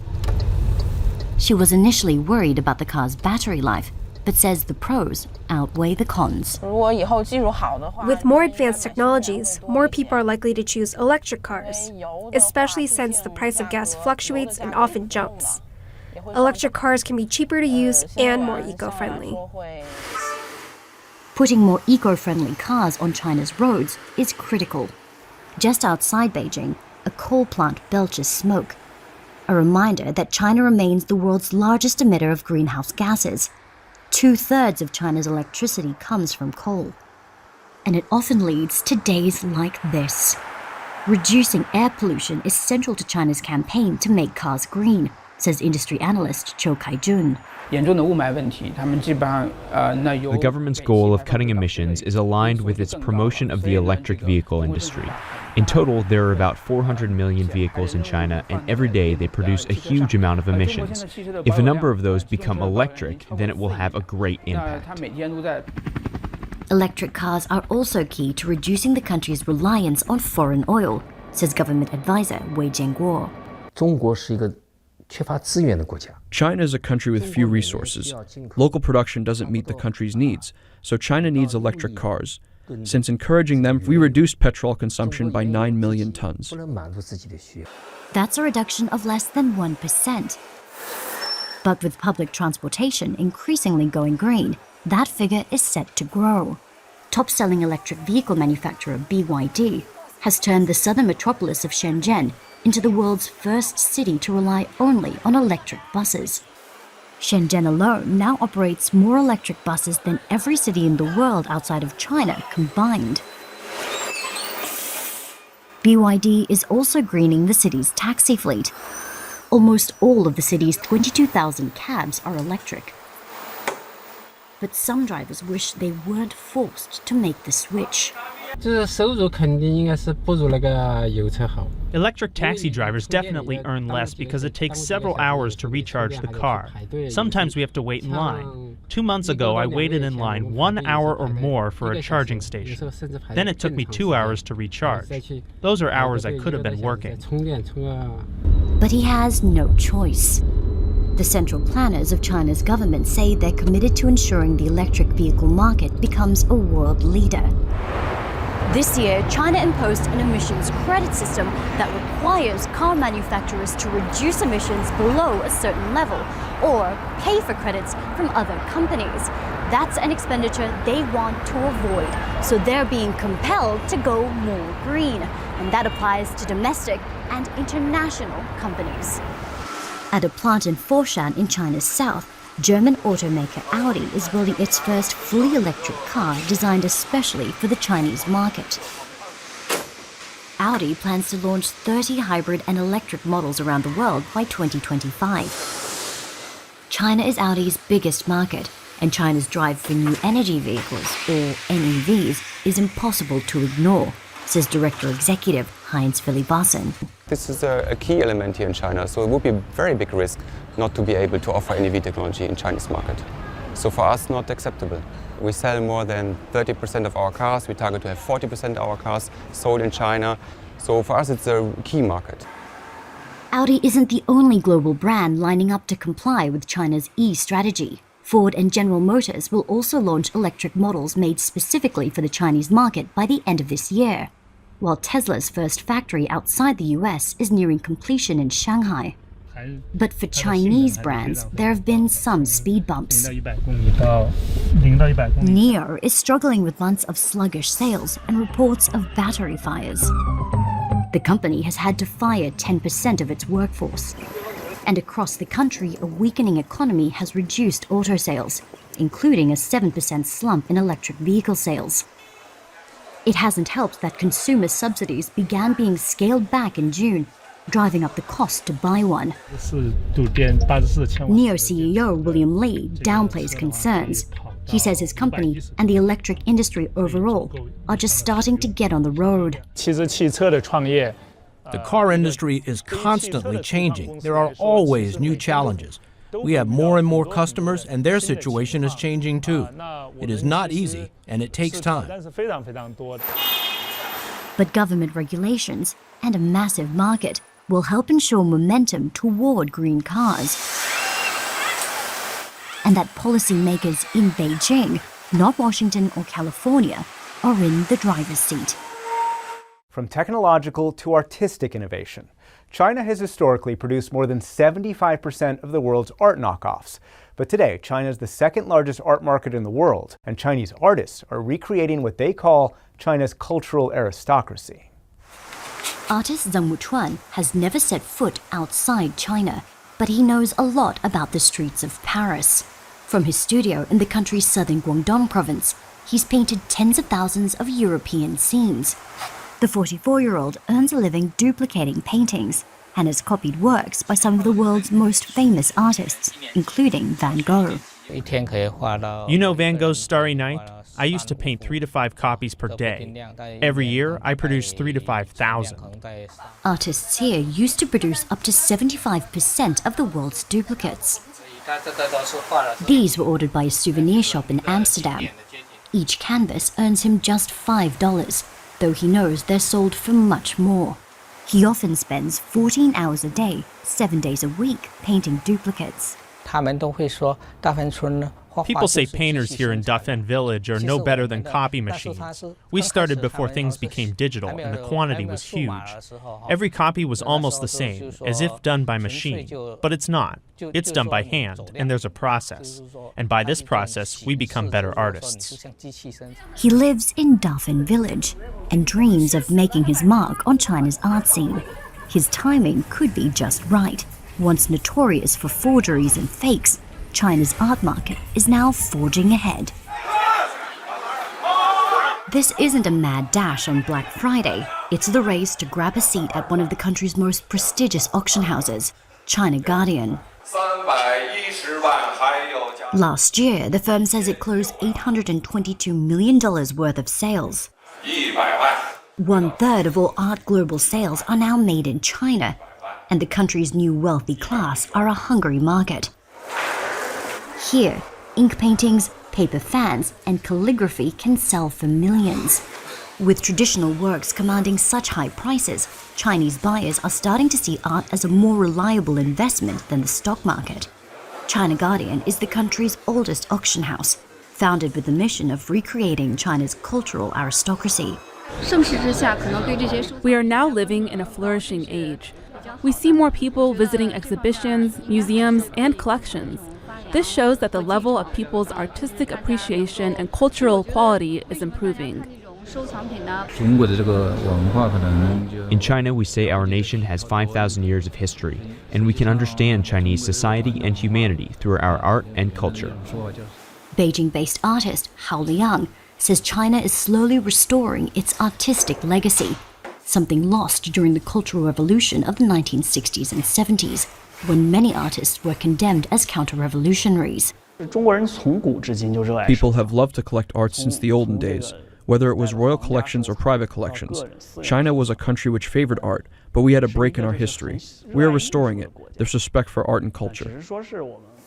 She was initially worried about the car's battery life, but says the pros outweigh the cons. With more advanced technologies, more people are likely to choose electric cars, especially since the price of gas fluctuates and often jumps. Electric cars can be cheaper to use and more eco-friendly. Putting more eco-friendly cars on China's roads is critical. Just outside Beijing, a coal plant belches smoke, a reminder that China remains the world's largest emitter of greenhouse gases. 2/3 of China's electricity comes from coal. And it often leads to days like this. Reducing air pollution is central to China's campaign to make cars green, says industry analyst Cho Kai-jun. The government's goal of cutting emissions is aligned with its promotion of the electric vehicle industry. In total, there are about 400 million vehicles in China, and every day they produce a huge amount of emissions. If a number of those become electric, then it will have a great impact. Electric cars are also key to reducing the country's reliance on foreign oil, says government advisor Wei Jianguo. China is a country with few resources. Local production doesn't meet the country's needs, so China needs electric cars. Since encouraging them, we reduced petrol consumption by 9 million tons. That's a reduction of less than 1%. But with public transportation increasingly going green, that figure is set to grow. Top-selling electric vehicle manufacturer BYD has turned the southern metropolis of Shenzhen into the world's first city to rely only on electric buses. Shenzhen alone now operates more electric buses than every city in the world outside of China combined. BYD is also greening the city's taxi fleet. Almost all of the city's 22,000 cabs are electric. But some drivers wish they weren't forced to make the switch. Electric taxi drivers definitely earn less because it takes several hours to recharge the car. Sometimes we have to wait in line. 2 months ago, I waited in line 1 hour or more for a charging station. Then it took me 2 hours to recharge. Those are hours I could have been working. But he has no choice. The central planners of China's government say they're committed to ensuring the electric vehicle market becomes a world leader. This year, China imposed an emissions credit system that requires car manufacturers to reduce emissions below a certain level or pay for credits from other companies. That's an expenditure they want to avoid, so they're being compelled to go more green. And that applies to domestic and international companies. At a plant in Foshan in China's south, German automaker Audi is building its first fully electric car designed especially for the Chinese market. Audi plans to launch 30 hybrid and electric models around the world by 2025. China is Audi's biggest market, and China's drive for new energy vehicles, or NEVs, is impossible to ignore, says Director Executive Heinz Philippassen. This is a key element here in China, so it would be a very big risk not to be able to offer NEV technology in Chinese market. So for us, not acceptable. We sell more than 30% of our cars. We target to have 40% of our cars sold in China. So for us, it's a key market. Audi isn't the only global brand lining up to comply with China's E-strategy. Ford and General Motors will also launch electric models made specifically for the Chinese market by the end of this year, while Tesla's first factory outside the US is nearing completion in Shanghai. But for Chinese brands, there have been some speed bumps. NIO is struggling with months of sluggish sales and reports of battery fires. The company has had to fire 10% of its workforce. And across the country, a weakening economy has reduced auto sales, including a 7% slump in electric vehicle sales. It hasn't helped that consumer subsidies began being scaled back in June, driving up the cost to buy one. NIO CEO William Li downplays concerns. He says his company and the electric industry overall are just starting to get on the road. The car industry is constantly changing. There are always new challenges. We have more and more customers, and their situation is changing too. It is not easy, and it takes time. But government regulations and a massive market will help ensure momentum toward green cars. And that policymakers in Beijing, not Washington or California, are in the driver's seat. From technological to artistic innovation, China has historically produced more than 75% of the world's art knockoffs. But today, China is the second largest art market in the world, and Chinese artists are recreating what they call China's cultural aristocracy. Artist Zhang Wuchuan has never set foot outside China, but he knows a lot about the streets of Paris. From his studio in the country's southern Guangdong province, he's painted tens of thousands of European scenes. The 44-year-old earns a living duplicating paintings and has copied works by some of the world's most famous artists, including Van Gogh. You know Van Gogh's Starry Night? I used to paint 3 to 5 copies per day. Every year, I produce 3 to 5,000. Artists here used to produce up to 75% of the world's duplicates. These were ordered by a souvenir shop in Amsterdam. Each canvas earns him just $5, though he knows they're sold for much more. He often spends 14 hours a day, 7 days a week, painting duplicates. People say painters here in Dafen village are no better than copy machines. We started before things became digital and the quantity was huge. Every copy was almost the same, as if done by machine, but it's not. It's done by hand, and there's a process. And by this process, we become better artists. He lives in Dafen village and dreams of making his mark on China's art scene. His timing could be just right. Once notorious for forgeries and fakes, China's art market is now forging ahead. This isn't a mad dash on Black Friday. It's the race to grab a seat at one of the country's most prestigious auction houses, China Guardian. Last year, the firm says it closed $822 million worth of sales. 1/3 of all art global sales are now made in China, and the country's new wealthy class are a hungry market. Here, ink paintings, paper fans, and calligraphy can sell for millions. With traditional works commanding such high prices, Chinese buyers are starting to see art as a more reliable investment than the stock market. China Guardian is the country's oldest auction house, founded with the mission of recreating China's cultural aristocracy. We are now living in a flourishing age. We see more people visiting exhibitions, museums, and collections. This shows that the level of people's artistic appreciation and cultural quality is improving. In China, we say our nation has 5,000 years of history, and we can understand Chinese society and humanity through our art and culture. Beijing-based artist Hao Liang says China is slowly restoring its artistic legacy, something lost during the Cultural Revolution of the 1960s and 70s, when many artists were condemned as counter-revolutionaries. People have loved to collect art since the olden days, whether it was royal collections or private collections. China was a country which favored art, but we had a break in our history. We are restoring it. There's respect for art and culture.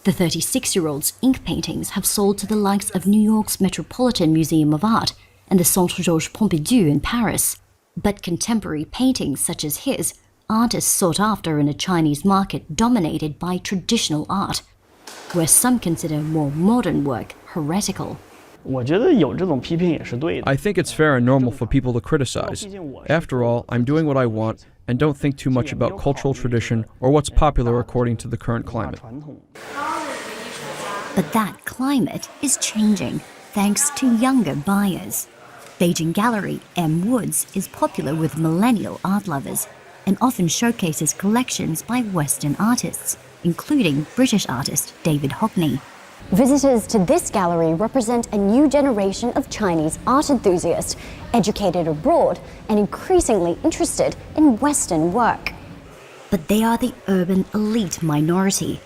The 36-year-old's ink paintings have sold to the likes of New York's Metropolitan Museum of Art and the Centre Georges Pompidou in Paris. But contemporary paintings such as his aren't as sought after in a Chinese market dominated by traditional art, where some consider more modern work heretical. I think it's fair and normal for people to criticize. After all, I'm doing what I want and don't think too much about cultural tradition or what's popular according to the current climate. But that climate is changing thanks to younger buyers. Beijing gallery M. Woods is popular with millennial art lovers and often showcases collections by Western artists, including British artist David Hockney. Visitors to this gallery represent a new generation of Chinese art enthusiasts, educated abroad and increasingly interested in Western work. But they are the urban elite minority.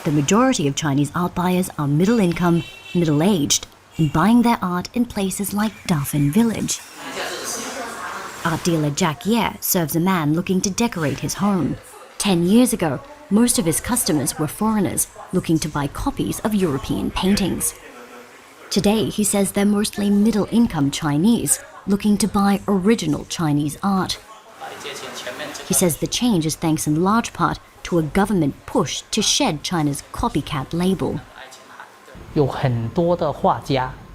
The majority of Chinese art buyers are middle-income, middle-aged, and buying their art in places like Dafan Village. Art dealer Jack Ye serves a man looking to decorate his home. 10 years ago, most of his customers were foreigners looking to buy copies of European paintings. Today, he says they're mostly middle-income Chinese looking to buy original Chinese art. He says the change is thanks in large part to a government push to shed China's copycat label.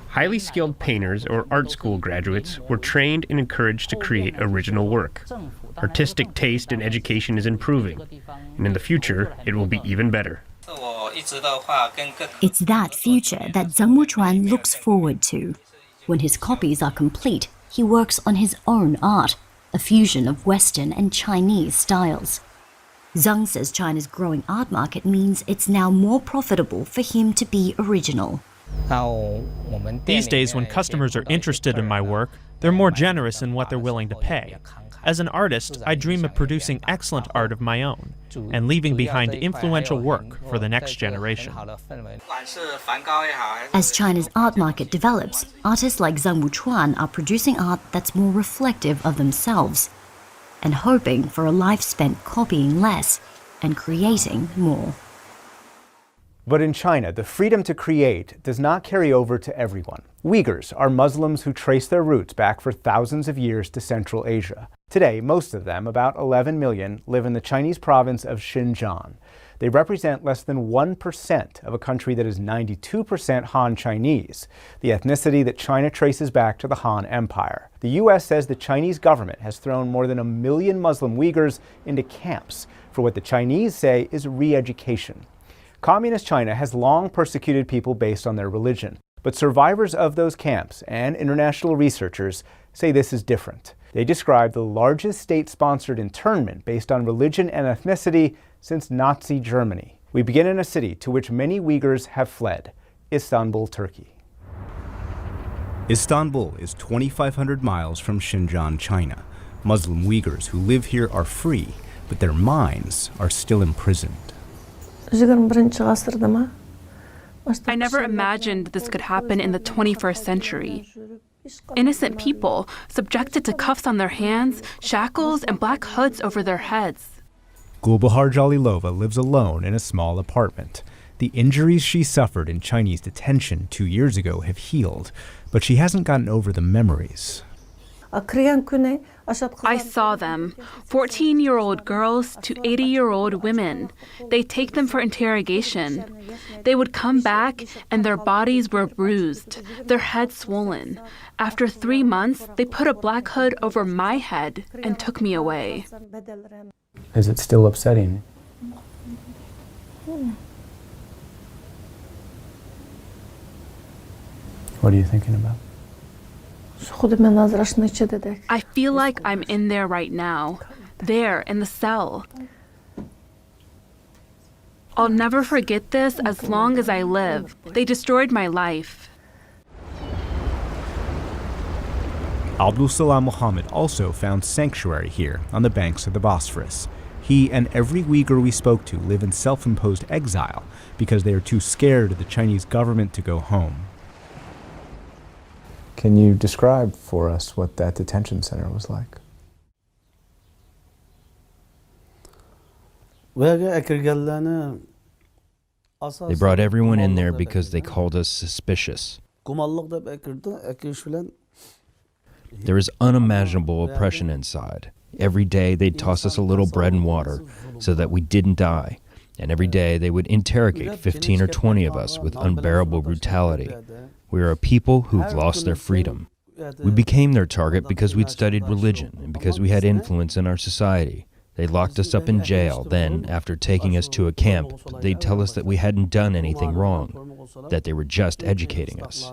Highly skilled painters or art school graduates were trained and encouraged to create original work. Artistic taste and education is improving, and in the future, it will be even better. It's that future that Zhang Wuchuan looks forward to. When his copies are complete, he works on his own art, a fusion of Western and Chinese styles. Zhang says China's growing art market means it's now more profitable for him to be original. These days, when customers are interested in my work, they're more generous in what they're willing to pay. As an artist, I dream of producing excellent art of my own and leaving behind influential work for the next generation. As China's art market develops, artists like Zhang Wuchuan are producing art that's more reflective of themselves and hoping for a life spent copying less and creating more. But in China, the freedom to create does not carry over to everyone. Uyghurs are Muslims who trace their roots back for thousands of years to Central Asia. Today, most of them, about 11 million, live in the Chinese province of Xinjiang. They represent less than 1% of a country that is 92% Han Chinese, the ethnicity that China traces back to the Han Empire. The U.S. says the Chinese government has thrown more than 1 million Muslim Uyghurs into camps for what the Chinese say is re-education. Communist China has long persecuted people based on their religion, but survivors of those camps and international researchers say this is different. They describe the largest state-sponsored internment based on religion and ethnicity since Nazi Germany. We begin in a city to which many Uyghurs have fled, Istanbul, Turkey. Istanbul is 2,500 miles from Xinjiang, China. Muslim Uyghurs who live here are free, but their minds are still imprisoned. I never imagined this could happen in the 21st century. Innocent people subjected to cuffs on their hands, shackles, and black hoods over their heads. Gulbahar Jalilova lives alone in a small apartment. The injuries she suffered in Chinese detention 2 years ago have healed, but she hasn't gotten over the memories. I saw them, 14-year-old girls to 80-year-old women. They take them for interrogation. They would come back and their bodies were bruised, their heads swollen. After 3 months, they put a black hood over my head and took me away. Is it still upsetting? What are you thinking about? I feel like I'm in there right now, there in the cell. I'll never forget this as long as I live. They destroyed my life. Abdul Salam Muhammad also found sanctuary here on the banks of the Bosphorus. He and every Uyghur we spoke to live in self-imposed exile because they are too scared of the Chinese government to go home. Can you describe for us what that detention center was like? They brought everyone in there because they called us suspicious. There is unimaginable oppression inside. Every day they'd toss us a little bread and water so that we didn't die. And every day they would interrogate 15 or 20 of us with unbearable brutality. We are a people who've lost their freedom. We became their target because we'd studied religion and because we had influence in our society. They locked us up in jail. Then, after taking us to a camp, they'd tell us that we hadn't done anything wrong, that they were just educating us.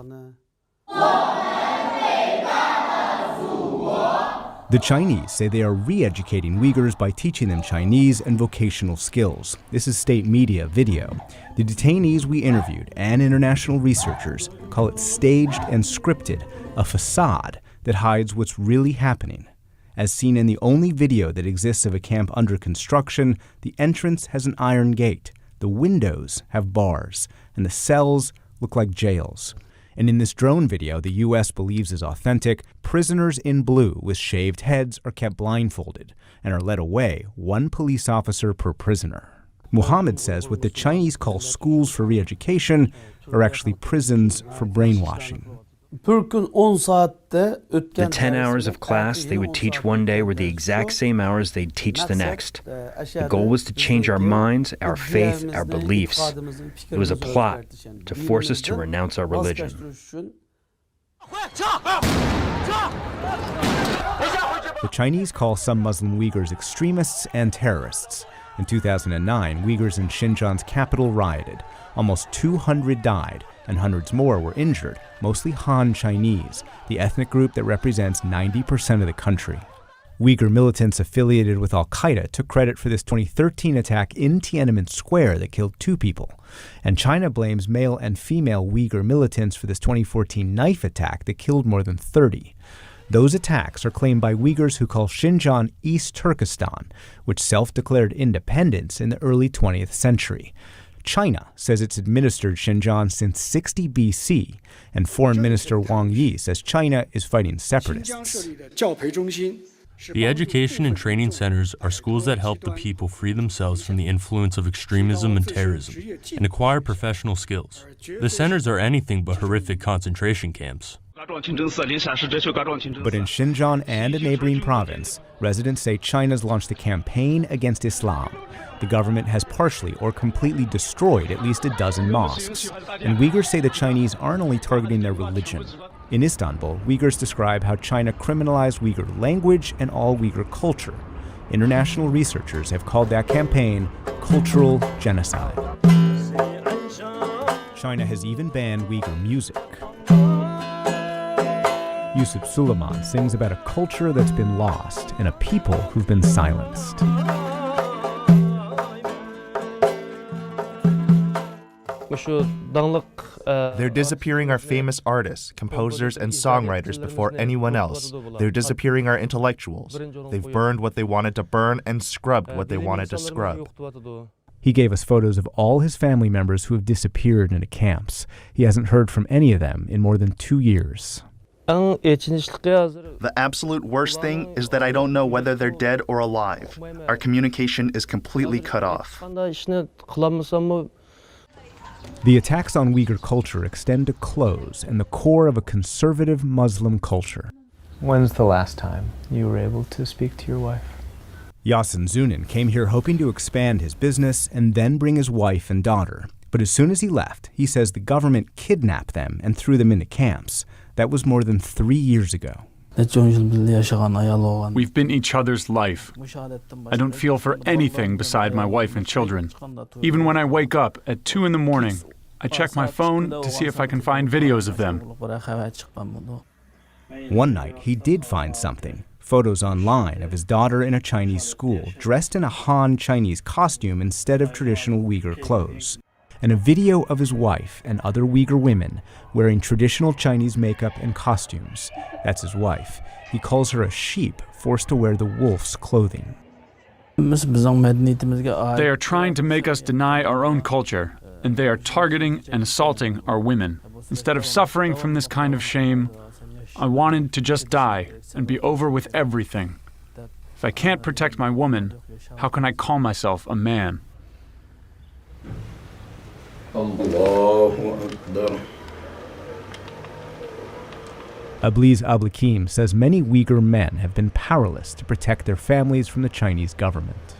The Chinese say they are re-educating Uyghurs by teaching them Chinese and vocational skills. This is state media video. The detainees we interviewed and international researchers call it staged and scripted, a facade that hides what's really happening. As seen in the only video that exists of a camp under construction, the entrance has an iron gate, the windows have bars, and the cells look like jails. And in this drone video the U.S. believes is authentic, prisoners in blue with shaved heads are kept blindfolded and are led away, one police officer per prisoner. Muhammad says what the Chinese call schools for re-education are actually prisons for brainwashing. The 10 hours of class they would teach one day were the exact same hours they'd teach the next. The goal was to change our minds, our faith, our beliefs. It was a plot to force us to renounce our religion. The Chinese call some Muslim Uyghurs extremists and terrorists. In 2009, Uyghurs in Xinjiang's capital rioted. Almost 200 died, and hundreds more were injured, mostly Han Chinese, the ethnic group that represents 90% of the country. Uyghur militants affiliated with al-Qaeda took credit for this 2013 attack in Tiananmen Square that killed 2 people. And China blames male and female Uyghur militants for this 2014 knife attack that killed more than 30. Those attacks are claimed by Uyghurs who call Xinjiang East Turkestan, which self-declared independence in the early 20th century. China says it's administered Xinjiang since 60 BC, and Foreign Minister Wang Yi says China is fighting separatists. The education and training centers are schools that help the people free themselves from the influence of extremism and terrorism and acquire professional skills. The centers are anything but horrific concentration camps. But in Xinjiang and a neighboring province, residents say China's launched a campaign against Islam. The government has partially or completely destroyed at least a dozen mosques. And Uyghurs say the Chinese aren't only targeting their religion. In Istanbul, Uyghurs describe how China criminalized Uyghur language and all Uyghur culture. International researchers have called that campaign cultural genocide. China has even banned Uyghur music. Yusuf Suleiman sings about a culture that's been lost and a people who've been silenced. They're disappearing our famous artists, composers, and songwriters before anyone else. They're disappearing our intellectuals. They've burned what they wanted to burn and scrubbed what they wanted to scrub. He gave us photos of all his family members who have disappeared into camps. He hasn't heard from any of them in more than 2 years. The absolute worst thing is that I don't know whether they're dead or alive. Our communication is completely cut off. The attacks on Uyghur culture extend to clothes and the core of a conservative Muslim culture. When's the last time you were able to speak to your wife? Yasin Zunin came here hoping to expand his business and then bring his wife and daughter. But as soon as he left, he says the government kidnapped them and threw them into camps. That was more than 3 years ago. We've been each other's life. I don't feel for anything beside my wife and children. Even when I wake up at 2 in the morning, I check my phone to see if I can find videos of them. One night, he did find something. Photos online of his daughter in a Chinese school, dressed in a Han Chinese costume instead of traditional Uyghur clothes. And a video of his wife and other Uyghur women wearing traditional Chinese makeup and costumes. That's his wife. He calls her a sheep forced to wear the wolf's clothing. They are trying to make us deny our own culture, and they are targeting and assaulting our women. Instead of suffering from this kind of shame, I wanted to just die and be over with everything. If I can't protect my woman, how can I call myself a man? Abliz Ablikim says many Uyghur men have been powerless to protect their families from the Chinese government.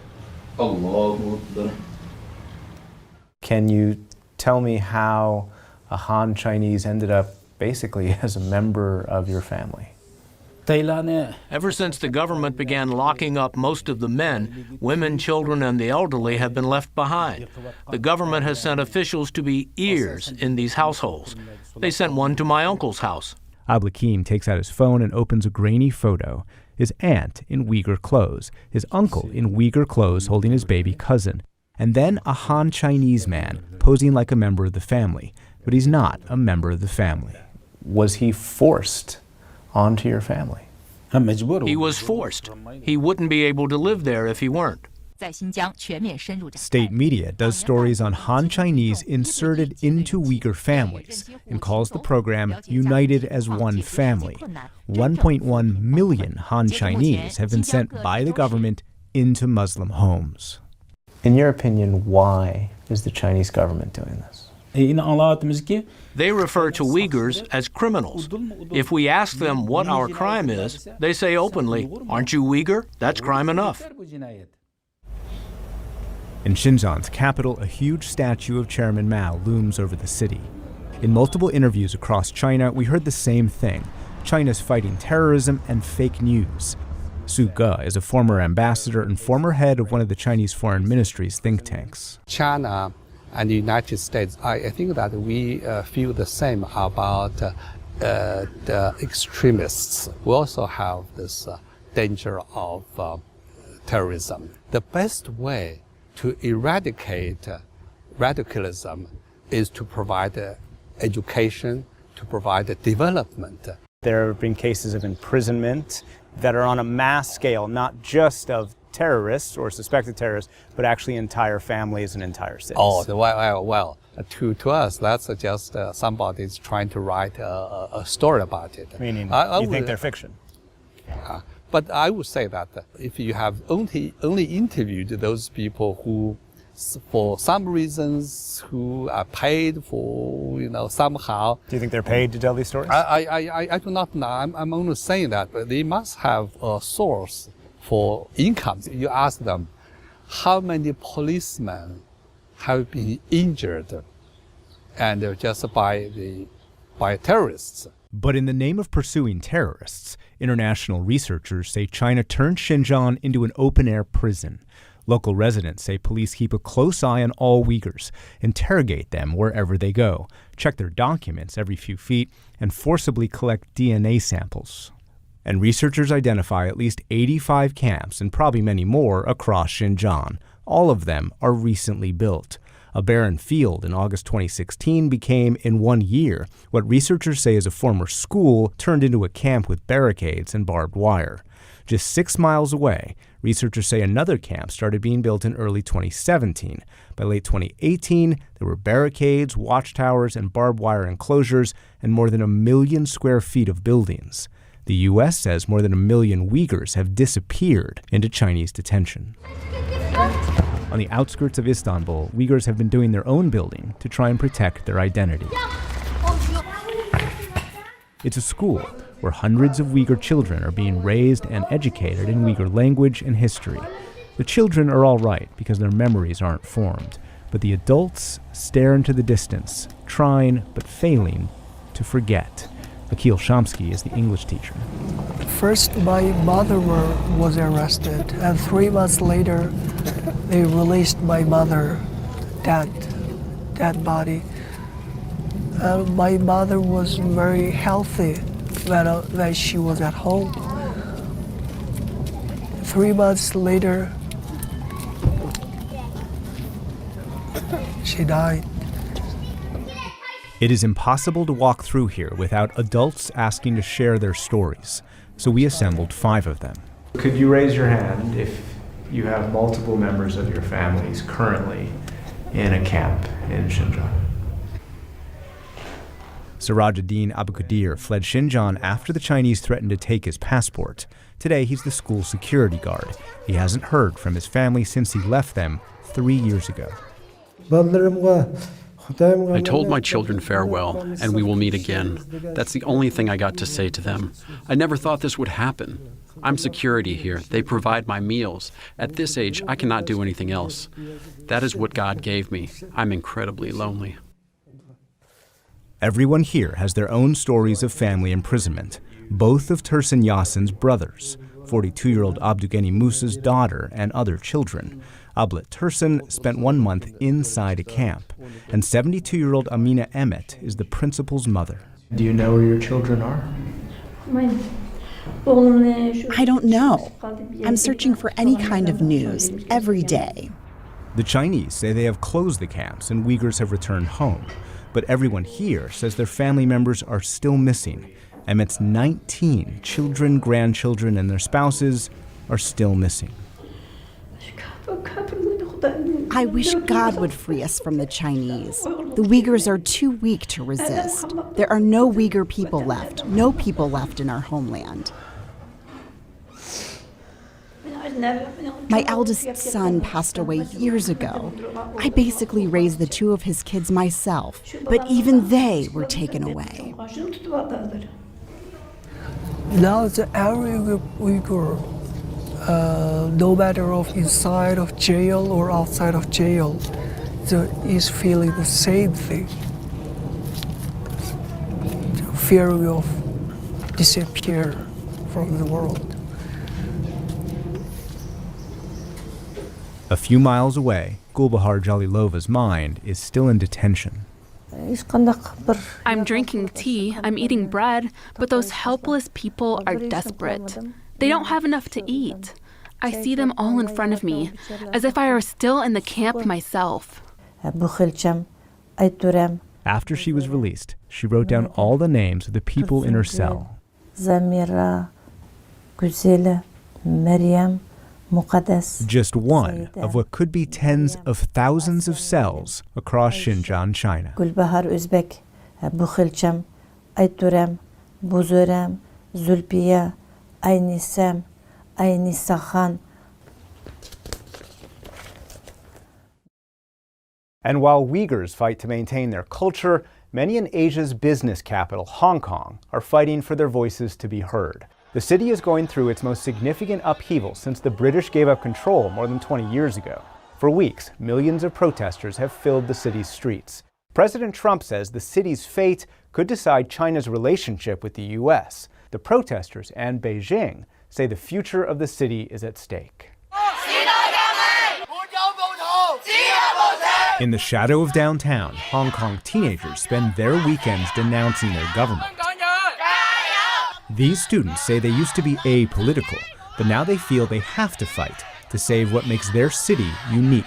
Can you tell me how a Han Chinese ended up basically as a member of your family? Ever since the government began locking up most of the men, women, children, and the elderly have been left behind. The government has sent officials to be ears in these households. They sent one to my uncle's house. Ablikim takes out his phone and opens a grainy photo. His aunt in Uyghur clothes, his uncle in Uyghur clothes holding his baby cousin, and then a Han Chinese man posing like a member of the family. But he's not a member of the family. Was he forced onto your family? He was forced. He wouldn't be able to live there if he weren't. State media does stories on Han Chinese inserted into Uyghur families and calls the program United as One Family. 1.1 million Han Chinese have been sent by the government into Muslim homes. In your opinion, why is the Chinese government doing this? They refer to Uyghurs as criminals. If we ask them what our crime is, they say openly, "Aren't you Uyghur? That's crime enough." In Xinjiang's capital, a huge statue of Chairman Mao looms over the city. In multiple interviews across China, we heard the same thing: China's fighting terrorism and fake news. Su Ge is a former ambassador and former head of one of the Chinese Foreign Ministry's think tanks. China and the United States, I think that we feel the same about the extremists. We also have this danger of terrorism. The best way to eradicate radicalism is to provide education, to provide development. There have been cases of imprisonment that are on a mass scale, not just of terrorists or suspected terrorists, but actually entire families and entire cities. Oh, well, to us, that's just somebody's trying to write a story about it. Meaning, you think they're fiction? But I would say that if you have only interviewed those people who, for some reasons, who are paid for, somehow. Do you think they're paid to tell these stories? I do not know. I'm only saying that, but they must have a source for income. You ask them, how many policemen have been injured, and just by terrorists? But in the name of pursuing terrorists, international researchers say China turned Xinjiang into an open-air prison. Local residents say police keep a close eye on all Uyghurs, interrogate them wherever they go, check their documents every few feet, and forcibly collect DNA samples. And researchers identify at least 85 camps, and probably many more, across Xinjiang. All of them are recently built. A barren field in August 2016 became, in 1 year, what researchers say is a former school turned into a camp with barricades and barbed wire. Just 6 miles away, researchers say another camp started being built in early 2017. By late 2018, there were barricades, watchtowers, and barbed wire enclosures, and more than 1 million square feet of buildings. The U.S. says more than 1 million Uyghurs have disappeared into Chinese detention. On the outskirts of Istanbul, Uyghurs have been doing their own building to try and protect their identity. It's a school where hundreds of Uyghur children are being raised and educated in Uyghur language and history. The children are all right because their memories aren't formed, but the adults stare into the distance, trying but failing to forget. Akil Shamsky is the English teacher. First, my mother was arrested, and 3 months later, they released my mother, dead body. My mother was very healthy when she was at home. 3 months later, she died. It is impossible to walk through here without adults asking to share their stories, so we assembled 5 of them. Could you raise your hand if you have multiple members of your families currently in a camp in Xinjiang? Sirajuddin Abukadir fled Xinjiang after the Chinese threatened to take his passport. Today, he's the school security guard. He hasn't heard from his family since he left them 3 years ago. I told my children farewell, and we will meet again. That's the only thing I got to say to them. I never thought this would happen. I'm security here. They provide my meals. At this age, I cannot do anything else. That is what God gave me. I'm incredibly lonely. Everyone here has their own stories of family imprisonment. Both of Tursun Yasin's brothers, 42-year-old Abdugeni Musa's daughter, and other children. Ablet Tursun spent 1 month inside a camp, and 72-year-old Amina Emmet is the principal's mother. Do you know where your children are? I don't know. I'm searching for any kind of news every day. The Chinese say they have closed the camps and Uyghurs have returned home, but everyone here says their family members are still missing. Emmet's 19 children, grandchildren, and their spouses are still missing. I wish God would free us from the Chinese. The Uyghurs are too weak to resist. There are no Uyghur people left, no people left in our homeland. My eldest son passed away years ago. I basically raised the 2 of his kids myself, but even they were taken away. Now every Uyghur, no matter of inside of jail or outside of jail, is feeling the same thing. Fear of disappear from the world. A few miles away, Gulbahar Jalilova's mind is still in detention. I'm drinking tea, I'm eating bread, but those helpless people are desperate. They don't have enough to eat. I see them all in front of me, as if I were still in the camp myself. After she was released, she wrote down all the names of the people in her cell. Zamira, Guzela, Maryam, Muqaddas. Just one of what could be tens of thousands of cells across Xinjiang, China. Gulbahar Uzbek, Bukhilcham, Aituram, Buzuram, Zulpiya, Ainisam, Ainisakhan. And while Uyghurs fight to maintain their culture, many in Asia's business capital, Hong Kong, are fighting for their voices to be heard. The city is going through its most significant upheaval since the British gave up control more than 20 years ago. For weeks, millions of protesters have filled the city's streets. President Trump says the city's fate could decide China's relationship with the U.S. The protesters and Beijing say the future of the city is at stake. In the shadow of downtown, Hong Kong teenagers spend their weekends denouncing their government. These students say they used to be apolitical, but now they feel they have to fight to save what makes their city unique.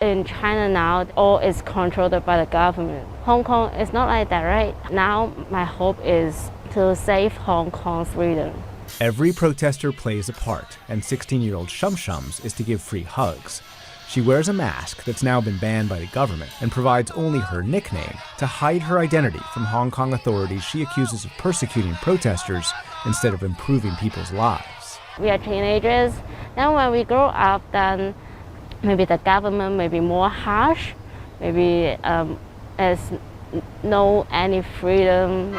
In China now, all is controlled by the government. Hong Kong is not like that, right? Now my hope is to save Hong Kong's freedom. Every protester plays a part, and 16-year-old Shum Shums is to give free hugs. She wears a mask that's now been banned by the government and provides only her nickname to hide her identity from Hong Kong authorities she accuses of persecuting protesters instead of improving people's lives. We are teenagers. Now when we grow up, then maybe the government may be more harsh. Maybe there's no any freedom.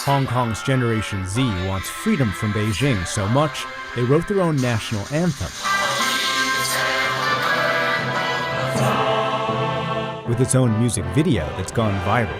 Hong Kong's Generation Z wants freedom from Beijing so much, they wrote their own national anthem. With its own music video that's gone viral.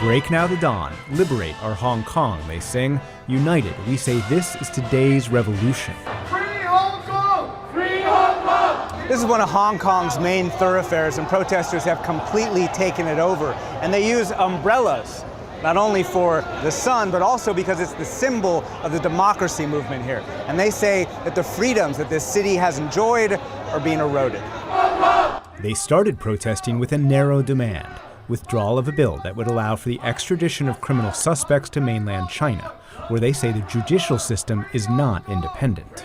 Break now the dawn, liberate our Hong Kong, they sing. United, we say this is today's revolution. Free Hong Kong! Free Hong Kong! This is one of Hong Kong's main thoroughfares, and protesters have completely taken it over. And they use umbrellas, not only for the sun, but also because it's the symbol of the democracy movement here. And they say that the freedoms that this city has enjoyed are being eroded. They started protesting with a narrow demand: withdrawal of a bill that would allow for the extradition of criminal suspects to mainland China, where they say the judicial system is not independent.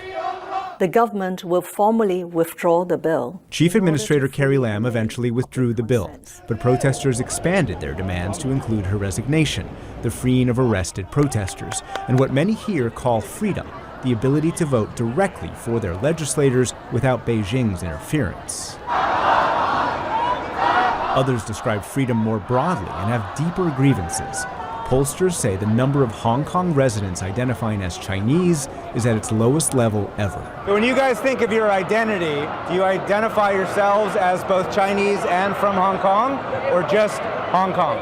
The government will formally withdraw the bill. Chief Administrator Carrie Lam eventually withdrew the bill, but protesters expanded their demands to include her resignation, the freeing of arrested protesters, and what many here call freedom, the ability to vote directly for their legislators without Beijing's interference. Others describe freedom more broadly and have deeper grievances. Pollsters say the number of Hong Kong residents identifying as Chinese is at its lowest level ever. When you guys think of your identity, do you identify yourselves as both Chinese and from Hong Kong, or just Hong Kong?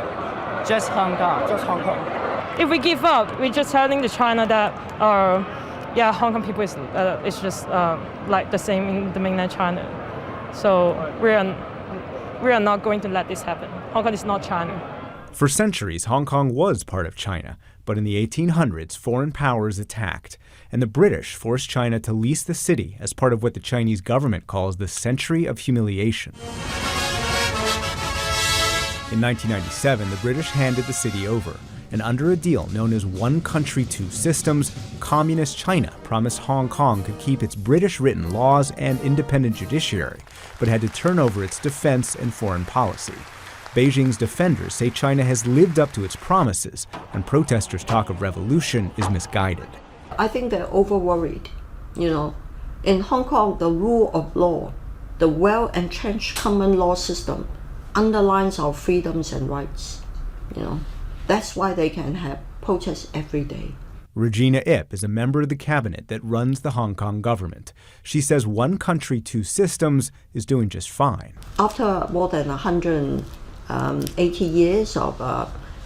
Just Hong Kong. Just Hong Kong. If we give up, we're just telling the China that, Hong Kong people is just like the same in the mainland China. So we are not going to let this happen. Hong Kong is not China. For centuries, Hong Kong was part of China, but in the 1800s, foreign powers attacked, and the British forced China to lease the city as part of what the Chinese government calls the Century of Humiliation. In 1997, the British handed the city over, and under a deal known as One Country, Two Systems, Communist China promised Hong Kong could keep its British-written laws and independent judiciary, but had to turn over its defense and foreign policy. Beijing's defenders say China has lived up to its promises, and protesters' talk of revolution is misguided. I think they're over-worried. In Hong Kong, the rule of law, the well-entrenched common law system underlines our freedoms and rights. That's why they can have protests every day. Regina Ip is a member of the cabinet that runs the Hong Kong government. She says One Country, Two Systems is doing just fine. After more than 180 years of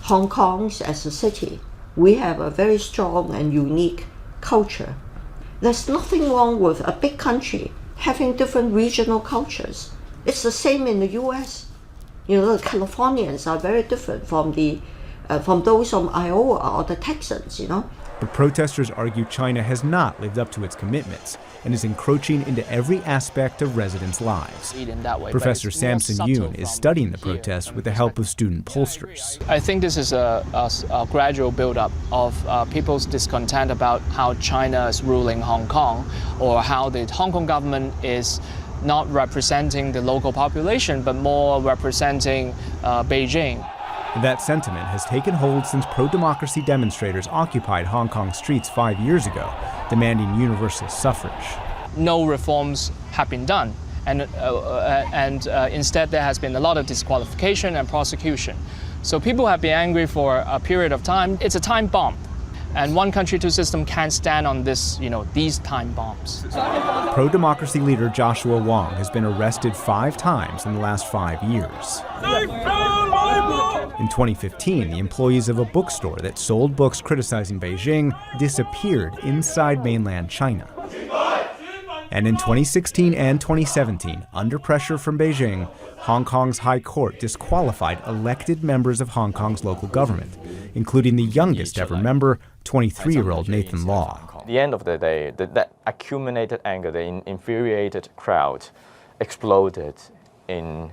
Hong Kong as a city, we have a very strong and unique culture. There's nothing wrong with a big country having different regional cultures. It's the same in the US. The Californians are very different from those from Iowa or the Texans, But protesters argue China has not lived up to its commitments and is encroaching into every aspect of residents' lives. Professor Samson Yoon is studying the protests with the help of student pollsters. I think this is a gradual buildup of people's discontent about how China is ruling Hong Kong, or how the Hong Kong government is not representing the local population, but more representing Beijing. That sentiment has taken hold since pro-democracy demonstrators occupied Hong Kong streets 5 years ago, demanding universal suffrage. No reforms have been done, and instead there has been a lot of disqualification and prosecution. So people have been angry for a period of time. It's a time bomb, and One Country, Two Systems can't stand on this, these time bombs. Pro-democracy leader Joshua Wong has been arrested 5 times in the last 5 years. In 2015, the employees of a bookstore that sold books criticizing Beijing disappeared inside mainland China. And in 2016 and 2017, under pressure from Beijing, Hong Kong's High Court disqualified elected members of Hong Kong's local government, including the youngest ever member, 23-year-old Nathan Law. At the end of the day, that accumulated anger, the infuriated crowd exploded in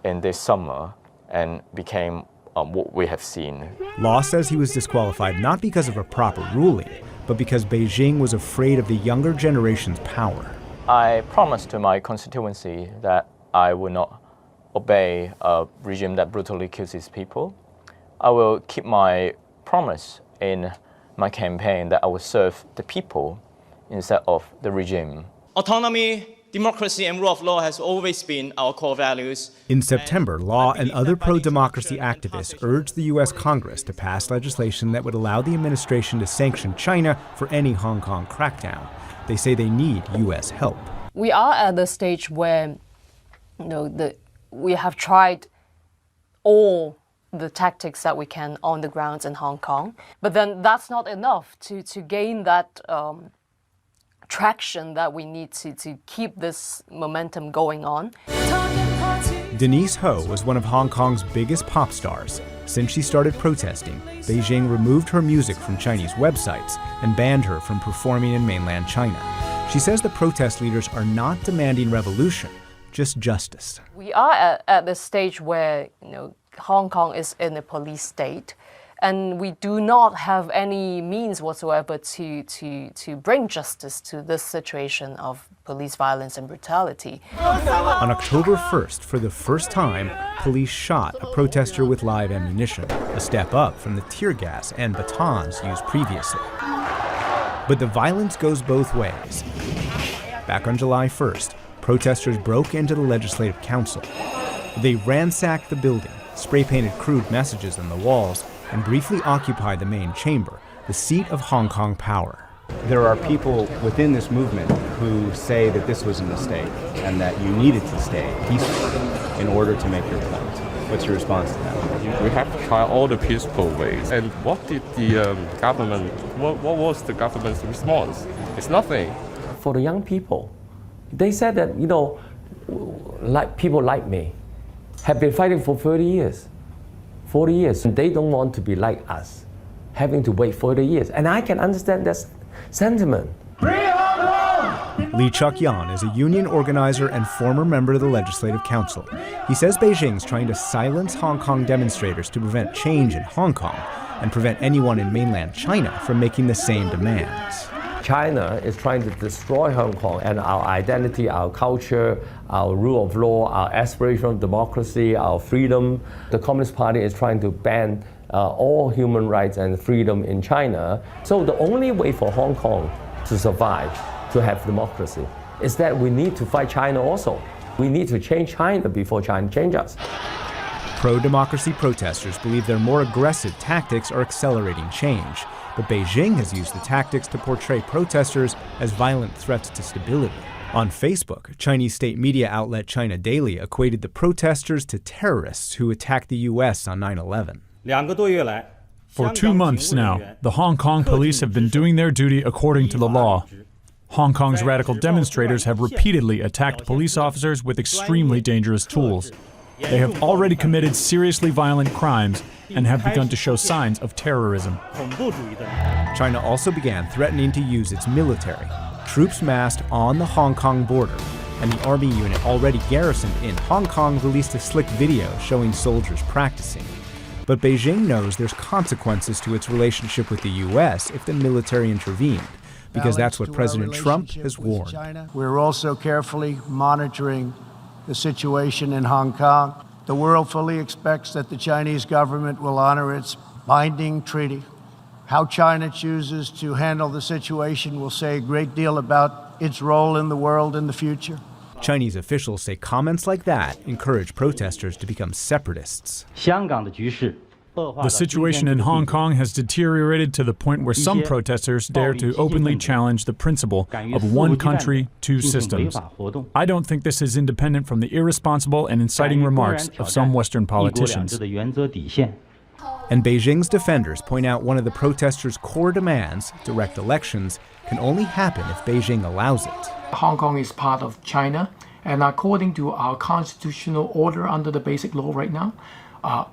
this summer and became what we have seen. Law says he was disqualified not because of a proper ruling, but because Beijing was afraid of the younger generation's power. I promised to my constituency that I would not obey a regime that brutally kills its people. I will keep my promise in my campaign that I will serve the people instead of the regime. Autonomy, democracy, and rule of law has always been our core values. In September, Law and other pro-democracy activists urged the U.S. Congress to pass legislation that would allow the administration to sanction China for any Hong Kong crackdown. They say they need U.S. help. We are at the stage where we have tried all the tactics that we can on the grounds in Hong Kong, but then that's not enough to gain that traction that we need to keep this momentum going on. Denise Ho was one of Hong Kong's biggest pop stars. Since she started protesting, Beijing removed her music from Chinese websites and banned her from performing in mainland China. She says the protest leaders are not demanding revolution, just justice. We are at the stage where Hong Kong is in a police state, and we do not have any means whatsoever to bring justice to this situation of police violence and brutality. On October 1st, for the first time, police shot a protester with live ammunition, a step up from the tear gas and batons used previously. But the violence goes both ways. Back on July 1st, protesters broke into the Legislative Council. They ransacked the building, spray-painted crude messages on the walls, and briefly occupied the main chamber, the seat of Hong Kong power. There are people within this movement who say that this was a mistake and that you needed to stay peaceful in order to make your point. What's your response to that? We have to try all the peaceful ways. And what did the government, what was the government's response? It's nothing. For the young people, they said that, like people like me have been fighting for 30 years. 40 years, and they don't want to be like us, having to wait 40 years. And I can understand that sentiment. Lee Chuk-yan is a union organizer and former member of the Legislative Council. He says Beijing's trying to silence Hong Kong demonstrators to prevent change in Hong Kong and prevent anyone in mainland China from making the same demands. China is trying to destroy Hong Kong and our identity, our culture, our rule of law, our aspirational democracy, our freedom. The Communist Party is trying to ban all human rights and freedom in China. So the only way for Hong Kong to survive, to have democracy, is that we need to fight China also. We need to change China before China changes us. Pro-democracy protesters believe their more aggressive tactics are accelerating change. But Beijing has used the tactics to portray protesters as violent threats to stability. On Facebook, Chinese state media outlet China Daily equated the protesters to terrorists who attacked the U.S. on 9/11. For 2 months now, the Hong Kong police have been doing their duty according to the law. Hong Kong's radical demonstrators have repeatedly attacked police officers with extremely dangerous tools. They have already committed seriously violent crimes and have begun to show signs of terrorism. China also began threatening to use its military. Troops massed on the Hong Kong border, and the army unit already garrisoned in Hong Kong released a slick video showing soldiers practicing. But Beijing knows there's consequences to its relationship with the U.S. if the military intervened, because that's what President Trump has warned. We're also carefully monitoring the situation in Hong Kong. The world fully expects that the Chinese government will honor its binding treaty. How China chooses to handle the situation will say a great deal about its role in the world in the future. Chinese officials say comments like that encourage protesters to become separatists. The situation in Hong Kong has deteriorated to the point where some protesters dare to openly challenge the principle of one country, two systems. I don't think this is independent from the irresponsible and inciting remarks of some Western politicians. And Beijing's defenders point out one of the protesters' core demands, direct elections, can only happen if Beijing allows it. Hong Kong is part of China, and according to our constitutional order under the Basic Law right now,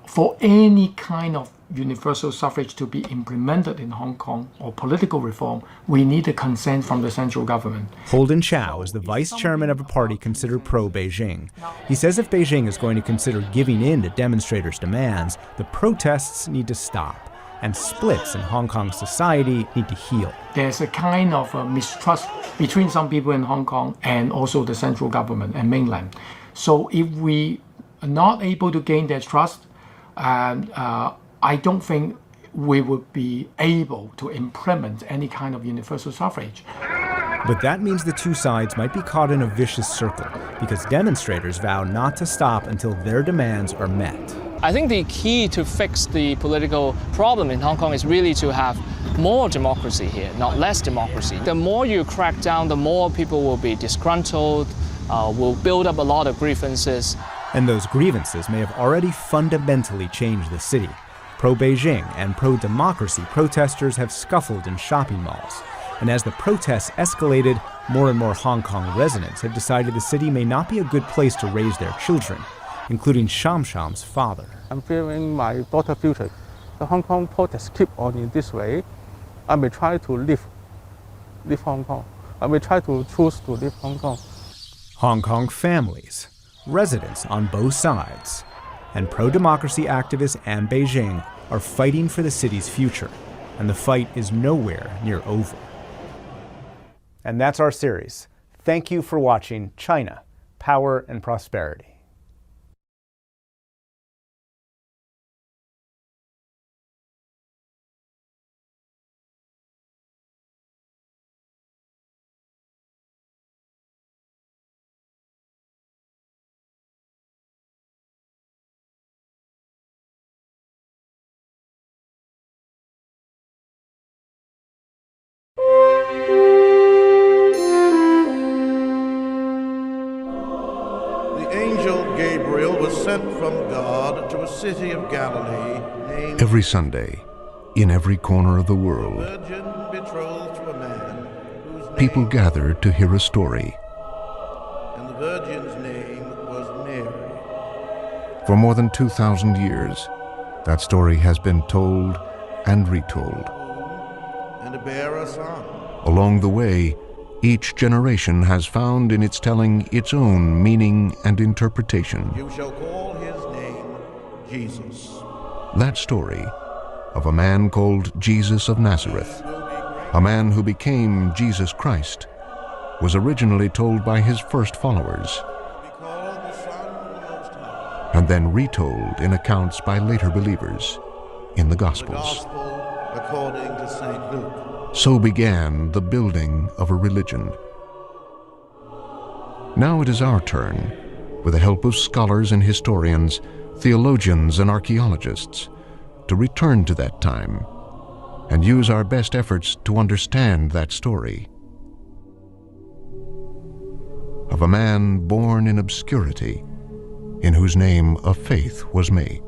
for any kind of universal suffrage to be implemented in Hong Kong or political reform, we need the consent from the central government. Holden Chow is the vice chairman of a party considered pro-Beijing. He says if Beijing is going to consider giving in to demonstrators' demands, the protests need to stop, and splits in Hong Kong society need to heal. There's a kind of a mistrust between some people in Hong Kong and also the central government and mainland. So if we are not able to gain their trust, I don't think we would be able to implement any kind of universal suffrage. But that means the two sides might be caught in a vicious circle, because demonstrators vow not to stop until their demands are met. I think the key to fix the political problem in Hong Kong is really to have more democracy here, not less democracy. The more you crack down, the more people will be disgruntled, will build up a lot of grievances. And those grievances may have already fundamentally changed the city. Pro-Beijing and pro-democracy protesters have scuffled in shopping malls. And as the protests escalated, more and more Hong Kong residents have decided the city may not be a good place to raise their children, including Sham Sham's father. I'm fearing my daughter's future. The Hong Kong protests keep on in this way. I may try to leave Hong Kong. I may try to choose to leave Hong Kong. Hong Kong families, residents on both sides, and pro-democracy activists and Beijing are fighting for the city's future, and the fight is nowhere near over. And that's our series. Thank you for watching China, Power and Prosperity. Gabriel was sent from God to a city of Galilee named Every Sunday, in every corner of the world, Virgin betrothed to a man whose people gather to hear a story. and the virgin's name was Mary. For more than 2,000 years, that story has been told and retold. And to bear a son. Along the way, each generation has found in its telling its own meaning and interpretation. You shall call his name Jesus. That story of a man called Jesus of Nazareth, a man who became Jesus Christ, was originally told by his first followers and then retold in accounts by later believers in the Gospels. Gospel according to St. Luke. So began the building of a religion. Now it is our turn, with the help of scholars and historians, theologians and archaeologists, to return to that time and use our best efforts to understand that story of a man born in obscurity, in whose name a faith was made.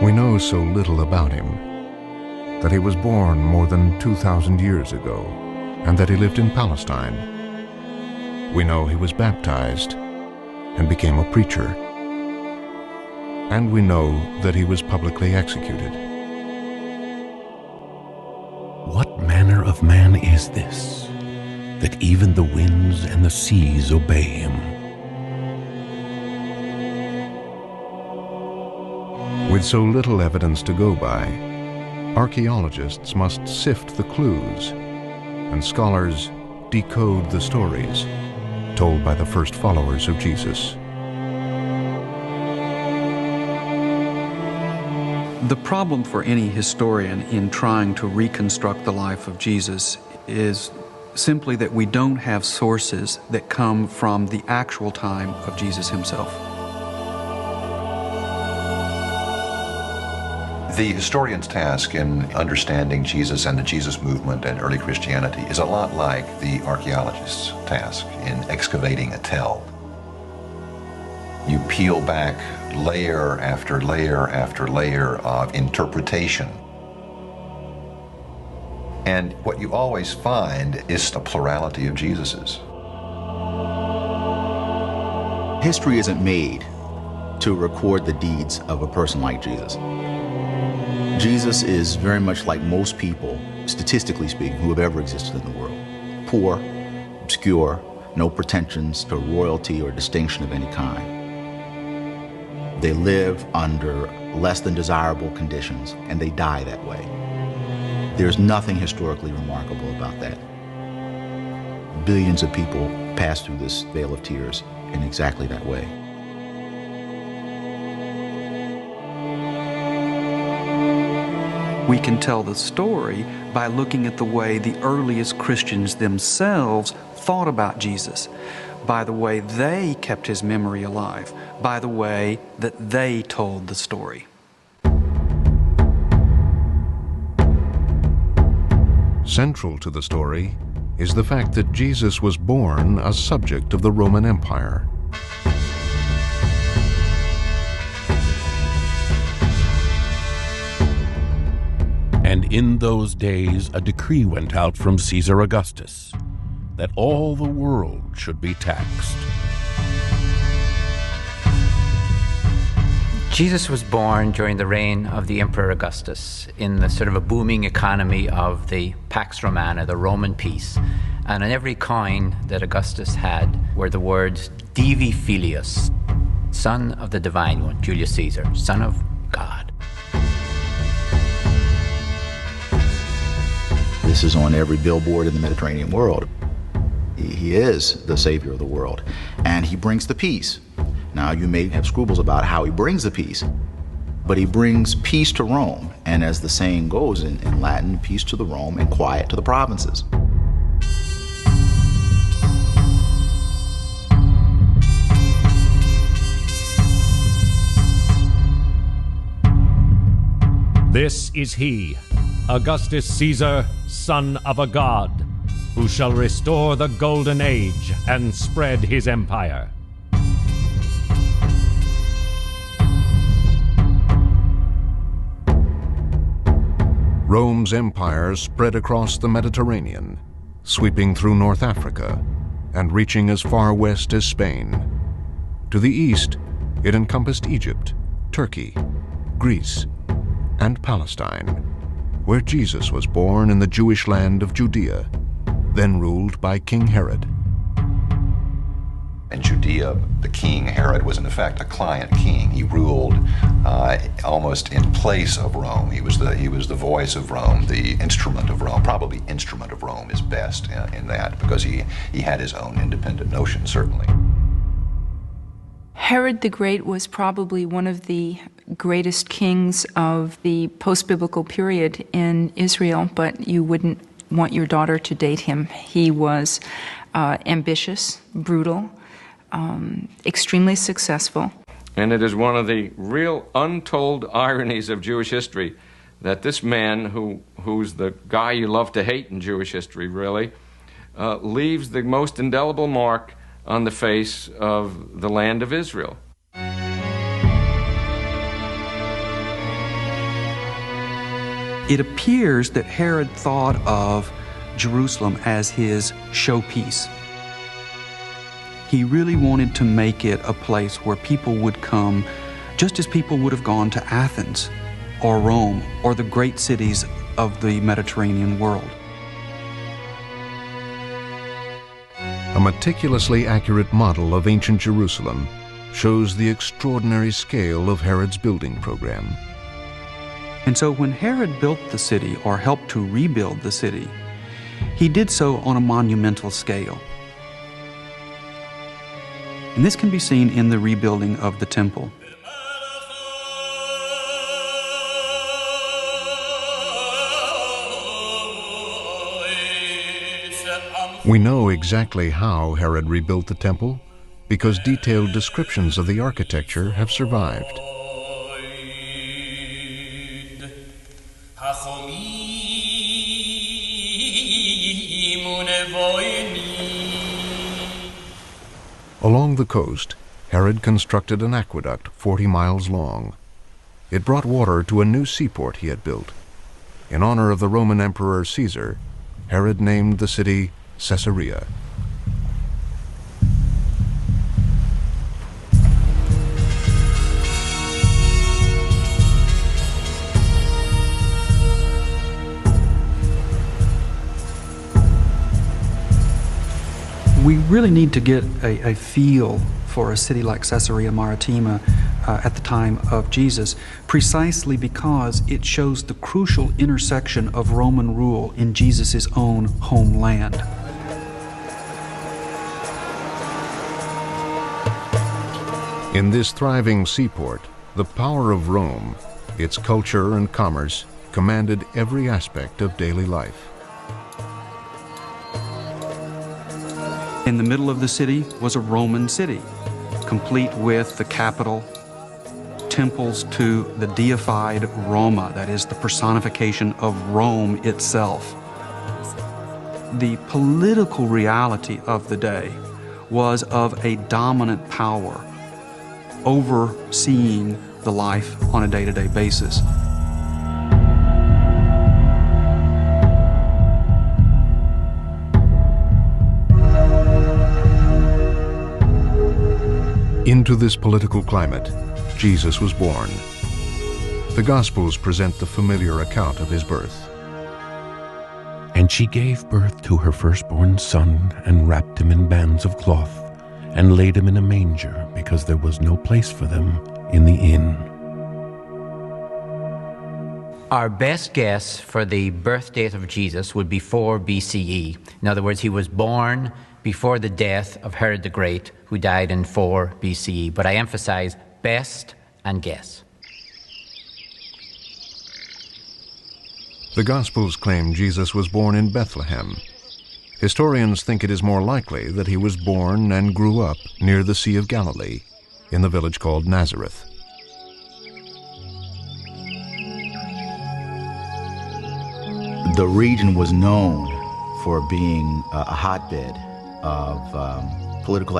We know so little about him, that he was born more than 2,000 years ago, and that he lived in Palestine. We know he was baptized and became a preacher. And we know that he was publicly executed. What manner of man is this, that even the winds and the seas obey him? With so little evidence to go by, archaeologists must sift the clues, and scholars decode the stories told by the first followers of Jesus. The problem for any historian in trying to reconstruct the life of Jesus is simply that we don't have sources that come from the actual time of Jesus himself. The historian's task in understanding Jesus and the Jesus movement and early Christianity is a lot like the archaeologist's task in excavating a tell. You peel back layer after layer after layer of interpretation. And what you always find is a plurality of Jesuses. History isn't made to record the deeds of a person like Jesus. Jesus is very much like most people, statistically speaking, who have ever existed in the world. Poor, obscure, no pretensions to royalty or distinction of any kind. They live under less than desirable conditions, and they die that way. There's nothing historically remarkable about that. billions of people pass through this vale of tears in exactly that way. We can tell the story by looking at the way the earliest Christians themselves thought about Jesus, by the way they kept his memory alive, by the way that they told the story. Central to the story is the fact that Jesus was born a subject of the Roman Empire. And in those days a decree went out from Caesar Augustus that all the world should be taxed. Jesus was born during the reign of the Emperor Augustus in the sort of a booming economy of the Pax Romana, the Roman peace. And on every coin that Augustus had were the words Divi Filius, son of the Divine One, Julius Caesar, son of God. This is on every billboard in the Mediterranean world. He is the savior of the world, and he brings the peace. Now, you may have scruples about how he brings the peace, but he brings peace to Rome, and as the saying goes in Latin, peace to the Rome and quiet to the provinces. This is he, Augustus Caesar, son of a god, who shall restore the golden age and spread his empire. Rome's empire spread across the Mediterranean, sweeping through North Africa and reaching as far west as Spain. To the east, it encompassed Egypt, Turkey, Greece, and Palestine, where Jesus was born in the Jewish land of Judea, then ruled by King Herod. In Judea, the king, Herod, was in effect a client king. He ruled almost in place of Rome. He was the voice of Rome, the instrument of Rome. Probably instrument of Rome is best in that, because he had his own independent notion, certainly. Herod the Great was probably one of the greatest kings of the post-biblical period in Israel, but you wouldn't want your daughter to date him. He was ambitious, brutal, extremely successful. And it is one of the real untold ironies of Jewish history that this man, who's the guy you love to hate in Jewish history, really, leaves the most indelible mark on the face of the land of Israel. It appears that Herod thought of Jerusalem as his showpiece. He really wanted to make it a place where people would come just as people would have gone to Athens or Rome or the great cities of the Mediterranean world. A meticulously accurate model of ancient Jerusalem shows the extraordinary scale of Herod's building program. And so when Herod built the city, or helped to rebuild the city, he did so on a monumental scale. And this can be seen in the rebuilding of the temple. We know exactly how Herod rebuilt the temple because detailed descriptions of the architecture have survived. Along the coast, Herod constructed an aqueduct 40 miles long. It brought water to a new seaport he had built. In honor of the Roman Emperor Caesar, Herod named the city Caesarea. We really need to get a feel for a city like Caesarea Maritima at the time of Jesus, precisely because it shows the crucial intersection of Roman rule in Jesus' own homeland. In this thriving seaport, the power of Rome, its culture and commerce, commanded every aspect of daily life. In the middle of the city was a Roman city, complete with the Capitol, temples to the deified Roma, that is the personification of Rome itself. The political reality of the day was of a dominant power overseeing the life on a day-to-day basis. Into this political climate, Jesus was born. The Gospels present the familiar account of his birth. And she gave birth to her firstborn son, and wrapped him in bands of cloth, and laid him in a manger, because there was no place for them in the inn. Our best guess for the birth date of Jesus would be 4 BCE. In other words, he was born before the death of Herod the Great, who died in 4 BCE. But I emphasize best and guess. The Gospels claim Jesus was born in Bethlehem. Historians think it is more likely that he was born and grew up near the Sea of Galilee, in the village called Nazareth. The region was known for being a hotbed of political